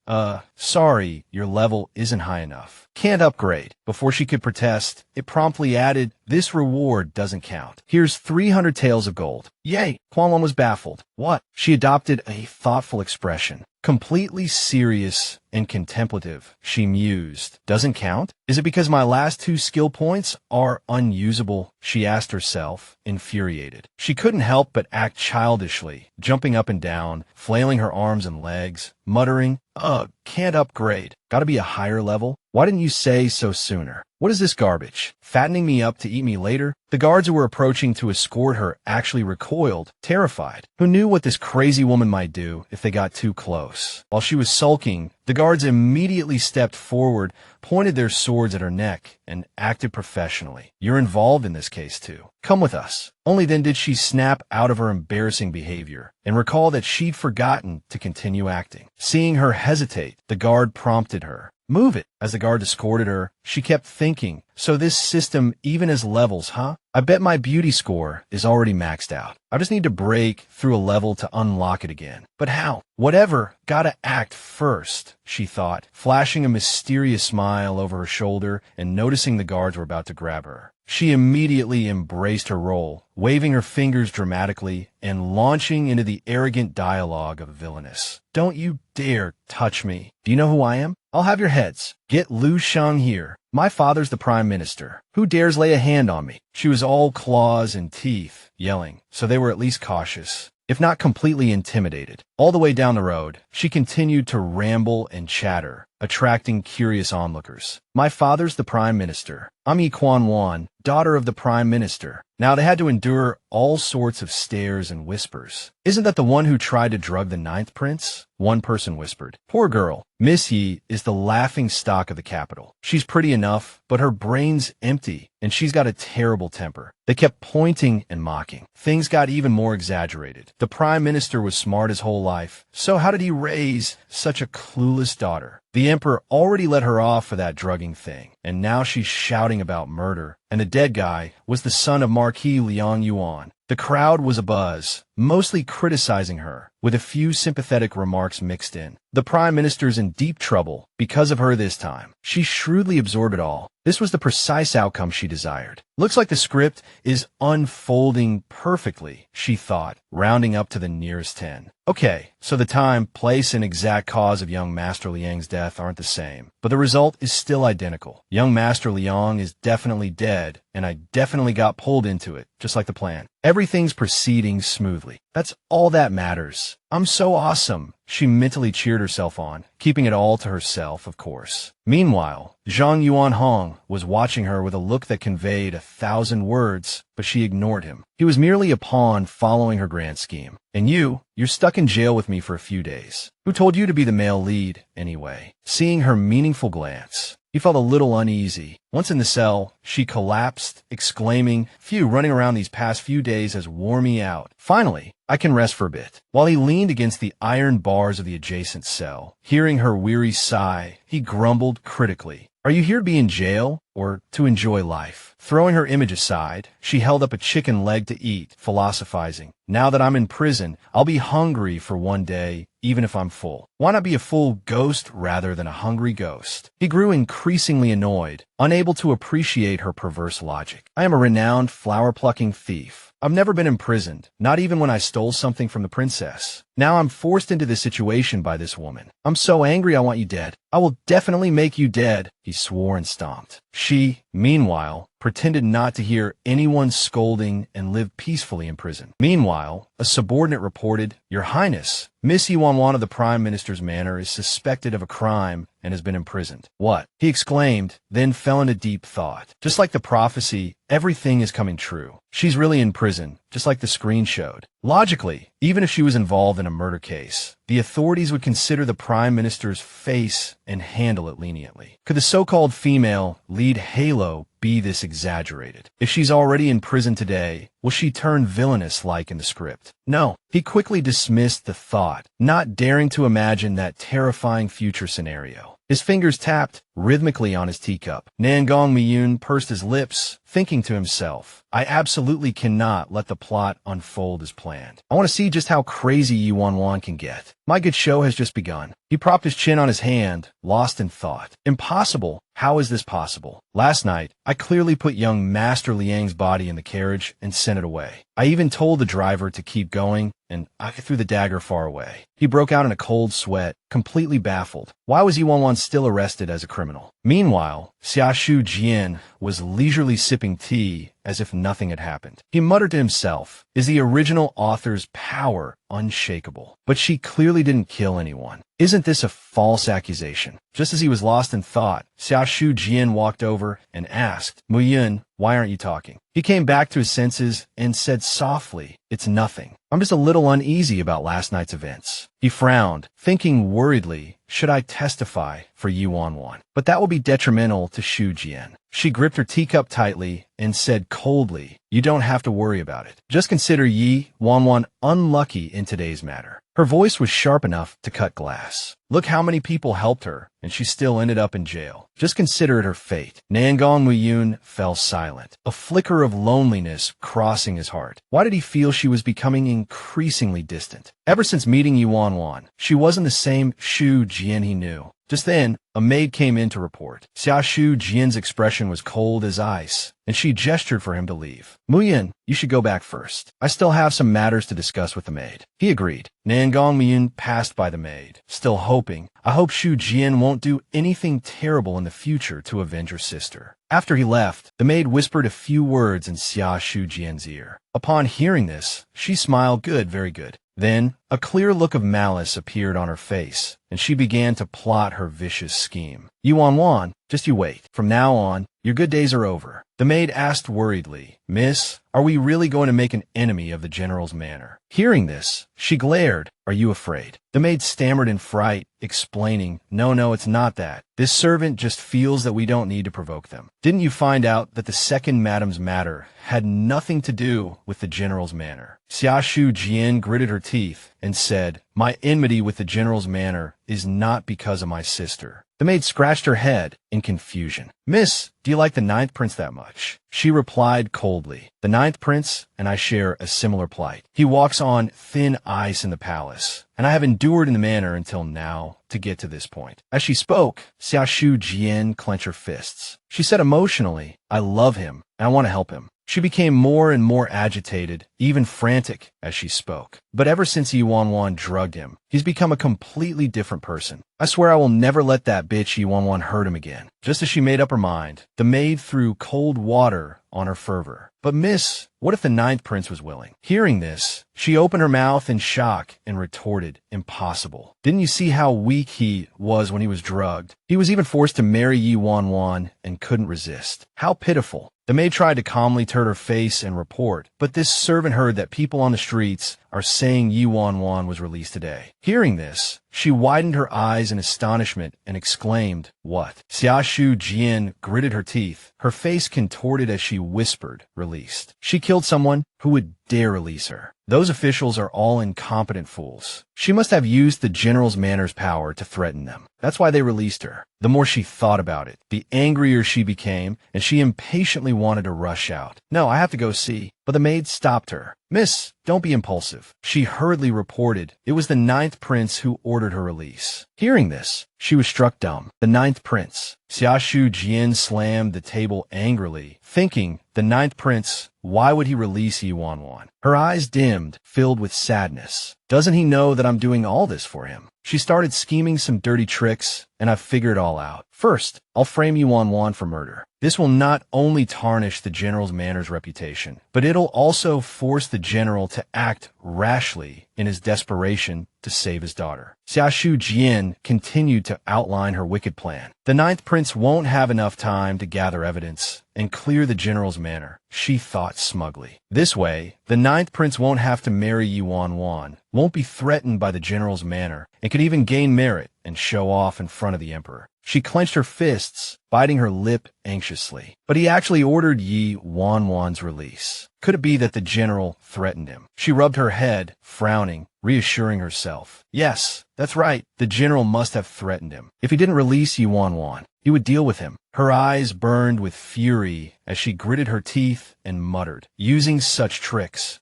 [SPEAKER 1] sorry, your level isn't high enough. Can't upgrade. Before she could protest, it promptly added, this reward doesn't count. Here's 300 taels of gold. Yay! Quan was baffled. What? She adopted a thoughtful expression. Completely serious and contemplative, she mused. Doesn't count? Is it because my last two skill points are unusable? She asked herself, infuriated. She couldn't help but act childishly, jumping up and down, flailing her arms and legs, muttering, ugh, can't upgrade. Gotta be a higher level? Why didn't you say so sooner? What is this garbage? Fattening me up to eat me later? The guards who were approaching to escort her actually recoiled, terrified. Who knew what this crazy woman might do if they got too close? While she was sulking, the guards immediately stepped forward, pointed their swords at her neck, and acted professionally. You're involved in this case too. Come with us. Only then did she snap out of her embarrassing behavior and recall that she'd forgotten to continue acting. Seeing her hesitate, the guard prompted her. Move it. As the guard escorted her, she kept thinking, so this system even has levels, huh? I bet my beauty score is already maxed out. I just need to break through a level to unlock it again. But how? Whatever, gotta act first, she thought, flashing a mysterious smile over her shoulder and noticing the guards were about to grab her. She immediately embraced her role, waving her fingers dramatically and launching into the arrogant dialogue of Villainous. Don't you dare touch me. Do you know who I am? I'll have your heads. Get Lu Shang here. My father's the prime minister. Who dares lay a hand on me? She was all claws and teeth, yelling, so they were at least cautious, if not completely intimidated. All the way down the road, she continued to ramble and chatter, attracting curious onlookers. My father's the prime minister. I'm Yi Quan Wan, daughter of the prime minister. Now they had to endure all sorts of stares and whispers. Isn't that the one who tried to drug the ninth prince? One person whispered. Poor girl. Miss Yi is the laughing stock of the capital. She's pretty enough, but her brain's empty, and she's got a terrible temper. They kept pointing and mocking. Things got even more exaggerated. The prime minister was smart his whole life, so how did he raise such a clueless daughter? The emperor already let her off for that drugging thing, and now she's shouting about murder. And the dead guy was the son of Marquis Leong Yuan. The crowd was abuzz, mostly criticizing her, with a few sympathetic remarks mixed in. The prime minister's in deep trouble because of her this time. She shrewdly absorbed it all. This was the precise outcome she desired. Looks like the script is unfolding perfectly, she thought, rounding up to the nearest 10. Okay, so the time, place, and exact cause of young Master Liang's death aren't the same, but the result is still identical. Young Master Liang is definitely dead, and I definitely got pulled into it, just like the plan. Everything's proceeding smoothly. That's all that matters. I'm so awesome. She mentally cheered herself on, keeping it all to herself, of course. Meanwhile, Zhang Yuan Hong was watching her with a look that conveyed 1,000 words, but she ignored him. He was merely a pawn following her grand scheme. And you're stuck in jail with me for a few days. Who told you to be the male lead, anyway? Seeing her meaningful glance, he felt a little uneasy. Once in the cell, she collapsed, exclaiming, "Phew, running around these past few days has worn me out. Finally, I can rest for a bit." While he leaned against the iron bars of the adjacent cell, hearing her weary sigh, he grumbled critically. Are you here to be in jail or to enjoy life? Throwing her image aside, she held up a chicken leg to eat, philosophizing. Now that I'm in prison, I'll be hungry for one day, even if I'm full. Why not be a full ghost rather than a hungry ghost? He grew increasingly annoyed, unable to appreciate her perverse logic. I am a renowned flower-plucking thief. I've never been imprisoned, not even when I stole something from the princess. Now I'm forced into this situation by this woman. I'm so angry I want you dead. I will definitely make you dead, he swore and stomped. She, meanwhile, pretended not to hear anyone scolding and lived peacefully in prison. Meanwhile, a subordinate reported, Your Highness, Miss Yi Wan Wan of the Prime Minister's manor is suspected of a crime and has been imprisoned. What? He exclaimed, then fell into deep thought. Just like the prophecy, everything is coming true. She's really in prison, just like the screen showed. Logically, even if she was involved in a murder case, the authorities would consider the Prime Minister's face and handle it leniently. Could the so-called female lead halo be this exaggerated? If she's already in prison today, will she turn villainous like in the script? No. He quickly dismissed the thought, not daring to imagine that terrifying future scenario. His fingers tapped rhythmically on his teacup. Nangong Miyun pursed his lips, thinking to himself, I absolutely cannot let the plot unfold as planned. I want to see just how crazy Yi Wan Wan can get. My good show has just begun. He propped his chin on his hand, lost in thought. Impossible. How is this possible? Last night, I clearly put young Master Liang's body in the carriage and sent it away. I even told the driver to keep going, and I threw the dagger far away. He broke out in a cold sweat, completely baffled. Why was Yi Wan Wan still arrested as a criminal? Meanwhile, Xiaoshu Jian was leisurely sipping tea as if nothing had happened. He muttered to himself, is the original author's power unshakable? But she clearly didn't kill anyone. Isn't this a false accusation? Just as he was lost in thought, Xiaoshu Jian walked over and asked, Muyun, why aren't you talking? He came back to his senses and said softly, It's nothing. I'm just a little uneasy about last night's events. He frowned, thinking worriedly, should I testify for Yu Wan Wan? But that will be detrimental to Shu Jian. She gripped her teacup tightly and said coldly, You don't have to worry about it. Just consider Yi Wan Wan unlucky in today's matter. Her voice was sharp enough to cut glass. Look how many people helped her, and she still ended up in jail. Just consider it her fate. Nangong Muyun fell silent, a flicker of loneliness crossing his heart. Why did he feel she was becoming increasingly distant? Ever since meeting Yu Wan Wan, she wasn't the same Shu Jian he knew. Just then, a maid came in to report. Xiaoshu Jian's expression was cold as ice, and she gestured for him to leave. Muyun, you should go back first. I still have some matters to discuss with the maid. He agreed. Nangong Muyun passed by the maid, still hoping, I hope Shu Jian won't do anything terrible in the future to avenge her sister. After he left, the maid whispered a few words in Xiaoshu Jian's ear. Upon hearing this, she smiled good, very good. Then, a clear look of malice appeared on her face, and she began to plot her vicious scheme. Yu Wan Wan, just you wait. From now on, your good days are over. The maid asked worriedly, Miss, are we really going to make an enemy of the general's manor? Hearing this, she glared. Are you afraid? The maid stammered in fright, explaining, No, it's not that. This servant just feels that we don't need to provoke them. Didn't you find out that the second madam's matter had nothing to do with the general's manor? Xiaoshu Jian gritted her teeth and said, My enmity with the general's manor is not because of my sister. The maid scratched her head in confusion. Miss, do you like the ninth prince that much? She replied coldly. The ninth prince and I share a similar plight. He walks on thin ice in the palace, and I have endured in the manor until now to get to this point. As she spoke, Xiaoshu Jian clenched her fists. She said emotionally, I love him, and I want to help him. She became more and more agitated, even frantic, as she spoke. But ever since Yu Wan Wan drugged him, he's become a completely different person. I swear I will never let that bitch Yu Wan Wan hurt him again. Just as she made up her mind, the maid threw cold water on her fervor. But miss, what if the ninth prince was willing? Hearing this, she opened her mouth in shock and retorted, Impossible. Didn't you see how weak he was when he was drugged? He was even forced to marry Yu Wan Wan and couldn't resist. How pitiful. The maid tried to calmly turn her face and report, but this servant heard that people on the streets are saying Yu Wan Wan was released today. Hearing this, she widened her eyes in astonishment and exclaimed, What? Xiaoshu Jian gritted her teeth, her face contorted as she whispered, Released. She killed someone who would dare release her. Those officials are all incompetent fools. She must have used the general's manor's power to threaten them. That's why they released her. The more she thought about it, the angrier she became, and she impatiently wanted to rush out. No, I have to go see. But the maid stopped her. Miss, don't be impulsive. She hurriedly reported it was the ninth prince who ordered her release. Hearing this, she was struck dumb. The ninth prince. Xiaoshu Jian slammed the table angrily, thinking, the ninth prince, why would he release Yu Wan Wan? Her eyes dimmed, filled with sadness. Doesn't he know that I'm doing all this for him? She started scheming some dirty tricks, and I've figured it all out. First, I'll frame Yu Wan Wan for murder. This will not only tarnish the general's manor's reputation, but it'll also force the general to act rashly in his desperation to save his daughter. Xiaoshu Jian continued to outline her wicked plan. The ninth prince won't have enough time to gather evidence and clear the general's manor, she thought smugly. This way, the ninth prince won't have to marry Yu Wan Wan, won't be threatened by the general's manor, and could even gain merit and show off in front of the emperor. She clenched her fists, biting her lip anxiously. But he actually ordered Yi Wan Wan's release. Could it be that the general threatened him? She rubbed her head, frowning, reassuring herself. Yes, that's right. The general must have threatened him. If he didn't release Yu Wan Wan, he would deal with him. Her eyes burned with fury as she gritted her teeth and muttered, using such tricks,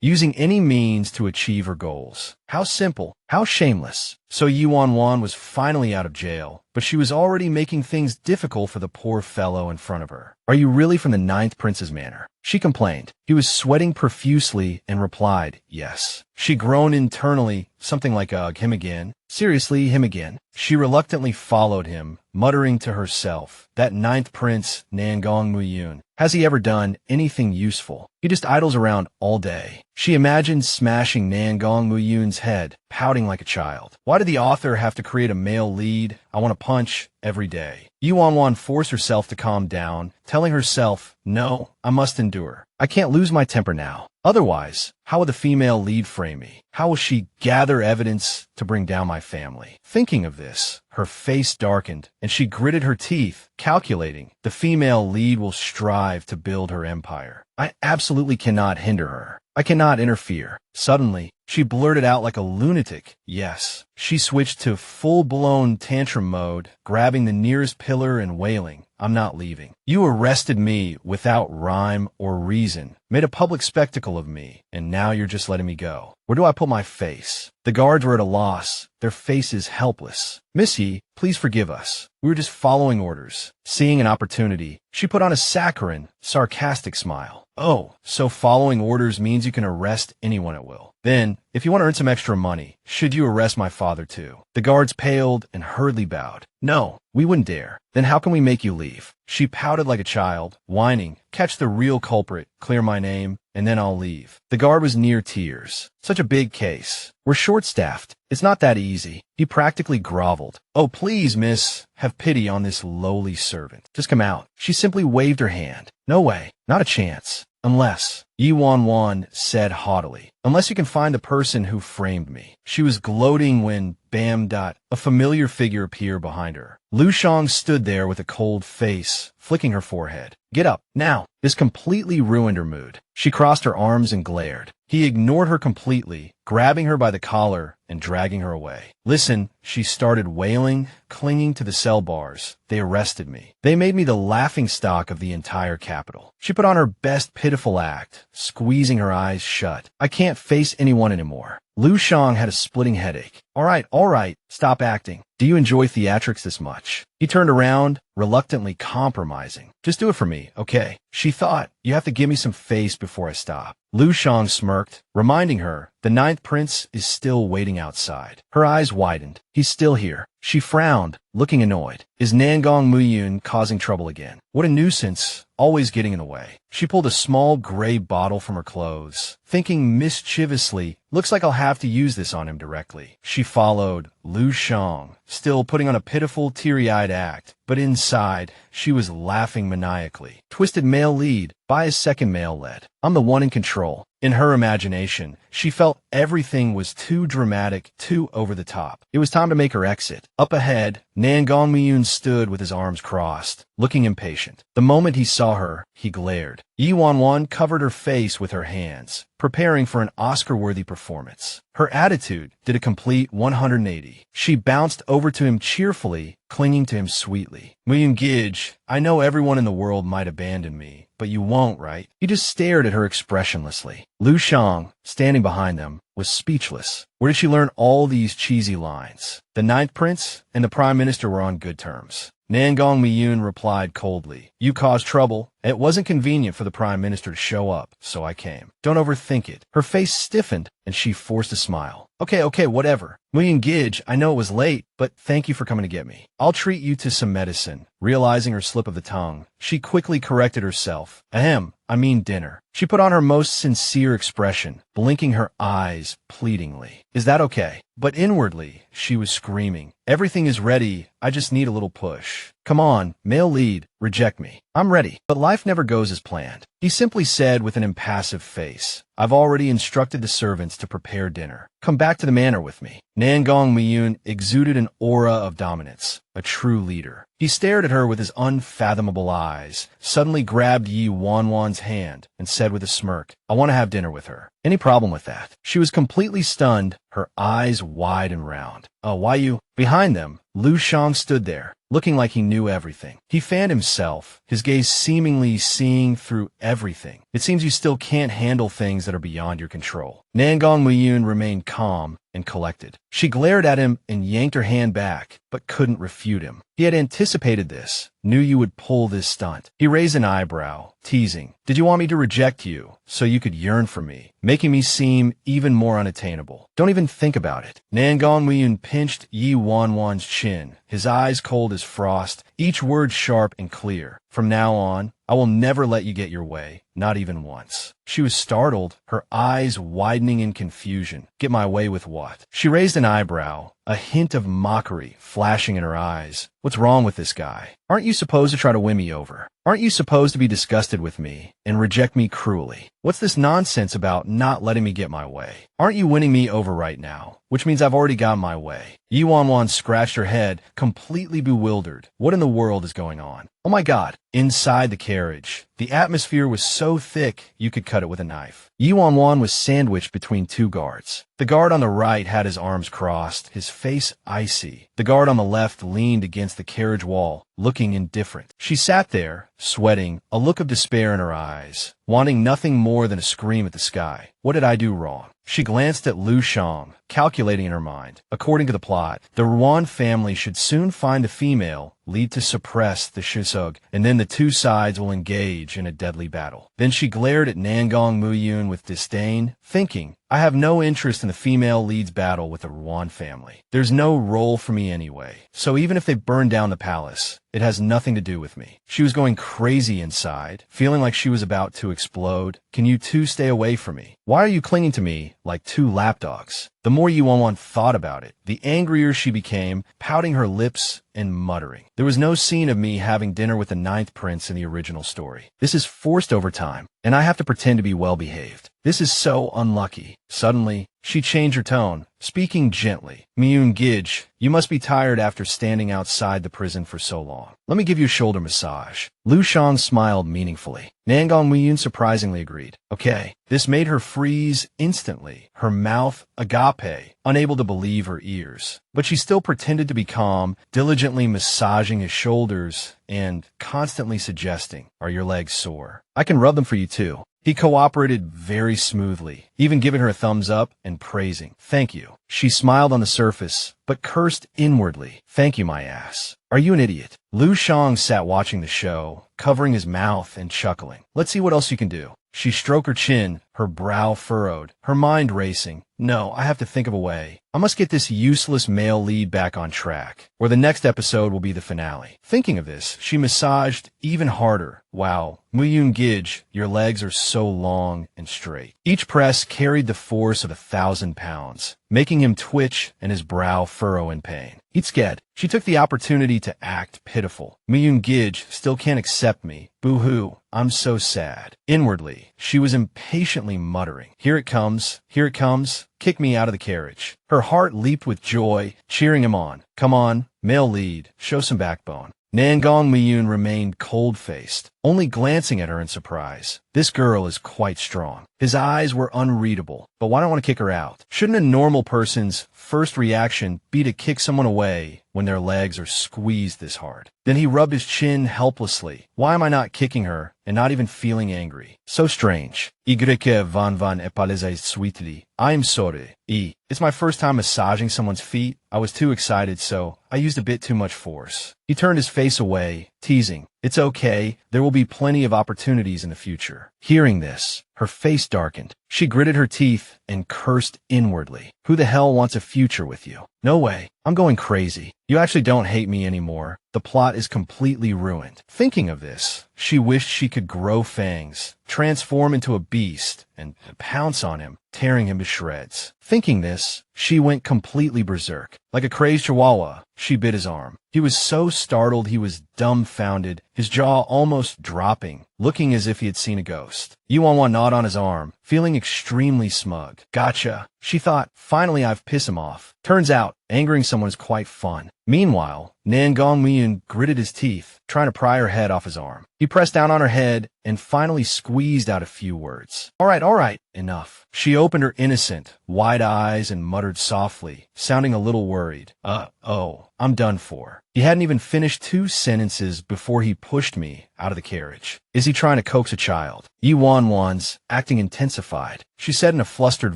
[SPEAKER 1] using any means to achieve her goals. How simple, how shameless. So Yu Wan Wan was finally out of jail, but she was already making things difficult for the poor fellow in front of her. Are you really from the ninth prince's manor? She complained. He He was sweating profusely and replied, yes. She groaned internally, something like, ugh, him again? Seriously, him again? She reluctantly followed him, muttering to herself, that ninth prince, Nangong Muyun. Has he ever done anything useful? He just idles around all day. She imagined smashing Nangong Muyun's head, pouting like a child. Why did the author have to create a male lead? I want to punch every day. Yu Wan Wan forced herself to calm down, telling herself, no, I must endure. I can't lose my temper now. Otherwise, how will the female lead frame me? How will she gather evidence to bring down my family? Thinking of this, her face darkened, and she gritted her teeth, calculating the female lead will strive to build her empire. I absolutely cannot hinder her. I cannot interfere. Suddenly, she blurted out like a lunatic, yes. She switched to full-blown tantrum mode, grabbing the nearest pillar and wailing, I'm not leaving. You arrested me without rhyme or reason, made a public spectacle of me, and now you're just letting me go. Where do I put my face? The guards were at a loss, their faces helpless. Missy, please forgive us. We were just following orders. Seeing an opportunity, she put on a saccharine, sarcastic smile. Oh, so following orders means you can arrest anyone at will. Then, if you want to earn some extra money, should you arrest my father too? The guards paled and hurriedly bowed. No, we wouldn't dare. Then how can we make you leave? She pouted like a child, whining, catch the real culprit, clear my name, and then I'll leave. The guard was near tears. Such a big case. We're short-staffed. It's not that easy. He practically groveled. Oh, please, miss, have pity on this lowly servant. Just come out. She simply waved her hand. No way. Not a chance. Unless, Yu Wan Wan said haughtily, unless you can find the person who framed me. She was gloating when, bam, a familiar figure appeared behind her. Shang stood there with a cold face, flicking her forehead. Get up, now. This completely ruined her mood. She crossed her arms and glared. He ignored her completely, grabbing her by the collar and dragging her away. Listen, she started wailing, clinging to the cell bars. They arrested me. They made me the laughingstock of the entire capital. She put on her best pitiful act, squeezing her eyes shut. I can't face anyone anymore. Shang had a splitting headache. All right, stop acting. Do you enjoy theatrics this much? He turned around, reluctantly compromising. Just do it for me, okay? She thought, you have to give me some face before I stop. Shang smirked, reminding her, the ninth prince is still waiting outside. Her eyes widened. He's still here. She frowned, looking annoyed. Is Nangong Muyun causing trouble again? What a nuisance, always getting in the way. She pulled a small gray bottle from her clothes, thinking mischievously, looks like I'll have to use this on him directly. She followed Shang, still putting on a pitiful, teary-eyed act, but inside, she was laughing maniacally. Twisted male lead, buy a second male lead. I'm the one in control. In her imagination, she felt everything was too dramatic, too over the top. It was time to make her exit. Up ahead, Nangong Muyun stood with his arms crossed, looking impatient. The moment he saw her, he glared. Yu Wan Wan covered her face with her hands, preparing for an Oscar-worthy performance. Her attitude did a complete 180. She bounced over to him cheerfully, clinging to him sweetly. Muyun Gij, I know everyone in the world might abandon me, but you won't, right? He just stared at her expressionlessly. Shang, standing behind them, was speechless. Where did she learn all these cheesy lines? The ninth prince and the prime minister were on good terms. Nangong Muyun replied coldly, you caused trouble. It wasn't convenient for the prime minister to show up, so I came. Don't overthink it. Her face stiffened, and she forced a smile. Okay, whatever. Muyun Gij, I know it was late, but thank you for coming to get me. I'll treat you to some medicine. Realizing her slip of the tongue, she quickly corrected herself. Ahem, I mean dinner. She put on her most sincere expression, blinking her eyes pleadingly. Is that okay? But inwardly, she was screaming. Everything is ready. I just need a little push. Come on, male lead, reject me. I'm ready. But life never goes as planned. He simply said with an impassive face, I've already instructed the servants to prepare dinner. Come back to the manor with me. Nangong Muyun exuded an aura of dominance, a true leader. He stared at her with his unfathomable eyes, suddenly grabbed Yu Wan Wan's hand, and said with a smirk, I want to have dinner with her. Any problem with that? She was completely stunned, her eyes wide and round. Oh, why you? Behind them, Shang stood there, looking like he knew everything. He fanned himself, his gaze seemingly seeing through everything. It seems you still can't handle things that are beyond your control. Nangong Muyun remained calm and collected. She glared at him and yanked her hand back, but couldn't refute him. He had anticipated this, knew you would pull this stunt. He raised an eyebrow, teasing. Did you want me to reject you so you could yearn for me, making me seem even more unattainable? Don't even think about it. Nangong Muyun pinched Yi Wanwan's chin, his eyes cold as frost, each word sharp and clear. From now on, I will never let you get your way, not even once. She was startled, her eyes widening in confusion. Get my way with what? She raised an eyebrow, a hint of mockery flashing in her eyes. What's wrong with this guy? Aren't you supposed to try to win me over? Aren't you supposed to be disgusted with me and reject me cruelly? What's this nonsense about not letting me get my way? Aren't you winning me over right now? Which means I've already got my way. Yi Wanwan scratched her head, completely bewildered. What in the world is going on? Oh my God. Inside the carriage, the atmosphere was so thick you could cut it with a knife. Yi Wanwan was sandwiched between two guards. The guard on the right had his arms crossed, his face icy. The guard on the left leaned against the carriage wall, looking indifferent. She sat there, sweating, a look of despair in her eyes, wanting nothing more than to scream at the sky. What did I do wrong? She glanced at Lu Shang, calculating in her mind. According to the plot, the Wan family should soon find the female, lead to suppress the Shusug, and then the two sides will engage in a deadly battle. Then she glared at Nangong Muyun with disdain, thinking, I have no interest in the female lead's battle with the Wan family. There's no role for me anyway. So even if they burn down the palace, it has nothing to do with me. She was going crazy inside, feeling like she was about to explode. Can you two stay away from me? Why are you clinging to me like two lapdogs? The more Yi Wanwan thought about it, the angrier she became, pouting her lips and muttering. There was no scene of me having dinner with the ninth prince in the original story. This is forced over time, and I have to pretend to be well-behaved. This is so unlucky. Suddenly, she changed her tone, speaking gently. Miyun Gij, you must be tired after standing outside the prison for so long. Let me give you a shoulder massage. Lu Shang smiled meaningfully. Nangong Muyun surprisingly agreed. Okay. This made her freeze instantly, her mouth agape, unable to believe her ears. But she still pretended to be calm, diligently massaging his shoulders and constantly suggesting, are your legs sore? I can rub them for you too. He cooperated very smoothly, even giving her a thumbs up and praising. Thank you. She smiled on the surface, but cursed inwardly. Thank you, my ass. Are you an idiot? Lu Shang sat watching the show, covering his mouth and chuckling. Let's see what else you can do. She stroked her chin, her brow furrowed, her mind racing. No, I have to think of a way. I must get this useless male lead back on track, or the next episode will be the finale. Thinking of this, she massaged even harder. Wow, Muyun Gij, your legs are so long and straight. Each press carried the force of 1,000 pounds, making him twitch and his brow furrow in pain. He'd scared. She took the opportunity to act pitiful. Miyun Gij still can't accept me. Boo-hoo. I'm so sad. Inwardly, she was impatiently muttering, here it comes, here it comes. Kick me out of the carriage. Her heart leaped with joy, cheering him on. Come on, male lead, show some backbone. Nangong Miyun remained cold-faced, only glancing at her in surprise. This girl is quite strong. His eyes were unreadable, but why don't I want to kick her out? Shouldn't a normal person's first reaction be to kick someone away when their legs are squeezed this hard? Then he rubbed his chin helplessly. Why am I not kicking her and not even feeling angry? So strange. Igreke van epalezai sweetly. I'm sorry. It's my first time massaging someone's feet. I was too excited, so I used a bit too much force. He turned his face away, teasing. It's okay. There will be plenty of opportunities in the future. Hearing this, her face darkened. She gritted her teeth and cursed inwardly. Who the hell wants a future with you? No way. I'm going crazy. You actually don't hate me anymore. The plot is completely ruined. Thinking of this, she wished she could grow fangs, transform into a beast, and pounce on him, tearing him to shreds. Thinking this, she went completely berserk. Like a crazed chihuahua, she bit his arm. He was so startled he was dumbfounded, his jaw almost dropping, looking as if he had seen a ghost. Yi Wanwan gnawed on his arm, feeling extremely smug. Gotcha. She thought, finally I've pissed him off. Turns out, angering someone is quite fun. Meanwhile, Nangong Miyun gritted his teeth, trying to pry her head off his arm. He pressed down on her head and finally squeezed out a few words. All right, enough. She opened her innocent, wide eyes and muttered softly, sounding a little worried. Oh, I'm done for. He hadn't even finished 2 sentences before he pushed me out of the carriage. Is he trying to coax a child? Wan Wan's acting intensified. She said in a flustered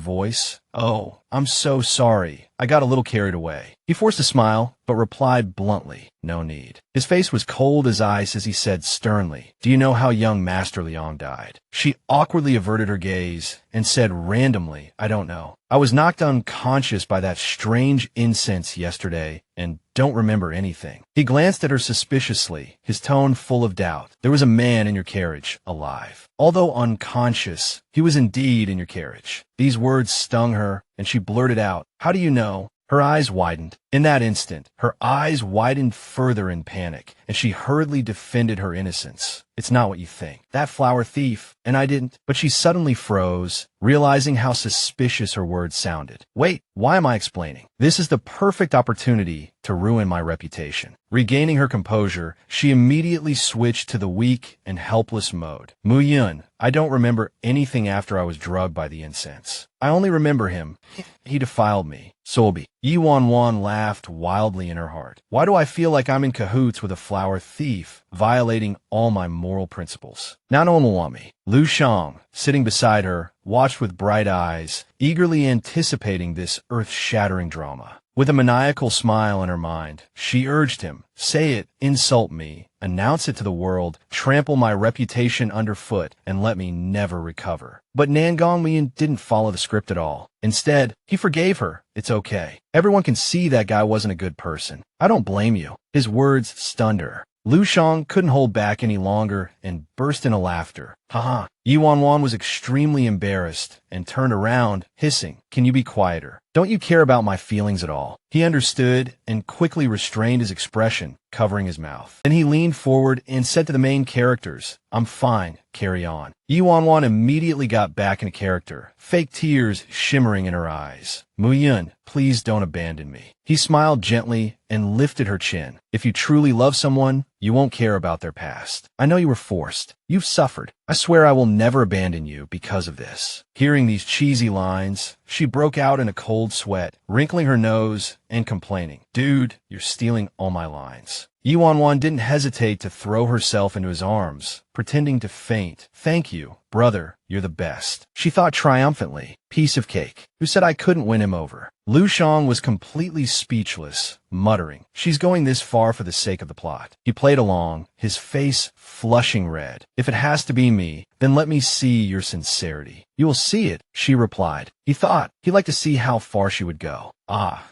[SPEAKER 1] voice, Oh, I'm so sorry. I got a little carried away. He forced a smile, but replied bluntly, no need. His face was cold as ice as he said sternly, Do you know how young Master Leong died? She awkwardly averted her gaze and said randomly, I don't know. I was knocked unconscious by that strange incense yesterday and don't remember anything. He glanced at her suspiciously, his tone full of doubt. There was a man in your carriage, alive. Although unconscious, he was indeed in your carriage. These words stung her, and she blurted out, How do you know? Her eyes widened. In that instant, her eyes widened further in panic, and she hurriedly defended her innocence. It's not what you think. That flower thief, and I didn't. But she suddenly froze, realizing how suspicious her words sounded. Wait, why am I explaining? This is the perfect opportunity to ruin my reputation. Regaining her composure, she immediately switched to the weak and helpless mode. Yun, I don't remember anything after I was drugged by the incense. I only remember him. He defiled me. Solbi. Wan Wan laughed wildly in her heart. Why do I feel like I'm in cahoots with a flower thief, violating all my moral principles? Now no one will want me. Shang, sitting beside her, watched with bright eyes, eagerly anticipating this earth-shattering drama. With a maniacal smile in her mind, she urged him, Say it, insult me, announce it to the world, trample my reputation underfoot, and let me never recover. But Nangong didn't follow the script at all. Instead, he forgave her. It's okay. Everyone can see that guy wasn't a good person. I don't blame you. His words stunned her. Shang couldn't hold back any longer and burst into laughter. Haha. Wan Wan was extremely embarrassed and turned around, hissing, Can you be quieter? Don't you care about my feelings at all? He understood and quickly restrained his expression, covering his mouth. Then he leaned forward and said to the main characters, I'm fine, carry on. Wan Wan immediately got back into character, fake tears shimmering in her eyes. Yun, please don't abandon me. He smiled gently and lifted her chin. If you truly love someone, you won't care about their past. I know you were forced. You've suffered. I swear I will never abandon you because of this. Hearing these cheesy lines, she broke out in a cold sweat, wrinkling her nose and complaining, Dude, you're stealing all my lines. Wan Wan didn't hesitate to throw herself into his arms, pretending to faint. Thank you, brother, you're the best. She thought triumphantly. Piece of cake. Who said I couldn't win him over? Shang was completely speechless, muttering, She's going this far for the sake of the plot. He played along, his face flushing red. If it has to be me, then let me see your sincerity. You will see it, she replied. He thought he'd like to see how far she would go.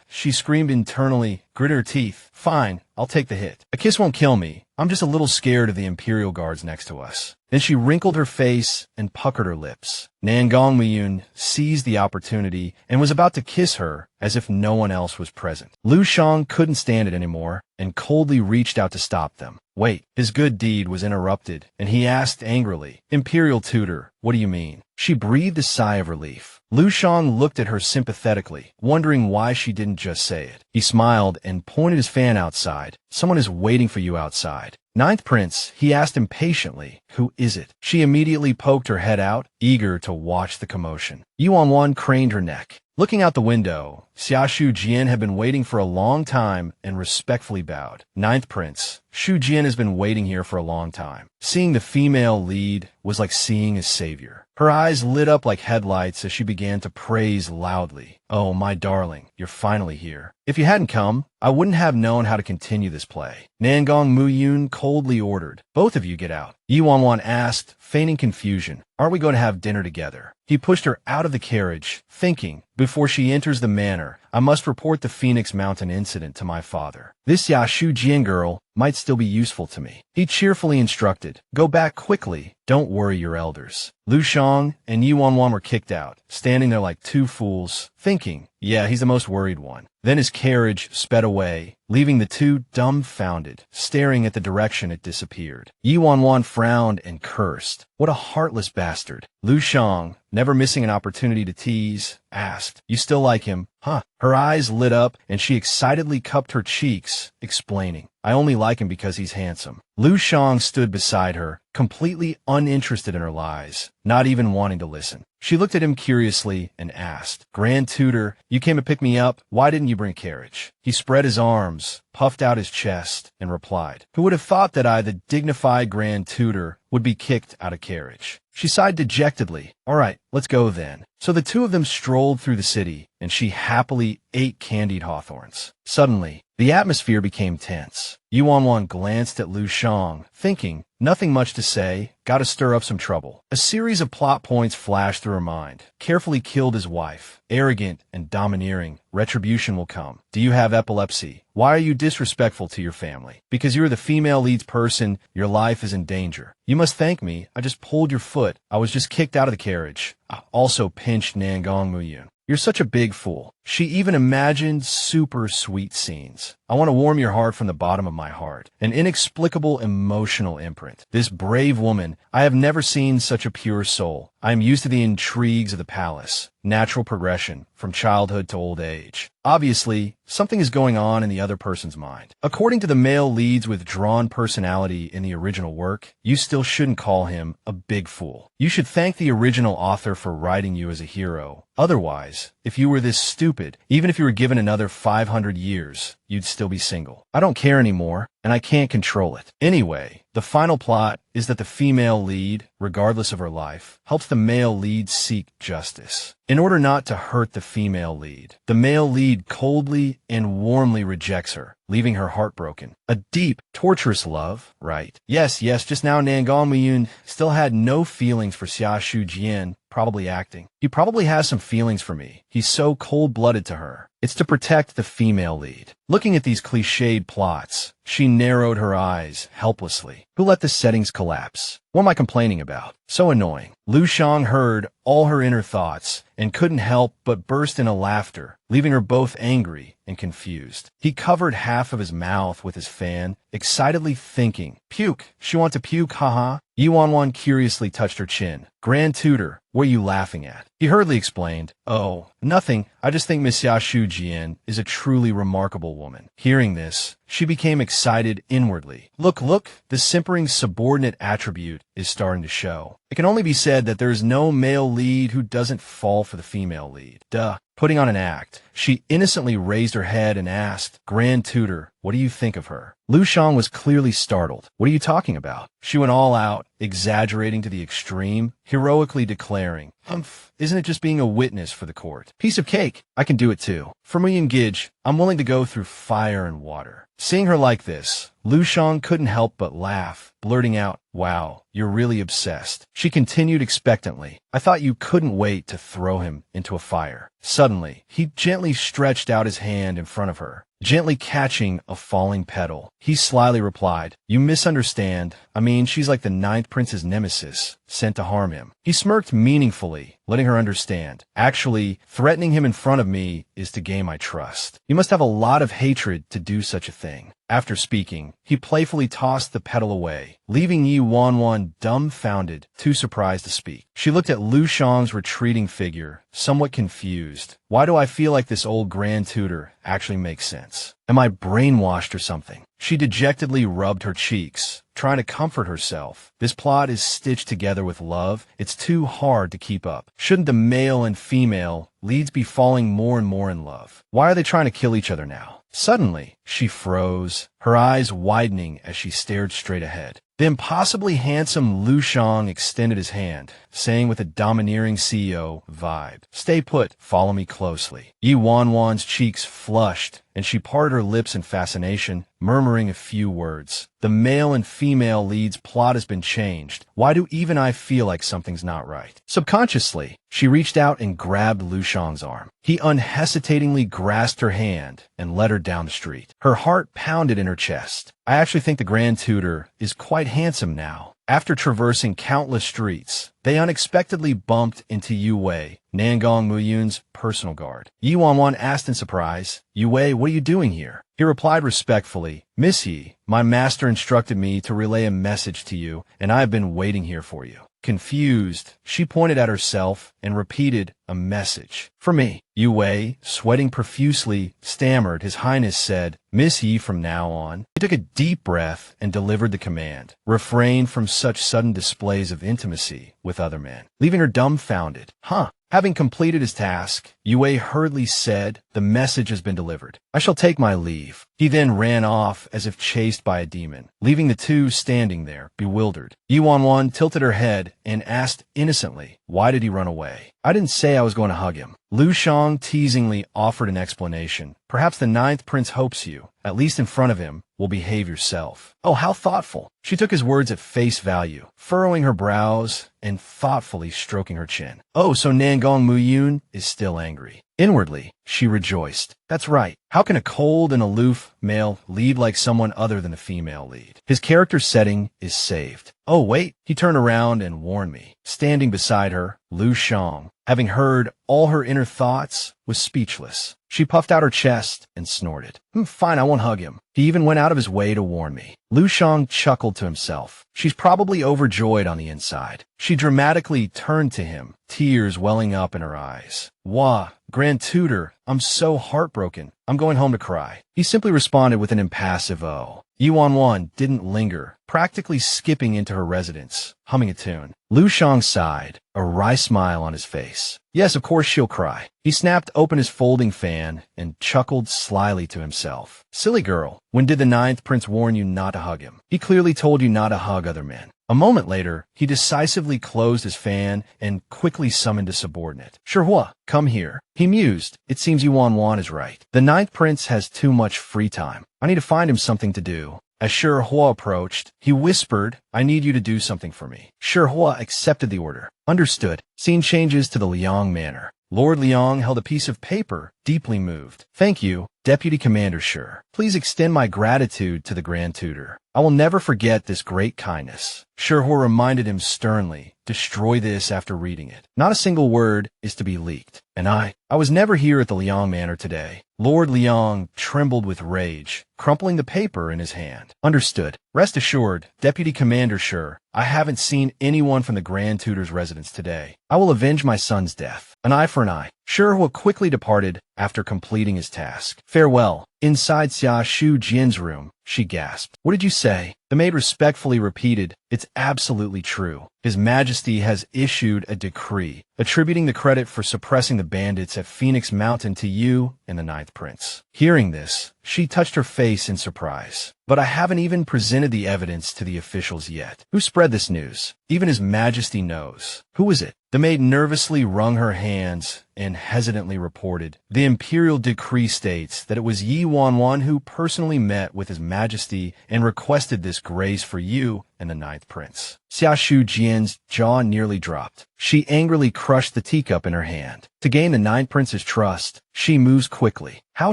[SPEAKER 1] She screamed internally, gritted her teeth. Fine, I'll take the hit. A kiss won't kill me. I'm just a little scared of the Imperial Guards next to us. Then she wrinkled her face and puckered her lips. Nangong seized the opportunity and was about to kiss her as if no one else was present. Shang couldn't stand it anymore and coldly reached out to stop them. Wait, his good deed was interrupted, and he asked angrily, Imperial Tutor, what do you mean? She breathed a sigh of relief. Shang looked at her sympathetically, wondering why she didn't just say it. He smiled and pointed his fan outside. Someone is waiting for you outside. Ninth Prince, he asked impatiently, Who is it? She immediately poked her head out, eager to watch the commotion. Wan Wan craned her neck. Looking out the window, Xiaoshu Jian had been waiting for a long time and respectfully bowed. Ninth Prince, Shu Jian has been waiting here for a long time. Seeing the female lead was like seeing his savior. Her eyes lit up like headlights as she began to praise loudly. Oh, my darling, you're finally here. If you hadn't come, I wouldn't have known how to continue this play. Nangong coldly ordered. Both of you get out. Wan Wan asked, feigning confusion. Aren't we going to have dinner together? He pushed her out of the carriage, thinking, Before she enters the manor, I must report the Phoenix Mountain incident to my father. This Xiaoshu Jian girl might still be useful to me. He cheerfully instructed, Go back quickly. Don't worry your elders. Shang and Wan Wan were kicked out, standing there like two fools, thinking, Yeah, he's the most worried one. Then his carriage sped away, leaving the two dumbfounded, staring at the direction it disappeared. Wan Wan frowned and cursed. What a heartless bastard. Lu Shang, never missing an opportunity to tease, asked, "You still like him, huh?" Her eyes lit up and she excitedly cupped her cheeks, explaining, "I only like him because he's handsome." Lu Shang stood beside her, completely uninterested in her lies, not even wanting to listen. She looked at him curiously and asked, "Grand Tutor, you came to pick me up. Why didn't you bring a carriage?" He spread his arms, puffed out his chest, and replied, "Who would have thought that I, the dignified Grand Tutor, would be kicked out of carriage?" She sighed dejectedly. "All right, let's go then." So the two of them strolled through the city, and she happily ate candied hawthorns. Suddenly, the atmosphere became tense. Wan Wan glanced at Lu Shang, thinking, nothing much to say, gotta stir up some trouble. A series of plot points flashed through her mind. Carefully killed his wife. Arrogant and domineering. Retribution will come. Do you have epilepsy? Why are you disrespectful to your family? Because you're the female lead's person, your life is in danger. You must thank me. I just pulled your foot. I was just kicked out of the carriage. I also pinched Nangong Muyun. You're such a big fool. She even imagined super sweet scenes. I want to warm your heart from the bottom of my heart. An inexplicable emotional imprint. This brave woman, I have never seen such a pure soul. I am used to the intrigues of the palace. Natural progression, from childhood to old age. Obviously, something is going on in the other person's mind. According to the male lead's withdrawn personality in the original work, you still shouldn't call him a big fool. You should thank the original author for writing you as a hero. Otherwise, if you were this stupid, even if you were given another 500 years, you'd still be single. I don't care anymore, and I can't control it. Anyway, the final plot is that the female lead, regardless of her life, helps the male lead seek justice. In order not to hurt the female lead, the male lead coldly and warmly rejects her, leaving her heartbroken. A deep, torturous love, right? Yes, just now Nangong Muyun still had no feelings for Xiaoshu Jian, probably acting. He probably has some feelings for me. He's so cold-blooded to her. It's to protect the female lead. Looking at these cliched plots, she narrowed her eyes helplessly. Who let the settings collapse? What am I complaining about? So annoying. Lu Shang heard all her inner thoughts and couldn't help but burst into laughter, leaving her both angry and confused. He covered half of his mouth with his fan, excitedly thinking, "Puke, she want to puke, haha." Wan Wan curiously touched her chin. "Grand Tutor, what are you laughing at?" He hurriedly explained, "Oh, nothing. I just think Miss Xiaoshu Jian is a truly remarkable woman." Hearing this, she became excited inwardly. Look, the simpering subordinate attribute is starting to show. It can only be said that there is no male lead who doesn't fall for the female lead. Duh. Putting on an act, she innocently raised her head and asked, "Grand Tutor, what do you think of her?" Lu Shang was clearly startled. "What are you talking about?" She went all out, exaggerating to the extreme, heroically declaring, "Humph, isn't it just being a witness for the court? Piece of cake. I can do it too. For me and Gidge, I'm willing to go through fire and water." Seeing her like this, Lu Shang couldn't help but laugh, blurting out, "Wow, you're really obsessed." She continued expectantly, "I thought you couldn't wait to throw him into a fire." Suddenly, he gently stretched out his hand in front of her, gently catching a falling petal. He slyly replied, "You misunderstand. I mean, she's like the ninth prince's nemesis, sent to harm him." He smirked meaningfully, letting her understand. Actually, threatening him in front of me is to gain my trust. You must have a lot of hatred to do such a thing. After speaking, he playfully tossed the petal away, leaving Wan Wan dumbfounded, too surprised to speak. She looked at Lu Shang's retreating figure, somewhat confused. Why do I feel like this old Grand Tutor actually makes sense? Am I brainwashed or something? She dejectedly rubbed her cheeks, trying to comfort herself. This plot is stitched together with love. It's too hard to keep up. Shouldn't the male and female leads be falling more and more in love? Why are they trying to kill each other now? Suddenly, she froze, her eyes widening as she stared straight ahead. The impossibly handsome Lu Shang extended his hand, saying with a domineering CEO vibe, "Stay put, follow me closely." Wan Wan's cheeks flushed, and she parted her lips in fascination, murmuring a few words. The male and female lead's plot has been changed. Why do even I feel like something's not right? Subconsciously, she reached out and grabbed Lu Shang's arm. He unhesitatingly grasped her hand and led her down the street. Her heart pounded in her chest. I actually think the Grand Tutor is quite handsome now. After traversing countless streets, they unexpectedly bumped into Yue, Nangong Muyun's personal guard. Wan Wan asked in surprise, "Yue, what are you doing here?" He replied respectfully, "Miss Yi, my master instructed me to relay a message to you, and I have been waiting here for you." Confused, she pointed at herself and repeated a message. For me. Yue, sweating profusely, stammered. His Highness said, Miss Yi from now on. He took a deep breath and delivered the command. Refrain from such sudden displays of intimacy with other men, leaving her dumbfounded. Huh. Having completed his task, Yue hurriedly said, the message has been delivered. I shall take my leave. He then ran off as if chased by a demon, leaving the two standing there, bewildered. Yi Wan Wan tilted her head and asked innocently, why did he run away? I didn't say I was going to hug him. Lu Shang teasingly offered an explanation. Perhaps the ninth prince hopes you, at least in front of him, will behave yourself. Oh, how thoughtful. She took his words at face value, furrowing her brows and thoughtfully stroking her chin. Oh, so Nangong Muyun is still angry. Inwardly, she rejoiced. That's right. How can a cold and aloof male lead like someone other than a female lead? His character setting is saved. Oh, wait. He turned around and warned me. Standing beside her, Lu Shang, having heard all her inner thoughts, was speechless. She puffed out her chest and snorted. Fine, I won't hug him. He even went out of his way to warn me. Lu Shang chuckled to himself. She's probably overjoyed on the inside. She dramatically turned to him, tears welling up in her eyes. Wah, Grand Tutor, I'm so heartbroken. I'm going home to cry. He simply responded with an impassive oh. Yi Wan Wan didn't linger, practically skipping into her residence, humming a tune. Lu Shang sighed, a wry smile on his face. Yes, of course she'll cry. He snapped open his folding fan and chuckled slyly to himself. Silly girl, when did the ninth prince warn you not to hug him? He clearly told you not to hug other men. A moment later, he decisively closed his fan and quickly summoned a subordinate. Shihua, come here. He mused. It seems Yi Wan Wan is right. The ninth prince has too much free time. I need to find him something to do. As Shihua approached, he whispered, I need you to do something for me. Shihua accepted the order. Understood. Scene changes to the Leong manor. Lord Leong held a piece of paper, deeply moved. Thank you, Deputy Commander Shi. Please extend my gratitude to the Grand Tutor. I will never forget this great kindness. Shihua reminded him sternly, destroy this after reading it. Not a single word is to be leaked. And I was never here at the Leong Manor today. Lord Leong trembled with rage, crumpling the paper in his hand. Understood. Rest assured, Deputy Commander Shi, I haven't seen anyone from the Grand Tutor's residence today. I will avenge my son's death. An eye for an eye. Shihua quickly departed after completing his task. Farewell. Inside Xiaoshu Jian's room, she gasped. What did you say? The maid respectfully repeated, it's absolutely true. His Majesty has issued a decree, attributing the credit for suppressing the bandits at Phoenix Mountain to you and the ninth prince. Hearing this, she touched her face in surprise. But I haven't even presented the evidence to the officials yet. Who spread this news? Even His Majesty knows. Who is it? The maid nervously wrung her hands and hesitantly reported. The imperial decree states that it was Yi Wan Wan who personally met with His Majesty and requested this grace for you and the ninth prince. Xiaoshu Jian's jaw nearly dropped. She angrily crushed the teacup in her hand. To gain the ninth prince's trust, she moves quickly. How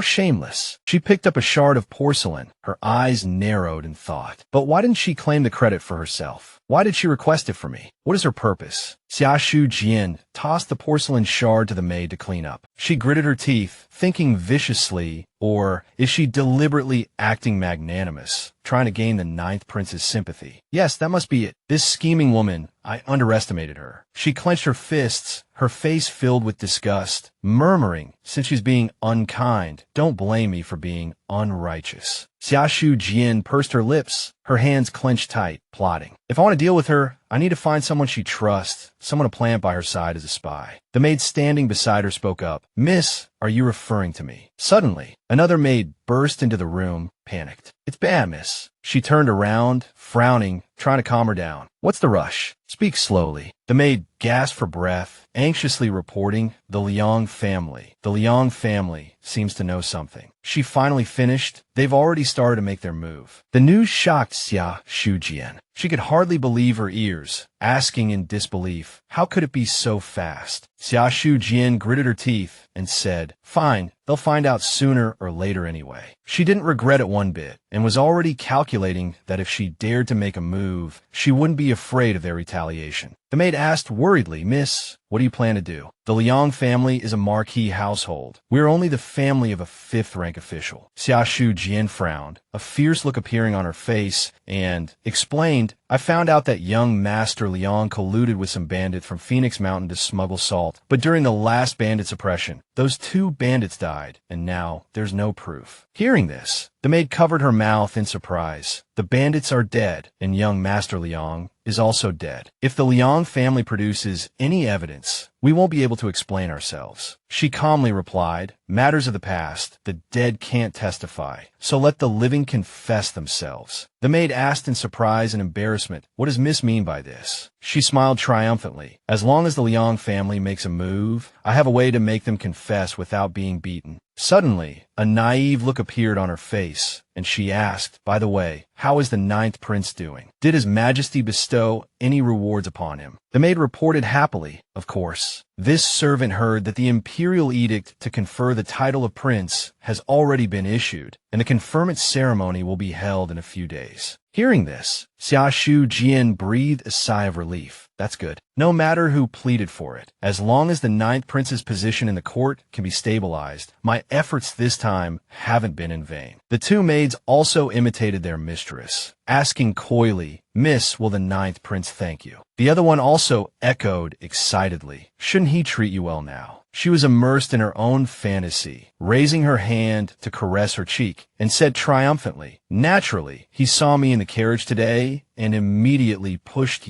[SPEAKER 1] shameless. She picked up a shard of porcelain. Her eyes narrowed in thought. But why didn't she claim the credit for herself? Why did she request it for me? What is her purpose? Xiaoshu Jian tossed the porcelain shard to the maid to clean up. She gritted her teeth, thinking viciously, or is she deliberately acting magnanimous, trying to gain the ninth prince's sympathy? Yes, that must be it. This scheming woman, I underestimated her. She clenched her fists, her face filled with disgust, murmuring, since she's being unkind, don't blame me for being unrighteous. Xiaoshu Jian pursed her lips, her hands clenched tight, plotting. If I want to deal with her, I need to find someone she trusts, someone to plant by her side as a spy. The maid standing beside her spoke up. Miss, are you referring to me? Suddenly, another maid burst into the room, panicked. It's bad, miss. She turned around, frowning, trying to calm her down. What's the rush? Speak slowly. The maid gasped for breath, anxiously reporting, the Leong family. The Leong family seems to know something. She finally finished. They've already started to make their move. The news shocked Xiaoshu Jian. She could hardly believe her ears, asking in disbelief, how could it be so fast? Xiaoshu Jian gritted her teeth and said, fine, they'll find out sooner or later anyway. She didn't regret it one bit, and was already calculating that if she dared to make a move, she wouldn't be afraid of their retaliation. The maid asked worriedly, Miss, What do you plan to do? The Leong family is a marquee household. We're only the family of a fifth-rank official. Xiaoshu Jian frowned, a fierce look appearing on her face, and explained, I found out that young Master Leong colluded with some bandits from Phoenix Mountain to smuggle salt. But during the last bandit suppression, those 2 bandits died, and now there's no proof. Hearing this, the maid covered her mouth in surprise. The bandits are dead, and young Master Leong is also dead. If the Leong family produces any evidence, we won't be able to explain ourselves. She calmly replied, matters of the past, the dead can't testify, so let the living confess themselves. The maid asked in surprise and embarrassment, what does Miss mean by this? She smiled triumphantly. As long as the Leong family makes a move, I have a way to make them confess without being beaten. Suddenly, a naive look appeared on her face, and she asked, by the way, how is the 9th prince doing? Did His Majesty bestow any rewards upon him? The maid reported happily, of course. This servant heard that the imperial edict to confer the title of prince has already been issued, and the conferment ceremony will be held in a few days. Hearing this, Xiaoshu Jian breathed a sigh of relief. That's good. No matter who pleaded for it, as long as the 9th prince's position in the court can be stabilized, my efforts this time haven't been in vain. The 2 maids also imitated their mistress, asking coyly, Miss, will the 9th prince thank you? The other one also echoed excitedly, shouldn't he treat you well now? She was immersed in her own fantasy, raising her hand to caress her cheek, and said triumphantly, naturally, he saw me in the carriage today and immediately pushed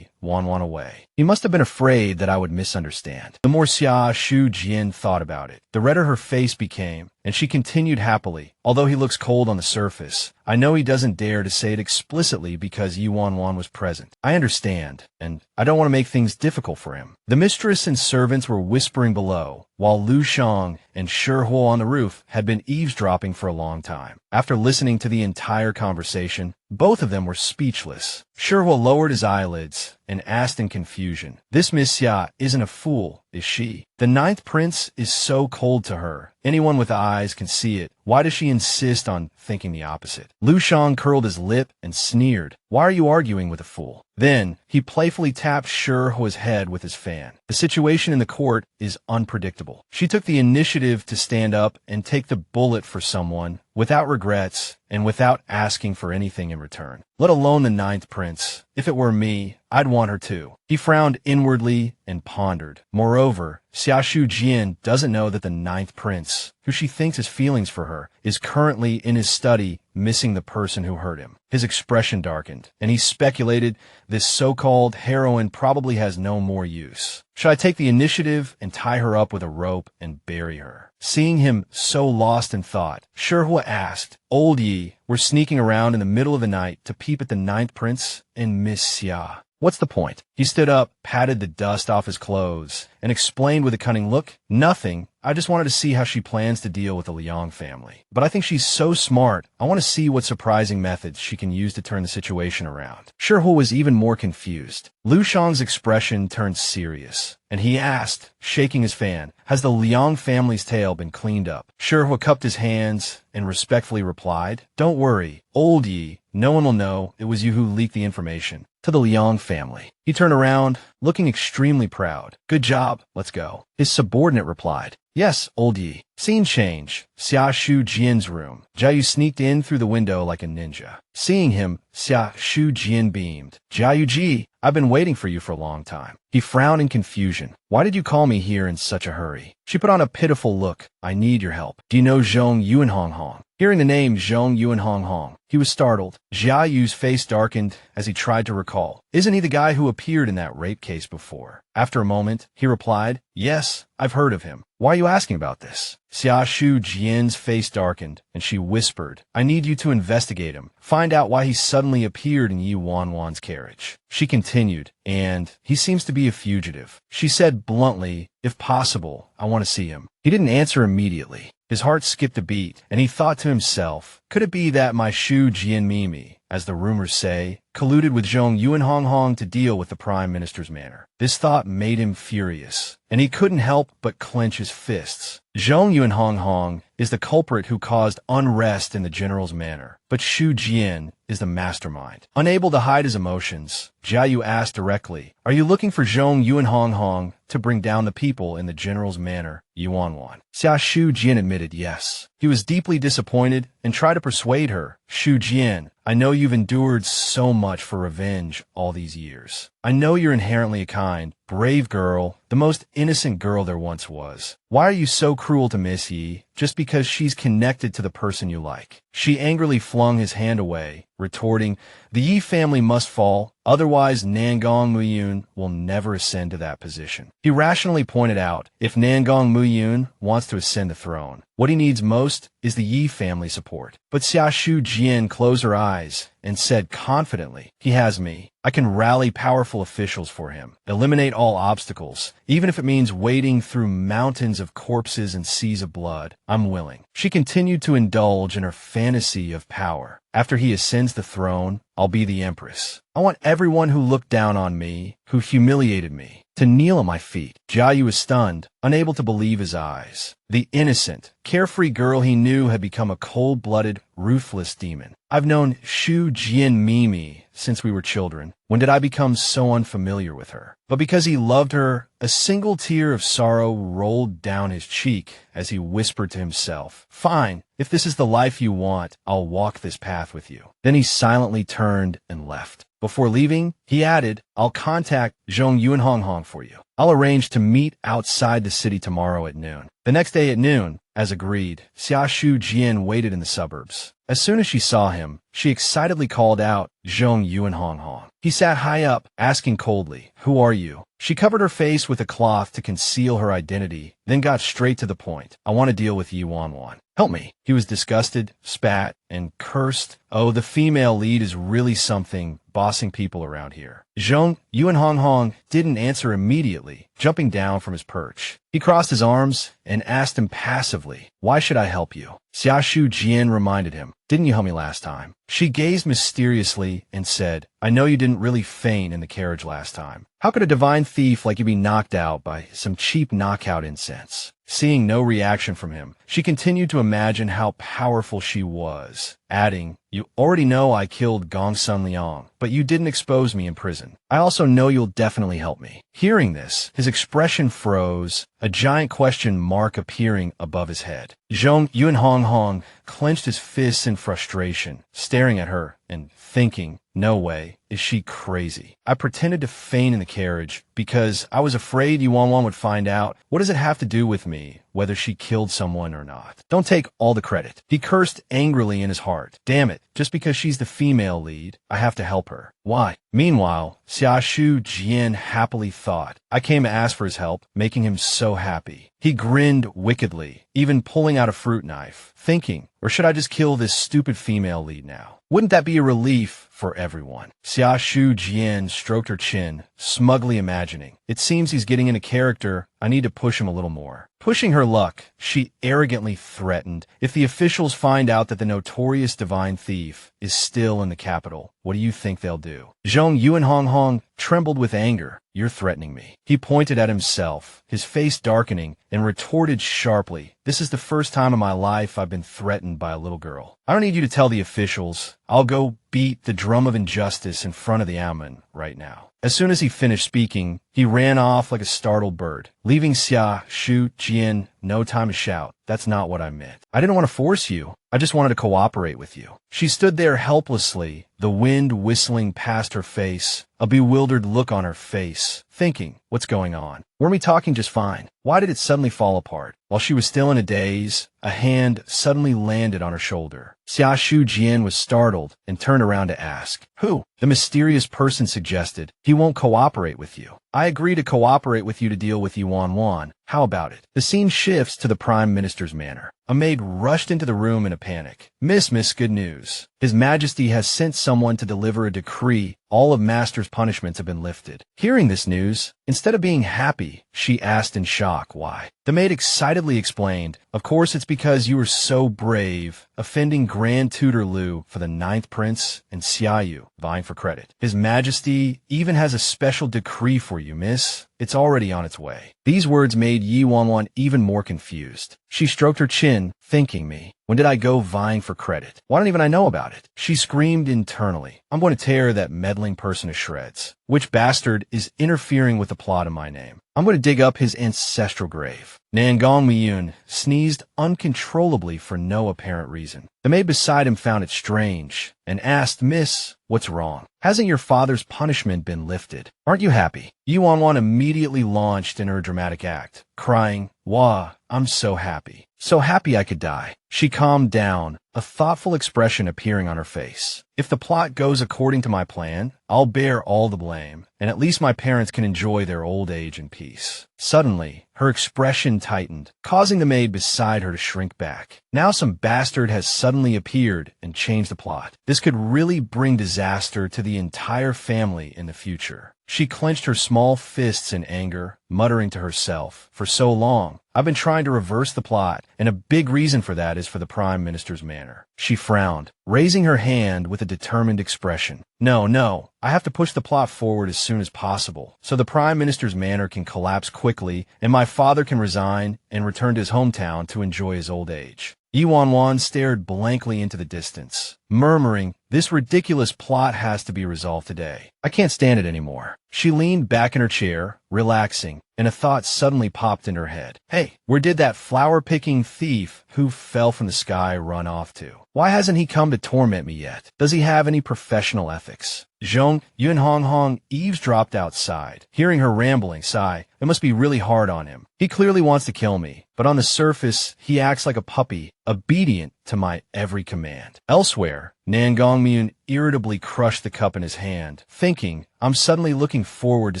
[SPEAKER 1] Wan Wan away. He must have been afraid that I would misunderstand. The more Xiaoshu Jian thought about it, the redder her face became, and she continued happily, although he looks cold on the surface, I know he doesn't dare to say it explicitly because Wan Wan was present. I understand, and I don't want to make things difficult for him. The mistress and servants were whispering below, while Lu Shang and Shihuo on the roof had been eavesdropping for a long time. After listening to the entire conversation, both of them were speechless. Shihuo lowered his eyelids and asked in confusion, this Miss Xia isn't a fool, is she? The 9th prince is so cold to her. Anyone with eyes can see it. Why does she insist on thinking the opposite? Lu Shang curled his lip and sneered. Why are you arguing with a fool? Then, he playfully tapped Shihuo's head with his fan. The situation in the court is unpredictable. She took the initiative to stand up and take the bullet for someone without regrets and without asking for anything in return. Let alone the 9th prince. If it were me, I'd want her too. He frowned inwardly and pondered. Moreover, Xiaoshu Jian doesn't know that the 9th prince, who she thinks has feelings for her, is currently in his study missing the person who hurt him. His expression darkened, and he speculated this so-called heroine probably has no more use. Should I take the initiative and tie her up with a rope and bury her? Seeing him so lost in thought, Shihuo asked, Old Yi, we're sneaking around in the middle of the night to peep at the 9th prince and Miss Xia. What's the point? He stood up, patted the dust off his clothes, and explained with a cunning look, nothing. I just wanted to see how she plans to deal with the Leong family. But I think she's so smart, I want to see what surprising methods she can use to turn the situation around. Shihuo was even more confused. Lu Shang's expression turned serious, and he asked, shaking his fan, has the Leong family's tail been cleaned up? Shihuo cupped his hands and respectfully replied, don't worry, Old Yi, no one will know it was you who leaked the information to the Leong family. He turned around, looking extremely proud. Good job, let's go. His subordinate replied, yes, Old Yi. Scene change. Xiaoshu Jian's room. Jiayu sneaked in through the window like a ninja. Seeing him, Xiaoshu Jian beamed. Jiayu Ji, I've been waiting for you for a long time. He frowned in confusion. Why did you call me here in such a hurry? She put on a pitiful look. I need your help. Do you know Zhong Yuanhonghong? Hearing the name Zhong Yuanhonghong, he was startled. Jiayu's face darkened as he tried to recall. Isn't he the guy who appeared in that rape case before? After a moment, he replied, yes, I've heard of him. Why are you asking about this? Xiaoshu Jian's face darkened, and she whispered, I need you to investigate him. Find out why he suddenly appeared in Wan Wan's carriage. She continued, and he seems to be a fugitive. She said bluntly, if possible, I want to see him. He didn't answer immediately. His heart skipped a beat, and he thought to himself, could it be that my Shu Jian Mimi, as the rumors say, colluded with Zhong Yuanhonghong to deal with the Prime Minister's manor? This thought made him furious, and he couldn't help but clench his fists. Zhong Yuanhonghong is the culprit who caused unrest in the general's manor, but Xu Jian is the mastermind. Unable to hide his emotions, Jiayu asked directly, "Are you looking for Zhong Yuanhonghong to bring down the people in the general's manor, Yuanwan?" Xiaoshu Jian admitted yes. He was deeply disappointed and tried to persuade her. "Xu Jian, I know you've endured so much for revenge all these years. I know you're inherently a kind, brave girl, the most innocent girl there once was. Why are you so cruel to Miss Yi just because she's connected to the person you like?" She angrily flung his hand away, retorting, "The Yi family must fall, otherwise Nangong Muyun will never ascend to that position." He rationally pointed out, if Nangong Muyun wants to ascend the throne, what he needs most is the Yi family support. But Xiaoshu Jian closed her eyes and said confidently, "He has me. I can rally powerful officials for him, eliminate all obstacles, even if it means wading through mountains of corpses and seas of blood. I'm willing." She continued to indulge in her fantasy of power. "After he ascends the throne, I'll be the empress. I want everyone who looked down on me, who humiliated me, to kneel at my feet." Jiayu was stunned, unable to believe his eyes. The innocent, carefree girl he knew had become a cold-blooded, ruthless demon. "I've known Xu Jian Mimi since we were children. When did I become so unfamiliar with her?" But because he loved her, a single tear of sorrow rolled down his cheek as he whispered to himself, "Fine, if this is the life you want, I'll walk this path with you." Then he silently turned and left. Before leaving, he added, "I'll contact Zhong Yuanhonghong for you. I'll arrange to meet outside the city tomorrow at noon." The next day at noon, as agreed, Xiaoshu Jian waited in the suburbs. As soon as she saw him, she excitedly called out, "Zhong Yuanhonghong." He sat high up, asking coldly, "Who are you?" She covered her face with a cloth to conceal her identity, then got straight to the point. "I want to deal with Yuan Wan. Help me." He was disgusted, spat, and cursed. "Oh, the female lead is really something, bossing people around here." Zhong Yuanhonghong didn't answer immediately, jumping down from his perch. He crossed his arms and asked impassively, "Why should I help you?" Xiaoshu Jian reminded him, "Didn't you help me last time?" She gazed mysteriously and said, "I know you didn't really faint in the carriage last time. How could a divine thief like you be knocked out by some cheap knockout incense?" Seeing no reaction from him, she continued to imagine how powerful she was, adding, "You already know I killed Gongsun Liang, but you didn't expose me in prison. I also know you'll definitely help me." Hearing this, his expression froze, a giant question mark appearing above his head. Zhong Yuanhonghong clenched his fists in frustration, staring at her and thinking, "No way, is she crazy? I pretended to faint in the carriage because I was afraid Yuan Wan would find out. What does it have to do with me, whether she killed someone or not? Don't take all the credit." He cursed angrily in his heart. Damn it, just because she's the female lead, I have to help her. Why? Meanwhile, Xiaoshu Jian happily thought, "I came to ask for his help, making him so happy." He grinned wickedly, even pulling out a fruit knife, thinking, or should I just kill this stupid female lead now? Wouldn't that be a relief for everyone? Xiaoshu Jian stroked her chin, smugly imagining, "It seems he's getting into character. I need to push him a little more." Pushing her luck, she arrogantly threatened, "If the officials find out that the notorious divine thief is still in the capital, what do you think they'll do?" Zhong Yuanhonghong trembled with anger. "You're threatening me." He pointed at himself, his face darkening, and retorted sharply, "This is the first time in my life I've been threatened by a little girl. I don't need you to tell the officials. I'll go beat the drum of injustice in front of the Amun right now." As soon as he finished speaking, he ran off like a startled bird, leaving Xiaoshu Jian no time to shout, "That's not what I meant. I didn't want to force you. I just wanted to cooperate with you." She stood there helplessly, the wind whistling past her face, a bewildered look on her face, thinking, what's going on? Weren't we talking just fine? Why did it suddenly fall apart? While she was still in a daze, a hand suddenly landed on her shoulder. Xiaoshu Jian was startled and turned around to ask, "Who?" The mysterious person suggested, "He won't cooperate with you." "I agree to cooperate with you to deal with Yuan Wan. How about it?" The scene shifts to the Prime Minister's manor. A maid rushed into the room in a panic. Miss, good news. His Majesty has sent someone to deliver a decree. All of Master's punishments have been lifted." Hearing this news, instead of being happy, she asked in shock why. The maid excitedly explained, "Of course it's because you were so brave, offending Grand Tutor Liu for the 9th Prince and Xiaoyu, vying for credit. His Majesty even has a special decree for you, miss. it's already on its way. These words made Yi Wanwan even more confused. She stroked her chin, thanking me. When did I go vying for credit? Why don't even I know about it? She screamed internally. I'm going to tear that meddling person to shreds. Which bastard is interfering with the plot in my name? I'm going to dig up his ancestral grave. Nangong Miyun sneezed uncontrollably for no apparent reason. The maid beside him found it strange and asked, Miss, what's wrong? Hasn't your father's punishment been lifted? Aren't you happy? Yi Wanwan immediately launched in her dramatic act, crying, Wah, I'm so happy. So happy I could die. She calmed down, a thoughtful expression appearing on her face. If the plot goes according to my plan, I'll bear all the blame, and at least my parents can enjoy their old age in peace. Suddenly, her expression tightened, causing the maid beside her to shrink back. Now some bastard has suddenly appeared and changed the plot. This could really bring disaster to the entire family in the future. She clenched her small fists in anger, muttering to herself, for so long, I've been trying to reverse the plot, and a big reason for that is for the Prime Minister's manner. She frowned, raising her hand with a determined expression. No, I have to push the plot forward as soon as possible, so the Prime Minister's manor can collapse quickly, and my father can resign and return to his hometown to enjoy his old age. Yi Wanwan stared blankly into the distance, murmuring, this ridiculous plot has to be resolved today. I can't stand it anymore. She leaned back in her chair, relaxing, and a thought suddenly popped in her head. Hey, where did that flower-picking thief who fell from the sky run off to? Why hasn't he come to torment me yet? Does he have any professional ethics? Zhong Yunhonghong eavesdropped outside. Hearing her rambling, sigh, it must be really hard on him. He clearly wants to kill me, but on the surface, he acts like a puppy, obedient to my every command. Elsewhere, Nangong Myun irritably crushed the cup in his hand, thinking, I'm suddenly looking forward to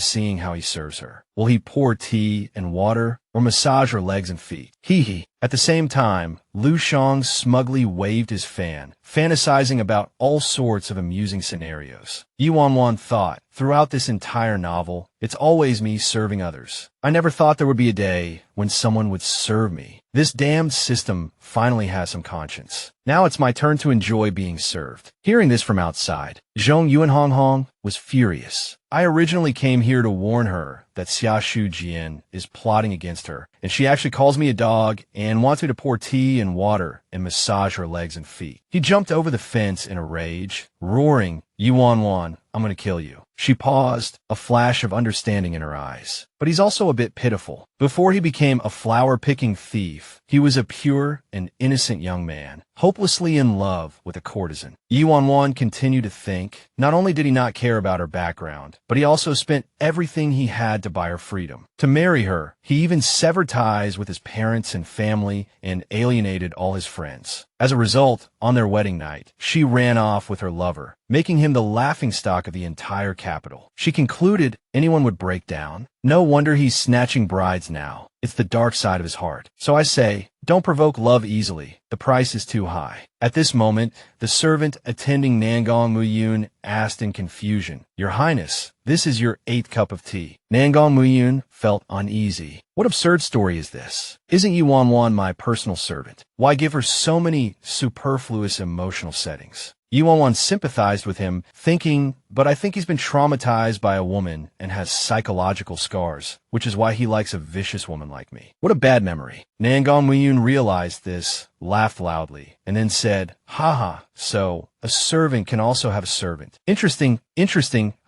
[SPEAKER 1] seeing how he serves her. Will he pour tea and water, or massage her legs and feet? Hee. At the same time, Lu Shang smugly waved his fan, fantasizing about all sorts of amusing scenarios. Yi Wanwan thought, throughout this entire novel, it's always me serving others. I never thought there would be a day when someone would serve me. This damned system finally has some conscience. Now it's my turn to enjoy being served. Hearing this from outside, Zhong Yunhonghong was furious. I originally came here to warn her that Xiaoshu Jian is plotting against her, and she actually calls me a dog and wants me to pour tea and water and massage her legs and feet. He jumped over the fence in a rage, roaring, Yi Wanwan, I'm going to kill you. She paused, a flash of understanding in her eyes. But he's also a bit pitiful. Before he became a flower-picking thief, he was a pure and innocent young man, hopelessly in love with a courtesan. Yi Wanwan continued to think, not only did he not care about her background, but he also spent everything he had to buy her freedom. To marry her, he even severed ties with his parents and family and alienated all his friends. As a result, on their wedding night, she ran off with her lover, making him the laughingstock of the entire capital. She concluded anyone would break down. No wonder he's snatching brides now. It's the dark side of his heart. So I say, don't provoke love easily. The price is too high. At this moment, the servant attending Nangong Muyun asked in confusion, Your Highness, this is your 8th cup of tea. Nangong Muyun felt uneasy. What absurd story is this? Isn't Yi Wanwan my personal servant? Why give her so many superfluous emotional settings? Yi Wanwan sympathized with him, thinking, but I think he's been traumatized by a woman and has psychological scars, which is why he likes a vicious woman like me. What a bad memory. Nangong Muyun realized this, laughed loudly, and then said, Haha, so a servant can also have a servant. Interesting,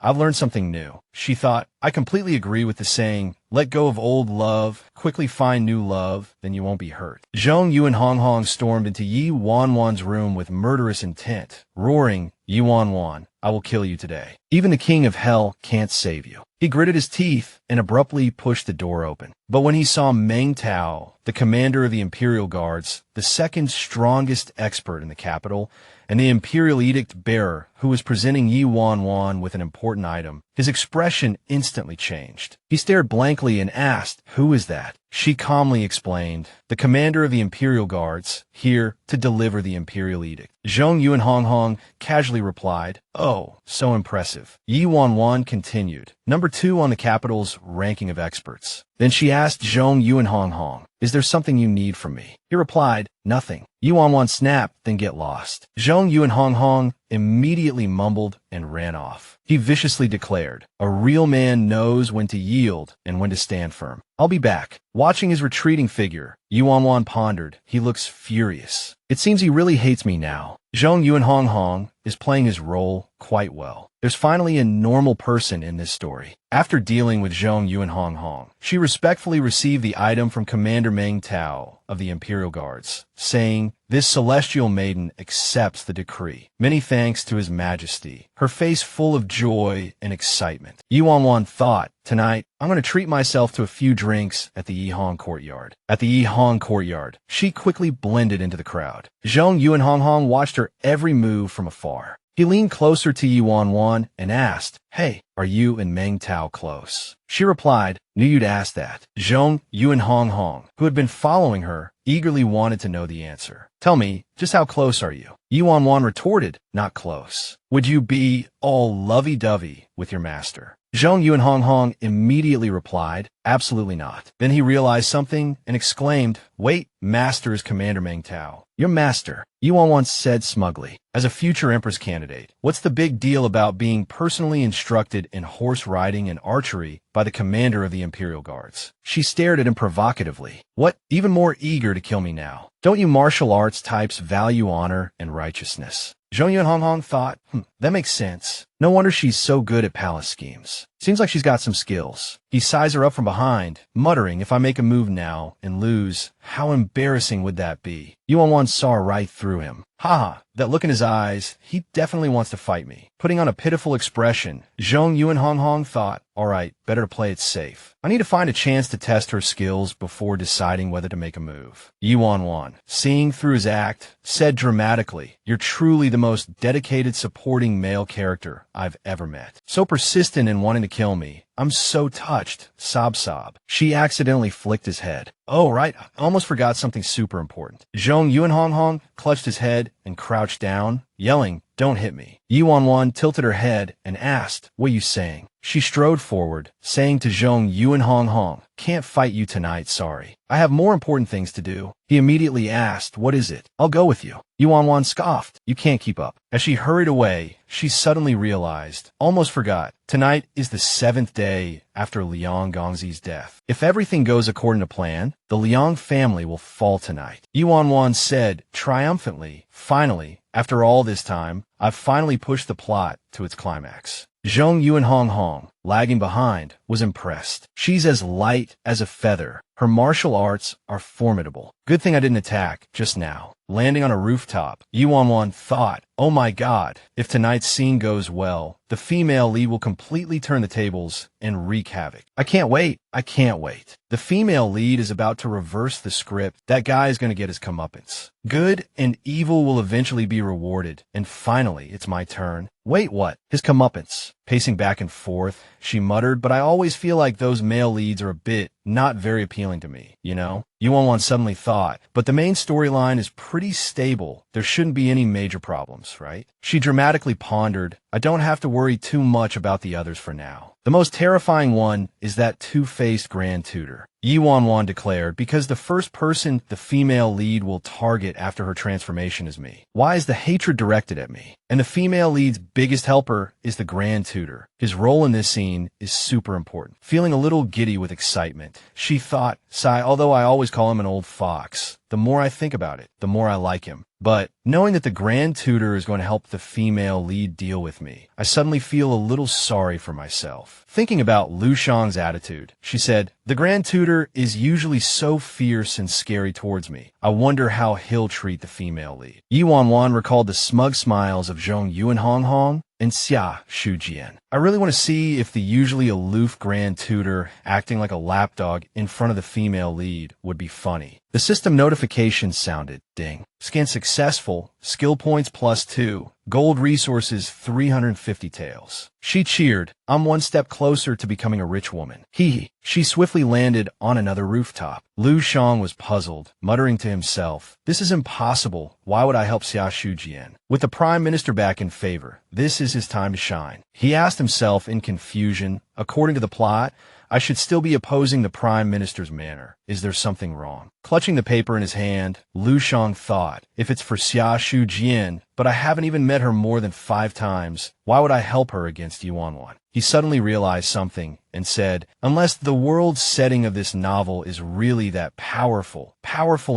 [SPEAKER 1] I've learned something new. She thought, I completely agree with the saying, let go of old love, quickly find new love, then you won't be hurt. Zhong Yunhonghong stormed into Yi Wanwan's room with murderous intent, roaring, Yi Wanwan, I will kill you today. Even the king of hell can't save you. He gritted his teeth and abruptly pushed the door open. But when he saw Meng Tao, the commander of the Imperial Guards, the second strongest expert in the capital, and the Imperial Edict bearer who was presenting Yi Wanwan with an important item, his expression instantly changed. He stared blankly and asked, Who is that? She calmly explained, the commander of the Imperial Guards, here to deliver the Imperial Edict. Zhong Yunhonghong casually replied, Oh, so impressive. Yi Wanwan continued, number 2 on the capital's ranking of experts. Then she asked Zhong Yunhonghong, Is there something you need from me? He replied, Nothing. Yi Wanwan snapped, then get lost. Zhong Yunhonghong immediately mumbled and ran off. He viciously declared, "A real man knows when to yield and when to stand firm. I'll be back." Watching his retreating figure, Wan Wan pondered. He looks furious. It seems he really hates me now. Zhong Yuanhonghong is playing his role quite well. There's finally a normal person in this story. After dealing with Zhong Yuanhonghong, she respectfully received the item from Commander Meng Tao of the Imperial Guards, saying, "This celestial maiden accepts the decree. Many thanks to His Majesty." Her face full of joy and excitement. Yuan Wan thought, "Tonight, I'm going to treat myself to a few drinks at the Yihong courtyard." At the Yihong courtyard, she quickly blended into the crowd. Zhong Yuanhonghong watched her every move from afar. He leaned closer to Yuan Wan and asked, "Hey, are you and Meng Tao close?" She replied, "Knew you'd ask that." Zhong Yuanhonghong, who had been following her, eagerly wanted to know the answer. "Tell me, just how close are you?" Yuan Wan retorted, "Not close. Would you be all lovey-dovey with your master?" Zhong Yuanhonghong immediately replied, "Absolutely not." Then he realized something and exclaimed, "Wait, master is Commander Meng Tao. Your master." Yuan Wan said smugly, "As a future Empress candidate, what's the big deal about being personally instructed in horse riding and archery by the commander of the Imperial Guards?" She stared at him provocatively. "What? Even more eager to kill me now? Don't you martial arts types value honor and righteousness?" Zhong Yuanhonghong thought, that makes sense. No wonder she's so good at palace schemes. Seems like she's got some skills. He sized her up from behind, muttering, "If I make a move now and lose, how embarrassing would that be?" Yuan Wan saw right through him. "Ha, that look in his eyes, he definitely wants to fight me." Putting on a pitiful expression, Zhong Yuanhonghong thought, "All right, better to play it safe. I need to find a chance to test her skills before deciding whether to make a move." Yuan Wan, seeing through his act, said dramatically, "You're truly the most dedicated supporting male character I've ever met. So persistent in wanting to kill me. I'm so touched." Sob sob. She accidentally flicked his head. "Oh, right, I almost forgot something super important." Zhong Yuanhonghong clutched his head and crouched down, yelling, "Don't hit me." Yuan Wan tilted her head and asked, "What are you saying?" She strode forward, saying to Zhong Yuanhonghong, "Can't fight you tonight, sorry. I have more important things to do." He immediately asked, "What is it?" "I'll go with you." Yuan Wan scoffed, "You can't keep up." As she hurried away, she suddenly realized, almost forgot, tonight is the 7th day after Leong Gongzi's death. If everything goes according to plan, the Leong family will fall tonight. Yuan Wan said triumphantly, "Finally, after all this time, I've finally pushed the plot to its climax." Zhong Yuanhonghong, lagging behind, was impressed. She's as light as a feather. Her martial arts are formidable. Good thing I didn't attack just now. Landing on a rooftop, Yuan Wan thought, "Oh my god, if tonight's scene goes well, the female lead will completely turn the tables and wreak havoc. I can't wait. I can't wait. The female lead is about to reverse the script. That guy is going to get his comeuppance. Good and evil will eventually be rewarded. And finally, it's my turn. Wait, what? His comeuppance." Pacing back and forth, she muttered, "But I always feel like those male leads are a bit not very appealing to me, you know?" Yuan Wan suddenly thought, "But the main storyline is pretty stable. There shouldn't be any major problems, right?" She dramatically pondered, "I don't have to worry too much about the others for now. The most terrifying one is that two-faced Grand Tutor," Yuan Wan declared, "because the first person the female lead will target after her transformation is me. Why is the hatred directed at me? And the female lead's biggest helper is the Grand Tutor. His role in this scene is super important." Feeling a little giddy with excitement, she thought, "Sigh, although I always call him an old fox, the more I think about it, the more I like him. But knowing that the Grand Tutor is going to help the female lead deal with me, I suddenly feel a little sorry for myself." Thinking about Lu Shang's attitude, she said, "The Grand Tutor is usually so fierce and scary towards me. I wonder how he'll treat the female lead." Yuan Wan recalled the smug smiles of Zhong Yuanhonghong and Xiaoshu. "I really want to see if the usually aloof Grand Tutor acting like a lapdog in front of the female lead would be funny." The system notification sounded. Ding. Scan successful. Skill points +2. Gold resources 350 taels. She cheered. "I'm one step closer to becoming a rich woman." Hee. She swiftly landed on another rooftop. Lu Shang was puzzled, muttering to himself, "This is impossible. Why would I help Xiaoshu Jian? With the Prime Minister back in favor, this is his time to shine." He asked himself in confusion, according to the plot, I should still be opposing the Prime Minister's manner. Is there something wrong? Clutching the paper in his hand, Lu Shang thought, if it's for Xiaoshu Jian, but I haven't even met her more than 5 times, why would I help her against Yuan Wan? He suddenly realized something and said, unless the world setting of this novel is really that powerful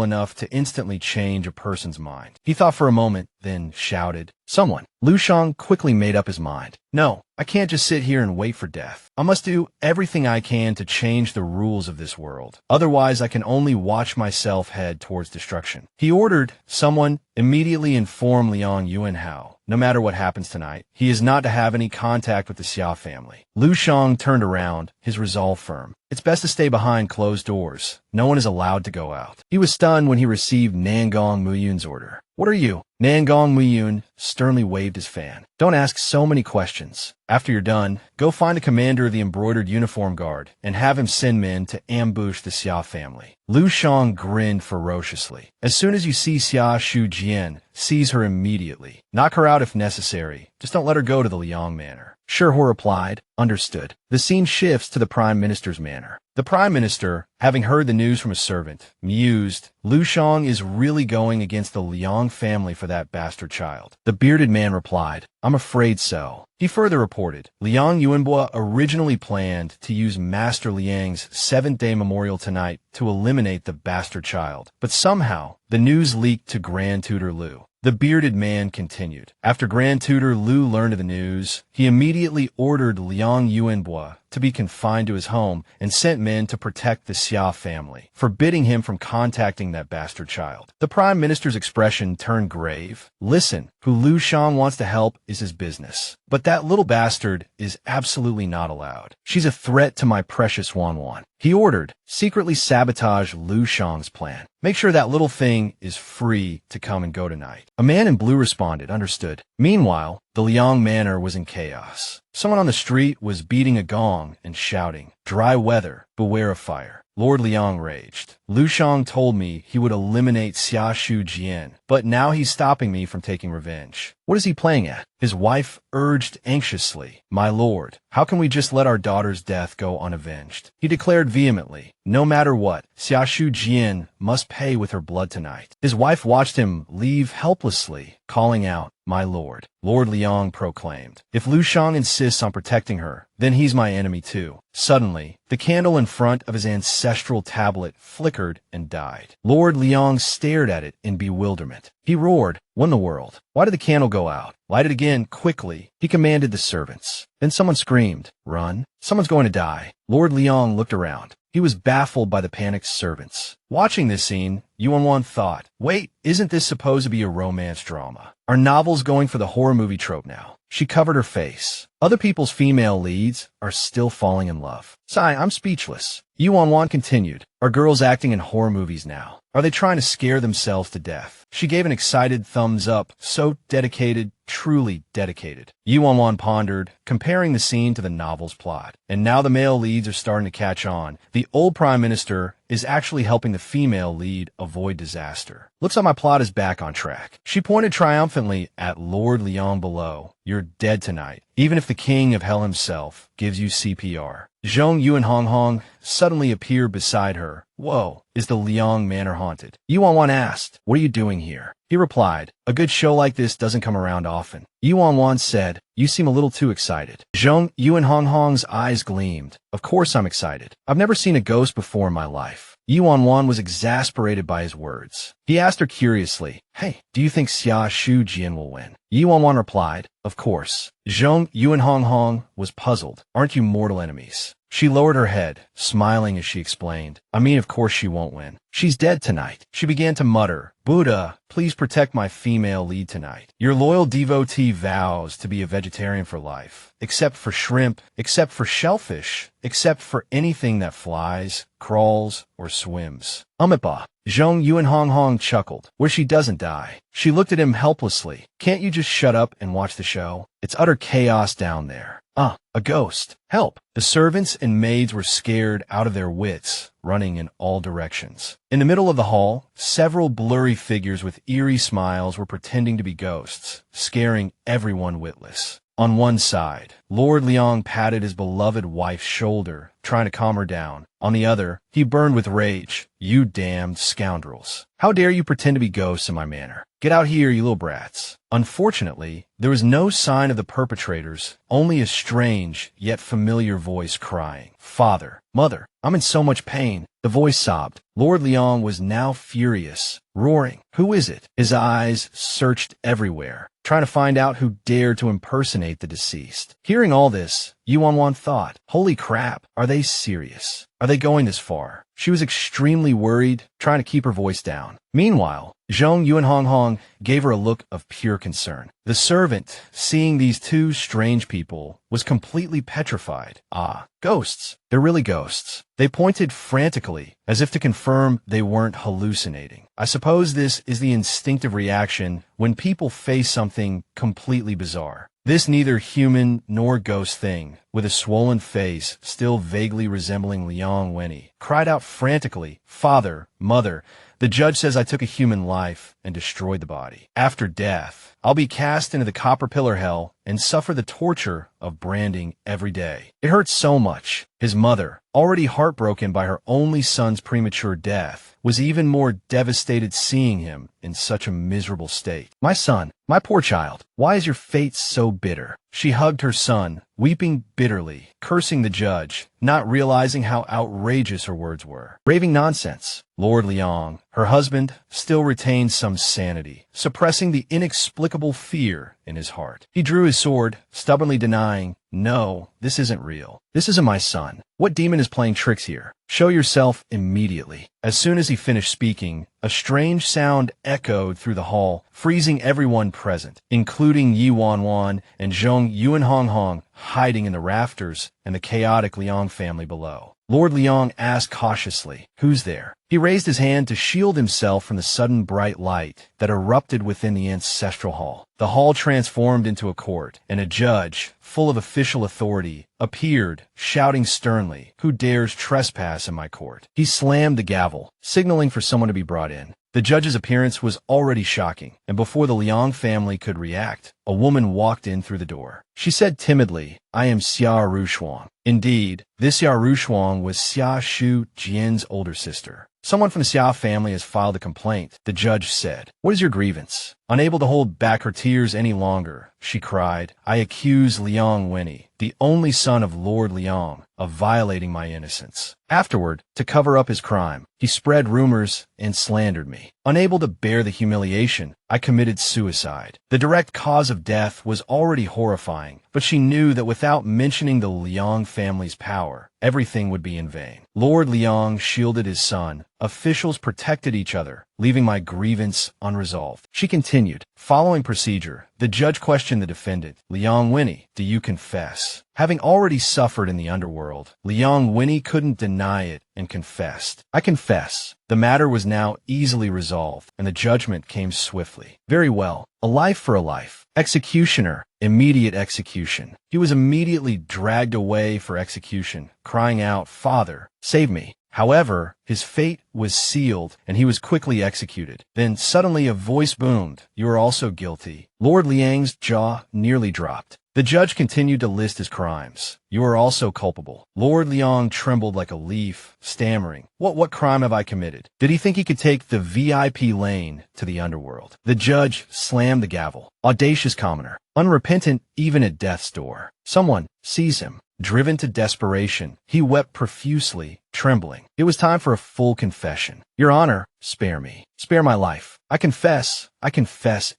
[SPEAKER 1] enough to instantly change a person's mind. He thought for a moment, then shouted, someone. Lu Shang quickly made up his mind. No, I can't just sit here and wait for death. I must do everything I can to change the rules of this world. Otherwise, I can only watch myself head towards destruction. He ordered someone immediately inform Liang Yuanhao. No matter what happens tonight, he is not to have any contact with the Xia family. Lu Shang turned around, his resolve firm. It's best to stay behind closed doors. No one is allowed to go out. He was stunned when he received Nangong Muyun's order. What are you? Nangong Muyun sternly waved his fan. Don't ask so many questions. After you're done, go find the commander of the embroidered uniform guard and have him send men to ambush the Xia family. Lu Shang grinned ferociously. As soon as you see Xiaoshu Jian, seize her immediately. Knock her out if necessary. Just don't let her go to the Liang Manor. Sure, He replied. Understood. The scene shifts to the Prime Minister's manor. The Prime Minister, having heard the news from a servant, mused, Lu Shang is really going against the Liang family for that bastard child. The bearded man replied, I'm afraid so. He further reported, Liang Yuanbua originally planned to use Master Liang's 7th-day memorial tonight to eliminate the bastard child, but somehow the news leaked to Grand Tutor Lu. The bearded man continued. After Grand Tutor Lu learned of the news, he immediately ordered Liang Yuanbua to be confined to his home and sent men to protect the Xia family, forbidding him from contacting that bastard child. The Prime Minister's expression turned grave. Listen, who Lu Shang wants to help is his business. But that little bastard is absolutely not allowed. She's a threat to my precious Wan Wan. He ordered, secretly sabotage Lu Shang's plan. Make sure that little thing is free to come and go tonight. A man in blue responded, understood. Meanwhile, the Liang Manor was in chaos. Someone on the street was beating a gong and shouting, dry weather, beware of fire. Lord Liang raged. Lu Shang told me he would eliminate Xiaoshu Jian, but now he's stopping me from taking revenge. What is he playing at? His wife urged anxiously, My lord, how can we just let our daughter's death go unavenged? He declared vehemently, no matter what, Xiaoshu Jian must pay with her blood tonight. His wife watched him leave helplessly, calling out, My lord. Lord Liang proclaimed, if Lu Shang insists on protecting her, then he's my enemy too. Suddenly, the candle in front of his ancestral tablet flickered and died. Lord Liang stared at it in bewilderment. He roared, what in the world? Why did the candle go out? Light it again, quickly. He commanded the servants. Then someone screamed, run. Someone's going to die. Lord Liang looked around. He was baffled by the panicked servants. Watching this scene, Yuan Wan thought, wait, isn't this supposed to be a romance drama? Are novels going for the horror movie trope now? She covered her face. Other people's female leads are still falling in love. Sigh, I'm speechless. Yuan Wan continued, are girls acting in horror movies now? Are they trying to scare themselves to death? She gave an excited thumbs up, so dedicated, truly dedicated. Yuan Wan pondered, comparing the scene to the novel's plot. And now the male leads are starting to catch on. The old Prime Minister is actually helping the female lead avoid disaster. Looks like my plot is back on track. She pointed triumphantly at Lord Liang below. You're dead tonight, even if the king of hell himself gives you CPR. Zhong Yuanhonghong suddenly appeared beside her. Whoa, is the Liang Manor haunted? Yuan Wan asked, what are you doing here? He replied, a good show like this doesn't come around often. Yuan Wan said, you seem a little too excited. Zhong Yuanhonghong's eyes gleamed. Of course I'm excited. I've never seen a ghost before in my life. Yuan Wan was exasperated by his words. He asked her curiously, hey, do you think Xiaoshu Jian will win? Yuan Wan replied, of course. Zhong Yuanhonghong was puzzled. Aren't you mortal enemies? She lowered her head, smiling as she explained, I mean, of course she won't win. She's dead tonight. She began to mutter, Buddha, please protect my female lead tonight. Your loyal devotee vows to be a vegetarian for life, except for shrimp, except for shellfish, except for anything that flies, crawls, or swims. Amipa. Zhong Yuanhonghong chuckled, where she doesn't die. She looked at him helplessly. Can't you just shut up and watch the show? It's utter chaos down there. A ghost. Help. The servants and maids were scared out of their wits, running in all directions. In the middle of the hall, several blurry figures with eerie smiles were pretending to be ghosts, scaring everyone witless. On one side, Lord Leong patted his beloved wife's shoulder, trying to calm her down. On the other, he burned with rage. You damned scoundrels. How dare you pretend to be ghosts in my manor? Get out here, you little brats. Unfortunately, there was no sign of the perpetrators, only a strange yet familiar voice crying, "Father, Mother, I'm in so much pain." The voice sobbed. Lord Leong was now furious, roaring, "Who is it?" His eyes searched everywhere, trying to find out who dared to impersonate the deceased. Hearing all this, Yu Wanwan thought, holy crap, are they serious? Are they going this far? She was extremely worried, trying to keep her voice down. Meanwhile, Zhong Yuanhonghong gave her a look of pure concern. The servant, seeing these two strange people, was completely petrified. Ah, ghosts. They're really ghosts. They pointed frantically, as if to confirm they weren't hallucinating. I suppose this is the instinctive reaction when people face something completely bizarre. This neither human nor ghost thing, with a swollen face still vaguely resembling Leong Wenny, cried out frantically, "Father, Mother, the judge says I took a human life and destroyed the body. After death, I'll be cast into the copper pillar hell and suffer the torture of branding every day." It hurt so much. His mother, already heartbroken by her only son's premature death, was even more devastated seeing him in such a miserable state. "My son, my poor child, why is your fate so bitter?" She hugged her son, weeping bitterly, cursing the judge, not realizing how outrageous her words were. Raving nonsense. Lord Leong, her husband, still retained some sanity, suppressing the inexplicable fear in his heart. He drew his sword, stubbornly denying, "No, this isn't real. This isn't my son. What demon is playing tricks here? Show yourself immediately." As soon as he finished speaking, a strange sound echoed through the hall, freezing everyone present, including Yi Wanwan and Zhong Yuanhonghong, hiding in the rafters and the chaotic Leong family below. Lord Leong asked cautiously, "Who's there?" He raised his hand to shield himself from the sudden bright light that erupted within the ancestral hall. The hall transformed into a court, and a judge, full of official authority, appeared, shouting sternly, "Who dares trespass in my court?" He slammed the gavel, signaling for someone to be brought in. The judge's appearance was already shocking, and before the Leong family could react, a woman walked in through the door. She said timidly, "I am Xiaoshu." Indeed, this Xiaoshu was Xiaoshu Jian's older sister. "Someone from the Xiao family has filed a complaint," the judge said. "What is your grievance?" Unable to hold back her tears any longer, she cried, "I accuse Leong Wenny, the only son of Lord Leong, of violating my innocence. Afterward, to cover up his crime, he spread rumors and slandered me. Unable to bear the humiliation, I committed suicide." The direct cause of death was already horrifying, but she knew that without mentioning the Leong family's power, everything would be in vain. Lord Leong shielded his son. Officials protected each other, leaving my grievance unresolved. She continued, "Following procedure, the judge questioned the defendant. Leong Wenny, do you confess?" Having already suffered in the underworld, Leong Wenny couldn't deny it and confessed. "I confess." The matter was now easily resolved, and the judgment came swiftly. "Very well. A life for a life. Executioner, immediate execution." He was immediately dragged away for execution, crying out, "Father, save me." However, his fate was sealed, and he was quickly executed. Then suddenly a voice boomed, "You are also guilty." Lord Liang's jaw nearly dropped. The judge continued to list his crimes. "You are also culpable." Lord Leong trembled like a leaf, stammering, What crime have I committed?" Did he think he could take the VIP lane to the underworld? The judge slammed the gavel. "Audacious commoner, unrepentant even at death's door. Someone seize him." Driven to desperation, he wept profusely, trembling. It was time for a full confession. "Your Honor, spare me. Spare my life. I confess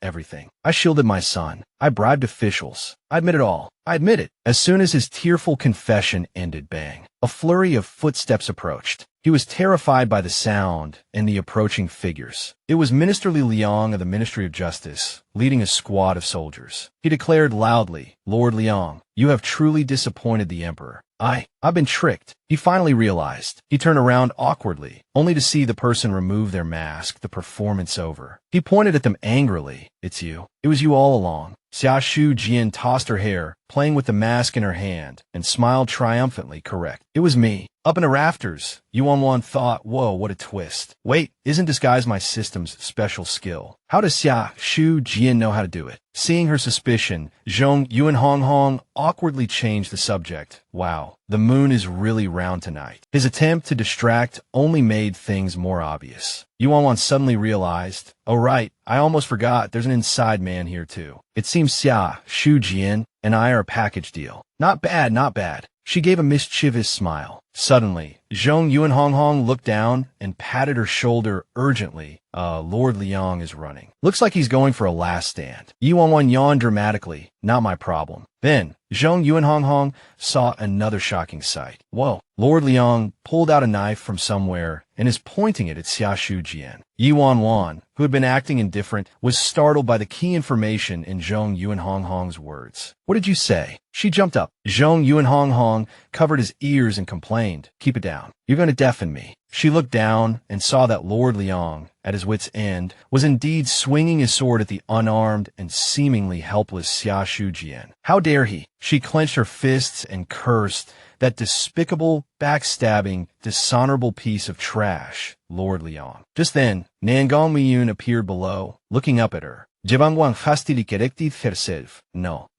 [SPEAKER 1] everything. I shielded my son. I bribed officials. I admit it all. I admit it." As soon as his tearful confession ended, bang, a flurry of footsteps approached. He was terrified by the sound and the approaching figures. It was Minister Li Leong of the Ministry of Justice, leading a squad of soldiers. He declared loudly, "Lord Leong, you have truly disappointed the Emperor. I've been tricked." He finally realized. He turned around awkwardly, only to see the person remove their mask, the performance over. He He pointed at them angrily. It's you. It was you all along. Xiaoshu Jian tossed her hair, playing with the mask in her hand, and smiled triumphantly. Correct. It was me. Up in the rafters. Yuan Wan thought, whoa, what a twist. Wait, isn't disguise my system's special skill? How does Xiaoshu Jian know how to do it? Seeing her suspicion, Zhong Yuanhonghong awkwardly changed the subject. Wow, the moon is really round tonight. His attempt to distract only made things more obvious. Yuan Wan suddenly realized, oh right, I almost forgot there's an inside man here too. It seems Xiaoshu Jian and I are a package deal. Not bad, not bad. She gave a mischievous smile. Suddenly, Zhong Yuanhonghong looked down and patted her shoulder urgently. Lord Leong is running. Looks like he's going for a last stand. Yuan Wan yawned dramatically. Not my problem. Then, Zhong Yuanhonghong saw another shocking sight. Whoa. Lord Leong pulled out a knife from somewhere and is pointing it at Xiaoshu Jian. Yuan Wan, who had been acting indifferent, was startled by the key information in Zhong Yuanhonghong's words. What did you say? She jumped up. Zhong Yuanhonghong covered his ears and complained. Keep it down. You're going to deafen me. She looked down and saw that Lord Leong, at his wit's end, was indeed swinging his sword at the unarmed and seemingly helpless Xiaoshu Jian. How dare he? She clenched her fists and cursed, that despicable, backstabbing, dishonorable piece of trash, Lord Leong. Just then, Nangong Miyun appeared below, looking up at her.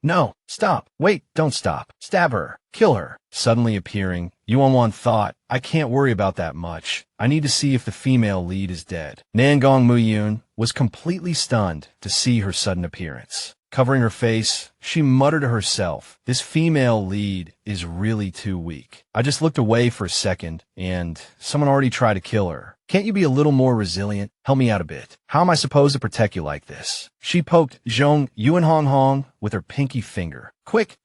[SPEAKER 1] No, stop. Wait, don't stop. Stab her. Kill her. Suddenly appearing, Yuan Wan thought, I can't worry about that much. I need to see if the female lead is dead. Nangong Muyun was completely stunned to see her sudden appearance. Covering her face, she muttered to herself, this female lead is really too weak. I just looked away for a second, and someone already tried to kill her. Can't you be a little more resilient? Help me out a bit. How am I supposed to protect you like this? She poked Zhong Yuanhonghong with her pinky finger. Quick,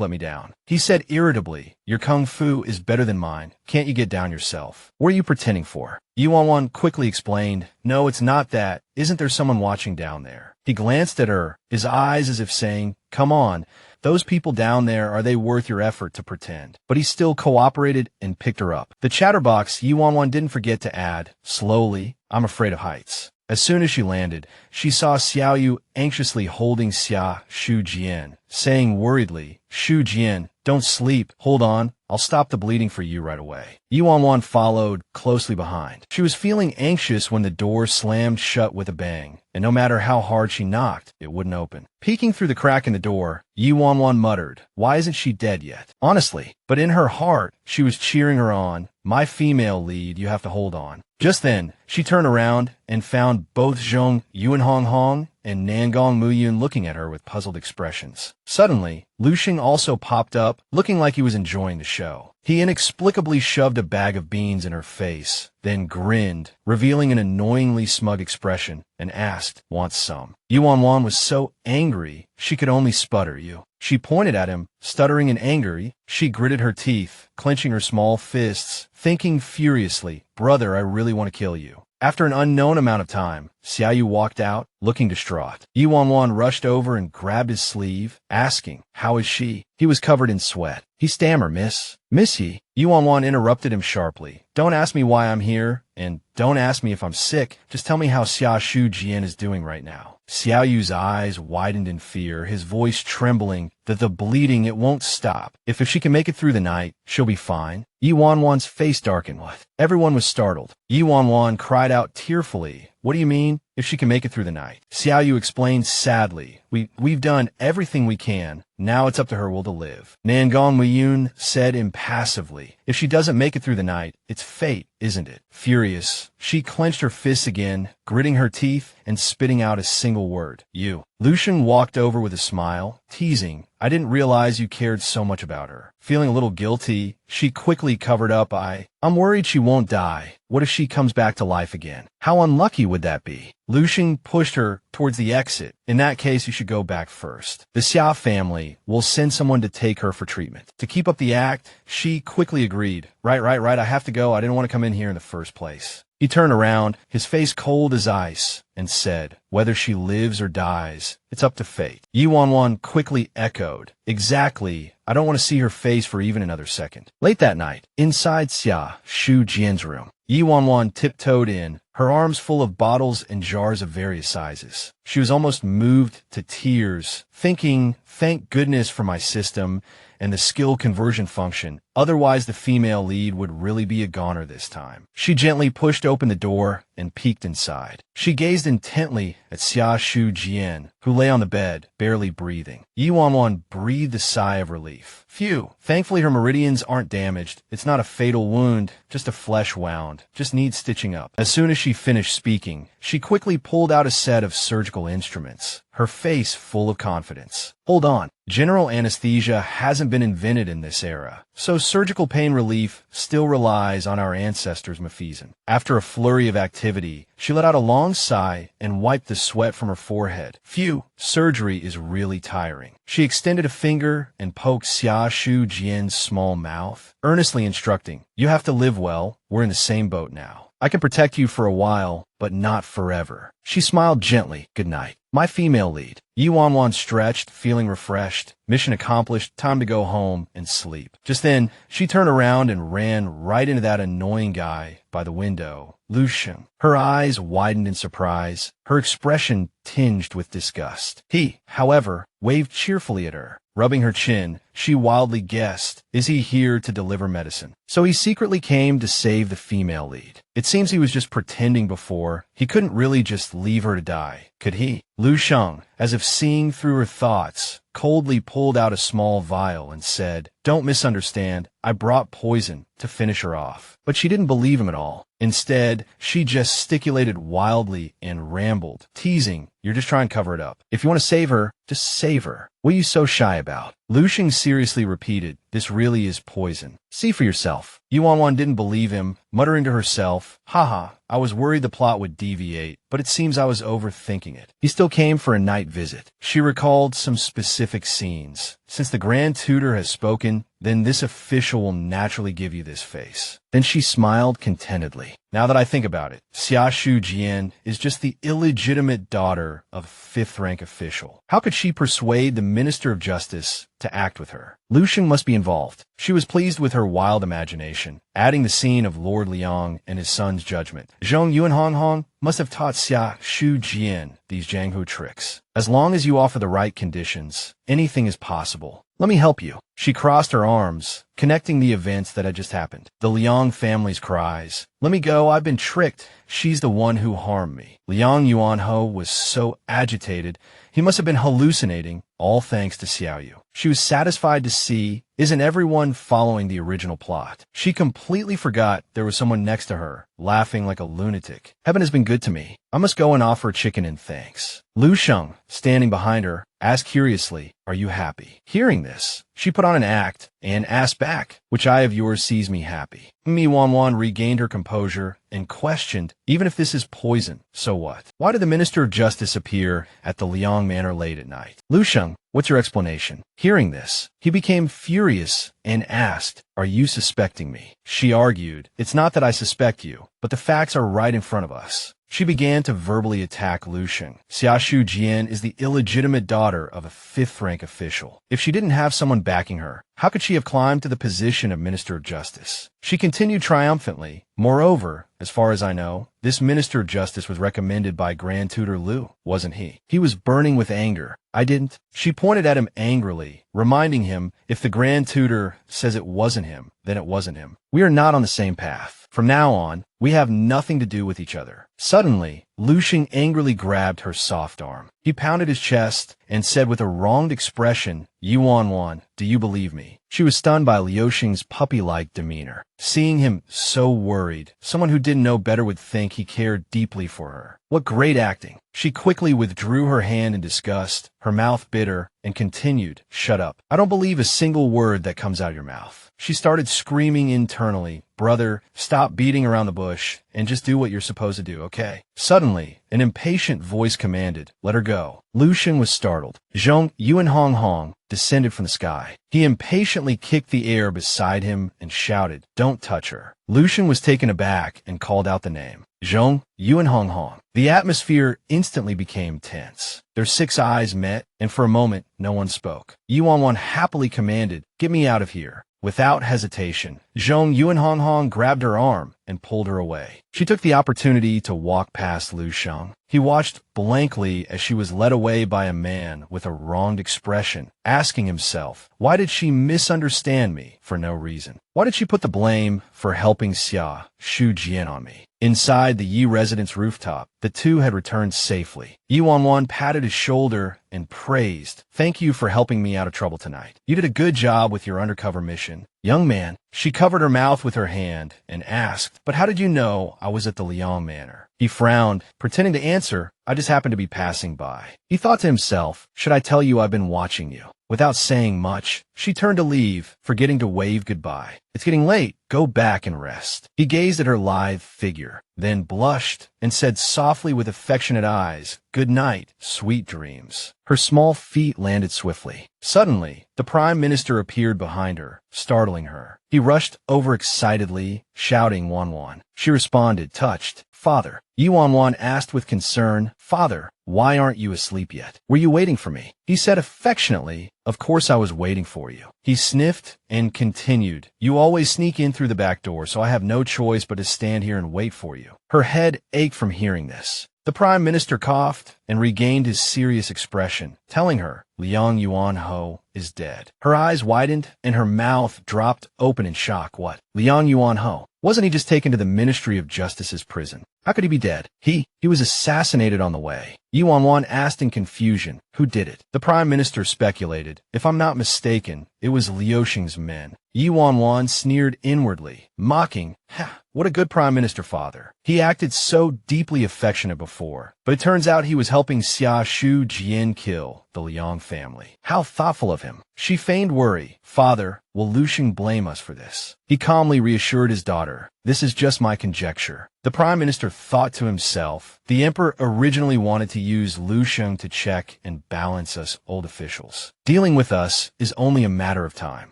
[SPEAKER 1] let me down. He said irritably, your kung fu is better than mine. Can't you get down yourself? What are you pretending for? Yuan Wan quickly explained, no, it's not that. Isn't there someone watching down there? He glanced at her, his eyes as if saying, come on, those people down there, are they worth your effort to pretend? But he still cooperated and picked her up. The chatterbox Yuan Wan didn't forget to add, slowly, I'm afraid of heights. As soon as she landed, she saw Xiaoyu anxiously holding Xiaoshu Jian, saying worriedly, Shu Jian, don't sleep. Hold on. I'll stop the bleeding for you right away. Yuan Wan followed closely behind. She was feeling anxious when the door slammed shut with a bang, and no matter how hard she knocked, it wouldn't open. Peeking through the crack in the door, Yuan Wan muttered, why isn't she dead yet? Honestly, but in her heart, she was cheering her on. My female lead, you have to hold on. Just then, she turned around and found both Zhong Yuanhonghong and Nangong Muyun looking at her with puzzled expressions. Suddenly, Lu Xing also popped up, looking like he was enjoying the show. He inexplicably shoved a bag of beans in her face, then grinned, revealing an annoyingly smug expression, and asked, want some? Yuan Wan was so angry, she could only sputter you. She pointed at him, stuttering in anger. She gritted her teeth, clenching her small fists, thinking furiously, brother, I really want to kill you. After an unknown amount of time, Xiaoyu walked out, looking distraught. Yuan Wan rushed over and grabbed his sleeve, asking, how is she? He was covered in sweat. He stammered, miss. Miss he? Yuan Wan interrupted him sharply. Don't ask me why I'm here, and don't ask me if I'm sick. Just tell me how Xiaoshu Jian is doing right now. Xiaoyu's eyes widened in fear, his voice trembling, that the bleeding, it won't stop. If she can make it through the night, she'll be fine. Yuan Wan's face darkened. What? Everyone was startled. Yuan Wan cried out tearfully, what do you mean? If she can make it through the night? Xiaoyu explained sadly, we've done everything we can. Now it's up to her will to live. Nangong Muyun said impassively, if she doesn't make it through the night, it's fate, isn't it? Furious, she clenched her fists again, gritting her teeth and spitting out a single word, you. Lu Xing walked over with a smile, teasing, I didn't realize you cared so much about her. Feeling a little guilty, she quickly covered up, I'm worried she won't die. What if she comes back to life again? How unlucky would that be? Lu Xing pushed her towards the exit. In that case, you should go back first. The Xia family will send someone to take her for treatment. To keep up the act, she quickly agreed. Right, I have to go. I didn't want to come in here in the first place. He turned around, his face cold as ice, and said, whether she lives or dies, it's up to fate. Yuan Wan quickly echoed, exactly, I don't want to see her face for even another second. Late that night, inside Xiaoshu Jian's room, Yi Wanwan tiptoed in, her arms full of bottles and jars of various sizes. She was almost moved to tears, thinking, thank goodness for my system and the skill conversion function, otherwise the female lead would really be a goner this time. She gently pushed open the door and peeked inside. She gazed intently at Xiaoshu Jian, who lay on the bed, barely breathing. Yi Wanwan breathed a sigh of relief. Phew. Thankfully her meridians aren't damaged. It's not a fatal wound, just a flesh wound. Just needs stitching up. As soon as she finished speaking, she quickly pulled out a set of surgical instruments, her face full of confidence. Hold on. General anesthesia hasn't been invented in this era, so surgical pain relief still relies on our ancestors' Mafizan. After a flurry of activity, she let out a long sigh and wiped the sweat from her forehead. Phew, surgery is really tiring. She extended a finger and poked Xiaoshu Jian's small mouth, earnestly instructing, you have to live well, we're in the same boat now. I can protect you for a while, but not forever. She smiled gently. Good night. My female lead. Yi Wanwan stretched, feeling refreshed. Mission accomplished, time to go home and sleep. Just then, she turned around and ran right into that annoying guy by the window, Shang. Her eyes widened in surprise, her expression tinged with disgust. He, however, waved cheerfully at her. Rubbing her chin, she wildly guessed, is he here to deliver medicine? So he secretly came to save the female lead. It seems he was just pretending before. He couldn't really just leave her to die, could he? Shang, as if seeing through her thoughts, coldly pulled out a small vial and said, don't misunderstand, I brought poison to finish her off. But she didn't believe him at all. Instead, she gesticulated wildly and rambled, teasing, you're just trying to cover it up. If you want to save her, just save her. What are you so shy about? Shang seriously repeated, this really is poison. See for yourself. Yi Wanwan didn't believe him, muttering to herself, haha, I was worried the plot would deviate, but it seems I was overthinking it. He still came for a night visit. She recalled some specific scenes. Since the Grand Tutor has spoken, then this official will naturally give you this face. Then she smiled contentedly. Now that I think about it, Xiaoshu Jian is just the illegitimate daughter of a fifth-rank official. How could she persuade the Minister of Justice to act with her? Shang must be involved. She was pleased with her wild imagination, adding the scene of Lord Leong and his son's judgment. Zhong Yuanhonghong must have taught Xiaoshu Jian these Jianghu tricks. As long as you offer the right conditions, anything is possible. Let me help you. She crossed her arms, connecting the events that had just happened. The Leong family's cries. Let me go, I've been tricked. She's the one who harmed me. Leong Yuanho was so agitated, he must have been hallucinating, all thanks to Xiaoyu. She was satisfied to see, isn't everyone following the original plot? She completely forgot there was someone next to her, laughing like a lunatic. Heaven has been good to me. I must go and offer chicken in thanks. Shang, standing behind her, asked curiously, are you happy? Hearing this, she put on an act and asked back, which eye of yours sees me happy? Yi Wanwan regained her composure and questioned, even if this is poison, so what? Why did the Minister of Justice appear at the Leong Manor late at night? Shang, what's your explanation? Hearing this, he became furious and asked, are you suspecting me? She argued, it's not that I suspect you, but the facts are right in front of us. She began to verbally attack Shang. Xiaoshu Jian is the illegitimate daughter of a fifth-rank official. If she didn't have someone backing her, how could she have climbed to the position of Minister of Justice? She continued triumphantly. Moreover, as far as I know, this Minister of Justice was recommended by Grand Tutor Liu, wasn't he? He was burning with anger. I didn't. She pointed at him angrily, reminding him, if the Grand Tutor says it wasn't him, then it wasn't him. We are not on the same path. From now on, we have nothing to do with each other. Suddenly, Shang angrily grabbed her soft arm. He pounded his chest and said with a wronged expression, Yi Wanwan, do you believe me? She was stunned by Liu Xing's puppy-like demeanor. Seeing him so worried, someone who didn't know better would think he cared deeply for her. What great acting! She quickly withdrew her hand in disgust, her mouth bitter, and continued, shut up. I don't believe a single word that comes out of your mouth. She started screaming internally, brother, stop beating around the bush and just do what you're supposed to do, okay? Suddenly, an impatient voice commanded, let her go. Shang was startled. Zhong Yuanhonghong descended from the sky. He impatiently kicked the air beside him and shouted, don't touch her. Shang was taken aback and called out the name. Zhong Yuanhonghong. The atmosphere instantly became tense. Their 6 eyes met, and for a moment, no one spoke. Yi Wanwan happily commanded, get me out of here. Without hesitation, Zhong Yuanhonghong grabbed her arm and pulled her away. She took the opportunity to walk past Lu Shang. He watched blankly as she was led away by a man with a wronged expression, asking himself, why did she misunderstand me for no reason? Why did she put the blame for helping Xiaoshu Jian on me? Inside the Yi residence rooftop, the two had returned safely. Yi Wan Wan patted his shoulder and praised, "Thank you for helping me out of trouble tonight. You did a good job with your undercover mission." "Young man," she covered her mouth with her hand and asked, "But how did you know I was at the Leong Manor?" He frowned, pretending to answer, "I just happened to be passing by." He thought to himself, "Should I tell you I've been watching you?" Without saying much, she turned to leave, forgetting to wave goodbye. "It's getting late. Go back and rest." He gazed at her lithe figure, then blushed and said softly with affectionate eyes, "Good night, sweet dreams." Her small feet landed swiftly. Suddenly, the Prime Minister appeared behind her, startling her. He rushed over excitedly, shouting Wan Wan. She responded, touched. "Father." Yi Wan Wan asked with concern, "Father, why aren't you asleep yet? Were you waiting for me?" He said affectionately, "Of course I was waiting for you." He sniffed and continued, "You always sneak in through the back door, so I have no choice but to stand here and wait for you." Her head ached from hearing this. The Prime Minister coughed and regained his serious expression, telling her, "Liang Yuan Ho is dead." Her eyes widened and her mouth dropped open in shock. What? Liang Yuan Ho? Wasn't he just taken to the Ministry of Justice's prison? How could he be dead? He was assassinated on the way. Yi Wan Wan asked in confusion, "Who did it?" The Prime Minister speculated. "If I'm not mistaken, it was Liu Xing's men." Yi Wan Wan sneered inwardly, mocking, "Ha, what a good Prime Minister father. He acted so deeply affectionate before, but it turns out he was helping Xiaoshu Jian kill the Liang family. How thoughtful of him." She feigned worry. "Father, will Liu Xing blame us for this?" He calmly reassured his daughter, "This is just my conjecture." The Prime Minister thought to himself, the Emperor originally wanted to use Liu Xing to check and balance us old officials. Dealing with us is only a matter of time.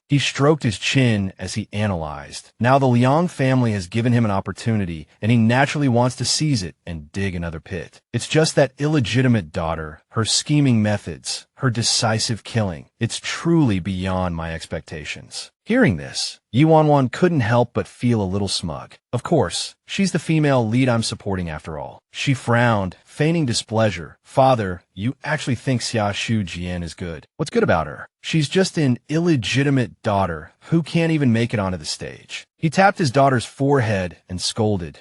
[SPEAKER 1] He stroked his chin as he analyzed. Now the Liang family has given him an opportunity, and he naturally wants to seize it and dig another pit. It's just that illegitimate daughter, her scheming methods, her decisive killing. It's truly beyond my expectations. Hearing this, Yi Wan Wan couldn't help but feel a little smug. Of course, she's the female lead I'm supporting after all. She frowned, feigning displeasure. "Father, you actually think Xiaoshu Jian is good. What's good about her? She's just an illegitimate daughter who can't even make it onto the stage." He tapped his daughter's forehead and scolded,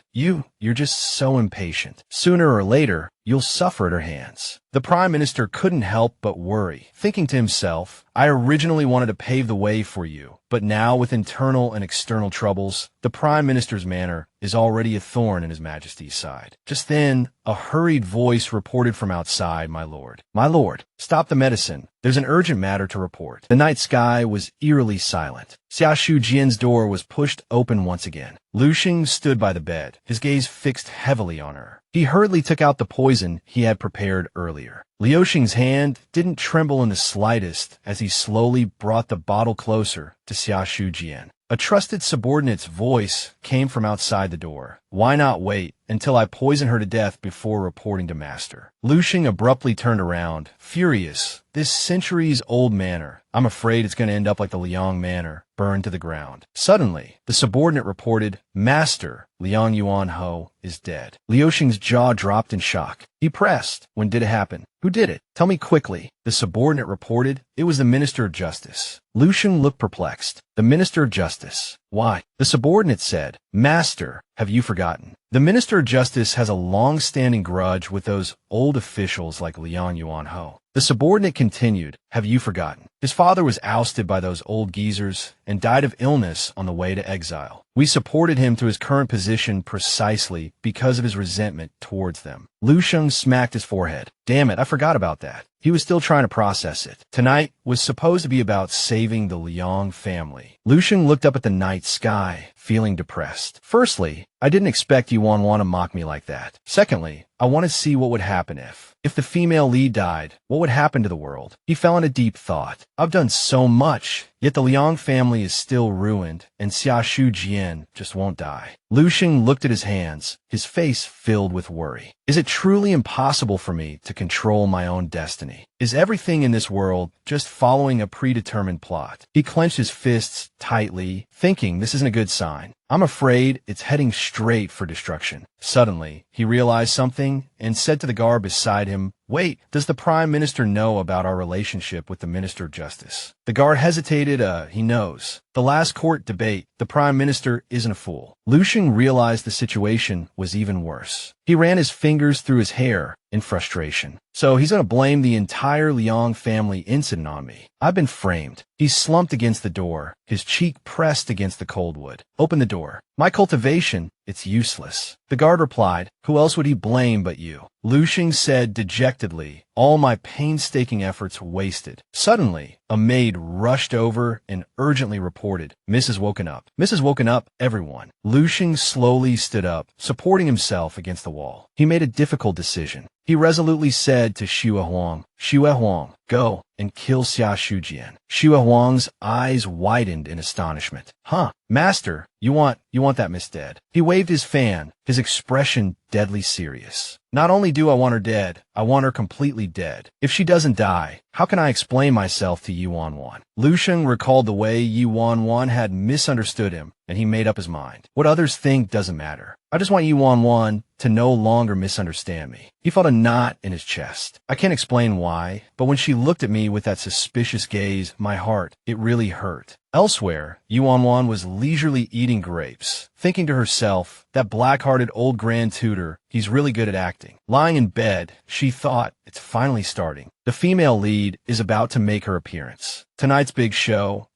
[SPEAKER 1] You're just so impatient. Sooner or later, you'll suffer at her hands." The Prime Minister couldn't help but worry, thinking to himself, "I originally wanted to pave the way for you, but now with internal and external troubles, the Prime Minister's manner is already a thorn in His Majesty's side." Just then, a hurried voice reported from outside, "My lord. My lord, stop the medicine. There's an urgent matter to report." The night sky was eerily silent. Xiaoshu Jian's door was pushed open once again. Liu Xing stood by the bed, his gaze fixed heavily on her. He hurriedly took out the poison he had prepared earlier. Liu Xing's hand didn't tremble in the slightest as he slowly brought the bottle closer to Xiaoshu Jian. A trusted subordinate's voice came from outside the door. "Why not wait until I poison her to death before reporting to Master?" Liu Xing abruptly turned around, furious. This centuries-old manor, I'm afraid it's going to end up like the Liang Manor, burned to the ground. Suddenly, the subordinate reported, "Master, Liang Yuan Ho is dead." Liu Xing's jaw dropped in shock. He pressed, "When did it happen? Who did it? Tell me quickly." The subordinate reported, "It was the Minister of Justice." Liu Xing looked perplexed. "The Minister of Justice? Why?" The subordinate said, "Master, have you forgotten? The Minister of Justice has a long-standing grudge with those old officials like Liang Yuan Ho." The subordinate continued, "Have you forgotten? His father was ousted by those old geezers and died of illness on the way to exile. We supported him to his current position precisely because of his resentment towards them." Liu Xing smacked his forehead. "Damn it, I forgot about that." He was still trying to process it. Tonight was supposed to be about saving the Liang family. Liu Xing looked up at the night sky, feeling depressed. "Firstly, I didn't expect you Wan Wan to mock me like that. Secondly, I want to see what would happen if the female lead died, what would happen to the world? He fell into deep thought. I've done so much, yet the Leong family is still ruined, and Xiaoshu Jian just won't die. Lushing looked at his hands, his face filled with worry. Is it truly impossible for me to control my own destiny? Is everything in this world just following a predetermined plot? He clenched his fists tightly, thinking this isn't a good sign. I'm afraid it's heading straight for destruction. Suddenly, he realized something and said to the guard beside him, "Wait, does the Prime Minister know about our relationship with the Minister of Justice?" The guard hesitated. He knows. The last court debate, the Prime Minister isn't a fool. Lushing realized the situation was even worse. He ran his fingers through his hair in frustration. So he's going to blame the entire Leong family incident on me. I've been framed. He slumped against the door, his cheek pressed against the cold wood. Open the door. My cultivation, it's useless. The guard replied, who else would he blame but you? Lushing said dejectedly, all my painstaking efforts wasted. Suddenly, a maid rushed over and urgently reported, Mrs. Woken up. Mrs. Woken up, everyone. Lushing slowly stood up, supporting himself against the wall. He made a difficult decision. He resolutely said to Xue Huang, Xue Huang, go and kill Xiaoshu Jian. Xue Huang's eyes widened in astonishment. Huh, master, you want that miss dead. He waved his fan, his expression deadly serious. Not only do I want her dead, I want her completely dead. If she doesn't die, how can I explain myself to Yuan Wan? Lusheng recalled the way Yuan Wan had misunderstood him, and he made up his mind. What others think doesn't matter. I just want Yuan Wan to no longer misunderstand me. He felt a knot in his chest. I can't explain why, but when she looked at me with that suspicious gaze, my heart, it really hurt. Elsewhere, Yuan Wan was leisurely eating grapes, thinking to herself, that black-hearted old grand tutor, he's really good at acting. Lying in bed, she thought, it's finally starting. The female lead is about to make her appearance. Tonight's big show,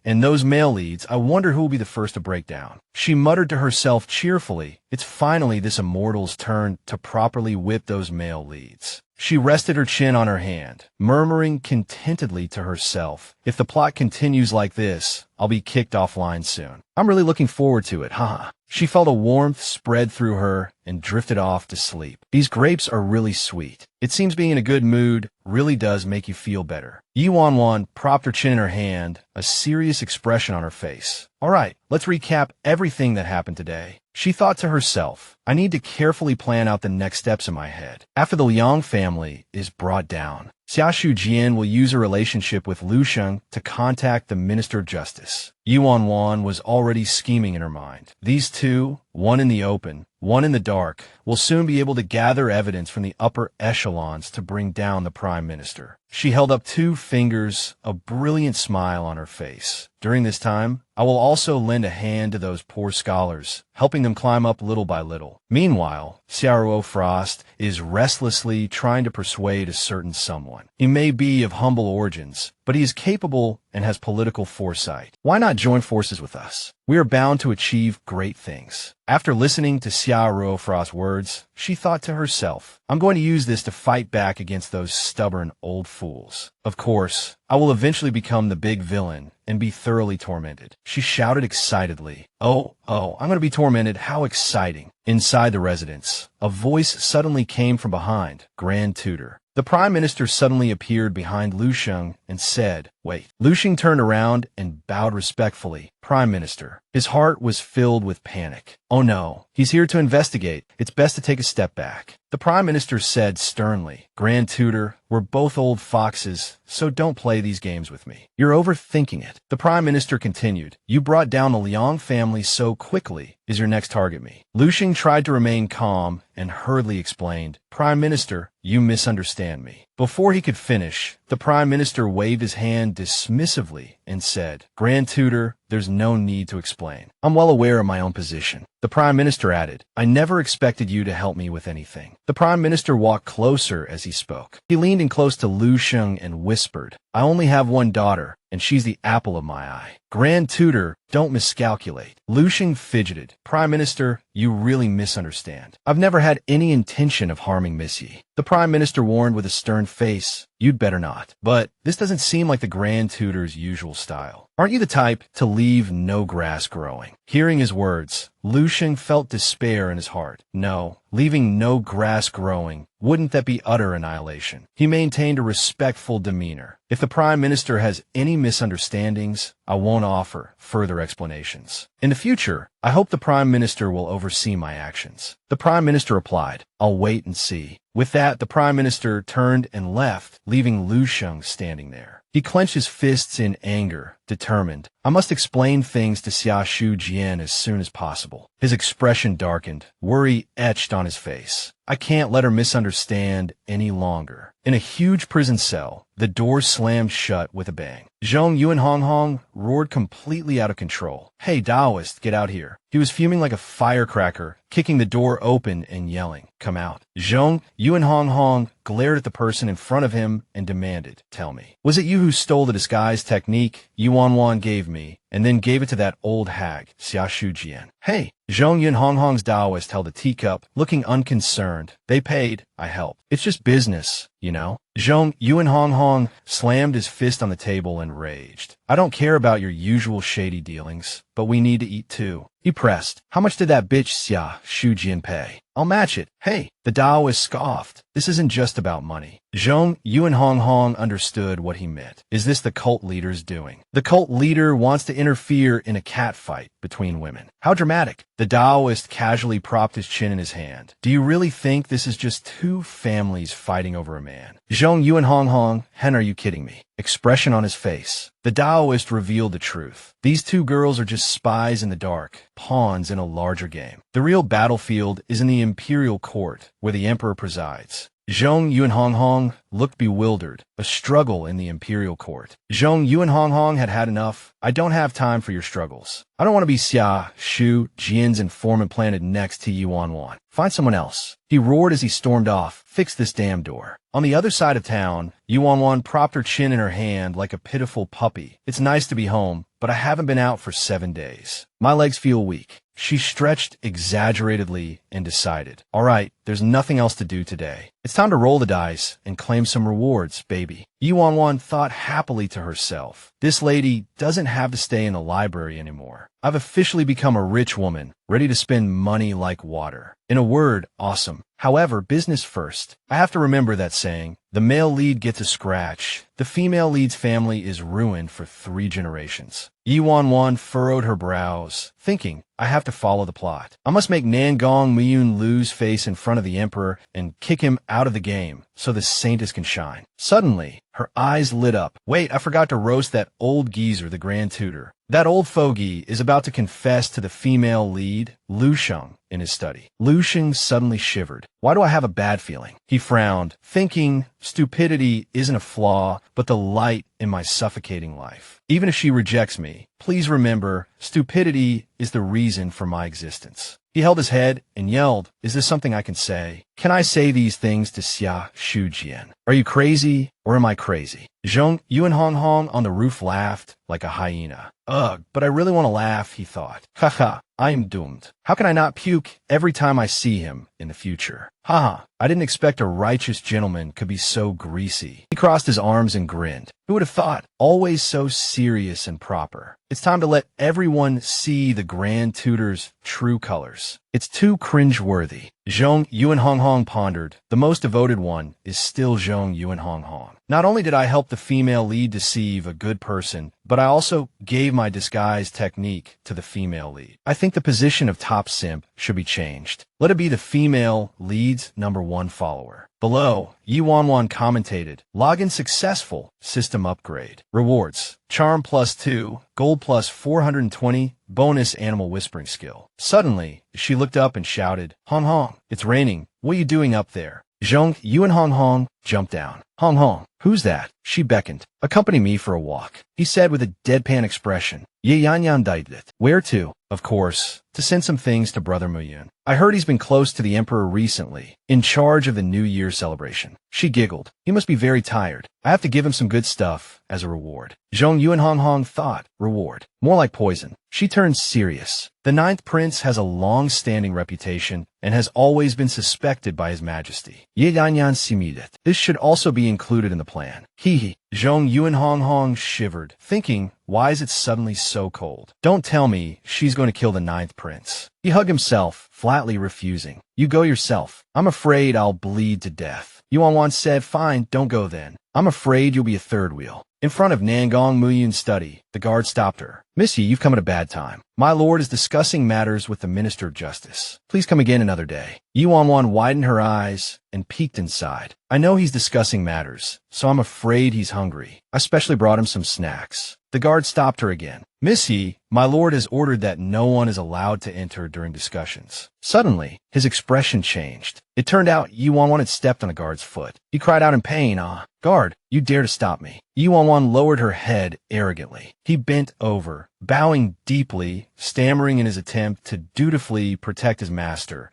[SPEAKER 1] and those male leads, I wonder who will be the first to break down. She muttered to herself cheerfully, it's finally this immortal's turn to properly whip those male leads. She rested her chin on her hand, murmuring contentedly to herself, if the plot continues like this, I'll be kicked offline soon. I'm really looking forward to it, haha. She felt a warmth spread through her and drifted off to sleep. These grapes are really sweet. It seems being in a good mood really does make you feel better. Yuan Wan propped her chin in her hand, a serious expression on her face. All right, let's recap everything that happened today. She thought to herself, I need to carefully plan out the next steps in my head. After the Liang family is brought down, Xiaoshu Jian will use a relationship with Lu Sheng to contact the Minister of Justice. Yuan Wan was already scheming in her mind. These two, one in the open, one in the dark, will soon be able to gather evidence from the upper echelons to bring down the Prime Minister. She held up 2 fingers, a brilliant smile on her face. During this time, I will also lend a hand to those poor scholars, helping them climb up little by little. Meanwhile, Xiaoruo Frost is restlessly trying to persuade a certain someone. He may be of humble origins, but he is capable and has political foresight. Why not join forces with us? We are bound to achieve great things. After listening to Xiaoruo Frost's words, she thought to herself, I'm going to use this to fight back against those stubborn old fools. Of course, I will eventually become the big villain and be thoroughly tormented. She shouted excitedly, Oh, I'm going to be tormented. How exciting. Inside the residence, a voice suddenly came from behind, Grand Tutor. The Prime Minister suddenly appeared behind Lu Sheng and said, Wait. Lu Sheng turned around and bowed respectfully. Prime Minister. His heart was filled with panic. Oh no, he's here to investigate. It's best to take a step back. The Prime Minister said sternly, Grand Tutor, we're both old foxes, so don't play these games with me. You're overthinking it. The Prime Minister continued, You brought down the Liang family so quickly. Is your next target me? Lu Sheng tried to remain calm and hurriedly explained, Prime Minister, you misunderstand me. Before he could finish, the Prime Minister waved his hand dismissively and said, Grand Tutor, there's no need to explain. I'm well aware of my own position. The Prime Minister added, I never expected you to help me with anything. The Prime Minister walked closer as he spoke. He leaned in close to Lu Sheng and whispered, I only have one daughter, and she's the apple of my eye. Grand Tutor, don't miscalculate. Lu Sheng fidgeted. Prime Minister, you really misunderstand. I've never had any intention of harming Miss Yi. The Prime Minister warned with a stern face, You'd better not. But this doesn't seem like the Grand Tutor's usual style. Aren't you the type to leave no grass growing? Hearing his words, Lu Sheng felt despair in his heart. No, leaving no grass growing. Wouldn't that be utter annihilation? He maintained a respectful demeanor. If the Prime Minister has any misunderstandings, I won't offer further explanations. In the future, I hope the Prime Minister will oversee my actions. The Prime Minister replied, I'll wait and see. With that, the Prime Minister turned and left, leaving Lu Sheng standing there. He clenched his fists in anger, determined. I must explain things to Xiaoshu Jian as soon as possible. His expression darkened, worry etched on his face. I can't let her misunderstand any longer. In a huge prison cell, the door slammed shut with a bang. Zhong Yuanhonghong roared completely out of control. Hey, Taoist, get out here. He was fuming like a firecracker, kicking the door open and yelling, come out. Zhong Yuanhonghong glared at the person in front of him and demanded, tell me, was it you who stole the disguise technique Yuan Wan gave me and then gave it to that old hag, Xiaoshu Jian? Hey, Zhong Yunhonghong's Taoist held a teacup, looking unconcerned. They paid, I helped. It's just business, you know? Zhong Yuanhonghong slammed his fist on the table and raged. I don't care about your usual shady dealings, but we need to eat too. He pressed. How much did that bitch Xiaoshu Jian pay? I'll match it. Hey, the Taoist scoffed. This isn't just about money. Zhong Yuanhonghong understood what he meant. Is this the cult leader's doing? The cult leader wants to interfere in a catfight between women. How dramatic. The Taoist casually propped his chin in his hand. Do you really think this is just two families fighting over a man? Zhong Yuanhonghong, hen, are you kidding me? Expression on his face. The Taoist revealed the truth. These two girls are just spies in the dark, pawns in a larger game. The real battlefield is in the imperial court, where the emperor presides. Zhong Yuanhonghong looked bewildered. A struggle in the imperial court. Zhong Yuanhonghong had had enough. I don't have time for your struggles. I don't want to be Xiaoshu Jian's informant planted next to Yuan Wan. Find someone else. He roared as he stormed off. Fix this damn door. On the other side of town, Yuan Wan propped her chin in her hand like a pitiful puppy. It's nice to be home, but I haven't been out for 7 days. My legs feel weak. She stretched exaggeratedly and decided, all right, there's nothing else to do today. It's time to roll the dice and claim some rewards, baby. Yuan Wan thought happily to herself. This lady doesn't have to stay in the library anymore. I've officially become a rich woman, ready to spend money like water. In a word, awesome. However, business first. I have to remember that saying, the male lead gets a scratch. The female lead's family is ruined for 3 generations. Yuan Wan furrowed her brows, thinking, I have to follow the plot. I must make Nangong Miyun lose face in front of the emperor and kick him out of the game so the saintess can shine. Suddenly, her eyes lit up. Wait, I forgot to roast that old geezer, the Grand Tutor. That old fogey is about to confess to the female lead, Lu Sheng, in his study. Lu Sheng suddenly shivered. Why do I have a bad feeling? He frowned, thinking stupidity isn't a flaw, but the light in my suffocating life. Even if she rejects me, please remember, stupidity is the reason for my existence. He held his head and yelled, is this something I can say? Can I say these things to Xiaoshu Jian? Are you crazy or am I crazy? Zhong Yuanhonghong on the roof laughed like a hyena. Ugh, but I really want to laugh, he thought. Haha, I am doomed. How can I not puke every time I see him in the future? Haha, I didn't expect a righteous gentleman could be so greasy. He crossed his arms and grinned. Who would have thought? Always so serious and proper. It's time to let everyone see the Grand Tutor's true colors. It's too cringe-worthy. Zhong Yuanhonghong pondered. The most devoted one is still Zhong Yuanhonghong. Not only did I help the female lead deceive a good person, but I also gave my disguise technique to the female lead. I think the position of top simp should be changed. Let it be the female lead's #1 follower. Below, Yuan Wan commentated, login successful, system upgrade. Rewards, charm +2, gold +420, bonus animal whispering skill. Suddenly, she looked up and shouted, Hong Hong, it's raining. What are you doing up there? Zhong Yuanhonghong jumped down. Hong Hong, who's that? She beckoned. Accompany me for a walk, he said with a deadpan expression. Ye yan yan did it. Where to? Of course, to send some things to Brother Muyun. I heard he's been close to the Emperor recently, in charge of the New Year celebration. She giggled. He must be very tired. I have to give him some good stuff as a reward. Zhong Yuanhonghong thought, reward. More like poison. She turned serious. The 9th Prince has a long-standing reputation and has always been suspected by His Majesty. Ye yan yan simidet. This should also be included in the plan. Hee. Zhong Yuanhonghong shivered, thinking, why is it suddenly so cold? Don't tell me she's going to kill the ninth prince. He hugged himself, flatly refusing. You go yourself. I'm afraid I'll bleed to death. Yuan Wan said, fine, don't go then. I'm afraid you'll be a third wheel. In front of Nangong Muyun's study, the guard stopped her. Miss Yi, you've come at a bad time. My lord is discussing matters with the Minister of Justice. Please come again another day. Yuan Wan widened her eyes and peeked inside. I know he's discussing matters, so I'm afraid he's hungry. I specially brought him some snacks. The guard stopped her again. Miss Yi, my lord has ordered that no one is allowed to enter during discussions. Suddenly, his expression changed. It turned out Yuan Wan had stepped on a guard's foot. He cried out in pain, Guard, you dare to stop me. Yuan Wan lowered her head arrogantly. He bent over, bowing deeply, stammering in his attempt to dutifully protect his master.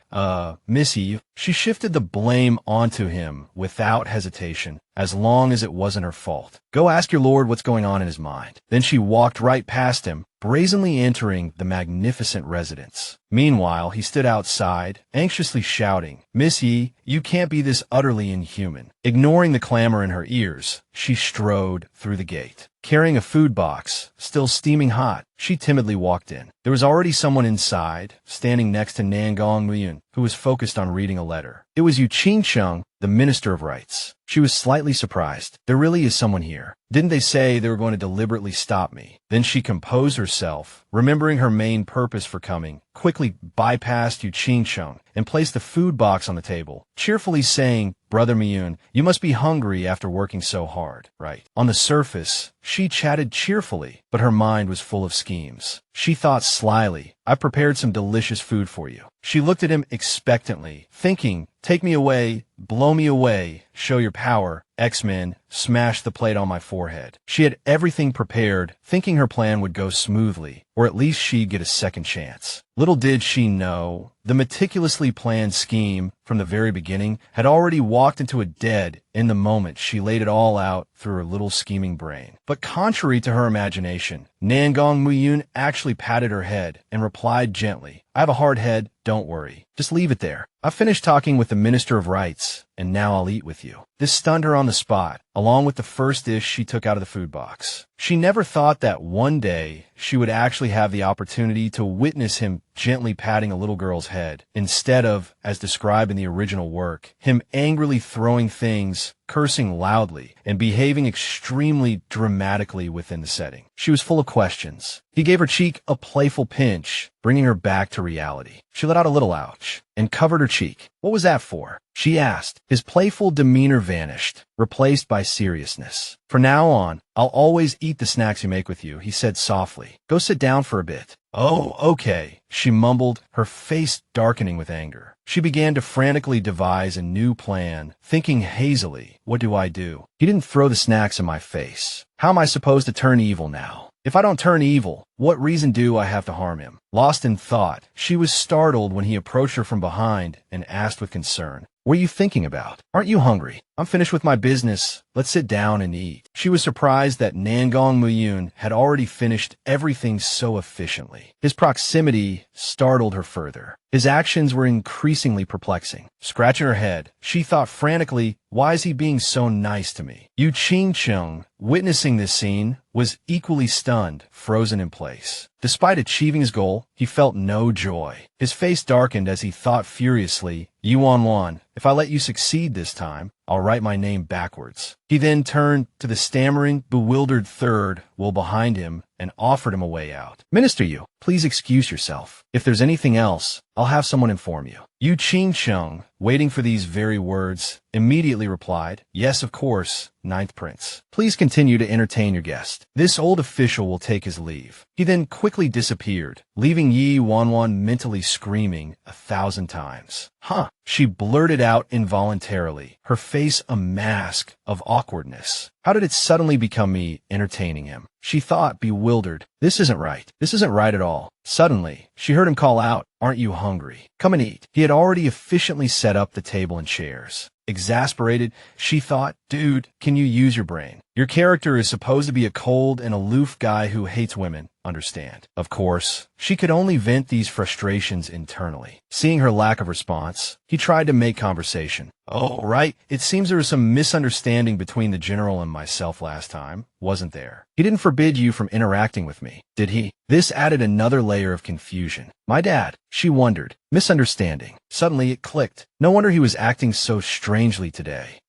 [SPEAKER 1] Miss Yi, she shifted the blame onto him without hesitation, as long as it wasn't her fault. Go ask your lord what's going on in his mind. Then she walked right past him, brazenly entering the magnificent residence. Meanwhile, he stood outside, anxiously shouting, Miss Yi, you can't be this utterly inhuman. Ignoring the clamor in her ears, she strode through the gate. Carrying a food box, still steaming hot, she timidly walked in. There was already someone inside, standing next to Nangong Muyun, who was focused on reading a letter. It was Chong, the Minister of Rights. She was slightly surprised. There really is someone here. Didn't they say they were going to deliberately stop me? Then she composed herself, remembering her main purpose for coming, quickly bypassed Chong and placed the food box on the table, cheerfully saying, Brother Miyun, you must be hungry after working so hard, right? On the surface, she chatted cheerfully, but her mind was full of schemes. She thought slyly, I've prepared some delicious food for you. She looked at him expectantly, thinking, take me away, blow me away, show your power, X-Men, smash the plate on my forehead. She had everything prepared, thinking her plan would go smoothly, or at least she'd get a second chance. Little did she know, the meticulously planned scheme from the very beginning had already walked into a dead in the moment she laid it all out through her little scheming brain. But contrary to her imagination, Nangong Muyun actually patted her head and replied gently, I have a hard head, don't worry. Just leave it there. I've finished talking with the Minister of Rights, and now I'll eat with you. This stunned her on the spot, along with the first dish she took out of the food box. She never thought that one day she would actually have the opportunity to witness him gently patting a little girl's head, instead of, as described in the original work, him angrily throwing things, cursing loudly, and behaving extremely dramatically within the setting. She was full of questions. He gave her cheek a playful pinch, bringing her back to reality. She let out a little ouch and covered her cheek. What was that for? She asked. His playful demeanor vanished, replaced by seriousness. From now on, I'll always eat the snacks you make with you, he said softly. Go sit down for a bit. Oh, okay, she mumbled, her face darkening with anger. She began to frantically devise a new plan, thinking hazily, what do I do? He didn't throw the snacks in my face. How am I supposed to turn evil now? If I don't turn evil, what reason do I have to harm him? Lost in thought, she was startled when he approached her from behind and asked with concern, what are you thinking about? Aren't you hungry? I'm finished with my business. Let's sit down and eat. She was surprised that Nangong Muyun had already finished everything so efficiently. His proximity startled her further. His actions were increasingly perplexing. Scratching her head, she thought frantically, why is he being so nice to me? Chong, witnessing this scene, was equally stunned, frozen in place. Despite achieving his goal, he felt no joy. His face darkened as he thought furiously, Yuan Wan, if I let you succeed this time, I'll write my name backwards. He then turned to the stammering, bewildered third wheel behind him and offered him a way out. Minister Yu, please excuse yourself. If there's anything else, I'll have someone inform you. Chong, waiting for these very words, immediately replied, yes, of course, Ninth Prince. Please continue to entertain your guest. This old official will take his leave. He then quickly disappeared, leaving Yuan Wan mentally screaming 1,000 times. Huh, she blurted out involuntarily, her face a mask of awkwardness. How did it suddenly become me entertaining him? She thought, bewildered. This isn't right. This isn't right at all. Suddenly, she heard him call out, aren't you hungry? Come and eat. He had already efficiently set up the table and chairs. Exasperated, she thought, Dude, can you use your brain? Your character is supposed to be a cold and aloof guy who hates women, understand? Of course, she could only vent these frustrations internally. Seeing her lack of response, he tried to make conversation. Oh, right, it seems there was some misunderstanding between the general and myself last time, wasn't there? He didn't forbid you from interacting with me, did he? This added another layer of confusion. My dad, she wondered. Misunderstanding. Suddenly it clicked. No wonder he was acting so strangely today.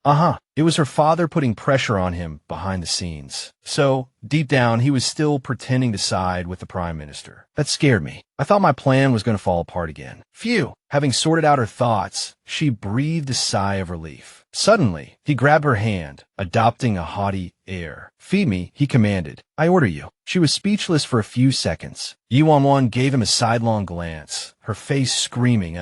[SPEAKER 1] It was her father putting pressure on him behind the scenes. So, deep down, he was still pretending to side with the Prime Minister. That scared me. I thought my plan was going to fall apart again. Phew! Having sorted out her thoughts, she breathed a sigh of relief. Suddenly, he grabbed her hand, adopting a haughty air. Feed me, he commanded. I order you. She was speechless for a few seconds. Wan Wan gave him a sidelong glance, her face screaming,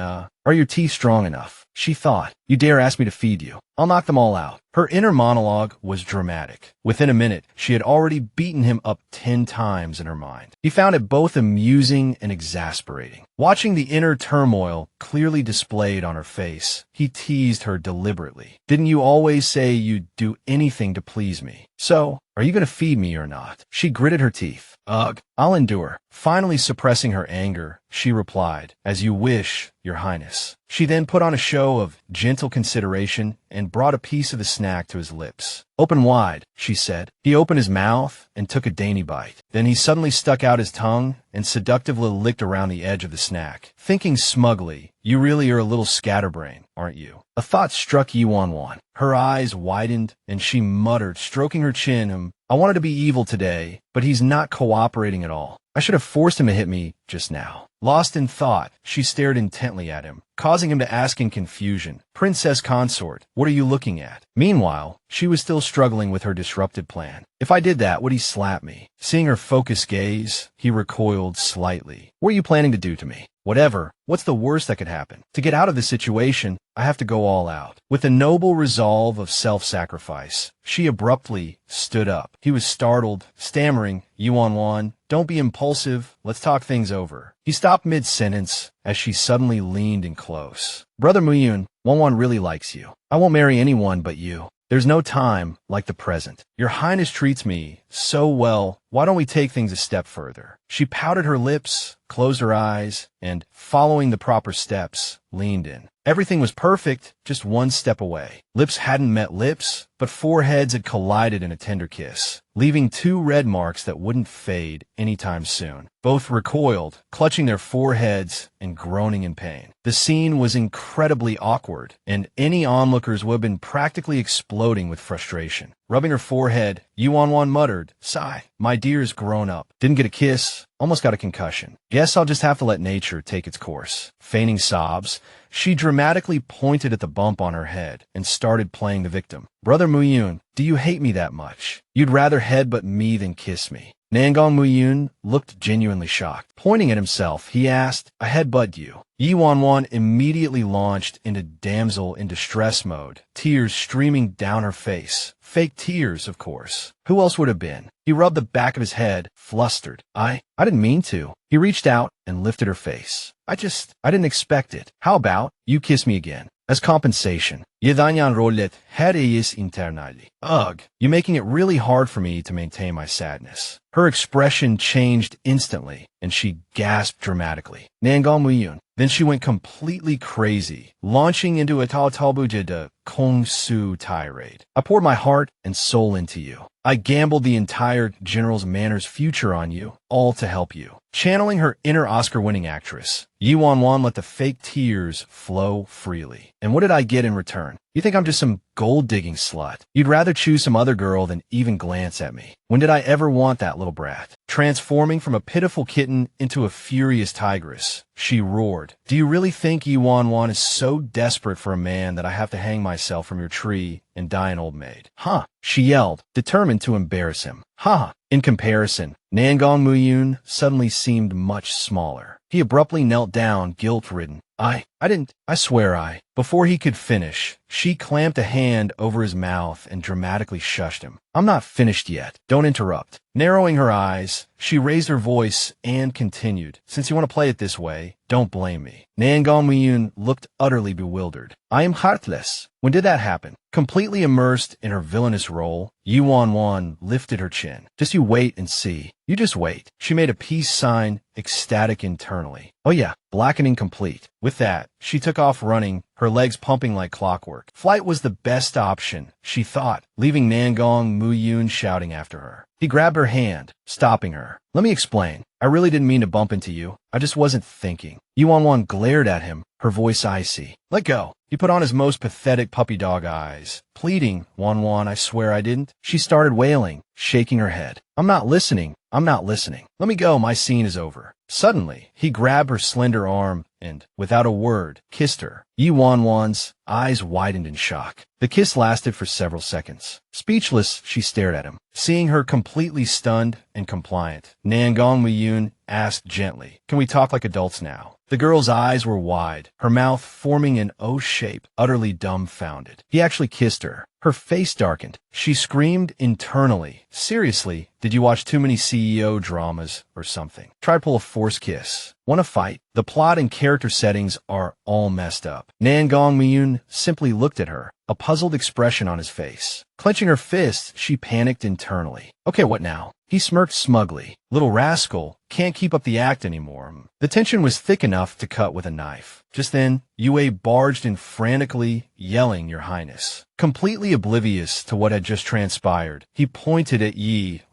[SPEAKER 1] are your teeth strong enough? She thought. You dare ask me to feed you? I'll knock them all out. Her inner monologue was dramatic. Within a minute, she had already beaten him up 10 times in her mind. He found it both amusing and exasperating. Watching the inner turmoil clearly displayed on her face, he teased her deliberately. Didn't you always say you'd do anything to please me? So, are you going to feed me or not? She gritted her teeth. Ugh, I'll endure. Finally suppressing her anger, she replied, As you wish, Your Highness. She then put on a show of gentle consideration and brought a piece of the snack to his lips. Open wide, she said. He opened his mouth and took a dainty bite. Then he suddenly stuck out his tongue and seductively licked around the edge of the snack. Thinking smugly, you really are a little scatterbrain, aren't you? A thought struck Wan Wan. Her eyes widened and she muttered, stroking her chin, I wanted to be evil today, but he's not cooperating at all. I should have forced him to hit me just now. Lost in thought, she stared intently at him, causing him to ask in confusion, Princess Consort, what are you looking at? Meanwhile, she was still struggling with her disrupted plan. If I did that, would he slap me? Seeing her focused gaze, he recoiled slightly. What are you planning to do to me? Whatever. What's the worst that could happen? To get out of this situation, I have to go all out. With a noble resolve of self-sacrifice, she abruptly stood up. He was startled, stammering, Wan Wan, don't be impulsive. Let's talk things over. He stopped mid-sentence as she suddenly leaned in close. Brother Muyun, Wan Wan really likes you. I won't marry anyone but you. There's no time like the present. Your Highness treats me so well. Why don't we take things a step further? She pouted her lips, closed her eyes, and, following the proper steps, leaned in. Everything was perfect, just one step away. Lips hadn't met lips, but foreheads had collided in a tender kiss, leaving 2 red marks that wouldn't fade anytime soon. Both recoiled, clutching their foreheads and groaning in pain. The scene was incredibly awkward, and any onlookers would have been practically exploding with frustration. Rubbing her forehead, Wan Wan muttered, sigh, my dear's grown up. Didn't get a kiss, almost got a concussion. Guess I'll just have to let nature take its course. Feigning sobs, she dramatically pointed at the bump on her head and started playing the victim. Brother Muyun, do you hate me that much? You'd rather headbutt me than kiss me. Nangong Muyun looked genuinely shocked. Pointing at himself, he asked, I headbutt you. Wan Wan immediately launched into damsel in distress mode, tears streaming down her face. Fake tears, of course. Who else would have been? He rubbed the back of his head, flustered. I didn't mean to. He reached out and lifted her face. I didn't expect it. How about you kiss me again? As compensation. Yedanyan rolet hereyis internally. Ugh, you're making it really hard for me to maintain my sadness. Her expression changed instantly, and she gasped dramatically. Nangong Muyun. Then she went completely crazy, launching into a Taotaobuja Kong Su tirade. I poured my heart and soul into you. I gambled the entire General's Manor's future on you, all to help you. Channeling her inner Oscar-winning actress, Wan Wan let the fake tears flow freely. And what did I get in return? You think I'm just some gold-digging slut? You'd rather choose some other girl than even glance at me. When did I ever want that little brat? Transforming from a pitiful kitten into a furious tigress, she roared. Do you really think Wan Wan is so desperate for a man that I have to hang myself from your tree and die an old maid? Huh, she yelled, determined to embarrass him. Ha! In comparison, Nangong Muyun suddenly seemed much smaller. He abruptly knelt down, guilt-ridden. I didn't, I swear I. Before he could finish, she clamped a hand over his mouth and dramatically shushed him. I'm not finished yet. Don't interrupt. Narrowing her eyes, she raised her voice and continued. Since you want to play it this way, don't blame me. Nangong looked utterly bewildered. I am heartless. When did that happen? Completely immersed in her villainous role, Wan Wan lifted her chin. Just you wait and see. You just wait. She made a peace sign, ecstatic internally. Oh yeah, blackening complete. With that, she took off running, her legs pumping like clockwork. Flight was the best option, she thought, leaving Nangong shouting after her. He grabbed her hand, stopping her. Let me explain. I really didn't mean to bump into you. I just wasn't thinking. Wan Wan glared at him, her voice icy. Let go. He put on his most pathetic puppy dog eyes. Pleading, Wan, I swear I didn't. She started wailing, shaking her head. I'm not listening. I'm not listening. Let me go. My scene is over. Suddenly, he grabbed her slender arm and, without a word, kissed her. Wan's eyes widened in shock. The kiss lasted for several seconds. Speechless, she stared at him. Seeing her completely stunned and compliant, Nangong asked gently, can we talk like adults now? The girl's eyes were wide, her mouth forming an O shape, utterly dumbfounded. He actually kissed her. Her face darkened. She screamed internally. Seriously, did you watch too many CEO dramas or something? Try to pull a forced kiss. Want to fight? The plot and character settings are all messed up. Nangong simply looked at her, a puzzled expression on his face. Clenching her fist, she panicked internally. Okay, what now? He smirked smugly. Little rascal, can't keep up the act anymore. The tension was thick enough to cut with a knife. Just then, Yue barged in frantically, yelling, Your Highness. Completely oblivious to what had just transpired, he pointed at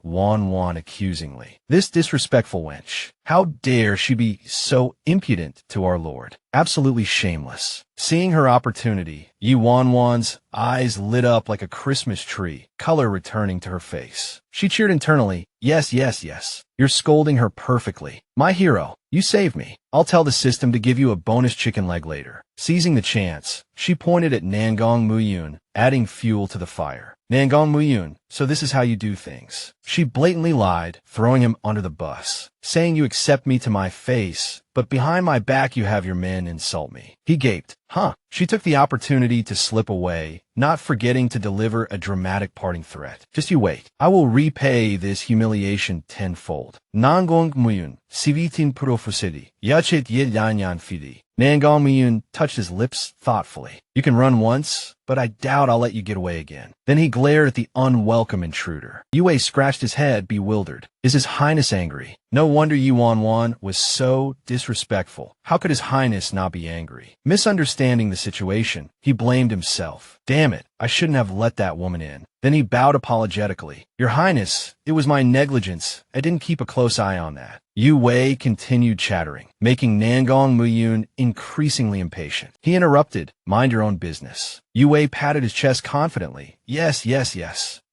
[SPEAKER 1] Wan accusingly. This disrespectful wench. How dare she be so impudent to our lord? Absolutely shameless. Seeing her opportunity, Wan's eyes lit up like a Christmas tree, color returning to her face. She cheered internally, Yes. You're scolding her perfectly. My hero, you saved me. I'll tell the system to give you a bonus chicken leg later. Seizing the chance, she pointed at Nangong, adding fuel to the fire. Nangong, so this is how you do things. She blatantly lied, throwing him under the bus, saying you accept me to my face, but behind my back you have your men insult me. He gaped. Huh. She took the opportunity to slip away, not forgetting to deliver a dramatic parting threat. Just you wait. I will repay this humiliation tenfold. Nangong sivitin profusidi. Yachet yedanyan fidi. Nangong touched his lips thoughtfully. You can run once, but I doubt I'll let you get away again. Then he glared at the unwelcome intruder. Yue scratched his head, bewildered. Is His Highness angry? No wonder Wan was so disrespectful. How could His Highness not be angry? Misunderstanding the situation, he blamed himself. Damn it, I shouldn't have let that woman in. Then he bowed apologetically. Your Highness, it was my negligence. I didn't keep a close eye on that. Yue continued chattering, making Nangong increasingly impatient. He interrupted. Mind your own business. Yue patted his chest confidently. Yes.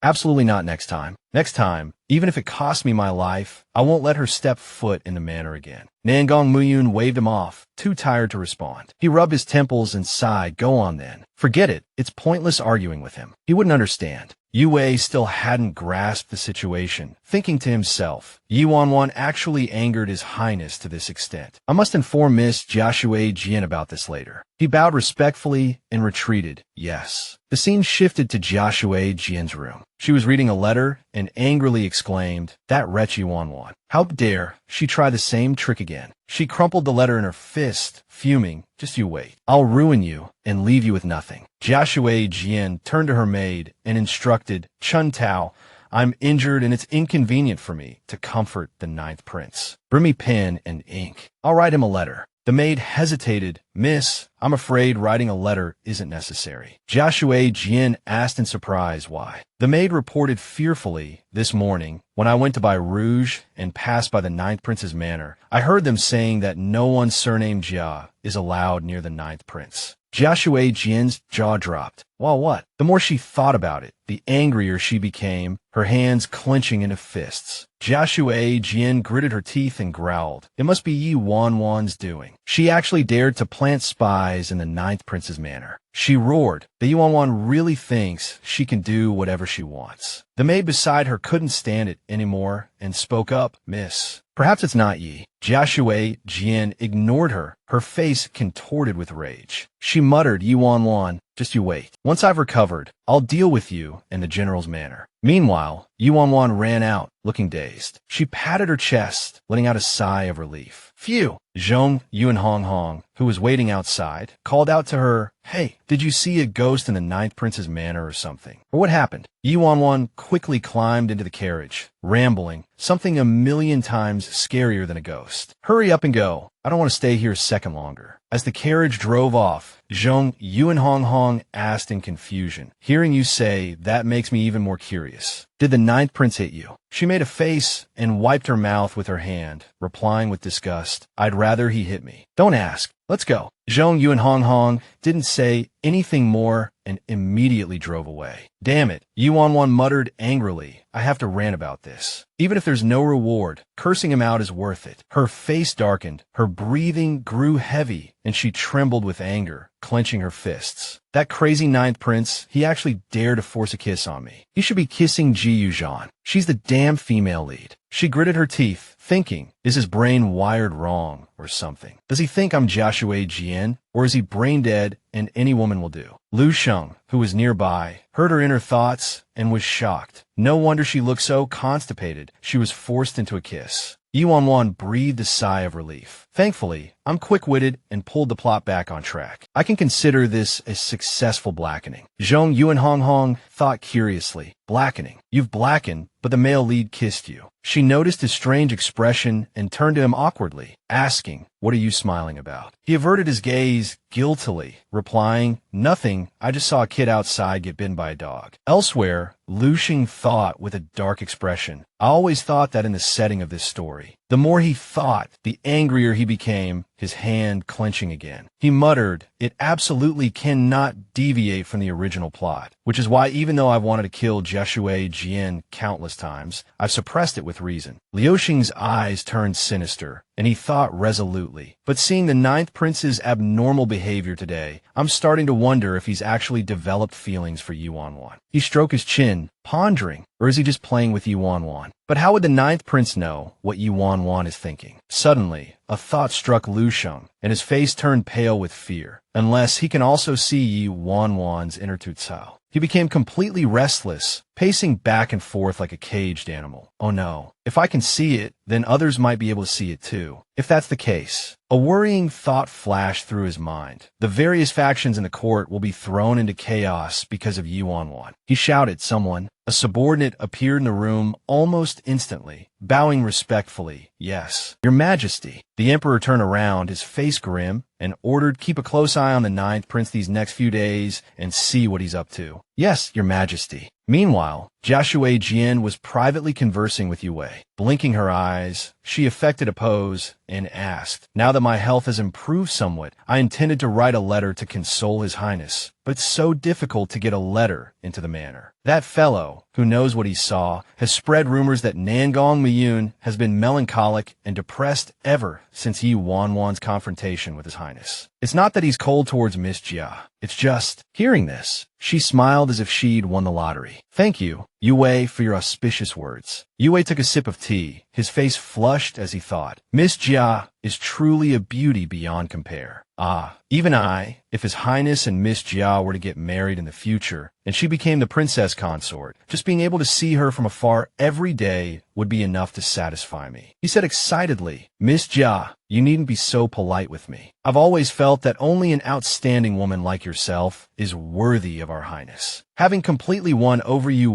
[SPEAKER 1] Absolutely not next time. Next time, even if it costs me my life, I won't let her step foot in the manor again. Nangong waved him off, too tired to respond. He rubbed his temples and sighed. Go on then. Forget it. It's pointless arguing with him. He wouldn't understand. Yue still hadn't grasped the situation, thinking to himself, Wan actually angered His Highness to this extent. I must inform Miss Xiaoshu about this later. He bowed respectfully and retreated. Yes. The scene shifted to Xiaoshu's room. She was reading a letter and angrily exclaimed, That wretch Wan. How dare she try the same trick again? She crumpled the letter in her fist, fuming. Just you wait. I'll ruin you and leave you with nothing. Xiaoshu turned to her maid and instructed, Chun Tao, I'm injured and it's inconvenient for me to comfort the ninth prince. Bring me pen and ink. I'll write him a letter. The maid hesitated. Miss, I'm afraid writing a letter isn't necessary. Xiaoshu asked in surprise why. The maid reported fearfully, this morning, when I went to buy rouge and passed by the ninth prince's manor, I heard them saying that no one surnamed Jia is allowed near the ninth prince. Xiaoshu's jaw dropped. Well, what? The more she thought about it, the angrier she became, her hands clenching into fists. Xiaoshu gritted her teeth and growled. It must be Wan's doing. She actually dared to plant spies in the ninth prince's manor. She roared that Wan really thinks she can do whatever she wants. The maid beside her couldn't stand it anymore and spoke up. Miss, Perhaps it's not Yi. Xiaoshu Jian ignored her, her face contorted with rage. She muttered, Yi Wan Wan, just you wait. Once I've recovered, I'll deal with you in the general's manner. Meanwhile, Yi Wan Wan ran out, looking dazed. She patted her chest, letting out a sigh of relief. Phew! Zhong Yuan Hong Hong, who was waiting outside, called out to her, Hey, did you see a ghost in the Ninth Prince's manor or something? Or what happened? Yi Wan Wan quickly climbed into the carriage, rambling, something a million times scarier than a ghost. Hurry up and go. I don't want to stay here a second longer. As the carriage drove off, Zhong Yuan Hong Hong asked in confusion, Hearing you say, that makes me even more curious. Did the Ninth Prince hit you? She made a face and wiped her mouth with her hand, replying with disgust, I'd rather he hit me. Don't ask. Let's go. Zhong Yuan Hong Hong didn't say anything more and immediately drove away. Damn it, Yi Wan Wan muttered angrily. I have to rant about this. Even if there's no reward, cursing him out is worth it. Her face darkened, her breathing grew heavy, and she trembled with anger, clenching her fists. That crazy Ninth Prince, he actually dared to force a kiss on me. He should be kissing Ji Yuzhan. She's the damn female lead. She gritted her teeth, thinking, is his brain wired wrong or something? Does he think I'm Xiaoshu Jian, or is he brain dead and any woman will do? Lu Shang, who was nearby, heard her inner thoughts and was shocked. No wonder she looked so constipated. She was forced into a kiss. Yi Wan Wan breathed a sigh of relief. Thankfully, I'm quick-witted and pulled the plot back on track. I can consider this a successful blackening. Zhong Yuan Hong Hong thought curiously. Blackening. You've blackened, but the male lead kissed you. She noticed his strange expression and turned to him awkwardly, asking, What are you smiling about? He averted his gaze guiltily, replying, Nothing, I just saw a kid outside get bitten by a dog. Elsewhere, Lu Xing thought with a dark expression, I always thought that in the setting of this story. The more he thought, the angrier he became, his hand clenching again. He muttered, It absolutely cannot deviate from the original plot, which is why even though I've wanted to kill Xiaoshu Jian countless times, I've suppressed it with reason. Liu Xing's eyes turned sinister, and he thought resolutely. But seeing the Ninth Prince's abnormal behavior today, I'm starting to wonder if he's actually developed feelings for Yi Wan Wan. He stroked his chin, pondering, or is he just playing with Yi Wan Wan? But how would the Ninth Prince know what Yi Wan Wan is thinking? Suddenly, a thought struck Lu Sheng, and his face turned pale with fear. Unless he can also see Yi Wan Wan's inner Tutsao. He became completely restless, pacing back and forth like a caged animal. Oh no, if I can see it, then others might be able to see it too. If that's the case, a worrying thought flashed through his mind. The various factions in the court will be thrown into chaos because of Yi Wan Wan. He shouted, Someone. A subordinate appeared in the room almost instantly, bowing respectfully. Yes, Your Majesty. The Emperor turned around, his face grim, and ordered, Keep a close eye on the Ninth Prince these next few days and see what he's up to. Yes, Your Majesty. Meanwhile, Xiaoshu Jian was privately conversing with Yue. Blinking her eyes, she affected a pose and asked, Now that my health has improved somewhat, I intended to write a letter to console His Highness, but it's so difficult to get a letter into the manor. That fellow, who knows what he saw, has spread rumors that Nangong Miyun has been melancholic and depressed ever since Yi Wan Wan's confrontation with His Highness. It's not that he's cold towards Miss Jia. It's just, hearing this, she smiled as if she'd won the lottery. Thank you, Yue, for your auspicious words. Yue took a sip of tea, his face flushed as he thought. Miss Jia is truly a beauty beyond compare. Ah, even I, if His Highness and Miss Jia were to get married in the future, and she became the princess consort, just being able to see her from afar every day would be enough to satisfy me. He said excitedly, Miss Jia, you needn't be so polite with me. I've always felt that only an outstanding woman like yourself is worthy of our highness. Having completely won over Yue,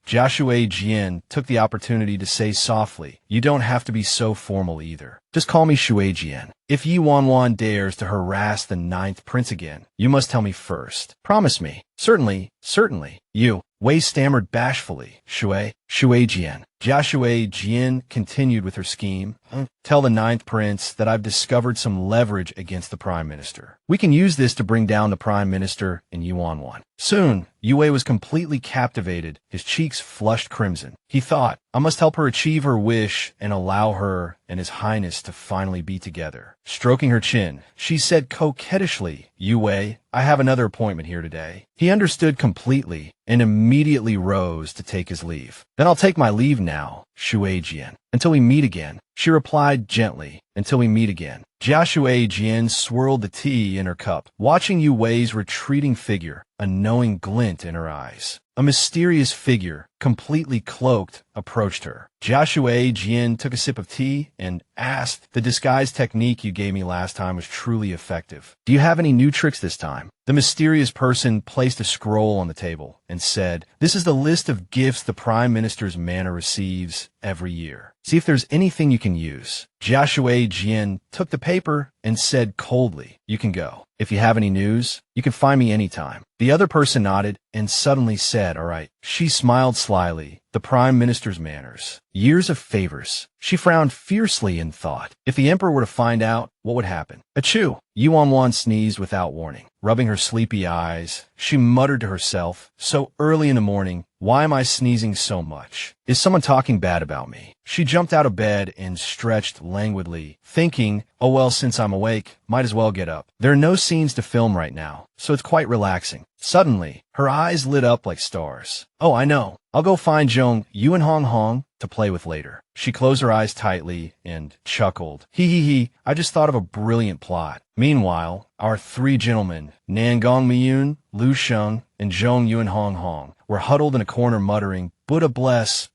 [SPEAKER 1] Xiaoshu Jian took the opportunity to say softly, You don't have to be so formal either. Just call me Shui Jian. If Yi Wan Wan dares to harass the Ninth Prince again, you must tell me first. Promise me. Certainly, certainly. You. Wei stammered bashfully. Shui Jian. Xiaoshu Jian continued with her scheme. Tell the Ninth Prince that I've discovered some leverage against the Prime Minister. We can use this to bring down the Prime Minister and Yi Wan Wan. Soon, Yue was completely captivated, his cheeks flushed crimson. He thought, I must help her achieve her wish and allow her and His Highness to finally be together. Stroking her chin, she said coquettishly, Yue, I have another appointment here today. He understood completely and immediately rose to take his leave. Then I'll take my leave now, Shui Jian. Until we meet again. She replied gently, until we meet again. Xiaoshu Jian swirled the tea in her cup, watching Yu Wei's retreating figure, a knowing glint in her eyes. A mysterious figure, completely cloaked, approached her. Xiaoshu Jian took a sip of tea and asked, "The disguise technique you gave me last time was truly effective. Do you have any new tricks this time?" The mysterious person placed a scroll on the table and said, "This is the list of gifts the Prime Minister's manor receives every year. See if there's anything you can use." Xiaoshu Jian took the paper and said coldly, "You can go. If you have any news, you can find me anytime." The other person nodded and suddenly said, "All right." She smiled slyly. The Prime Minister's manners. Years of favors. She frowned fiercely and thought, if the Emperor were to find out, what would happen? Achoo! Yu Wan Wan sneezed without warning. Rubbing her sleepy eyes, she muttered to herself, "So early in the morning, why am I sneezing so much? Is someone talking bad about me?" She jumped out of bed and stretched languidly, thinking, "Oh well, since I'm awake, might as well get up." There are no scenes to film right now, so it's quite relaxing. Suddenly, her eyes lit up like stars. "Oh, I know. I'll go find Zhong Yuan Hong Hong to play with later." She closed her eyes tightly and chuckled. He, I just thought of a brilliant plot." Meanwhile, our three gentlemen, Nangong, Lu Sheng, and Zhong Yuan Hong Hong, were huddled in a corner muttering, Buddha bless,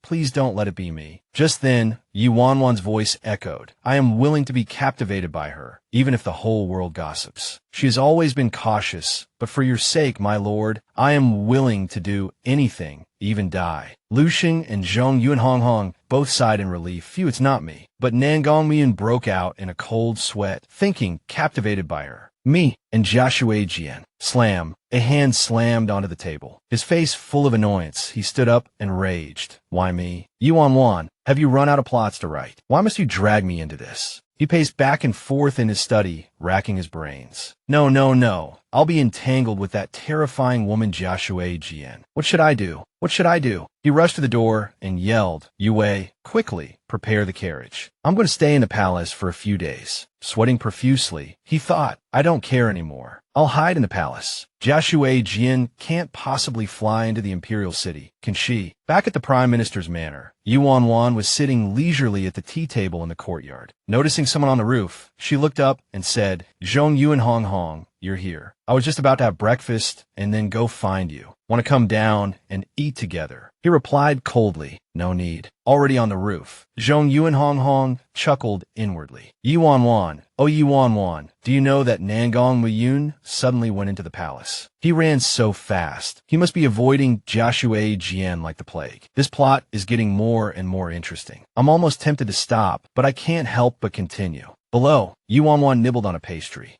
[SPEAKER 1] please don't let it be me." Just then, Yu Wan Wan's voice echoed, "I am willing to be captivated by her, even if the whole world gossips. She has always been cautious, but for your sake, my lord, I am willing to do anything, even die." Lu Sheng and Zhong Yuan Hong Hong both sighed in relief. "Phew, it's not me." But Nangong broke out in a cold sweat, thinking, captivated by her. "Me." And Xiaoshu Jian. Slam. A hand slammed onto the table. His face full of annoyance, he stood up and raged. "Why me? Yu Wan Wan, have you run out of plots to write? Why must you drag me into this?" He paced back and forth in his study, racking his brains. No. I'll be entangled with that terrifying woman Xiaoshu Jian. What should I do? He rushed to the door and yelled, "Yu Wei, quickly, prepare the carriage. I'm going to stay in the palace for a few days." Sweating profusely, he thought, "I don't care anymore. I'll hide in the palace. Xiaoshu Jian can't possibly fly into the imperial city, can she?" Back at the Prime Minister's manor, Yu Wan Wan was sitting leisurely at the tea table in the courtyard. Noticing someone on the roof, she looked up and said, "Zhong Yuan Hong Hong, you're here. I was just about to have breakfast and then go find you. Want to come down and eat together?" He replied coldly, "No need. Already on the roof." Zhong Yuan Hong Hong chuckled inwardly. Yu Wan Wan, "Oh Yu Wan Wan, do you know that Nangong suddenly went into the palace? He ran so fast. He must be avoiding Xiaoshu Jian like the plague. This plot is getting more and more interesting. I'm almost tempted to stop, but I can't help but continue." Below, Yu Wan Wan nibbled on a pastry.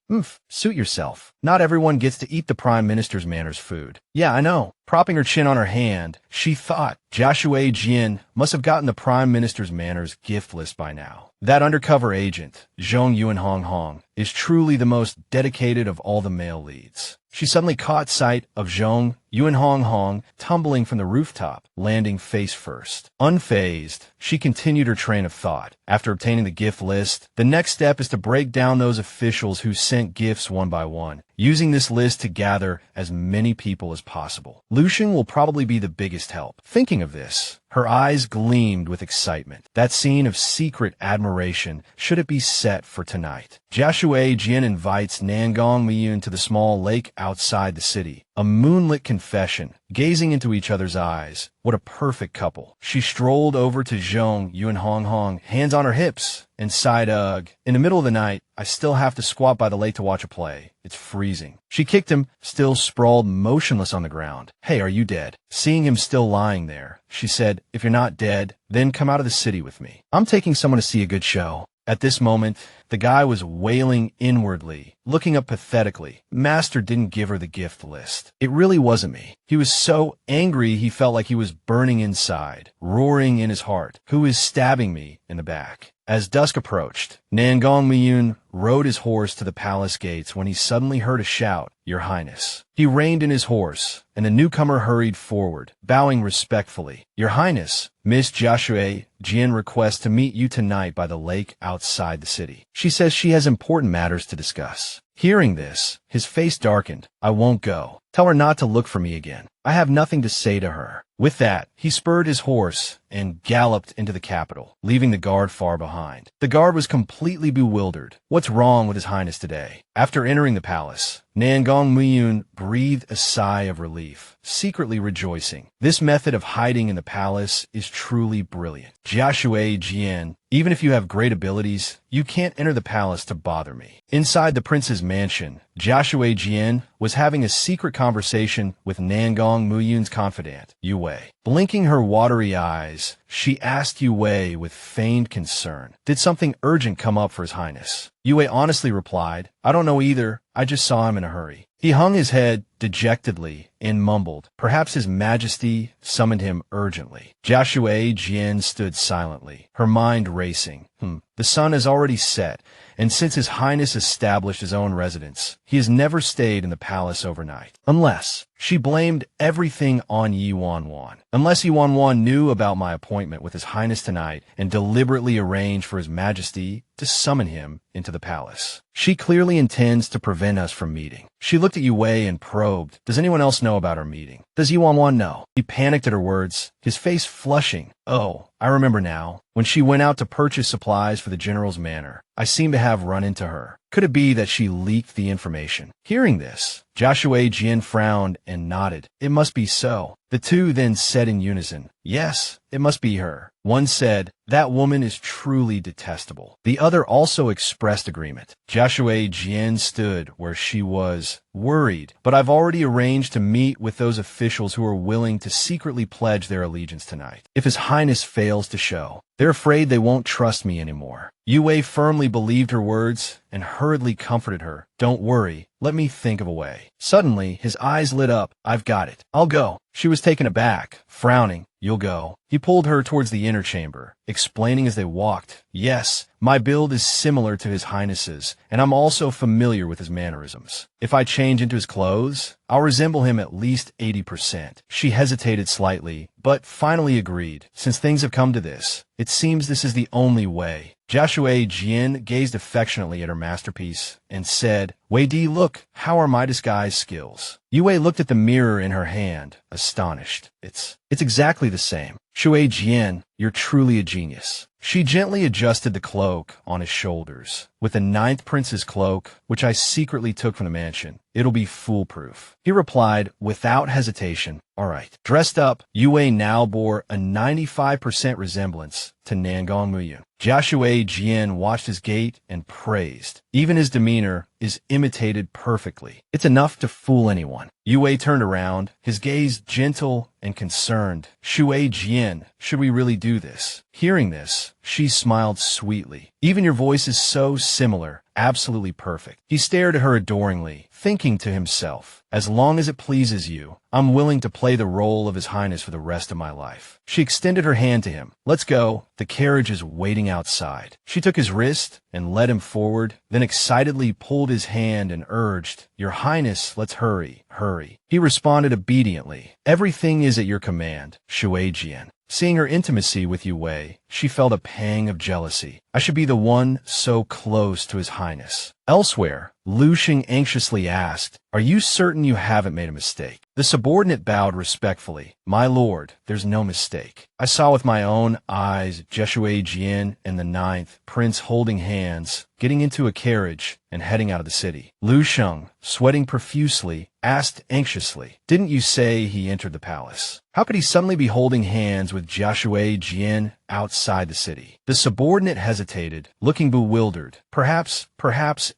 [SPEAKER 1] Suit yourself. Not everyone gets to eat the Prime Minister's manor's food." "Yeah, I know." Propping her chin on her hand, she thought Xiaoshu Jian must have gotten the Prime Minister's manor's gift list by now. That undercover agent, Zhong Yuan Hong Hong, is truly the most dedicated of all the male leads. She suddenly caught sight of Zhong Yuan Hong Hong tumbling from the rooftop, landing face first. Unfazed, she continued her train of thought. After obtaining the gift list, the next step is to break down those officials who sent gifts one by one, using this list to gather as many people as possible. Lu Sheng will probably be the biggest help. Thinking of this, her eyes gleamed with excitement. That scene of secret admiration, should it be set for tonight? Xiaoshu Jian invites Nangong to the small lake outside the city. A moonlit confession, gazing into each other's eyes. What a perfect couple. She strolled over to Zhong Yuan Hong Hong, hands on her hips, and sighed, "Ugh. In the middle of the night, I still have to squat by the lake to watch a play. It's freezing." She kicked him, still sprawled motionless on the ground. "Hey, are you dead?" Seeing him still lying there, she said, "If you're not dead, then come out of the city with me. I'm taking someone to see a good show." At this moment, the guy was wailing inwardly, looking up pathetically. Master didn't give her the gift list. It really wasn't me. He was so angry he felt like he was burning inside, roaring in his heart. Who is stabbing me in the back? As dusk approached, Nangong rode his horse to the palace gates when he suddenly heard a shout, "Your Highness." He reined in his horse, and the newcomer hurried forward, bowing respectfully. "Your Highness, Miss Xiaoshu Jian requests to meet you tonight by the lake outside the city. She says she has important matters to discuss." Hearing this, His face darkened. I won't go. Tell her not to look for me again. I have nothing to say to her. With that, he spurred his horse and galloped into the capital, leaving the guard far behind. The guard was completely bewildered. What's wrong with His Highness today? After entering the palace, Nangong Muyun breathed a sigh of relief, secretly rejoicing. This method of hiding in the palace is truly brilliant. Xiaoshu Jian, even if you have great abilities, you can't enter the palace to bother me. Inside the prince's mansion, Xiaoshu Jian was having a secret conversation with Nangong Muyun's confidant, Yue. Blinking her watery eyes, she asked Yue with feigned concern, "Did something urgent come up for His Highness?" Yue honestly replied, "I don't know either. I just saw him in a hurry." He hung his head dejectedly and mumbled, "Perhaps His Majesty summoned him urgently." Xiaoshu Jian stood silently, her mind racing. The sun has already set, and since His Highness established his own residence, he has never stayed in the palace overnight. Unless she blamed everything on Yi Wan Wan. Unless Yi Wan Wan knew about my appointment with His Highness tonight and deliberately arranged for His Majesty to summon him into the palace. She clearly intends to prevent us from meeting. She looked at Yue and probed, "Does anyone else know about our meeting? Does Yi Wan Wan know?" He panicked at her words, his face flushing. "Oh, I remember now. When she went out to purchase supplies for the general's manor, I seem to have run into her. Could it be that she leaked the information?" Hearing this, Xiaoshu Jian frowned and nodded. "It must be so." The two then said in unison, "Yes, it must be her." One said, "That woman is truly detestable." The other also expressed agreement. Xiaoshu Jian stood where she was, worried, "But I've already arranged to meet with those officials who are willing to secretly pledge their allegiance tonight. If His Highness fails to show, they're afraid they won't trust me anymore." Yue firmly believed her words and hurriedly comforted her. "Don't worry, let me think of a way." Suddenly, his eyes lit up. "I've got it. I'll go." She was taken aback, frowning. "You'll go." He pulled her towards the inner chamber, explaining as they walked, "Yes, my build is similar to His Highness's, and I'm also familiar with his mannerisms. If I change into his clothes, I'll resemble him at least 80%. She hesitated slightly, but finally agreed. Since things have come to this, it seems this is the only way. Xiaoshu Jian gazed affectionately at her masterpiece and said, "Wei Di, look, how are my disguise skills?" Yue looked at the mirror in her hand, astonished. It's exactly the same. Shui Jian, you're truly a genius." She gently adjusted the cloak on his shoulders. "With the 9th prince's cloak, which I secretly took from the mansion, it'll be foolproof." He replied without hesitation, "All right." Dressed up, Yue now bore a 95% resemblance to Nangong Muyun. Xiaoshu Jian watched his gait and praised. Even his demeanor is imitated perfectly. It's enough to fool anyone. Yue turned around, his gaze gentle and concerned. "Shui Jian, should we really do this?" Hearing this, she smiled sweetly. "Even your voice is so similar, absolutely perfect." He stared at her adoringly, thinking to himself, "As long as it pleases you, I'm willing to play the role of His Highness for the rest of my life." She extended her hand to him. "Let's go. The carriage is waiting outside." She took his wrist and led him forward, then excitedly pulled his hand and urged, "Your Highness, let's hurry, hurry." He responded obediently. "Everything is at your command, Shui Jian." Seeing her intimacy with Yue, she felt a pang of jealousy. I should be the one so close to His Highness. Elsewhere, Lu Xing anxiously asked, "Are you certain you haven't made a mistake?" The subordinate bowed respectfully. "My lord, there's no mistake. I saw with my own eyes Xiaoshu Jian and the 9th prince holding hands, getting into a carriage, and heading out of the city." Lu Xing, sweating profusely, asked anxiously, "Didn't you say he entered the palace? How could he suddenly be holding hands with Xiaoshu Jian outside the city?" The subordinate hesitated, looking bewildered. Perhaps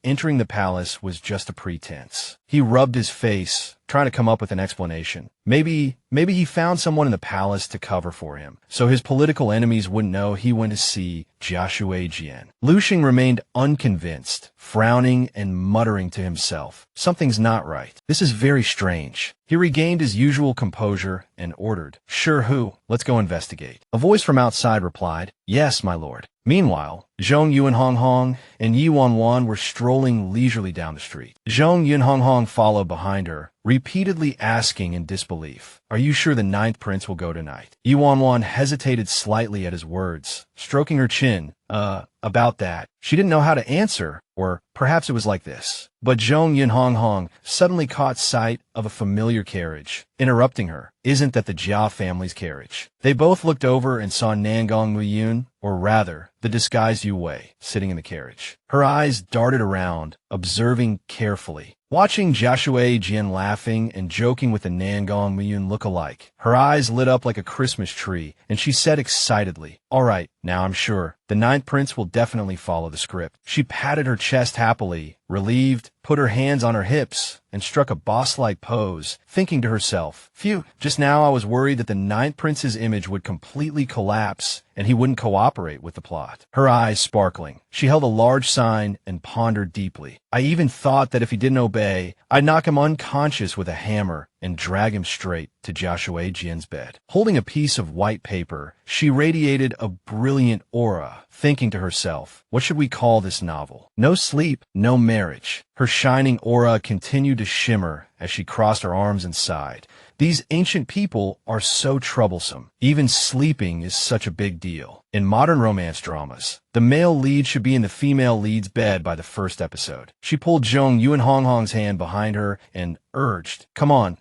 [SPEAKER 1] entering the palace was just a pretense. He rubbed his face, trying to come up with an explanation. Maybe he found someone in the palace to cover for him, so his political enemies wouldn't know he went to see Xiaoshu Jian. Lu Xing remained unconvinced, frowning and muttering to himself, "Something's not right. This is very strange." He regained his usual composure and ordered, "Sure who? Let's go investigate." A voice from outside replied, "Yes, my lord." Meanwhile, Zhong Yunhonghong and Yi Wan Wan were strolling leisurely down the street. Zhong Yunhonghong followed behind her, repeatedly asking in disbelief, "Are you sure the ninth prince will go tonight?" Yi Wan Wan hesitated slightly at his words, stroking her chin. About that. She didn't know how to answer, or perhaps it was like this. But Zhong Yunhonghong suddenly caught sight of a familiar carriage, interrupting her. "Isn't that the Jia family's carriage?" They both looked over and saw Nangong Muyun, or rather, the disguised Yu Wei, sitting in the carriage. Her eyes darted around, observing carefully. Watching Xiaoshu Jian laughing and joking with the Nangong Muyun look-alike, her eyes lit up like a Christmas tree, and she said excitedly, "All right, now I'm sure. The ninth prince will definitely follow the script." She patted her chest happily, relieved, put her hands on her hips, and struck a boss-like pose, thinking to herself, "Phew, just now I was worried that the ninth prince's image would completely collapse and he wouldn't cooperate with the plot." Her eyes sparkling, she held a large sign and pondered deeply. "I even thought that if he didn't obey, I'd knock him unconscious with a hammer and drag him straight to Joshua Jian's bed." Holding a piece of white paper, she radiated a brilliant aura, thinking to herself, "What should we call this novel? No sleep, no marriage." Her shining aura continued to shimmer as she crossed her arms and sighed. These ancient people are so troublesome. Even sleeping is such a big deal. In modern romance dramas, the male lead should be in the female lead's bed by the first episode. She pulled Zhong Yuanhonghong's hand behind her and urged, come on,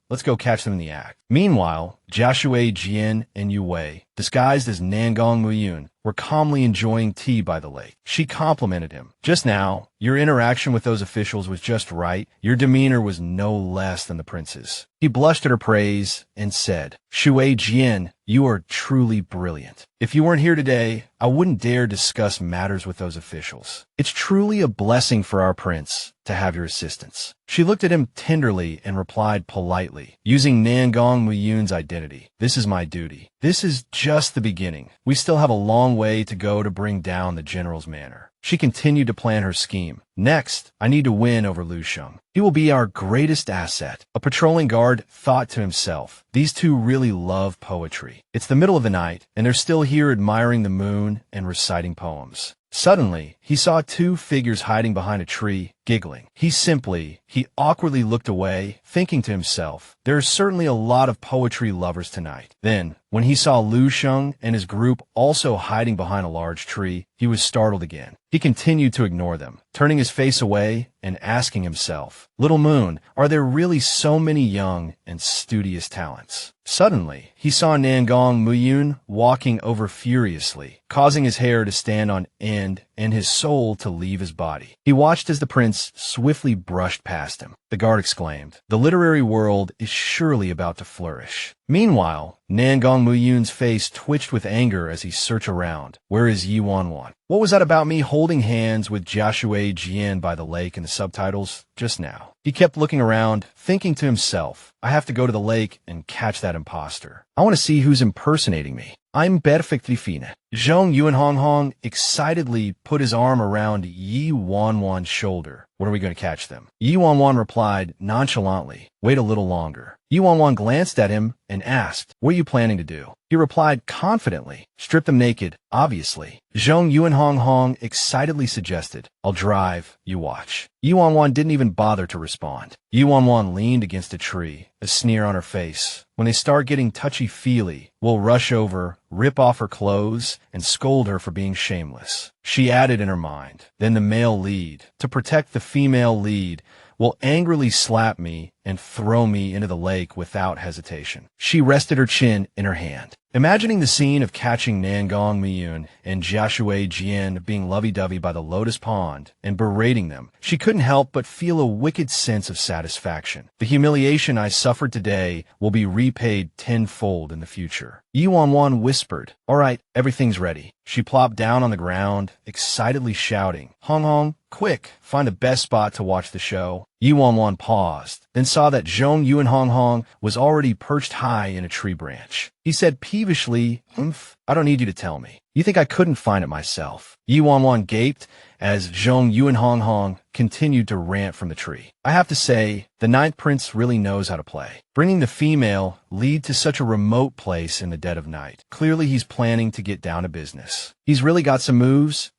[SPEAKER 1] let's go catch them in the act." Meanwhile, Joshua Jian and Yu Wei, disguised as Nangong Muyun, were calmly enjoying tea by the lake. She complimented him. "Just now, your interaction with those officials was just right. Your demeanor was no less than the prince's." He blushed at her praise and said, "Shui Jian, you are truly brilliant. If you weren't here today, I wouldn't dare discuss matters with those officials. It's truly a blessing for our prince to have your assistance." She looked at him tenderly and replied politely, using Nangong Muyun's identity, "This is my duty. This is just the beginning. We still have a long way to go to bring down the general's manor." She continued to plan her scheme. "Next, I need to win over Lu Sheng. He will be our greatest asset." A patrolling guard thought to himself, "These two really love poetry. It's the middle of the night, and they're still here admiring the moon and reciting poems." Suddenly, he saw two figures hiding behind a tree, giggling. He awkwardly looked away, thinking to himself, there are certainly a lot of poetry lovers tonight. Then, when he saw Lu Sheng and his group also hiding behind a large tree, he was startled again. He continued to ignore them, turning his face away and asking himself, "Little Moon, are there really so many young and studious talents?" Suddenly, he saw Nangong Muyun walking over furiously, causing his hair to stand on end and his soul to leave his body. He watched as the prince swiftly brushed past him. The guard exclaimed, "The literary world is surely about to flourish." Meanwhile, Nangong Muyun's face twitched with anger as he searched around. "Where is Yi Wan Wan? What was that about me holding hands with Joshua Jian by the lake in the subtitles just now?" He kept looking around, thinking to himself, "I have to go to the lake and catch that imposter. I want to see who's impersonating me. I'm perfectly fine." Zhong Yuanhonghong excitedly put his arm around Yi Wan Wan's shoulder. "When are we going to catch them?" Yi Wan Wan replied nonchalantly, "Wait a little longer." Yi Wan Wan glanced at him and asked, "What are you planning to do?" He replied confidently, "Strip them naked, obviously." Zhong Yuanhonghong excitedly suggested, "I'll drive, you watch." Yi Wan Wan didn't even bother to respond. Yi Wan Wan leaned against a tree, a sneer on her face. When they start getting touchy-feely, we'll rush over, rip off her clothes, and scold her for being shameless. She added in her mind, then the male lead, to protect the female lead, will angrily slap me and throw me into the lake without hesitation. She rested her chin in her hand. Imagining the scene of catching Nangong Muyun and Joshua Jian being lovey-dovey by the lotus pond and berating them, she couldn't help but feel a wicked sense of satisfaction. The humiliation I suffered today will be repaid tenfold in the future. Yi Wan Wan whispered, "All right, everything's ready." She plopped down on the ground, excitedly shouting, "Hong Hong, quick, find the best spot to watch the show." Yi Wan Wan paused, then saw that Zhong Yuanhonghong was already perched high in a tree branch. He said peevishly, I don't need you to tell me." You think I couldn't find it myself? Yi Wan Wan gaped as Zhong Yuan Hong Hong continued to rant from the tree. I have to say, the ninth prince really knows how to play. Bringing the female lead to such a remote place in the dead of night. Clearly he's planning to get down to business. He's really got some moves.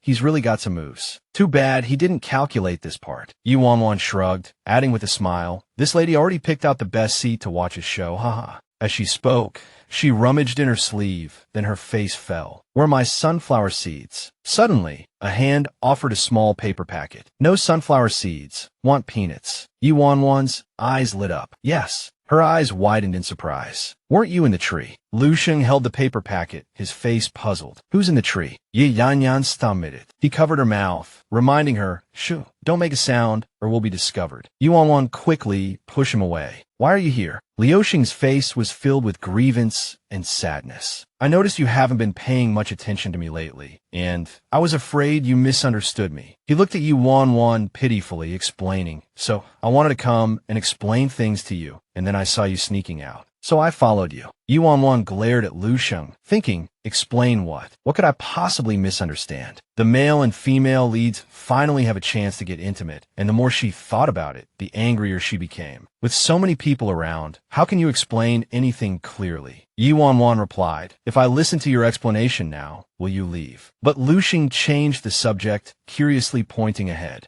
[SPEAKER 1] Too bad he didn't calculate this part. Yi Wan Wan shrugged, adding with a smile, this lady already picked out the best seat to watch his show, haha. As she spoke, she rummaged in her sleeve, then her face fell. Where are my sunflower seeds? Suddenly, a hand offered a small paper packet. No sunflower seeds. Want peanuts. Yi Wan Wan's eyes lit up. Yes. Her eyes widened in surprise. Weren't you in the tree? Lu Sheng held the paper packet, his face puzzled. Who's in the tree? Yi Yan Yan stammered. He covered her mouth, reminding her, shoo, don't make a sound or we'll be discovered. Yi Wan Wan quickly pushed him away. Why are you here? Liu Sheng's face was filled with grievance and sadness. I noticed you haven't been paying much attention to me lately, and I was afraid you misunderstood me. He looked at Yi Wan Wan pitifully, explaining, so I wanted to come and explain things to you, and then I saw you sneaking out. So I followed you. Yi Wan Wan glared at Lu Sheng, thinking, explain what? What could I possibly misunderstand? The male and female leads finally have a chance to get intimate, and the more she thought about it, the angrier she became. With so many people around, how can you explain anything clearly? Yi Wan Wan replied, if I listen to your explanation now, will you leave? But Lu Sheng changed the subject, curiously pointing ahead.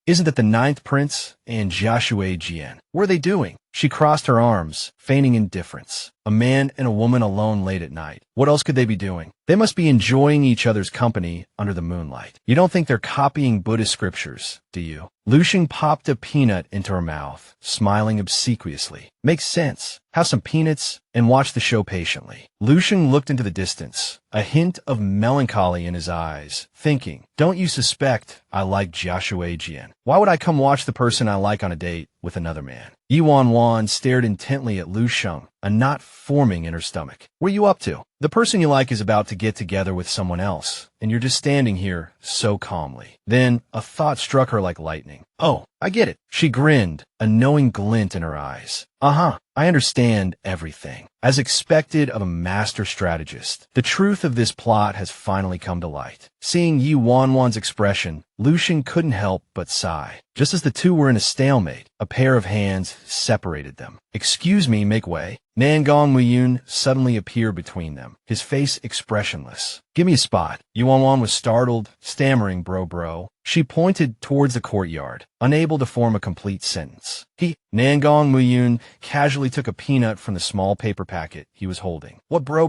[SPEAKER 1] Isn't it the ninth prince and Xiaoshu Jian? What are they doing? She crossed her arms, feigning indifference. A man and a woman alone late at night. What else could they be doing? They must be enjoying each other's company under the moonlight. You don't think they're copying Buddhist scriptures, do you? Lu Sheng popped a peanut into her mouth, smiling obsequiously. Makes sense. Have some peanuts and watch the show patiently. Lu Sheng looked into the distance, a hint of melancholy in his eyes, thinking, don't you suspect I like Xiaoshu Jian? Why would I come watch the person I like on a date with another man? Yi Wan Wan stared intently at Lu Sheng, a knot forming in her stomach. What are you up to? The person you like is about to get together with someone else, and you're just standing here so calmly. Then a thought struck her like lightning. Oh, I get it. She grinned, a knowing glint in her eyes. I understand everything. As expected of a master strategist, the truth of this plot has finally come to light. Seeing Yi Wan Wan's expression, Lu Sheng couldn't help but sigh. Just as the two were in a stalemate, a pair of hands separated them. Excuse me, make way. Nangong Muyun suddenly appeared between them, his face expressionless. Give me a spot. Yi Wan Wan was startled, stammering bro. She pointed towards the courtyard, unable to form a complete sentence. Nangong Muyun casually took a peanut from the small paper packet he was holding. What bro?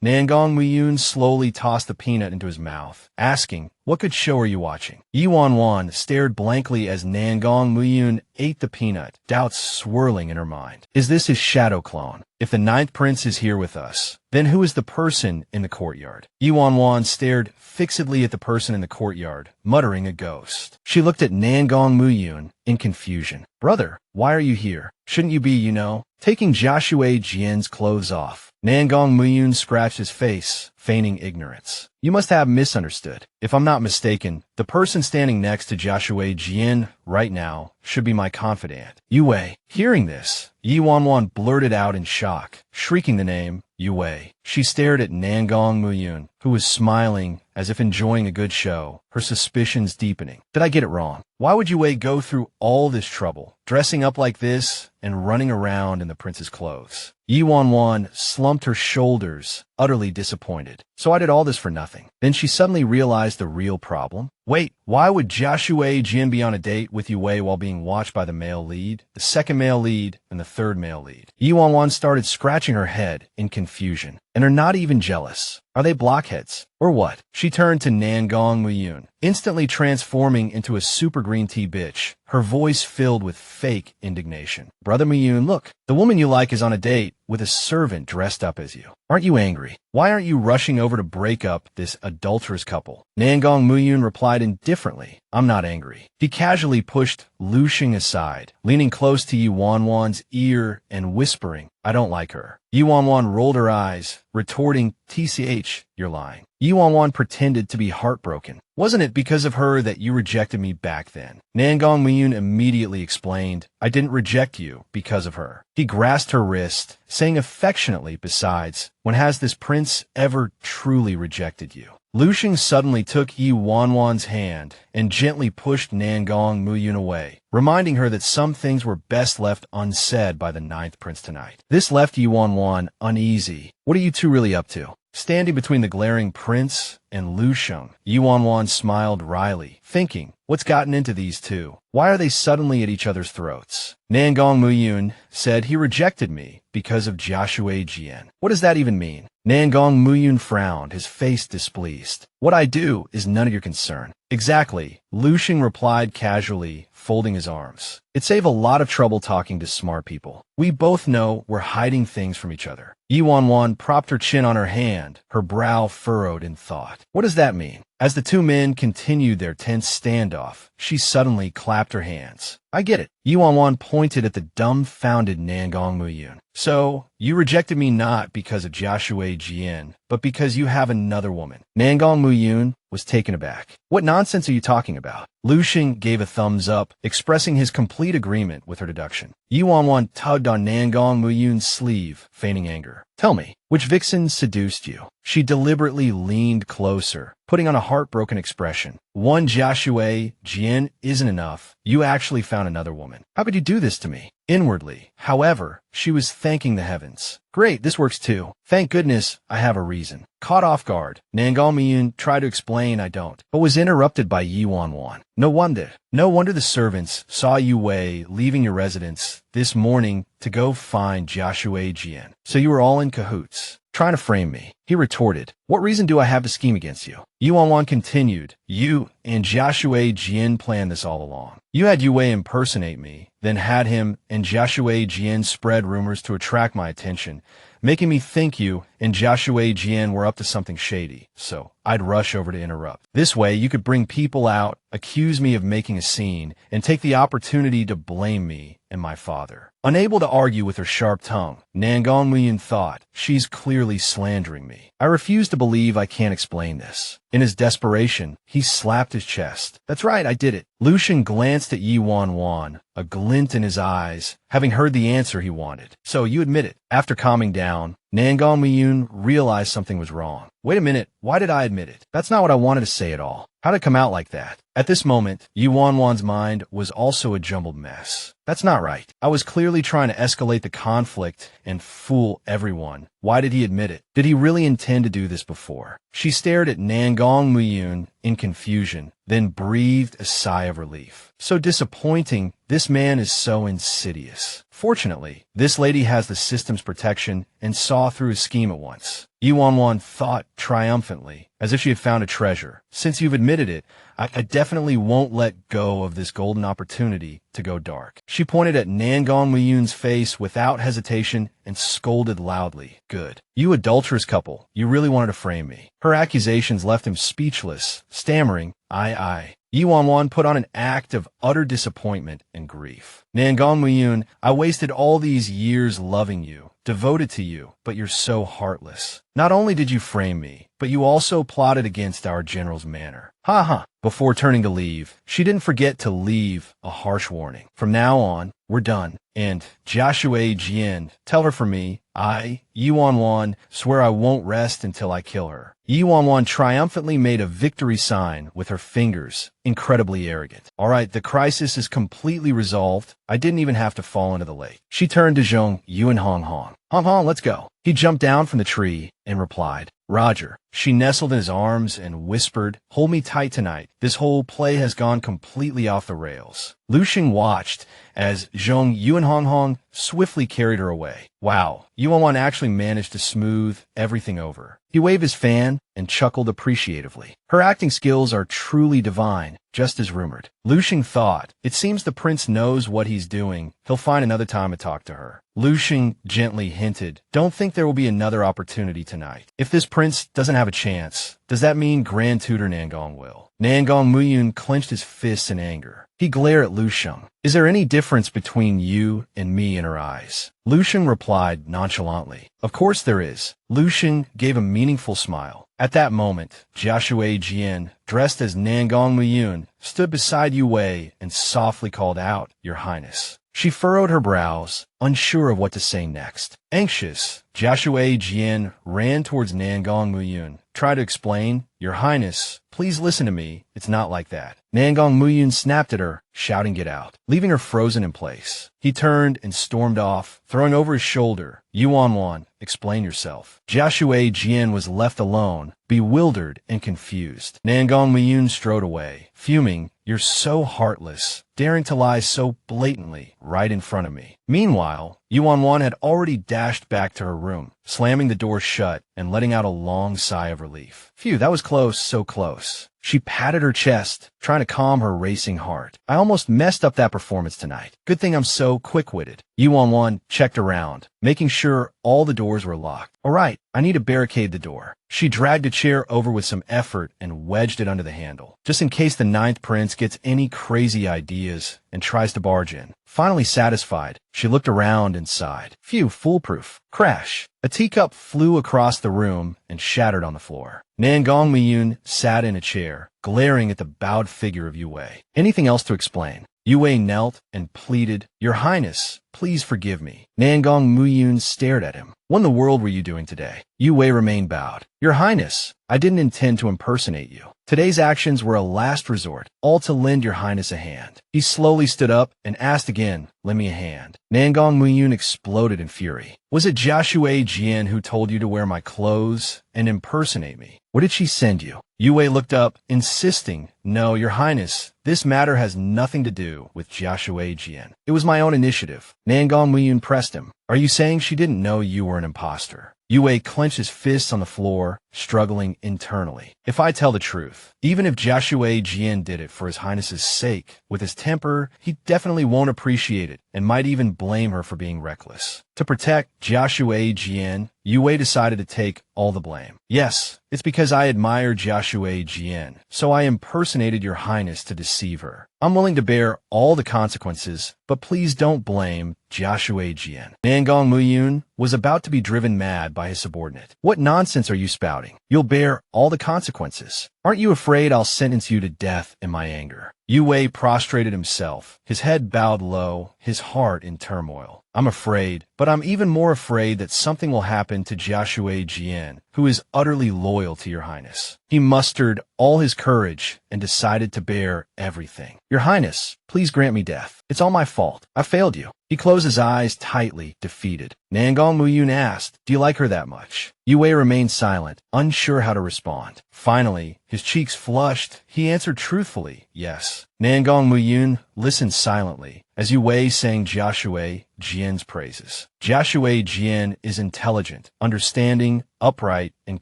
[SPEAKER 1] Nangong Muyun slowly tossed the peanut into his mouth, asking, what good show are you watching? Yi Wan Wan stared blankly as Nangong Muyun ate the peanut, doubts swirling in her mind. Is this his shadow clone? If the ninth prince is here with us, then who is the person in the courtyard? Yi Wan Wan stared fixedly at the person in the courtyard, muttering a ghost. She looked at Nangong Muyun in confusion. Brother, why are you here? Shouldn't you be, taking Xiaoshu Jian's clothes off? Nangong Muyun scratched his face, feigning ignorance. You must have misunderstood. If I'm not mistaken, the person standing next to Xiaoshu Jian right now should be my confidant, Yue. Hearing this, Yi Wan Wan blurted out in shock, shrieking the name, Yue. She stared at Nangong Muyun, who was smiling as if enjoying a good show, her suspicions deepening. Did I get it wrong? Why would Yue go through all this trouble, dressing up like this and running around in the prince's clothes? Yi Wan Wan slumped her shoulders, utterly disappointed. So I did all this for nothing. Then she suddenly realized the real problem. Wait, why would Xiaoshu Jian be on a date with Yue while being watched by the male lead, the second male lead, and the third male lead? Yi Wan Wan started scratching her head in confusion. And are not even jealous. Are they blockheads? Or what? She turned to Nangong Muyun, instantly transforming into a super green tea bitch, her voice filled with fake indignation. Brother Muyun, look, the woman you like is on a date with a servant dressed up as you. Aren't you angry? Why aren't you rushing over to break up this adulterous couple? Nangong Muyun replied indifferently, I'm not angry. He casually pushed Lu Xing aside, leaning close to Yi Wanwan's ear and whispering, I don't like her. Yi Wanwan rolled her eyes, retorting, TCH, you're lying. Yi Wanwan pretended to be heartbroken. Wasn't it because of her that you rejected me back then? Nangong Muyun immediately explained, I didn't reject you because of her. He grasped her wrist, saying affectionately, besides, when has this prince ever truly rejected you? Lu Xing suddenly took Yi Wanwan's hand and gently pushed Nangong Muyun away, reminding her that some things were best left unsaid by the ninth prince tonight. This left Yi Wanwan uneasy. What are you two really up to? Standing between the glaring prince and Lu Xing, Yi Wanwan smiled wryly, thinking, what's gotten into these two? Why are they suddenly at each other's throats? Nangong Muyun said he rejected me because of Xiaoshu Jian. What does that even mean? Nangong Muyun frowned, his face displeased. What I do is none of your concern. Exactly, Lu Xing replied casually, folding his arms. It'd save a lot of trouble talking to smart people. We both know we're hiding things from each other. Yi Wanwan propped her chin on her hand, her brow furrowed in thought. What does that mean? As the two men continued their tense standoff, she suddenly clapped her hands. I get it. Yi Wanwan pointed at the dumbfounded Nangong Muyun. So, you rejected me not because of Xiaoshu Jian, but because you have another woman. Nangong Muyun was taken aback. What nonsense are you talking about? Lu Xing gave a thumbs up, expressing his complete agreement with her deduction. Yi Wanwan tugged on Nangong Muyun's sleeve, feigning anger. Tell me, which vixen seduced you? She deliberately leaned closer, putting on a heartbroken expression. One Xiaoshu Jian isn't enough. You actually found another woman. How could you do this to me? Inwardly, however, she was thanking the heavens. Great, this works too. Thank goodness I have a reason. Caught off guard, Nangong Muyun tried to explain I don't, but was interrupted by Yi Wanwan. No wonder the servants saw Yu Wei leaving your residence this morning to go find Xiaoshu Jian. So you were all in cahoots, trying to frame me. He retorted, what reason do I have to scheme against you? Yi Wanwan continued, you and Xiaoshu Jian planned this all along. You had Yu Wei impersonate me, then had him and Xiaoshu Jian spread rumors to attract my attention, making me think you and Xiaoshu Jian were up to something shady, so I'd rush over to interrupt. This way, you could bring people out, accuse me of making a scene, and take the opportunity to blame me and my father. Unable to argue with her sharp tongue, Nangong Muyun thought, she's clearly slandering me. I refuse to believe I can't explain this. In his desperation, he slapped his chest. That's right, I did it. Lu Xing glanced at Yi Wanwan, a glint in his eyes, having heard the answer he wanted. So you admit it. After calming down, Nangong Muyun realized something was wrong. Wait a minute, why did I admit it? That's not what I wanted to say at all. How'd it come out like that? At this moment, Yi Wanwan's mind was also a jumbled mess. That's not right. I was clearly trying to escalate the conflict and fool everyone. Why did he admit it? Did he really intend to do this before? She stared at Nangong Muyun in confusion, then breathed a sigh of relief. So disappointing, this man is so insidious. Fortunately, this lady has the system's protection and saw through his scheme at once. Yi Wanwan thought triumphantly, as if she had found a treasure. Since you've admitted it, I definitely won't let go of this golden opportunity to go dark. She pointed at Nangong Muyun's face without hesitation and scolded loudly. Good. You adulterous couple, you really wanted to frame me. Her accusations left him speechless, stammering, I. Yi Wanwan put on an act of utter disappointment and grief. Nangong Muyun, I wasted all these years loving you, devoted to you, but you're so heartless. Not only did you frame me, but you also plotted against our general's manor. Ha ha. Before turning to leave, she didn't forget to leave a harsh warning. From now on, we're done. And Xiaoshu Jian, tell her for me, I, Yi Wanwan, swear I won't rest until I kill her. Yi Wanwan triumphantly made a victory sign with her fingers, incredibly arrogant. All right, the crisis is completely resolved. I didn't even have to fall into the lake. She turned to Zhong, you and Hong Hong. Hong Hong, let's go. He jumped down from the tree and replied, Roger. She nestled in his arms and whispered, hold me tight tonight. This whole play has gone completely off the rails. Lu Xing watched as Zhong Yu and Hong Hong swiftly carried her away. Wow, Yi Wanwan actually managed to smooth everything over. He waved his fan and chuckled appreciatively. Her acting skills are truly divine, just as rumored. Lu Xing thought, it seems the prince knows what he's doing. He'll find another time to talk to her. Lu Xing gently hinted, don't think there will be another opportunity tonight. If this prince prince doesn't have a chance, does that mean Grand Tutor Nangong will? Nangong Muyun clenched his fists in anger. He glared at Lu Sheng. Is there any difference between you and me in her eyes? Lu Sheng replied nonchalantly. Of course there is. Lu Sheng gave a meaningful smile. At that moment, Xiaoshu Jian, dressed as Nangong Muyun, stood beside Yu Wei and softly called out, Your Highness. She furrowed her brows, unsure of what to say next. Anxious, Xiaoshu Jian ran towards Nangong Muyun. Tried to explain, Your Highness, please listen to me, it's not like that. Nangong Muyun snapped at her, shouting get out, leaving her frozen in place. He turned and stormed off, throwing over his shoulder, Wan Wan, explain yourself. Xiaoshu Jian was left alone, bewildered and confused. Nangong Muyun strode away, fuming, You're so heartless, daring to lie so blatantly right in front of me. Meanwhile, Wan Wan had already dashed back to her room, slamming the door shut and letting out a long sigh of relief. Phew, that was close, so close. She patted her chest, trying to calm her racing heart. I almost messed up that performance tonight. Good thing I'm so quick-witted. Wan Wan checked around, making sure all the doors were locked. All right, I need to barricade the door. She dragged a chair over with some effort and wedged it under the handle, just in case the ninth prince gets any crazy ideas and tries to barge in. Finally satisfied, she looked around and sighed. Phew, foolproof. Crash. A teacup flew across the room and shattered on the floor. Nangong Muyun sat in a chair, glaring at the bowed figure of Yu Wei. Anything else to explain? Yu Wei knelt and pleaded, Your Highness, please forgive me. Nangong Muyun stared at him. What in the world were you doing today? Yu Wei remained bowed. Your Highness, I didn't intend to impersonate you. Today's actions were a last resort, all to lend Your Highness a hand. He slowly stood up and asked again, Lend me a hand. Nangong Muyun exploded in fury. Was it Xiaoshu Jian who told you to wear my clothes and impersonate me? What did she send you? Yu Wei looked up, insisting, No, Your Highness, this matter has nothing to do with Xiaoshu Jian. It was my own initiative. Nangong Muyun pressed him. Are you saying she didn't know you were an imposter? Yu Wei clenched his fists on the floor, struggling internally. If I tell the truth, even if Xiaoshu Jian did it for His Highness's sake, with his temper, he definitely won't appreciate it and might even blame her for being reckless. To protect Xiaoshu Jian, Yu Wei decided to take all the blame. Yes, it's because I admire Xiaoshu Jian, so I impersonated Your Highness to deceive her. I'm willing to bear all the consequences, but please don't blame Xiaoshu Jian. Nangong Muyun was about to be driven mad by his subordinate. What nonsense are you spouting? You'll bear all the consequences. Aren't you afraid I'll sentence you to death in my anger? Yu Wei prostrated himself, his head bowed low, his heart in turmoil. I'm afraid, but I'm even more afraid that something will happen to Xiaoshu Jian, who is utterly loyal to Your Highness. He mustered all his courage and decided to bear everything. Your Highness, please grant me death. It's all my fault. I failed you. He closed his eyes tightly, defeated. Nangong Muyun asked, Do you like her that much? Yu Wei remained silent, unsure how to respond. Finally, his cheeks flushed. He answered truthfully, yes. Nangong Muyun listened silently as Yu Wei sang Xiaoshu Jian's praises. Xiaoshu Jian is intelligent, understanding, upright, and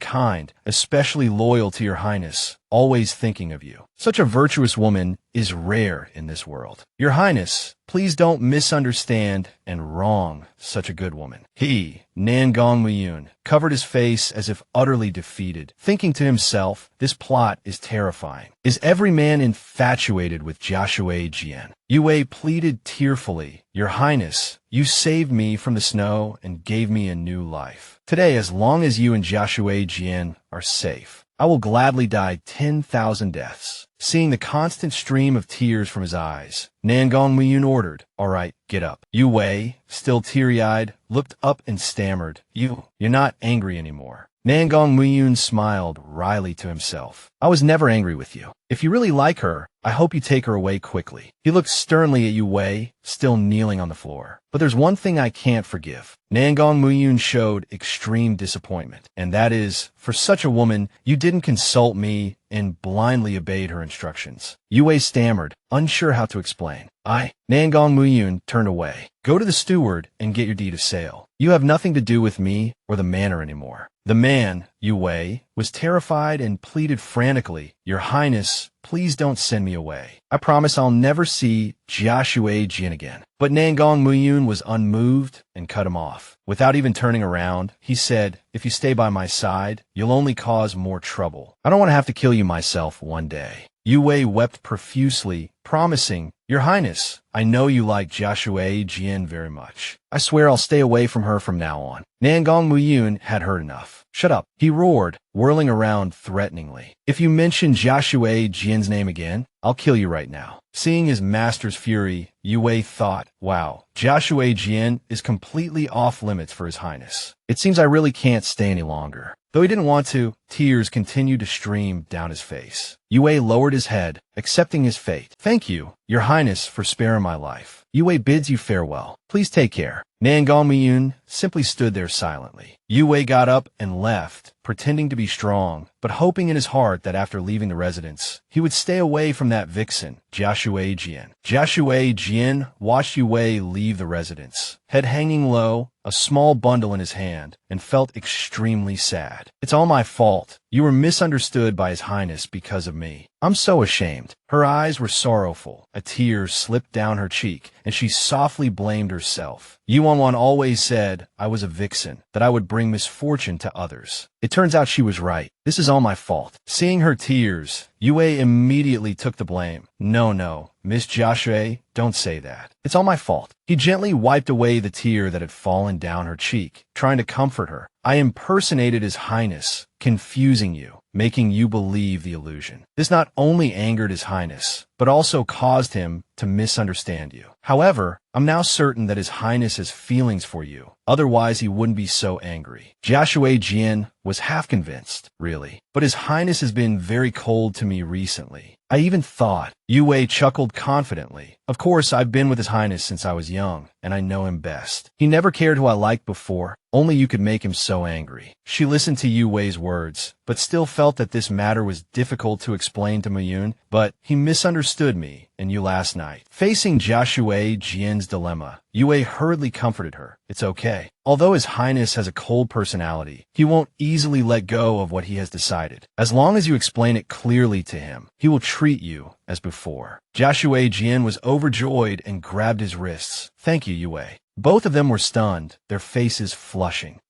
[SPEAKER 1] kind, especially loyal to Your Highness, always thinking of you. Such a virtuous woman is rare in this world. Your Highness, please don't misunderstand and wrong such a good woman. He, Nangong Muyun, covered his face as if utterly defeated, thinking to himself, this plot is terrifying. Is every man infatuated with Xiaoshu Jian? Yu Wei pleaded tearfully, Your Highness, you saved me from the snow and gave me a new life. Today, as long as you and Xiaoshu Jian are safe, I will gladly die 10,000 deaths. Seeing the constant stream of tears from his eyes, Nangong Muyun ordered, All right, get up. Yu Wei, still teary-eyed, looked up and stammered, You're not angry anymore. Nangong Muyun smiled wryly to himself. I was never angry with you. If you really like her, I hope you take her away quickly. He looked sternly at Yu Wei, still kneeling on the floor. But there's one thing I can't forgive. Nangong Muyun showed extreme disappointment, and that is, for such a woman, you didn't consult me and blindly obeyed her instructions. Yu Wei stammered, unsure how to explain. Nangong Muyun turned away. Go to the steward and get your deed of sale. You have nothing to do with me or the manor anymore. The man, Yue, was terrified and pleaded frantically, "Your Highness, please don't send me away. I promise I'll never see Xiaoshu Jin again." But Nangong Muyun was unmoved and cut him off. Without even turning around, he said, "If you stay by my side, you'll only cause more trouble. I don't want to have to kill you myself one day." Yue wept profusely, promising, "Your Highness, I know you like Xiaoshu Jin very much. I swear I'll stay away from her from now on." Nangong Muyun had heard enough. "Shut up," he roared, whirling around threateningly. "If you mention Xiaoshu Jin's name again, I'll kill you right now." Seeing his master's fury, Yue thought, "Wow, Xiaoshu Jin is completely off limits for his highness. It seems I really can't stay any longer." Though he didn't want to, tears continued to stream down his face. Yue lowered his head, accepting his fate. "Thank you, Your Highness, for sparing my life. Yue bids you farewell. Please take care." Nangong Miyun simply stood there silently. Yue got up and left, pretending to be strong, but hoping in his heart that after leaving the residence, he would stay away from that vixen, Xiaoshu Jin. Xiaoshu Jin watched Yue leave the residence, head hanging low, a small bundle in his hand, and felt extremely sad. "It's all my fault. You were misunderstood by His Highness because of me. I'm so ashamed." Her eyes were sorrowful. A tear slipped down her cheek, and she softly blamed herself. Wan Wan always said I was a vixen, that I would bring misfortune to others. It turns out she was right. This is all my fault. Seeing her tears, Yue immediately took the blame. No, Miss Xiaoshu, don't say that. It's all my fault." He gently wiped away the tear that had fallen down her cheek, trying to comfort her. "I impersonated His Highness, confusing you, making you believe the illusion. This not only angered His Highness, but also caused him to misunderstand you. However, I'm now certain that His Highness has feelings for you. Otherwise, he wouldn't be so angry." Xiaoshu Jin was half convinced, really. "But His Highness has been very cold to me recently. I even thought." Yue chuckled confidently. "Of course, I've been with His Highness since I was young, and I know him best. He never cared who I liked before. Only you could make him so angry." She listened to Yue's words, but still felt that this matter was difficult to explain to Muyun. "But he misunderstood me and you last night." Facing Xiaoshu Jin's dilemma, Yue hurriedly comforted her. "It's okay. Although His Highness has a cold personality, he won't easily let go of what he has decided. As long as you explain it clearly to him, he will treat you as before." Xiaoshu Jin was overjoyed and grabbed his wrists. "Thank you, Yue." Both of them were stunned, their faces flushing.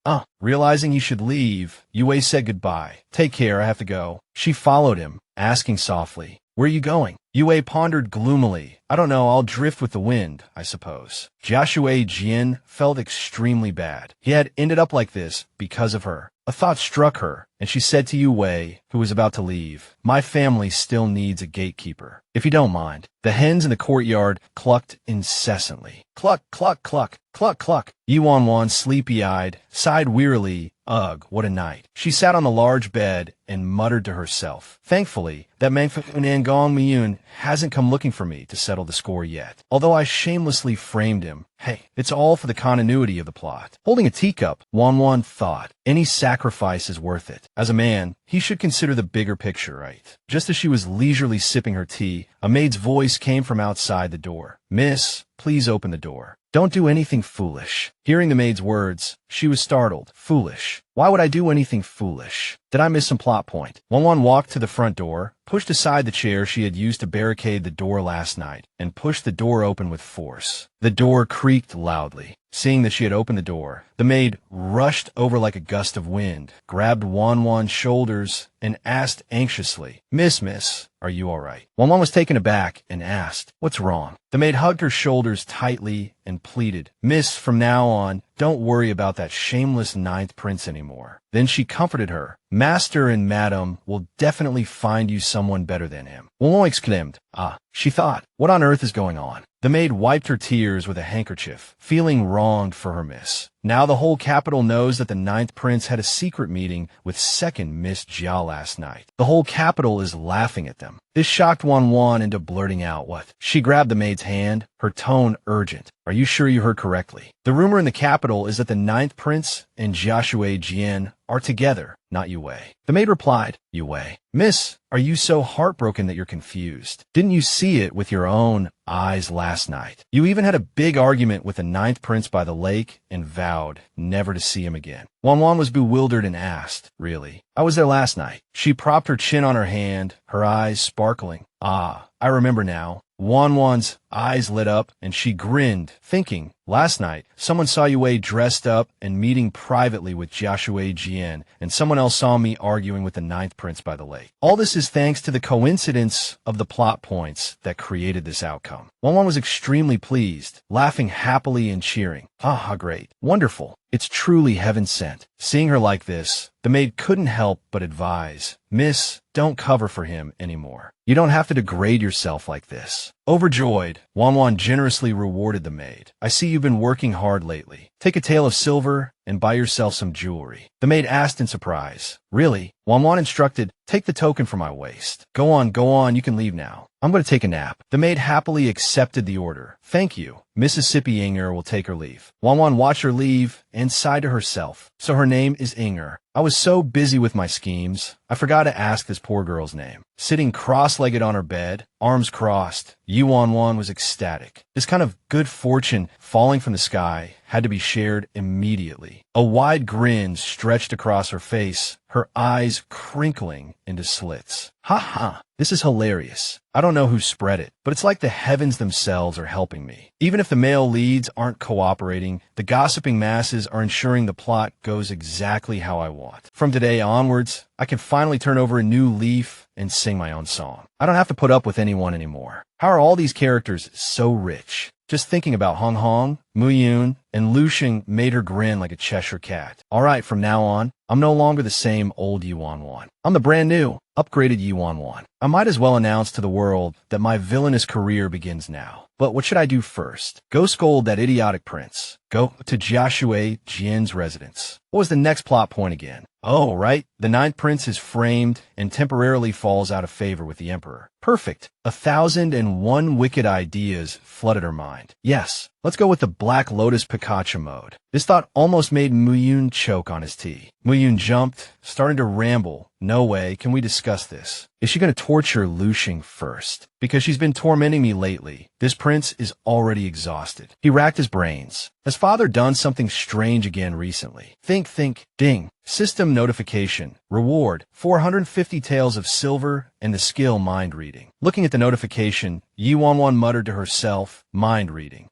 [SPEAKER 1] Realizing he should leave, Yue said goodbye. "Take care, I have to go." She followed him, asking softly, "Where are you going?" Yue pondered gloomily. "I don't know, I'll drift with the wind, I suppose." Xiaoshu Jin felt extremely bad. He had ended up like this because of her. A thought struck her, and she said to Yue, who was about to leave, "My family still needs a gatekeeper, if you don't mind." The hens in the courtyard clucked incessantly. Cluck, cluck, cluck, cluck, cluck. Wan Wan, sleepy-eyed, sighed wearily. Ugh, what a night. She sat on the large bed and muttered to herself. Thankfully, that Nangong Miyun hasn't come looking for me to settle the score yet. Although I shamelessly framed him. Hey, it's all for the continuity of the plot. Holding a teacup, Wan Wan thought, any sacrifice is worth it. As a man, he should consider the bigger picture, right? Just as she was leisurely sipping her tea, a maid's voice came from outside the door. "Miss, please open the door. Don't do anything foolish." Hearing the maid's words, she was startled. Foolish? Why would I do anything foolish? Did I miss some plot point? Wan Wan walked to the front door, pushed aside the chair she had used to barricade the door last night, and pushed the door open with force. The door creaked loudly. Seeing that she had opened the door, the maid rushed over like a gust of wind, grabbed Wan Wan's shoulders, and asked anxiously, Miss, are you all right?" Wan Wan was taken aback and asked, "What's wrong?" The maid hugged her shoulders tightly and pleaded, "Miss, from now on, don't worry about that shameless ninth prince anymore." Then she comforted her. "Master and Madam will definitely find you someone better than him." Wan Wan exclaimed, she thought, what on earth is going on? The maid wiped her tears with a handkerchief, feeling wronged for her miss. Now the whole capital knows that the ninth prince had a secret meeting with second Miss Jia last night. The whole capital is laughing at them. This shocked Wan Wan into blurting out what? She grabbed the maid's hand, her tone urgent. Are you sure you heard correctly? The rumor in the capital is that the ninth prince and Xiaoshu Jian are together, not Yue. The maid replied, Yue. Miss, are you so heartbroken that you're confused? Didn't you see it with your own eyes last night? You even had a big argument with the ninth prince by the lake and vowed never to see him again. Wan Wan was bewildered and asked, Really? I was there last night. She propped her chin on her hand, her eyes sparkling. Ah, I remember now. Wan Wan's eyes lit up and she grinned, thinking, last night, someone saw Yue dressed up and meeting privately with Xiaoshu Jian, and someone else saw me arguing with the ninth prince by the lake. All this is thanks to the coincidence of the plot points that created this outcome. Wan Wan was extremely pleased, laughing happily and cheering. Ah, great. Wonderful. It's truly heaven sent. Seeing her like this, the maid couldn't help but advise, Miss, don't cover for him anymore. You don't have to degrade yourself like this. Overjoyed, Wan Wan generously rewarded the maid. I see you've been working hard lately. Take a tael of silver and buy yourself some jewelry. The maid asked in surprise. Really? Wan Wan instructed, take the token from my waist. Go on, you can leave now. I'm going to take a nap. The maid happily accepted the order. Thank you. Mississippi Inger will take her leave. Wan Wan watched her leave and sighed to herself. So her name is Inger. I was so busy with my schemes, I forgot to ask this poor girl's name. Sitting cross-legged on her bed, arms crossed, Wan Wan was ecstatic. This kind of good fortune falling from the sky had to be shared immediately. A wide grin stretched across her face, her eyes crinkling into slits. Ha ha, this is hilarious. I don't know who spread it, but it's like the heavens themselves are helping me. Even if the male leads aren't cooperating, the gossiping masses are ensuring the plot goes exactly how I want. From today onwards, I can finally turn over a new leaf and sing my own song. I don't have to put up with anyone anymore. How are all these characters so rich? Just thinking about Hong Hong, Mu Yun, and Lu Xing made her grin like a Cheshire cat. All right, from now on, I'm no longer the same old Wan Wan. I'm the brand new, upgraded Wan Wan. I might as well announce to the world that my villainous career begins now. But what should I do first? Go scold that idiotic prince. Go to Xiaoshu Jian's residence. What was the next plot point again? Oh, right. The ninth prince is framed and temporarily falls out of favor with the emperor. Perfect. 1,001 wicked ideas flooded her mind. Yes, let's go with the Black Lotus Pikachu mode. This thought almost made Mu Yun choke on his tea. Mu Yun jumped, starting to ramble. No way, can we discuss this? Is she going to torture Lu Xing first? Because she's been tormenting me lately. This prince is already exhausted. He racked his brains. Has father done something strange again recently? Think, ding. System notification. Reward, 450 taels of silver and the skill mind reading. Looking at the notification, Wan Wan muttered to herself, mind reading.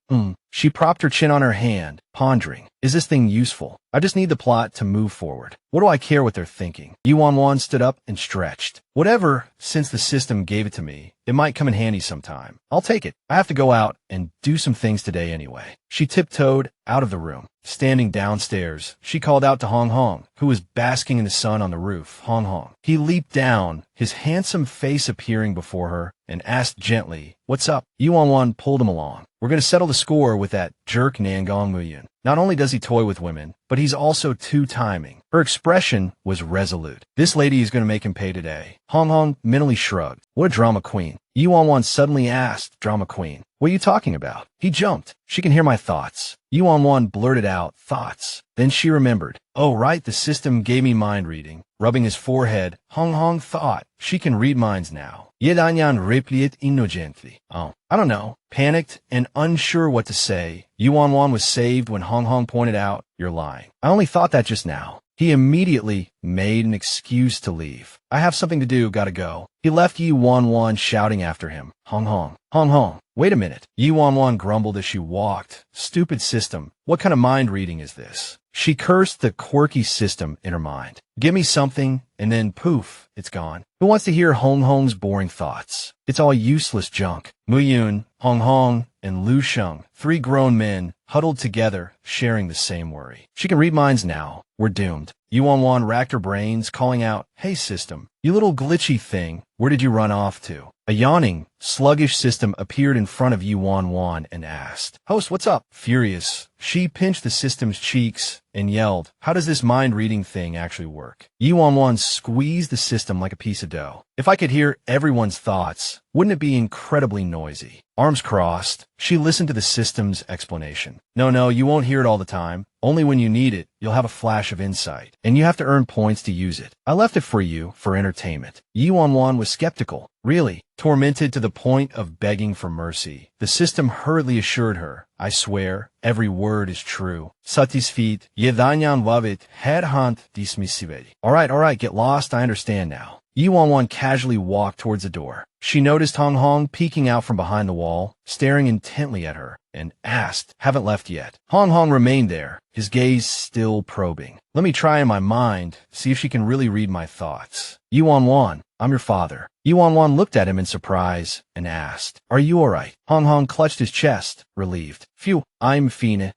[SPEAKER 1] She propped her chin on her hand, pondering. Is this thing useful? I just need the plot to move forward. What do I care what they're thinking? Wan Wan stood up and stretched. Whatever, since the system gave it to me, it might come in handy sometime. I'll take it. I have to go out and do some things today anyway. She tiptoed out of the room. Standing downstairs, she called out to Hong Hong, who was basking in the sun on the roof. Hong Hong. He leaped down, his handsome face appearing before her, and asked gently, What's up? Wan Wan pulled him along. We're going to settle the score with that jerk Nangong Mu Yun. Not only does he toy with women, but he's also two-timing. Her expression was resolute. This lady is going to make him pay today. Hong Hong mentally shrugged. What a drama queen. Wan Wan suddenly asked, Drama queen, what are you talking about? He jumped. She can hear my thoughts. Wan Wan blurted out, thoughts. Then she remembered. Oh, right, the system gave me mind reading. Rubbing his forehead, Hong Hong thought, she can read minds now. Yedanyan repliet innocently. Oh, I don't know. Panicked and unsure what to say, Wan Wan was saved when Hong Hong pointed out, you're lying. I only thought that just now. He immediately made an excuse to leave. I have something to do, gotta go. He left Wan Wan shouting after him. Hong Hong. Hong Hong. Wait a minute. Wan Wan grumbled as she walked. Stupid system. What kind of mind reading is this? She cursed the quirky system in her mind. Give me something, and then poof, it's gone. Who wants to hear Hong Hong's boring thoughts? It's all useless junk. Mu Yun, Hong Hong, and Lu Sheng, 3 grown men, huddled together, sharing the same worry. She can read minds now. We're doomed. Wan Wan racked her brains, calling out, Hey system, you little glitchy thing, where did you run off to? A yawning, sluggish system appeared in front of Wan Wan and asked, Host, what's up? Furious, She pinched the system's cheeks and yelled, "How does this mind-reading thing actually work?" Yi Wan squeezed the system like a piece of dough. "If I could hear everyone's thoughts, wouldn't it be incredibly noisy?" Arms crossed, she listened to the system's explanation. No, you won't hear it all the time. Only when you need it, you'll have a flash of insight, and you have to earn points to use it. I left it for you for entertainment. Yi Wan was skeptical. Really? Tormented to the point of begging for mercy, the system hurriedly assured her, "I swear, every word is true. Satisfeed, yedanyan wavit, headhunt dismissivedi." All right, get lost, I understand now. Yi Wan casually walked towards the door. She noticed Hong peeking out from behind the wall, staring intently at her, and asked, "Haven't left yet?" Hong remained there, his gaze still probing. "Let me try in my mind, see if she can really read my thoughts." "Yi Wan, I'm your father." Yi Wan looked at him in surprise and asked, "Are you all right?" Hong clutched his chest, relieved. "Phew, I'm fine.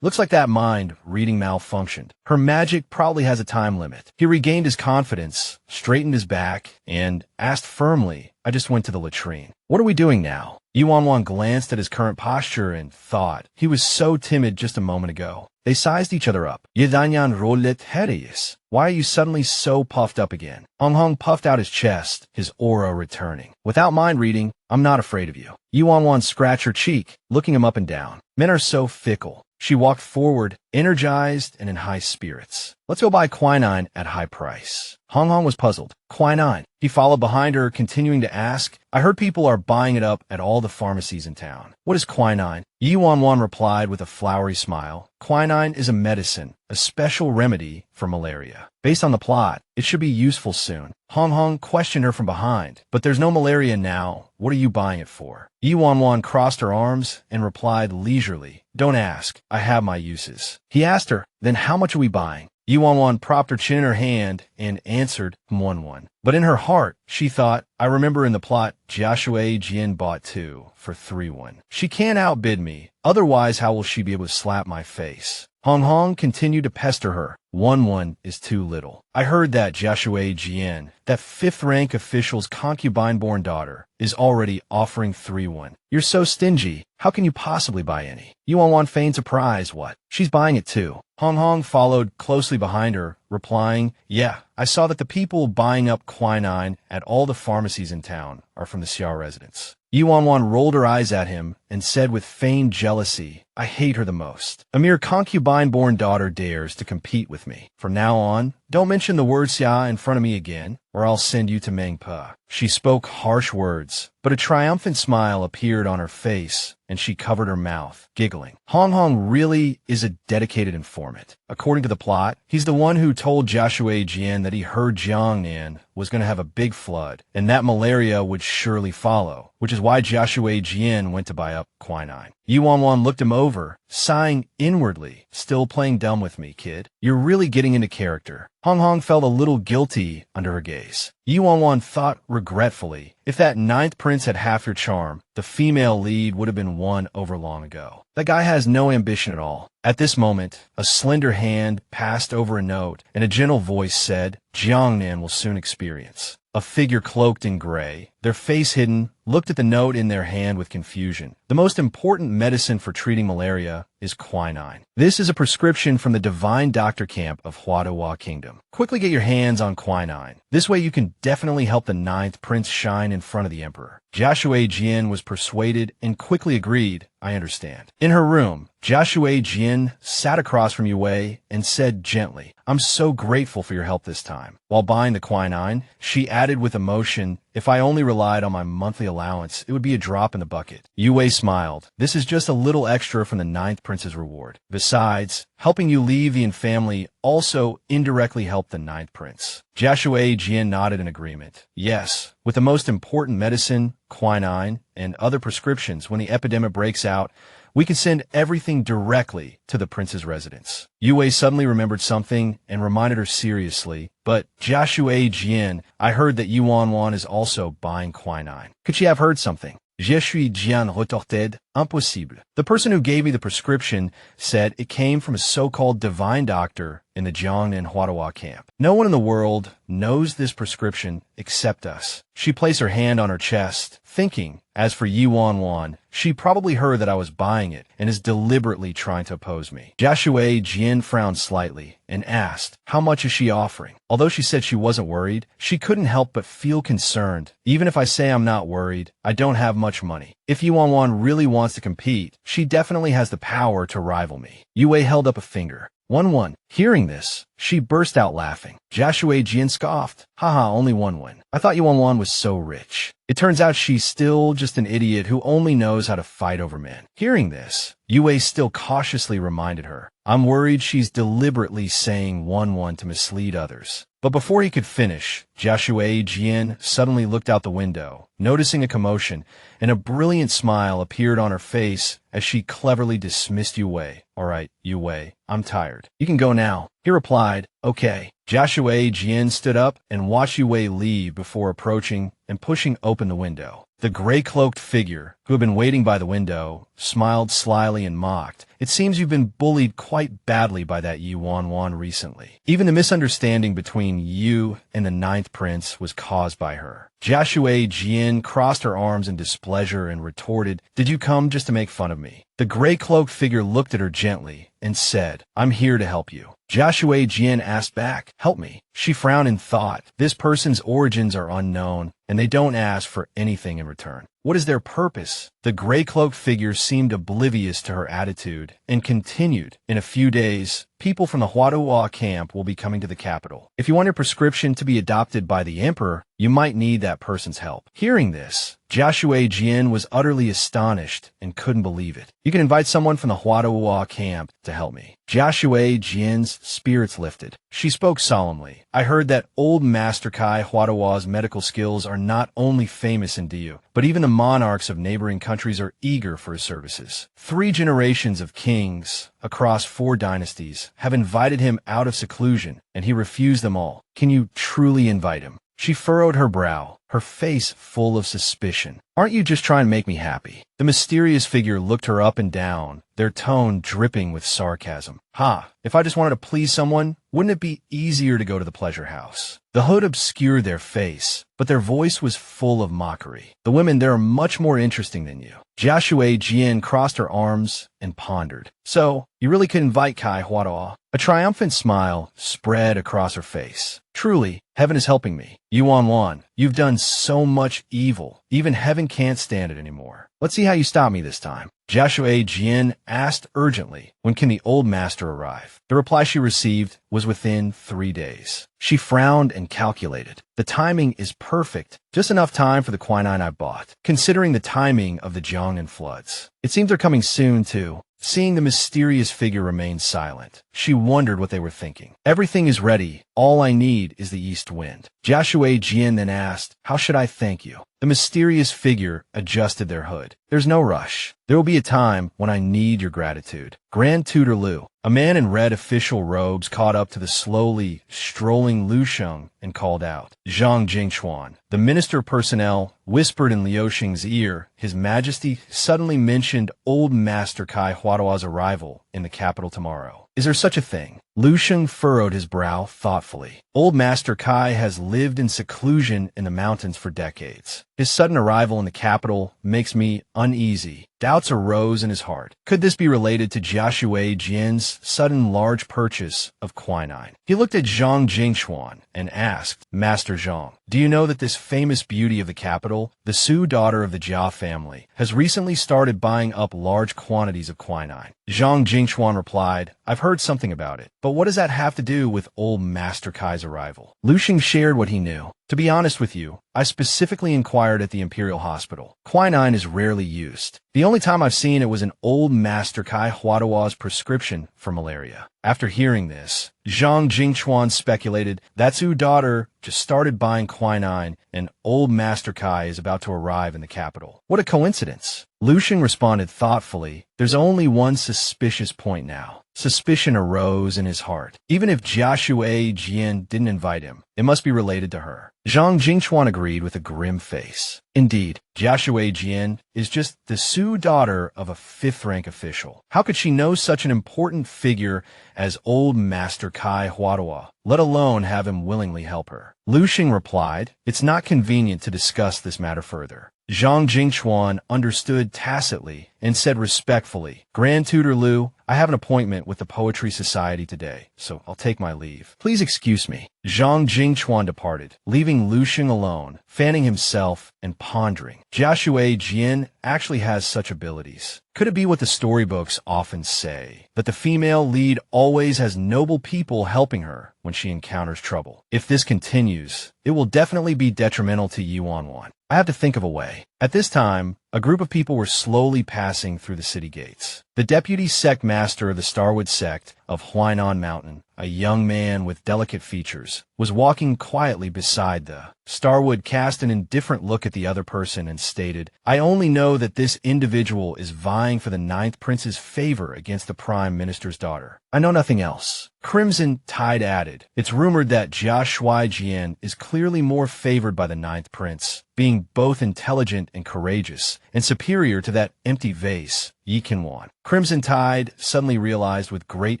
[SPEAKER 1] Looks like that mind reading malfunctioned. Her magic probably has a time limit." He regained his confidence, straightened his back, and asked firmly, "I just went to the latrine. What are we doing now?" Yi Wan glanced at his current posture and thought, he was so timid just a moment ago. They sized each other up. "Yedanyan rolet herius. Why are you suddenly so puffed up again?" Hong puffed out his chest, his aura returning. "Without mind reading, I'm not afraid of you." Yi Wan scratched her cheek, looking him up and down. Men are so fickle. She walked forward, energized and in high spirits. "Let's go buy quinine at high price." Hong was puzzled. "Quinine?" He followed behind her, continuing to ask, "I heard people are buying it up at all the pharmacies in town. What is quinine?" Yi Wan replied with a flowery smile. "Quinine is a medicine, a special remedy for malaria. Based on the plot, it should be useful soon." Hong questioned her from behind. "But there's no malaria now. What are you buying it for?" Yi Wan crossed her arms and replied leisurely, "Don't ask. I have my uses." He asked her, "Then how much are we buying?" Yi Wan propped her chin in her hand and answered, "1. But in her heart, she thought, "I remember in the plot, Xiaoshu Jian bought 2 for 3. She can't outbid me. Otherwise, how will she be able to slap my face?" Hong continued to pester her. 1 is too little. I heard that Xiaoshu Jian, that 5th-rank official's concubine-born daughter, is already offering 3. You're so stingy. How can you possibly buy any? Yi Wan feigned surprise. "What? She's buying it too." Hong followed closely behind her, replying, "Yeah, I saw that the people buying up quinine at all the pharmacies in town are from the Xiao residents." Yi Wan rolled her eyes at him and said with feigned jealousy, "I hate her the most. A mere concubine-born daughter dares to compete with me. From now on, don't mention the word Xia in front of me again, or I'll send you to Mengpa." She spoke harsh words, but a triumphant smile appeared on her face, and she covered her mouth, giggling. Hong really is a dedicated informant. According to the plot, he's the one who told Xiaoshu Jian that he heard Jiangnan was going to have a big flood, and that malaria would surely follow, which is why Xiaoshu Jian went to buy up quinine. Yi Wan looked him over, sighing inwardly, "Still playing dumb with me, kid. You're really getting into character." Hong felt a little guilty under her gaze. Yi Wan thought regretfully, if that 9th prince had half your charm, the female lead would have been won over long ago. That guy has no ambition at all. At this moment, a slender hand passed over a note, and a gentle voice said, "Jiangnan will soon experience." A figure cloaked in gray, their face hidden, looked at the note in their hand with confusion. The most important medicine for treating malaria is quinine. This is a prescription from the divine doctor camp of Huadawa Kingdom. Quickly get your hands on quinine. This way you can definitely help the 9th prince shine in front of the emperor. Xiaoshu Jian was persuaded and quickly agreed, "I understand." In her room, Xiaoshu Jian sat across from Yue and said gently, "I'm so grateful for your help this time." While buying the quinine, she added with emotion, "If I only relied on my monthly allowance, it would be a drop in the bucket." Yue smiled. "This is just a little extra from the 9th prince's reward. Besides, helping you leave the family also indirectly helped the 9th prince." Xiaoshu Jian nodded in agreement. "Yes, with the most important medicine, quinine, and other prescriptions when the epidemic breaks out, we can send everything directly to the prince's residence." Yue suddenly remembered something and reminded her seriously, "But Xiaoshu Jian, I heard that Yi Wan is also buying quinine." Could she have heard something? "Je suis Jian retorted, impossible." The person who gave me the prescription said it came from a so-called divine doctor in the Jiangnan Huadawa camp. No one in the world knows this prescription except us. She placed her hand on her chest, thinking. As for Yi Wan, She probably heard that I was buying it and is deliberately trying to oppose me. Xiaoshu Jian frowned slightly and asked, how much is she offering? Although she said she wasn't worried, she couldn't help but feel concerned. Even if I say I'm not worried, I don't have much money. If Yu Wanwan really wants to compete, she definitely has the power to rival me. Yue held up a finger. 1-1. Hearing this, she burst out laughing. Xiaoshu Jian scoffed. Haha, only 1-1. I thought Yu Wanwan was so rich. It turns out she's still just an idiot who only knows how to fight over men. Hearing this, Yue still cautiously reminded her. I'm worried she's deliberately saying 1-1 to mislead others. But before he could finish, Xiaoshu Jian suddenly looked out the window, noticing a commotion, and a brilliant smile appeared on her face as she cleverly dismissed Yue. All right, Yue, I'm tired. You can go now. He replied, okay. Xiaoshu Jian stood up and watched Yue leave before approaching and pushing open the window. The gray-cloaked figure, who had been waiting by the window, smiled slyly and mocked. It seems you've been bullied quite badly by that Yu Wanwan recently. Even the misunderstanding between you and the ninth prince was caused by her. Xiaoshu Jian crossed her arms in displeasure and retorted, did you come just to make fun of me? The gray-cloaked figure looked at her gently and said, I'm here to help you. Xiaoshu Jian asked back, help me. She frowned and thought, this person's origins are unknown, and they don't ask for anything in return. What is their purpose? The gray-cloaked figure seemed oblivious to her attitude and continued, in a few days, people from the Huaduo camp will be coming to the capital. If you want your prescription to be adopted by the emperor, you might need that person's help. Hearing this, Xiaoshu Jian was utterly astonished and couldn't believe it. You can invite someone from the Huaduo camp to help me. Xiaoshu Jian's spirits lifted. She spoke solemnly. I heard that old Master Kai Huaduo's medical skills are not only famous in Diu, but even the monarchs of neighboring countries are eager for his services. 3 generations of kings across 4 dynasties have invited him out of seclusion, and he refused them all. Can you truly invite him? She furrowed her brow, her face full of suspicion. Aren't you just trying to make me happy? The mysterious figure looked her up and down, their tone dripping with sarcasm. Ha, if I just wanted to please someone, wouldn't it be easier to go to the pleasure house? The hood obscured their face, but their voice was full of mockery. The women there are much more interesting than you. Xiaoshu Jian crossed her arms and pondered. So, you really could invite Kai Huaduo? A triumphant smile spread across her face. Truly, heaven is helping me. Yu Wanwan, you've done so much evil. Even heaven can't stand it anymore. Let's see how you stop me this time. Xiaoshu Jian asked urgently, when can the old master arrive? The reply she received was within 3 days. She frowned and calculated. The timing is perfect, just enough time for the quinine I bought, considering the timing of the Zhongnan floods. It seems they're coming soon, too. Seeing the mysterious figure remain silent, she wondered what they were thinking. Everything is ready. All I need is the east wind. Xiaoshu Jian then asked, how should I thank you? The mysterious figure adjusted their hood. There's no rush. There will be a time when I need your gratitude. Grand Tutor Lu, a man in red official robes, caught up to the slowly strolling Lu Shang and called out. Zhang Jingchuan, the minister of personnel, whispered in Liu Xing's ear. His Majesty suddenly mentioned old Master Kai Huaduo's arrival in the capital tomorrow. Is there such a thing? Lu Sheng furrowed his brow thoughtfully. Old Master Kai has lived in seclusion in the mountains for decades. His sudden arrival in the capital makes me uneasy. Doubts arose in his heart. Could this be related to Xiaoshu Jian's sudden large purchase of quinine? He looked at Zhang Jingchuan and asked, Master Zhang, do you know that this famous beauty of the capital, the Su daughter of the Jia family, has recently started buying up large quantities of quinine? Zhang Jingchuan replied, I've heard something about it, but what does that have to do with old Master Kai's arrival? Lu Xing shared what he knew. To be honest with you, I specifically inquired at the Imperial Hospital. Quinine is rarely used. The only time I've seen it was in old Master Kai Huaduo's prescription for malaria. After hearing this, Zhang Jingchuan speculated that Su daughter just started buying quinine and old Master Kai is about to arrive in the capital. What a coincidence. Lu Xing responded thoughtfully, there's only one suspicious point now. Suspicion arose in his heart. Even if Xiaoshu Jian didn't invite him, it must be related to her. Zhang Jingchuan agreed with a grim face. Indeed, Xiaoshu Jian is just the Su daughter of a 5th-rank official. How could she know such an important figure as old Master Kai Huaduo, let alone have him willingly help her? Lu Xing replied, it's not convenient to discuss this matter further. Zhang Jingchuan understood tacitly and said respectfully, "Grand Tutor Liu, I have an appointment with the Poetry Society today, so I'll take my leave. Please excuse me." Zhang Jingchuan departed, leaving Lu Xing alone, fanning himself and pondering. Xiaoshu Jian actually has such abilities. Could it be what the storybooks often say, that the female lead always has noble people helping her when she encounters trouble? If this continues, it will definitely be detrimental to Yuan Wan. I have to think of a way. At this time, a group of people were slowly passing through the city gates. The deputy sect master of the Starwood sect of Huainan Mountain, a young man with delicate features, was walking quietly beside the Starwood, cast an indifferent look at the other person and stated, "I only know that this individual is vying for the 9th Prince's favor against the Prime Minister's daughter. I know nothing else." Crimson Tide added, "It's rumored that Jia Shuaijian is clearly more favored by the 9th Prince, being both intelligent and courageous, and superior to that empty vase, Yi Qinwan." Crimson Tide suddenly realized with great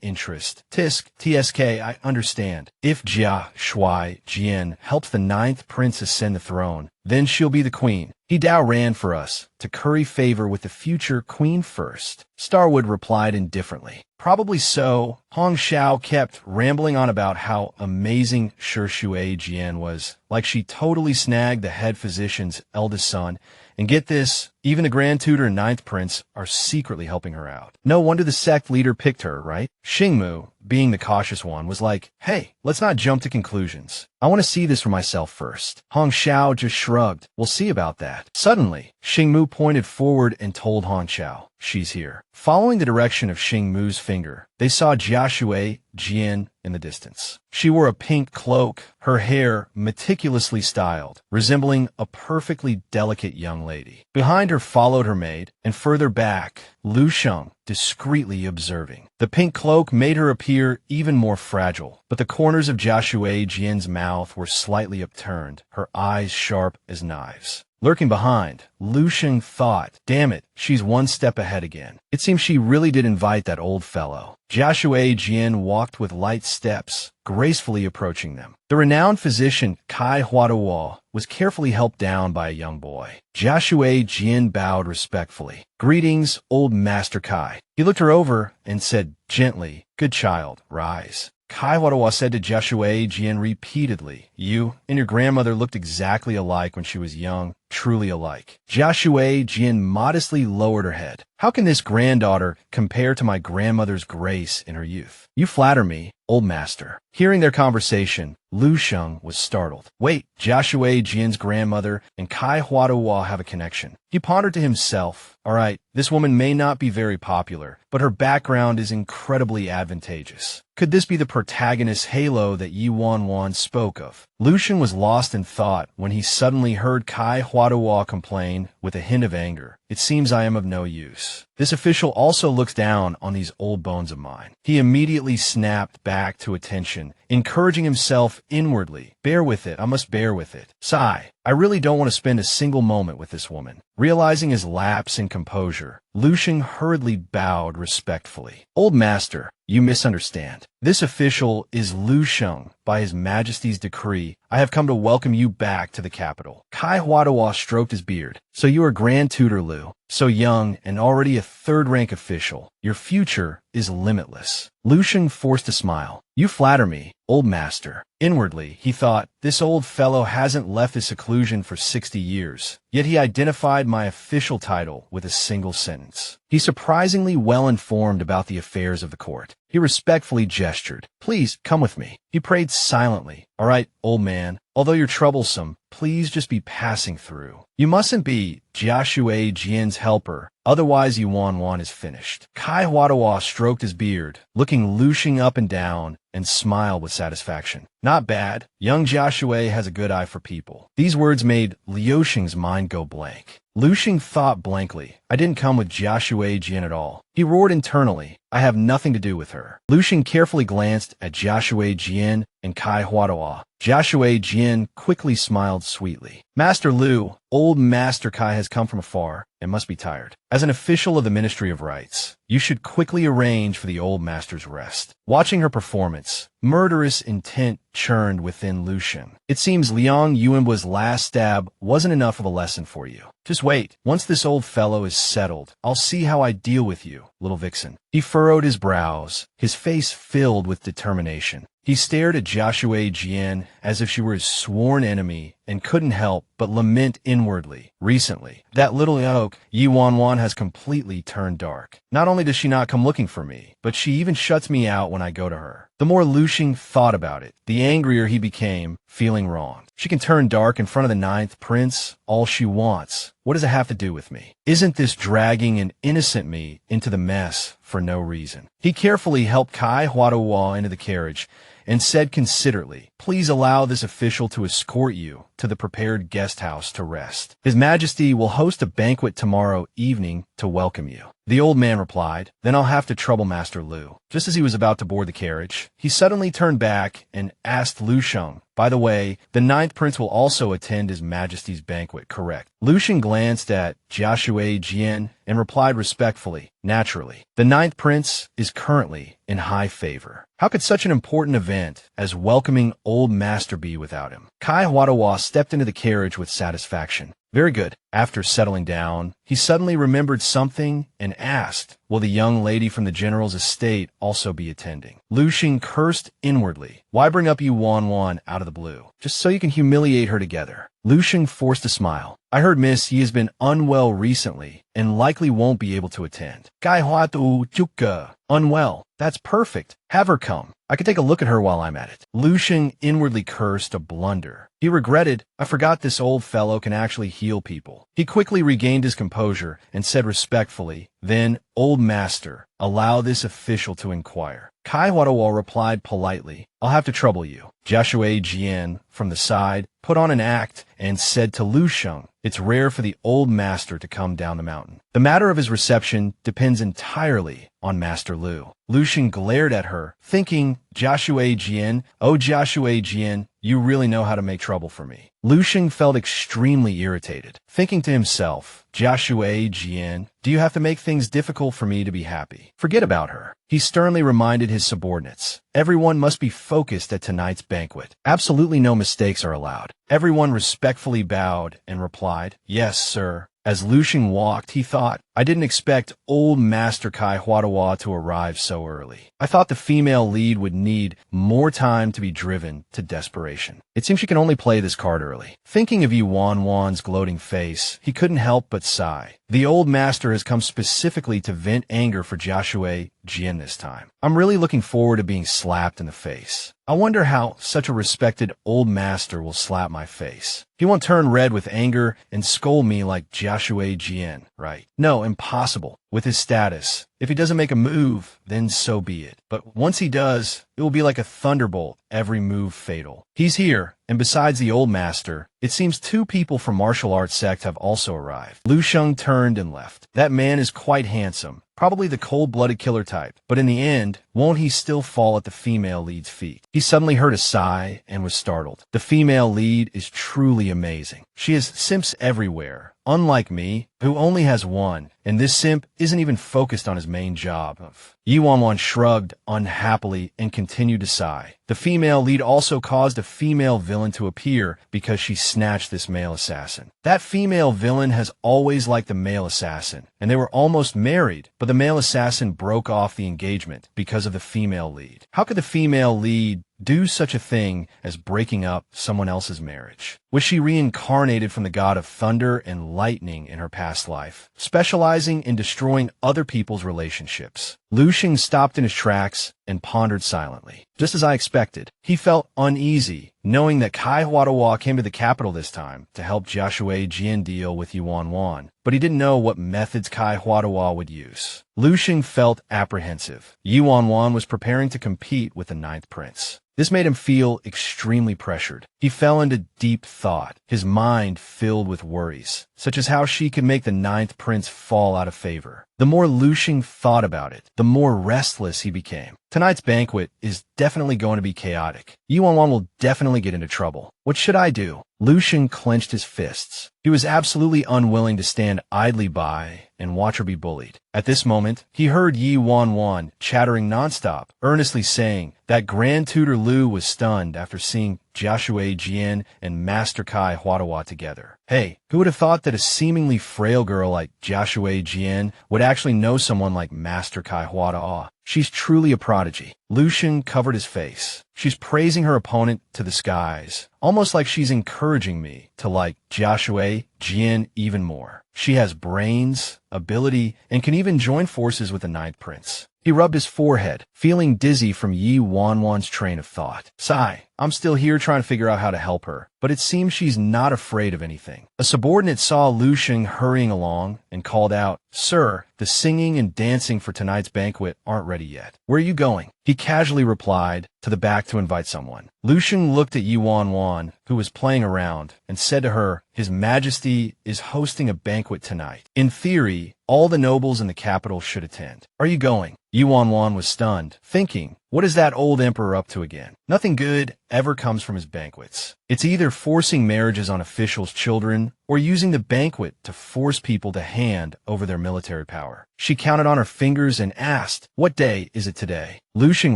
[SPEAKER 1] interest, TSK, I understand. If Jia Shuaijian helps the 9th Prince ascend the throne, then she'll be the queen. He Dao ran for us, to curry favor with the future queen first. Starwood replied indifferently. Probably so. Hong Xiao kept rambling on about how amazing Xiaoshu Jian was, like she totally snagged the head physician's eldest son. And get this, even the Grand Tutor and 9th Prince are secretly helping her out. No wonder the sect leader picked her, right? Xingmu, being the cautious one, was like, "Hey, let's not jump to conclusions. I want to see this for myself first." Hong Xiao just shrugged. "We'll see about that." Suddenly, Xingmu pointed forward and told Hong Xiao, "She's here." Following the direction of Xingmu's finger, they saw Jiaxue Jian in the distance. She wore a pink cloak, her hair meticulously styled, resembling a perfectly delicate young lady. Behind her followed her maid, and further back, Lu Sheng, discreetly observing. The pink cloak made her appear even more fragile, but the corners of Jiaxue Jian's mouth were slightly upturned, her eyes sharp as knives. Lurking behind, Lu Sheng thought, "Damn it, she's one step ahead again." It seems she really did invite that old fellow. Jiaxue Jian walked with light steps, gracefully approaching them. The renowned physician Kai Huaduo was carefully helped down by a young boy. Jiaxue Jian bowed respectfully. "Greetings, old Master Kai." He looked her over and said gently, "Good child, rise." Kai Huaduo said to Jiaxue Jian repeatedly, "You and your grandmother looked exactly alike when she was young, truly alike." Jiaxue Jian modestly lowered her head. "How can this granddaughter compare to my grandmother's grace in her youth?" "You flatter me, old master." Hearing their conversation, Lu Sheng was startled. "Wait, Jiaxue Jian's grandmother and Kai Huaduo have a connection." He pondered to himself, "All right, this woman may not be very popular, but her background is incredibly advantageous. Could this be the protagonist halo that Yuan Wan spoke of?" Lu Sheng was lost in thought when he suddenly heard Kai Huaduo complain with a hint of anger, "It seems I am of no use. This official also looks down on these old bones of mine." He immediately snapped back to attention, encouraging himself inwardly. "Bear with it, I must bear with it. Sigh, I really don't want to spend a single moment with this woman." Realizing his lapse in composure, Lu Sheng hurriedly bowed respectfully. "Old master, you misunderstand. This official is Lu Sheng. By His Majesty's decree, I have come to welcome you back to the capital." Kai Huaduo stroked his beard. "So you are Grand Tutor Liu, so young and already a third-rank official. Your future is limitless." Lu Sheng forced a smile. "You flatter me, old master." Inwardly, he thought, "This old fellow hasn't left his seclusion for 60 years, yet he identified my official title with a single sentence. He's surprisingly well informed about the affairs of the court." He respectfully gestured. "Please, come with me." He prayed silently. "All right, old man, although you're troublesome, please just be passing through. You mustn't be Jiaxue Jian's helper, otherwise Yuan Wan is finished." Kai Huaduo stroked his beard, looking Lu Sheng up and down, and smiled with satisfaction. "Not bad. Young Jiaxue has a good eye for people." These words made Liu Sheng's mind go blank. Lu Sheng thought blankly. "I didn't come with Jiaxue Jian at all." He roared internally. "I have nothing to do with her." Lu Sheng carefully glanced at Jiaxue Jian and Kai Huaduo. Jiaxue Jian quickly smiled sweetly. "Master Lu, old Master Kai has come from afar and must be tired. As an official of the Ministry of Rites, you should quickly arrange for the old master's rest." Watching her performance, Murderous intent churned within Lucian. It seems Leong Yuan's last stab wasn't enough of a lesson for you. Just wait. Once this old fellow is settled, I'll see how I deal with you, little vixen. He furrowed his brows, his face filled with determination. He stared at Joshua Jian as if she were his sworn enemy and couldn't help but lament inwardly. Recently, that little oak, Yi Wan Wan, has completely turned dark. Not only does she not come looking for me, but she even shuts me out when I go to her. The more Lucian thought about it, the angrier he became, feeling wronged. She can turn dark in front of the ninth prince all she wants. What does it have to do with me? Isn't this dragging an innocent me into the mess for no reason? He carefully helped Kai Huadawa into the carriage and said considerately, "Please allow this official to escort you to the prepared guest house to rest. His Majesty will host a banquet tomorrow evening to welcome you." The old man replied, "Then I'll have to trouble Master Lu." Just as he was about to board the carriage, he suddenly turned back and asked Lu Shang, "By the way, the ninth prince will also attend His Majesty's banquet, correct?" Lu Shang glanced at Joshua Jian and replied respectfully, "Naturally. The ninth prince is currently in high favor. How could such an important event as welcoming old master be without him?" Kai Huadawa stepped into the carriage with satisfaction. "Very good." After settling down, he suddenly remembered something and asked, "Will the young lady from the general's estate also be attending?" Lu Xing cursed inwardly. "Why bring up Yu Wan Wan out of the blue? Just so you can humiliate her together." Lu Xing forced a smile. "I heard Miss Yi has been unwell recently and likely won't be able to attend." Kai Hua Tu Juka. Unwell. That's perfect. Have her come. I can take a look at her while I'm at it. Lu Xing inwardly cursed a blunder. He regretted, "I forgot this old fellow can actually heal people." He quickly regained his composure and said respectfully, "Then, old master, allow this official to inquire." Kai Huadawa replied politely, "I'll have to trouble you." Joshua Jian, from the side, put on an act and said to Lu Sheng, "It's rare for the old master to come down the mountain. The matter of his reception depends entirely on Master Lu." Lu Sheng glared at her, thinking, "Joshua Jian, oh Joshua Jian, you really know how to make trouble for me." Lu Sheng felt extremely irritated, thinking to himself, "Joshua Jian, do you have to make things difficult for me to be happy? Forget about her." He sternly reminded his subordinates, "Everyone must be focused at tonight's banquet. Absolutely no mistakes are allowed." Everyone respectfully bowed and replied, "Yes, sir." As Lu Xing walked, he thought, "I didn't expect old Master Kai Huadawa to arrive so early. I thought the female lead would need more time to be driven to desperation. It seems she can only play this card early." Thinking of Yu Wan Wan's gloating face, he couldn't help but sigh. The old master has come specifically to vent anger for Joshua Jian this time. I'm really looking forward to being slapped in the face. I wonder how such a respected old master will slap my face. He won't turn red with anger and scold me like Joshua Jian, right? No, impossible. With his status, if he doesn't make a move, then so be it. But once he does, it will be like a thunderbolt, every move fatal. He's here, and besides the old master, it seems 2 people from martial arts sect have also arrived. Lu Sheng turned and left. That man is quite handsome, probably the cold-blooded killer type, but in the end, won't he still fall at the female lead's feet? He suddenly heard a sigh and was startled. The female lead is truly amazing. She has simps everywhere, unlike me, who only has one, and this simp isn't even focused on his main job of. Yi Wan Wan shrugged unhappily and continued to sigh. The female lead also caused a female villain to appear because she snatched this male assassin. That female villain has always liked the male assassin, and they were almost married, but the male assassin broke off the engagement because of the female lead. How could the female lead do such a thing as breaking up someone else's marriage? Was she reincarnated from the god of thunder and lightning in her past life, specializing in destroying other people's relationships? Lu Xing stopped in his tracks and pondered silently. Just as I expected, he felt uneasy, knowing that Kai Huadawa came to the capital this time to help Joshua Jian deal with Yu Wan Wan, but he didn't know what methods Kai Huadawa would use. Lu Xing felt apprehensive. Yu Wan Wan was preparing to compete with the ninth prince. This made him feel extremely pressured. He fell into deep thought, his mind filled with worries, such as how she could make the ninth prince fall out of favor. The more Lu Xing thought about it, the more restless he became. Tonight's banquet is definitely going to be chaotic. Yi Wan will definitely get into trouble. What should I do? Shang clenched his fists. He was absolutely unwilling to stand idly by and watch her be bullied. At this moment, he heard Yi Wan chattering nonstop, earnestly saying that Grand Tutor Lu was stunned after seeing Xiaoshu Jian and Master Kai Huadawa together. Hey, who would have thought that a seemingly frail girl like Xiaoshu Jian would actually know someone like Master Kai Huadawa? She's truly a prodigy. Shang covered his face. She's praising her opponent to the skies, almost like she's encouraging me to like Xiaoshu Jian even more. She has brains, ability, and can even join forces with the Ninth Prince. He rubbed his forehead, feeling dizzy from Yi Wan's train of thought. Sigh, I'm still here trying to figure out how to help her, but it seems she's not afraid of anything. A subordinate saw Shang hurrying along and called out, "Sir, the singing and dancing for tonight's banquet aren't ready yet. Where are you going?" He casually replied, "To the back to invite someone." Shang looked at Yi Wan, who was playing around, and said to her, "His Majesty is hosting a banquet tonight. In theory, all the nobles in the capital should attend. Are you going?" Yi Wan was stunned, thinking, what is that old emperor up to again? Nothing good ever comes from his banquets. It's either forcing marriages on officials' children or using the banquet to force people to hand over their military power. She counted on her fingers and asked, "What day is it today?" Shang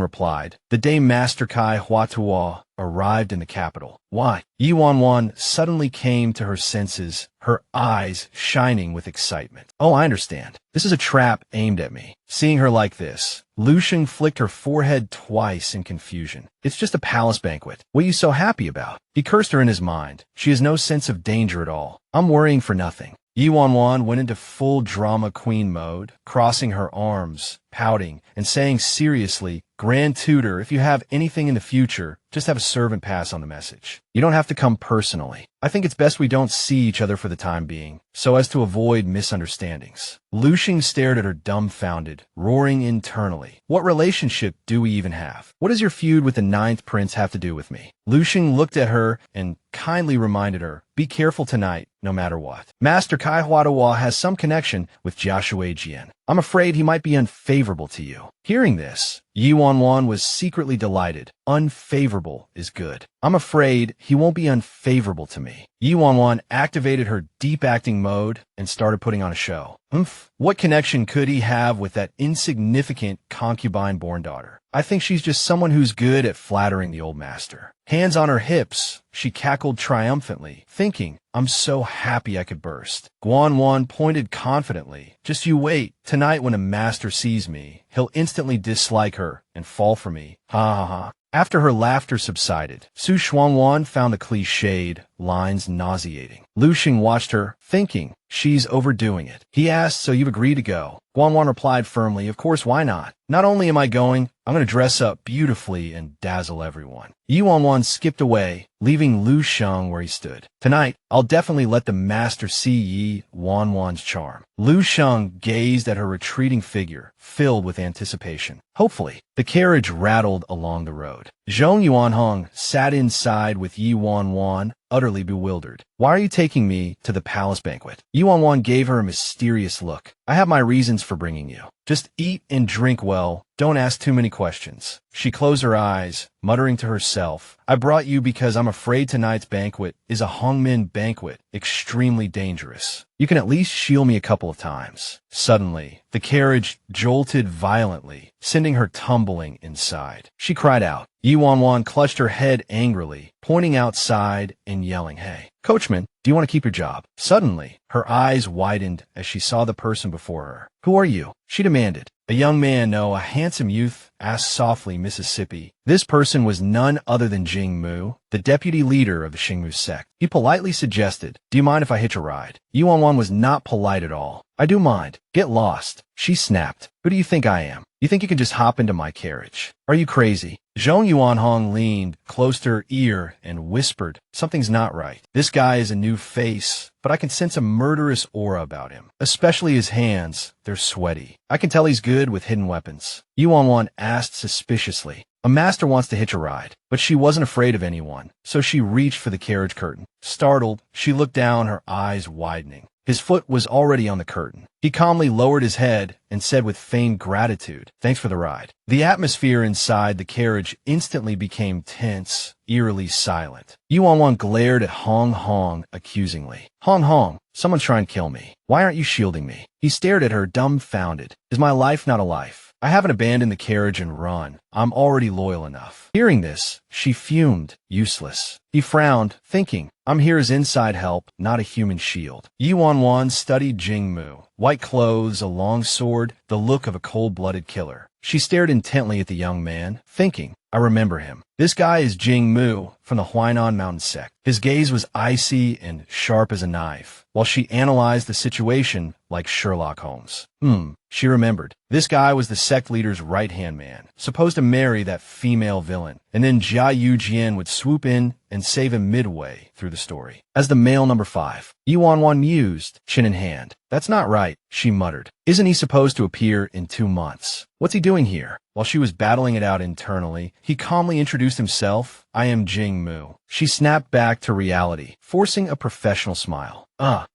[SPEAKER 1] replied, "The day Master Kai Huadawa arrived in the capital." Why? Yi Wan suddenly came to her senses, her eyes shining with excitement. Oh, I understand. This is a trap aimed at me. Seeing her like this, Shang flicked her forehead twice in confusion. It's just a palace banquet. What are you so happy about? He cursed her in his mind. She has no sense of danger at all. I'm worrying for nothing. Yi Wan went into full drama queen mode, crossing her arms, pouting, and saying seriously, "Grand Tutor, if you have anything in the future, just have a servant pass on the message. You don't have to come personally. I think it's best we don't see each other for the time being, so as to avoid misunderstandings." Shang stared at her dumbfounded, roaring internally. What relationship do we even have? What does your feud with the Ninth Prince have to do with me? Shang looked at her and kindly reminded her, "Be careful tonight, no matter what. Master Kai Huadawa has some connection with Xiaoshu Jian. I'm afraid he might be unfavorable to you." Hearing this, Yi Wan was secretly delighted. Unfavorable is good. I'm afraid he won't be unfavorable to me. Yi Wan activated her deep acting mode and started putting on a show. What connection could he have with that insignificant concubine-born daughter? I think she's just someone who's good at flattering the old master. Hands on her hips, she cackled triumphantly, thinking, I'm so happy I could burst. Wan pointed confidently, "Just you wait. Tonight when a master sees me, he'll instantly dislike her and fall for me. Ha ha ha." After her laughter subsided, Su Wan found the cliched lines nauseating. Shang watched her, thinking, she's overdoing it. He asked, "So you've agreed to go?" Wan replied firmly, "Of course, why not? Not only am I going, I'm going to dress up beautifully and dazzle everyone." Yi Wan skipped away, leaving Shang where he stood. Tonight, I'll definitely let the master see Yi Wan's charm. Shang gazed at her retreating figure, filled with anticipation. Hopefully, the carriage rattled along the road. Zhong Yuanhong sat inside with Yi Wan, utterly bewildered. "Why are you taking me to the palace banquet?" Yi Wan gave her a mysterious look. "I have my reasons for bringing you. Just eat and drink well. Don't ask too many questions." She closed her eyes, muttering to herself, "I brought you because I'm afraid tonight's banquet is a Hongmin banquet, extremely dangerous. You can at least shield me a couple of times." Suddenly, the carriage jolted violently, sending her tumbling inside. She cried out. Yi Wan clutched her head angrily, pointing outside and yelling, "Hey, coachman, do you want to keep your job?" Suddenly, her eyes widened as she saw the person before her. "Who are you?" she demanded. "A young man, no, a handsome youth," asked softly Mississippi. This person was none other than Jing Mu, the deputy leader of the Xingmu sect. He politely suggested, "Do you mind if I hitch a ride?" Yi Wan was not polite at all. "I do mind. Get lost." She snapped. "Who do you think I am? You think you can just hop into my carriage? Are you crazy?" Zhong Yuanhong leaned close to her ear and whispered, "Something's not right. This guy is a new face, but I can sense a murderous aura about him, especially his hands. They're sweaty. I can tell he's good with hidden weapons." Yi Wan asked suspiciously, "A master wants to hitch a ride," but she wasn't afraid of anyone, so she reached for the carriage curtain. Startled, she looked down, her eyes widening. His foot was already on the curtain. He calmly lowered his head and said with feigned gratitude, "Thanks for the ride." The atmosphere inside the carriage instantly became tense, eerily silent. Yuan Wan glared at Hong Hong accusingly. "Hong Hong, someone's trying to kill me. Why aren't you shielding me?" He stared at her, dumbfounded. "Is my life not a life? I haven't abandoned the carriage and run. I'm already loyal enough." Hearing this, she fumed. Useless. He frowned, thinking, "I'm here as inside help, not a human shield." Yuan Wan studied Jing Mu. White clothes, a long sword, the look of a cold-blooded killer. She stared intently at the young man, thinking, "I remember him. This guy is Jing Mu from the Huainan Mountain sect." His gaze was icy and sharp as a knife, while she analyzed the situation like Sherlock Holmes. She remembered. This guy was the sect leader's right-hand man, supposed to marry that female villain, and then Jia Yujian would swoop in and save him midway through the story. As the male number 5, Yuan Wan mused, chin in hand. "That's not right," she muttered. "Isn't he supposed to appear in 2 months? What's he doing here?" While she was battling it out internally, he calmly introduced himself. "I am Jing Mu." She snapped back to reality, forcing a professional smile.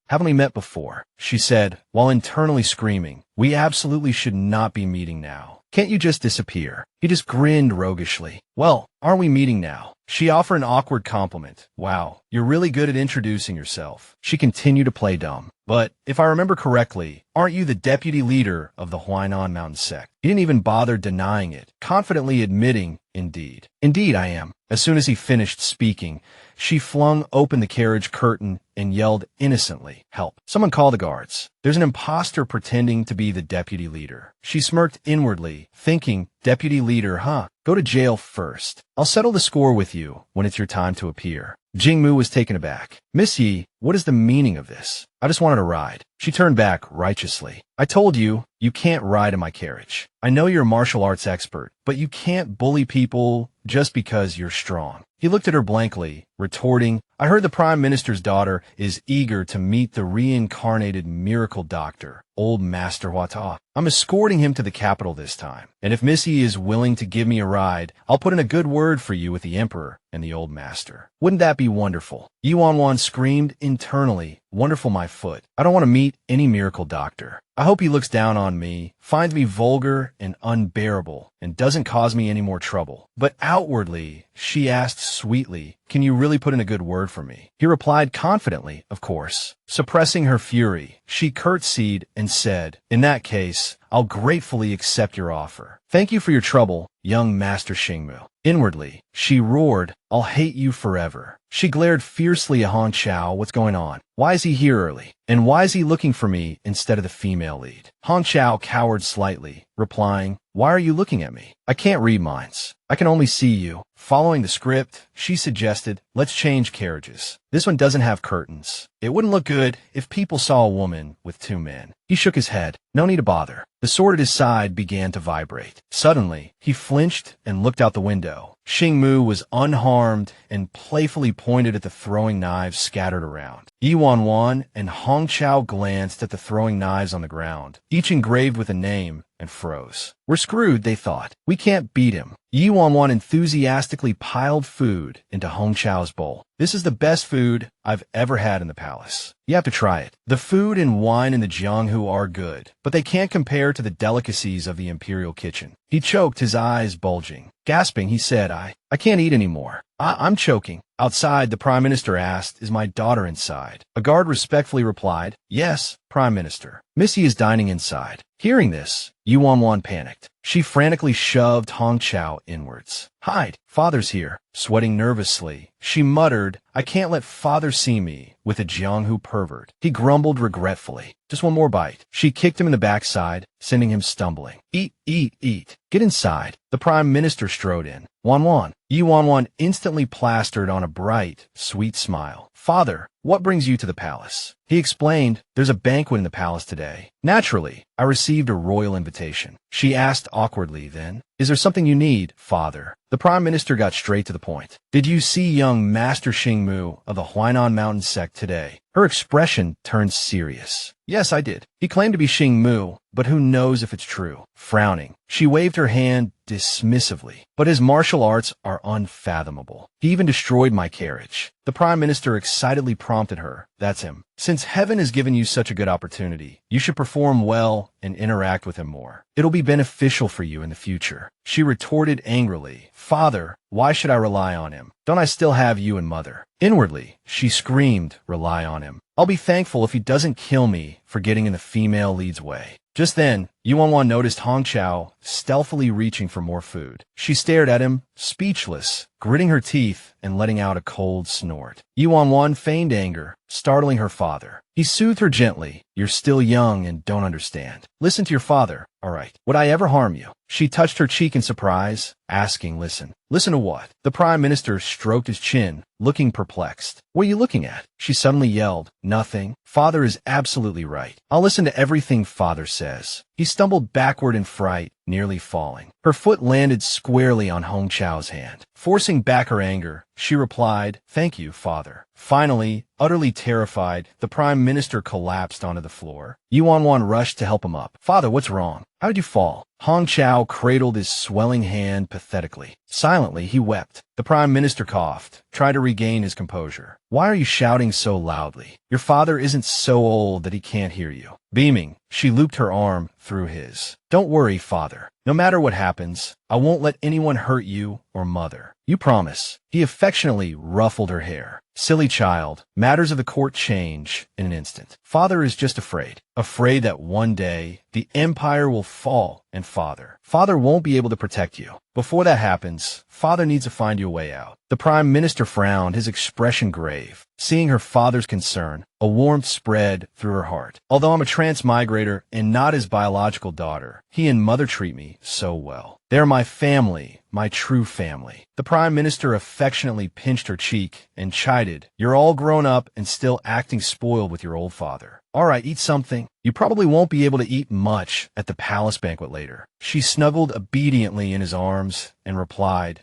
[SPEAKER 1] Haven't we met before?" she said, while internally screaming, "We absolutely should not be meeting now. Can't you just disappear?" He just grinned roguishly. "Well, aren't we meeting now?" She offered an awkward compliment. "Wow, you're really good at introducing yourself." She continued to play dumb. "But if I remember correctly, aren't you the deputy leader of the Huainan Mountain sect?" He didn't even bother denying it, confidently admitting, "Indeed. Indeed I am." As soon as he finished speaking, she flung open the carriage curtain and yelled innocently, "Help. Someone call the guards. There's an imposter pretending to be the deputy leader." She smirked inwardly, thinking, "Deputy leader, huh? Go to jail first. I'll settle the score with you when it's your time to appear." Jing Mu was taken aback. "Miss Yi, what is the meaning of this?" "I just wanted a ride." She turned back righteously. "I told you, you can't ride in my carriage. I know you're a martial arts expert, but you can't bully people just because you're strong." He looked at her blankly, retorting, "I heard the Prime Minister's daughter is eager to meet the reincarnated miracle doctor, Old Master Huata. I'm escorting him to the capital this time, and if Missy is willing to give me a ride, I'll put in a good word for you with the Emperor and the Old Master. Wouldn't that be wonderful?" Yuan Wan screamed internally, "Wonderful my foot. I don't want to meet any miracle doctor. I hope he looks down on me, finds me vulgar and unbearable, and doesn't cause me any more trouble." But outwardly, she asked sweetly, "Can you really put in a good word for me?" He replied confidently, "Of course." Suppressing her fury, she curtsied and said, "In that case, I'll gratefully accept your offer. Thank you for your trouble, young Master Xingmu." Inwardly, she roared, "I'll hate you forever." She glared fiercely at Hong Chao. "What's going on? Why is he here early? And why is he looking for me instead of the female lead?" Hong Chao cowered slightly, replying, "Why are you looking at me? I can't read minds. I can only see you." Following the script, she suggested, "Let's change carriages. This one doesn't have curtains. It wouldn't look good if people saw a woman with 2 men." He shook his head. "No need to bother." The sword at his side began to vibrate. Suddenly, he flinched and looked out the window. Xing Mu was unharmed and playfully pointed at the throwing knives scattered around. Yuan Wan and Hong Chao glanced at the throwing knives on the ground, each engraved with a name, and froze. "We're screwed," they thought. "We can't beat him." Yuan Wan enthusiastically piled food into Hong Chao's bowl. "This is the best food I've ever had in the palace. You have to try it. The food and wine in the Jianghu are good, but they can't compare to the delicacies of the imperial kitchen." He choked, his eyes bulging. Gasping, he said, I can't eat anymore. I'm choking." Outside, the Prime Minister asked, "Is my daughter inside?" A guard respectfully replied, "Yes, Prime Minister. Missy is dining inside." Hearing this, Yuan Wan panicked. She frantically shoved Hong Chao inwards. "Hide, Father's here." Sweating nervously, she muttered, "I can't let Father see me with a Jianghu pervert." He grumbled regretfully. "Just one more bite." She kicked him in the backside, sending him stumbling. "Eat, eat, eat. Get inside." The Prime Minister strode in. "Wan Wan." Yuan Wan instantly plastered on a bright, sweet smile. "Father, what brings you to the palace?" He explained, "There's a banquet in the palace today. Naturally, I received a royal invitation." She asked awkwardly then, "Is there something you need, Father?" The Prime Minister got straight to the point. "Did you see young Master Xingmu of the Huainan Mountain sect today?" Her expression turned serious. "Yes, I did. He claimed to be Xingmu, but who knows if it's true." Frowning, she waved her hand dismissively. "But his martial arts are unfathomable. He even destroyed my carriage." The Prime Minister excitedly prompted her. That's him. Since heaven has given you such a good opportunity, you should perform well and interact with him more. It'll be beneficial for you in the future. She retorted angrily, Father, why should I rely on him? Don't I still have you and Mother? Inwardly, she screamed, rely on him. I'll be thankful if he doesn't kill me for getting in the female lead's way. Just then, Yuan Wan noticed Hong Chao stealthily reaching for more food. She stared at him, speechless, gritting her teeth and letting out a cold snort. Yuan Wan feigned anger, startling her father. He soothed her gently. You're still young and don't understand. Listen to your father. All right. Would I ever harm you? She touched her cheek in surprise, asking, listen. Listen to what? The Prime Minister stroked his chin, looking perplexed. What are you looking at? She suddenly yelled, nothing. Father is absolutely right. I'll listen to everything Father says. He stumbled backward in fright, nearly falling. Her foot landed squarely on Hong Chao's hand. Forcing back her anger, she replied, thank you, Father. Finally, utterly terrified, the Prime Minister collapsed onto the floor. Yuan Wan rushed to help him up. Father, what's wrong? How did you fall? Hong Chao cradled his swelling hand pathetically. Silently, he wept. The Prime Minister coughed, tried to regain his composure. Why are you shouting so loudly? Your father isn't so old that he can't hear you. Beaming, she looped her arm through his. Don't worry, Father. No matter what happens, I won't let anyone hurt you or Mother. You promise. He affectionately ruffled her hair. Silly child, matters of the court change in an instant. Father is just afraid. Afraid that one day the empire will fall and Father won't be able to protect you. Before that happens, Father needs to find you a way out. The Prime Minister frowned, his expression grave. Seeing her father's concern, a warmth spread through her heart. Although I'm a transmigrator and not his biological daughter, he and Mother treat me so well. They're my family, my true family. The Prime Minister affectionately pinched her cheek and chided, you're all grown up and still acting spoiled with your old father. All right, eat something. You probably won't be able to eat much at the palace banquet later. She snuggled obediently in his arms and replied,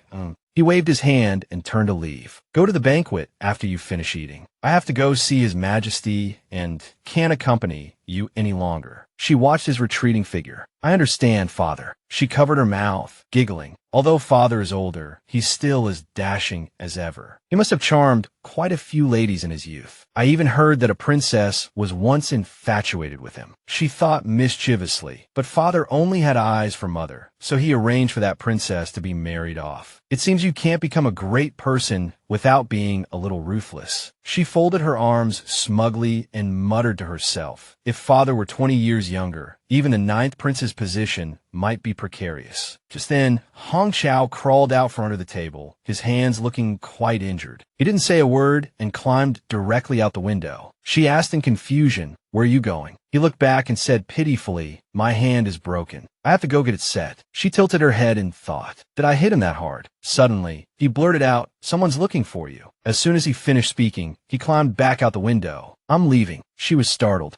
[SPEAKER 1] He waved his hand and turned to leave. Go to the banquet after you finish eating. I have to go see His Majesty and can't accompany you any longer. She watched his retreating figure. I understand, Father. She covered her mouth, giggling. Although Father is older, he's still as dashing as ever. He must have charmed quite a few ladies in his youth. I even heard that a princess was once infatuated with him. She thought mischievously, but Father only had eyes for Mother, so he arranged for that princess to be married off. It seems you can't become a great person without being a little ruthless. She folded her arms smugly and muttered to herself, if Father were 20 years younger, even the 9th prince's position might be precarious. Just then, Hong Chao crawled out from under the table, his hands looking quite injured. He didn't say a word and climbed directly out the window. She asked in confusion, where are you going? He looked back and said pitifully, my hand is broken. I have to go get it set. She tilted her head in thought. Did I hit him that hard? Suddenly, he blurted out, someone's looking for you. As soon as he finished speaking, he climbed back out the window. I'm leaving. She was startled.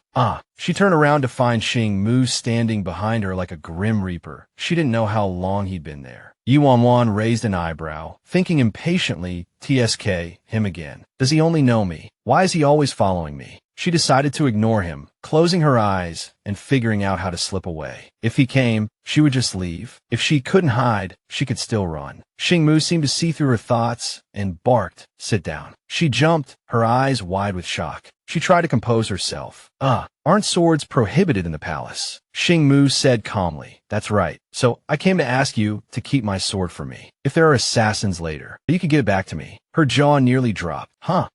[SPEAKER 1] She turned around to find Xing Mu standing behind her like a grim reaper. She didn't know how long he'd been there. Yuan Wan raised an eyebrow, thinking impatiently, TSK, him again. Does he only know me? Why is he always following me? She decided to ignore him, closing her eyes and figuring out how to slip away. If he came, she would just leave. If she couldn't hide, she could still run. Xing Mu seemed to see through her thoughts and barked, sit down. She jumped, her eyes wide with shock. She tried to compose herself. Aren't swords prohibited in the palace? Xing Mu said calmly, that's right. So I came to ask you to keep my sword for me. If there are assassins later, you could give it back to me. Her jaw nearly dropped.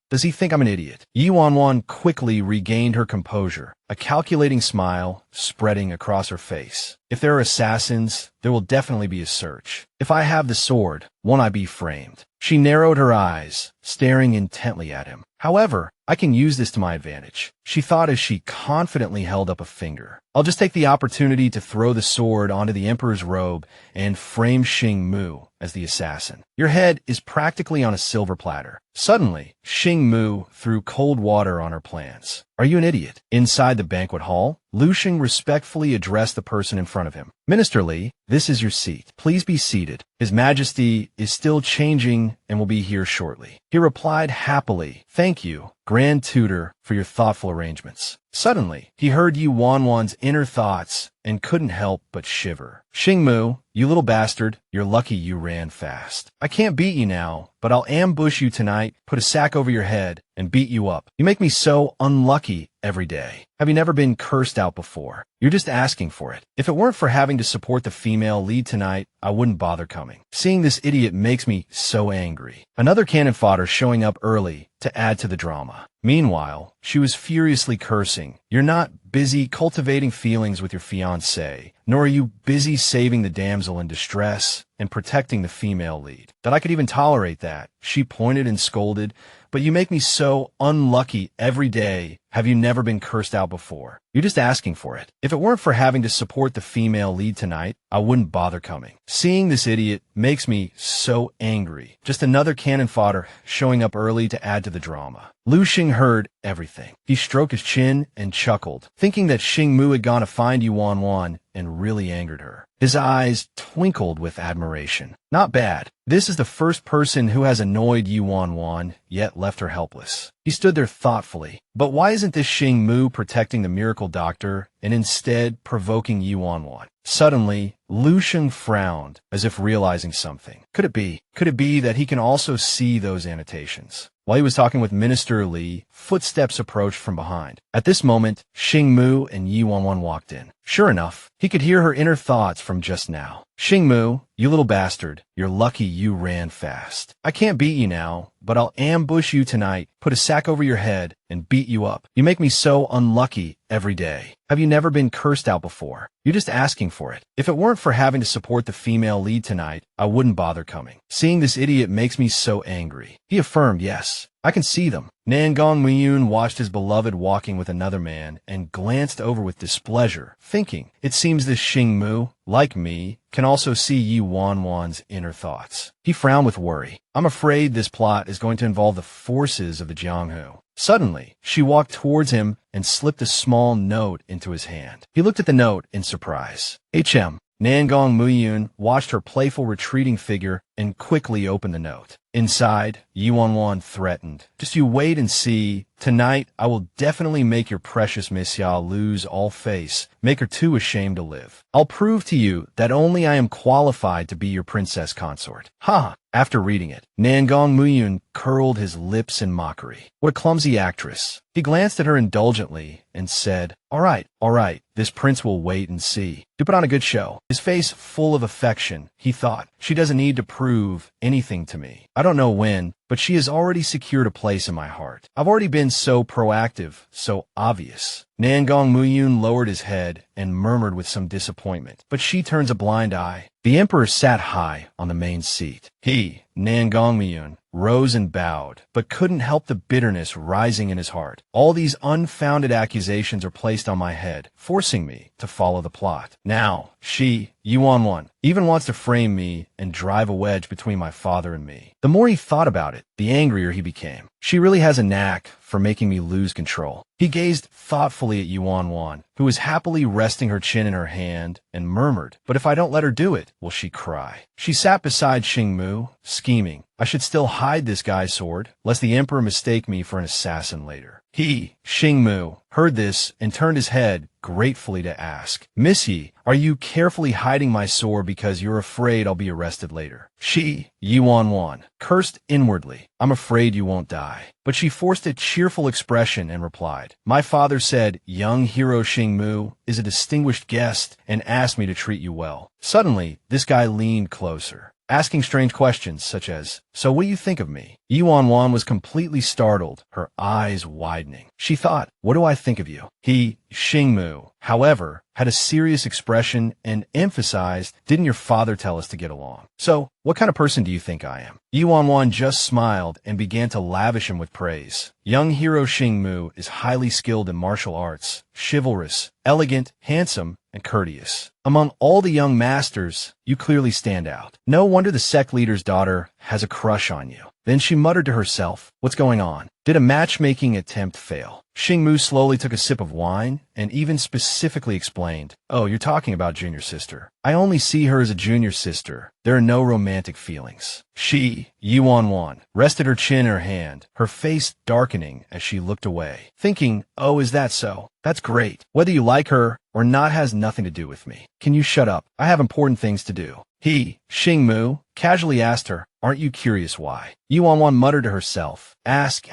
[SPEAKER 1] Does he think I'm an idiot? Yuan Wan quickly regained her composure, a calculating smile spreading across her face. If there are assassins, there will definitely be a search. If I have the sword, won't I be framed? She narrowed her eyes, staring intently at him. However, I can use this to my advantage, she thought as she confidently held up a finger. I'll just take the opportunity to throw the sword onto the Emperor's robe and frame Xing Mu as the assassin. Your head is practically on a silver platter. Suddenly, Xing Mu threw cold water on her plans. Are you an idiot? Inside the banquet hall, Lu Xing respectfully addressed the person in front of him. Minister Li, this is your seat. Please be seated. His Majesty is still changing and will be here shortly. He replied happily, thank you. grand tutor for your thoughtful arrangements. Suddenly, he heard Yu Wanwan's inner thoughts and couldn't help but shiver. Xingmu, you little bastard, you're lucky you ran fast. I can't beat you now, but I'll ambush you tonight, put a sack over your head, and beat you up. You make me so unlucky every day. Have you never been cursed out before? You're just asking for it. If it weren't for having to support the female lead tonight, I wouldn't bother coming. Seeing this idiot makes me so angry. Another cannon fodder showing up early to add to the drama. Meanwhile, she was furiously cursing. You're not busy cultivating feelings with your fiancé, nor are you busy saving the damsel in distress and protecting the female lead. That I could even tolerate that. She pointed and scolded, but you make me so unlucky every day. Have you never been cursed out before? You're just asking for it. If it weren't for having to support the female lead tonight, I wouldn't bother coming. Seeing this idiot makes me so angry. Just another cannon fodder showing up early to add to the drama. Lu Xing heard everything. He stroked his chin and chuckled, thinking that Xingmu had gone to find Yu Wanwan and really angered her. His eyes twinkled with admiration. Not bad. This is the first person who has annoyed Yu Wanwan, yet left her helpless. He stood there thoughtfully. But why isn't this Xingmu protecting the miracle doctor and instead provoking Yu Wanwan? Suddenly, Lu Xing frowned, as if realizing something. Could it be that he can also see those annotations? While he was talking with Minister Li, footsteps approached from behind. At this moment, Xingmu and Yu Wanwan walked in. Sure enough, he could hear her inner thoughts from just now. Xingmu, you little bastard, you're lucky you ran fast. I can't beat you now, but I'll ambush you tonight, put a sack over your head, and beat you up. You make me so unlucky every day. Have you never been cursed out before? You're just asking for it. If it weren't for having to support the female lead tonight, I wouldn't bother coming. Seeing this idiot makes me so angry. He affirmed, yes, I can see them. Nangong Muyun watched his beloved walking with another man and glanced over with displeasure, thinking, it seems this Xingmu, like me, can also see Yu Wanwan's inner thoughts. He frowned with worry. I'm afraid this plot is going to involve the forces of the Jianghu. Suddenly, she walked towards him and slipped a small note into his hand. He looked at the note in surprise. HM. Nangong Muyun watched her playful retreating figure and quickly opened the note. Inside, Yu Wanwan threatened. Just you wait and see. Tonight, I will definitely make your precious Miss Xia lose all face, make her too ashamed to live. I'll prove to you that only I am qualified to be your princess consort. Ha! After reading it, Nangong Muyun curled his lips in mockery. What a clumsy actress. He glanced at her indulgently and said, all right, this prince will wait and see. To put on a good show. His face full of affection, he thought, she doesn't need to prove anything to me. I don't know when, but she has already secured a place in my heart. I've already been so proactive, so obvious. Nangong Muyun lowered his head and murmured with some disappointment, but she turns a blind eye. The emperor sat high on the main seat. He, Nangong Muyun, rose and bowed, but couldn't help the bitterness rising in his heart. All these unfounded accusations are placed on my head, forcing me to follow the plot. Now, she, Yu Wanwan, even wants to frame me and drive a wedge between my father and me. The more he thought about it, the angrier he became. She really has a knack for making me lose control. He gazed thoughtfully at Yu Wanwan, who was happily resting her chin in her hand, and murmured, but if I don't let her do it, will she cry? She sat beside Xingmu, scheming. I should still hide this guy's sword, lest the emperor mistake me for an assassin later. He, Xingmu, heard this and turned his head gratefully to ask, Miss Yi, are you carefully hiding my sword because you're afraid I'll be arrested later? She, Yu Wanwan, cursed inwardly. I'm afraid you won't die. But she forced a cheerful expression and replied, my father said young hero Xingmu is a distinguished guest and asked me to treat you well. Suddenly, this guy leaned closer, asking strange questions such as, so what do you think of me? Yu Wanwan was completely startled, her eyes widening. She thought, what do I think of you? He, Xingmu, however, had a serious expression and emphasized, didn't your father tell us to get along? So, what kind of person do you think I am? Yu Wanwan just smiled and began to lavish him with praise. Young hero Xingmu is highly skilled in martial arts, chivalrous, elegant, handsome, and courteous. Among all the young masters, you clearly stand out. No wonder the sect leader's daughter has a crush on you. Then she muttered to herself, "What's going on? Did a matchmaking attempt fail?" Xingmu slowly took a sip of wine and even specifically explained, "Oh, you're talking about junior sister. I only see her as a junior sister. There are no romantic feelings." She, Wan Wan, rested her chin in her hand, her face darkening as she looked away, thinking, "Oh, is that so? That's great. Whether you like her or not has nothing to do with me. Can you shut up? I have important things to do." He, Xingmu, casually asked her, "Aren't you curious why?" Wan Wan muttered to herself, Ask.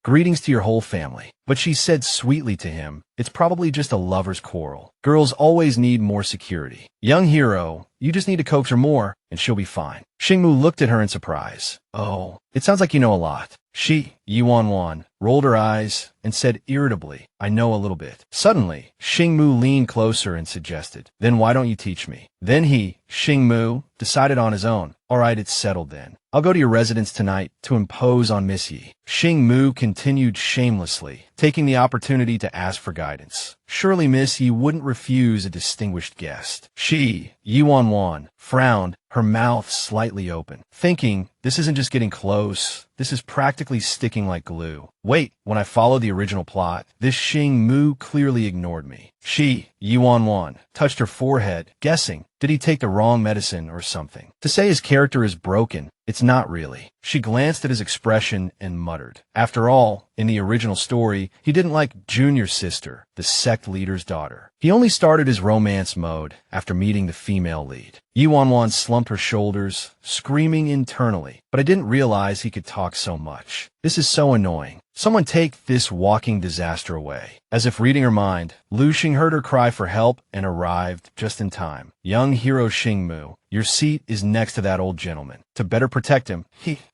[SPEAKER 1] Greetings to your whole family." But she said sweetly to him, "It's probably just a lover's quarrel. Girls always need more security. Young hero, you just need to coax her more, and she'll be fine." Xingmu looked at her in surprise. "Oh, it sounds like you know a lot." She, Wan Wan, rolled her eyes and said irritably, "I know a little bit." Suddenly, Xingmu leaned closer and suggested, "Then why don't you teach me?" Then he, Xingmu, decided on his own, "All right, it's settled then. I'll go to your residence tonight to impose on Miss Yi." Xingmu continued shamelessly, taking the opportunity to ask for guidance. Surely Miss Yi wouldn't refuse a distinguished guest. She, Wan Wan, frowned, her mouth slightly open, thinking, "This isn't just getting close, this is practically sticking like glue. Wait, when I followed the original plot, this Xingmu clearly ignored me." She, Wan Wan, touched her forehead, guessing, did he take the wrong medicine or something? To say his character is broken, it's not really. She glanced at his expression and muttered. After all, in the original story, he didn't like junior sister, the sect leader's daughter. He only started his romance mode after meeting the female lead. Wan Wan slumped her shoulders, screaming internally, but I didn't realize he could talk so much. This is so annoying. Someone take this walking disaster away. As if reading her mind, Lu Xing heard her cry for help and arrived just in time. "Young hero Xingmu, your seat is next to that old gentleman. To better protect him,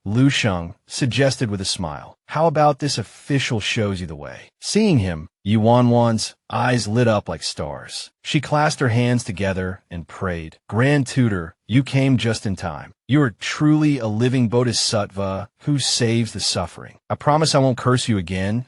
[SPEAKER 1] Lu Xing suggested with a smile. How about this official shows you the way?" Seeing him, Wan Wan's eyes lit up like stars. She clasped her hands together and prayed, "Grand Tutor, you came just in time. You are truly a living bodhisattva who saves the suffering. I promise I won't curse you again,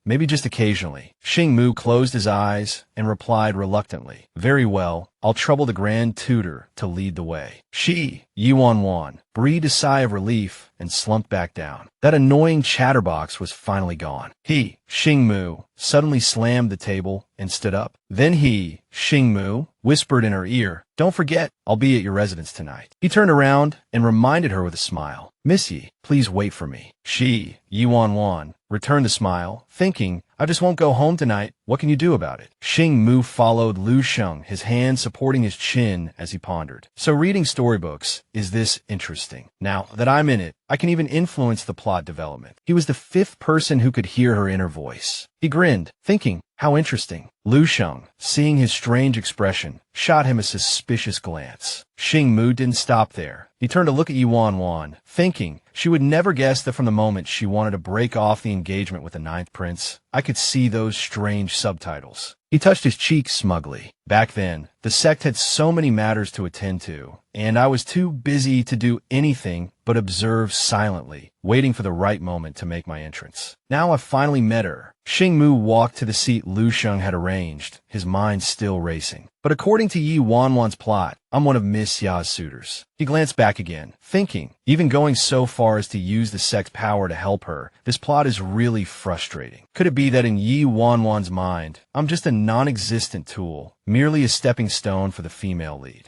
[SPEAKER 1] maybe just occasionally." Xingmu closed his eyes and replied reluctantly, "Very well, I'll trouble the Grand Tutor to lead the way." She, Wan Wan, breathed a sigh of relief and slumped back down. That annoying chatterbox was finally gone. He, Xingmu, suddenly slammed the table and stood up. Then he, Xingmu, whispered in her ear, "Don't forget, I'll be at your residence tonight." He turned around and reminded her with a smile, "Miss Yi, please wait for me." She, Wan Wan, returned the smile, thinking, "I just won't go home tonight. What can you do about it?" Xingmu followed Lu Xing, his hand supporting his chin as he pondered. "So reading storybooks, is this interesting? Now that I'm in it, I can even influence the plot development." He was the fifth person who could hear her inner voice. He grinned, thinking, "How interesting." Lu Xing, seeing his strange expression, shot him a suspicious glance. Xingmu didn't stop there. He turned to look at Wan Wan, thinking, she would never guess that from the moment she wanted to break off the engagement with the ninth prince, I could see those strange subtitles. He touched his cheek smugly. Back then, the sect had so many matters to attend to, and I was too busy to do anything but observe silently, waiting for the right moment to make my entrance. Now I finally met her. Xingmu walked to the seat Lu Xing had arranged, his mind still racing. But according to Wan Wan's plot, I'm one of Miss Ya's suitors. He glanced back again, thinking, even going so far as to use the sect's power to help her, this plot is really frustrating. Could it be that in Wan Wan's mind, I'm just a non-existent tool, merely a stepping stone for the female lead?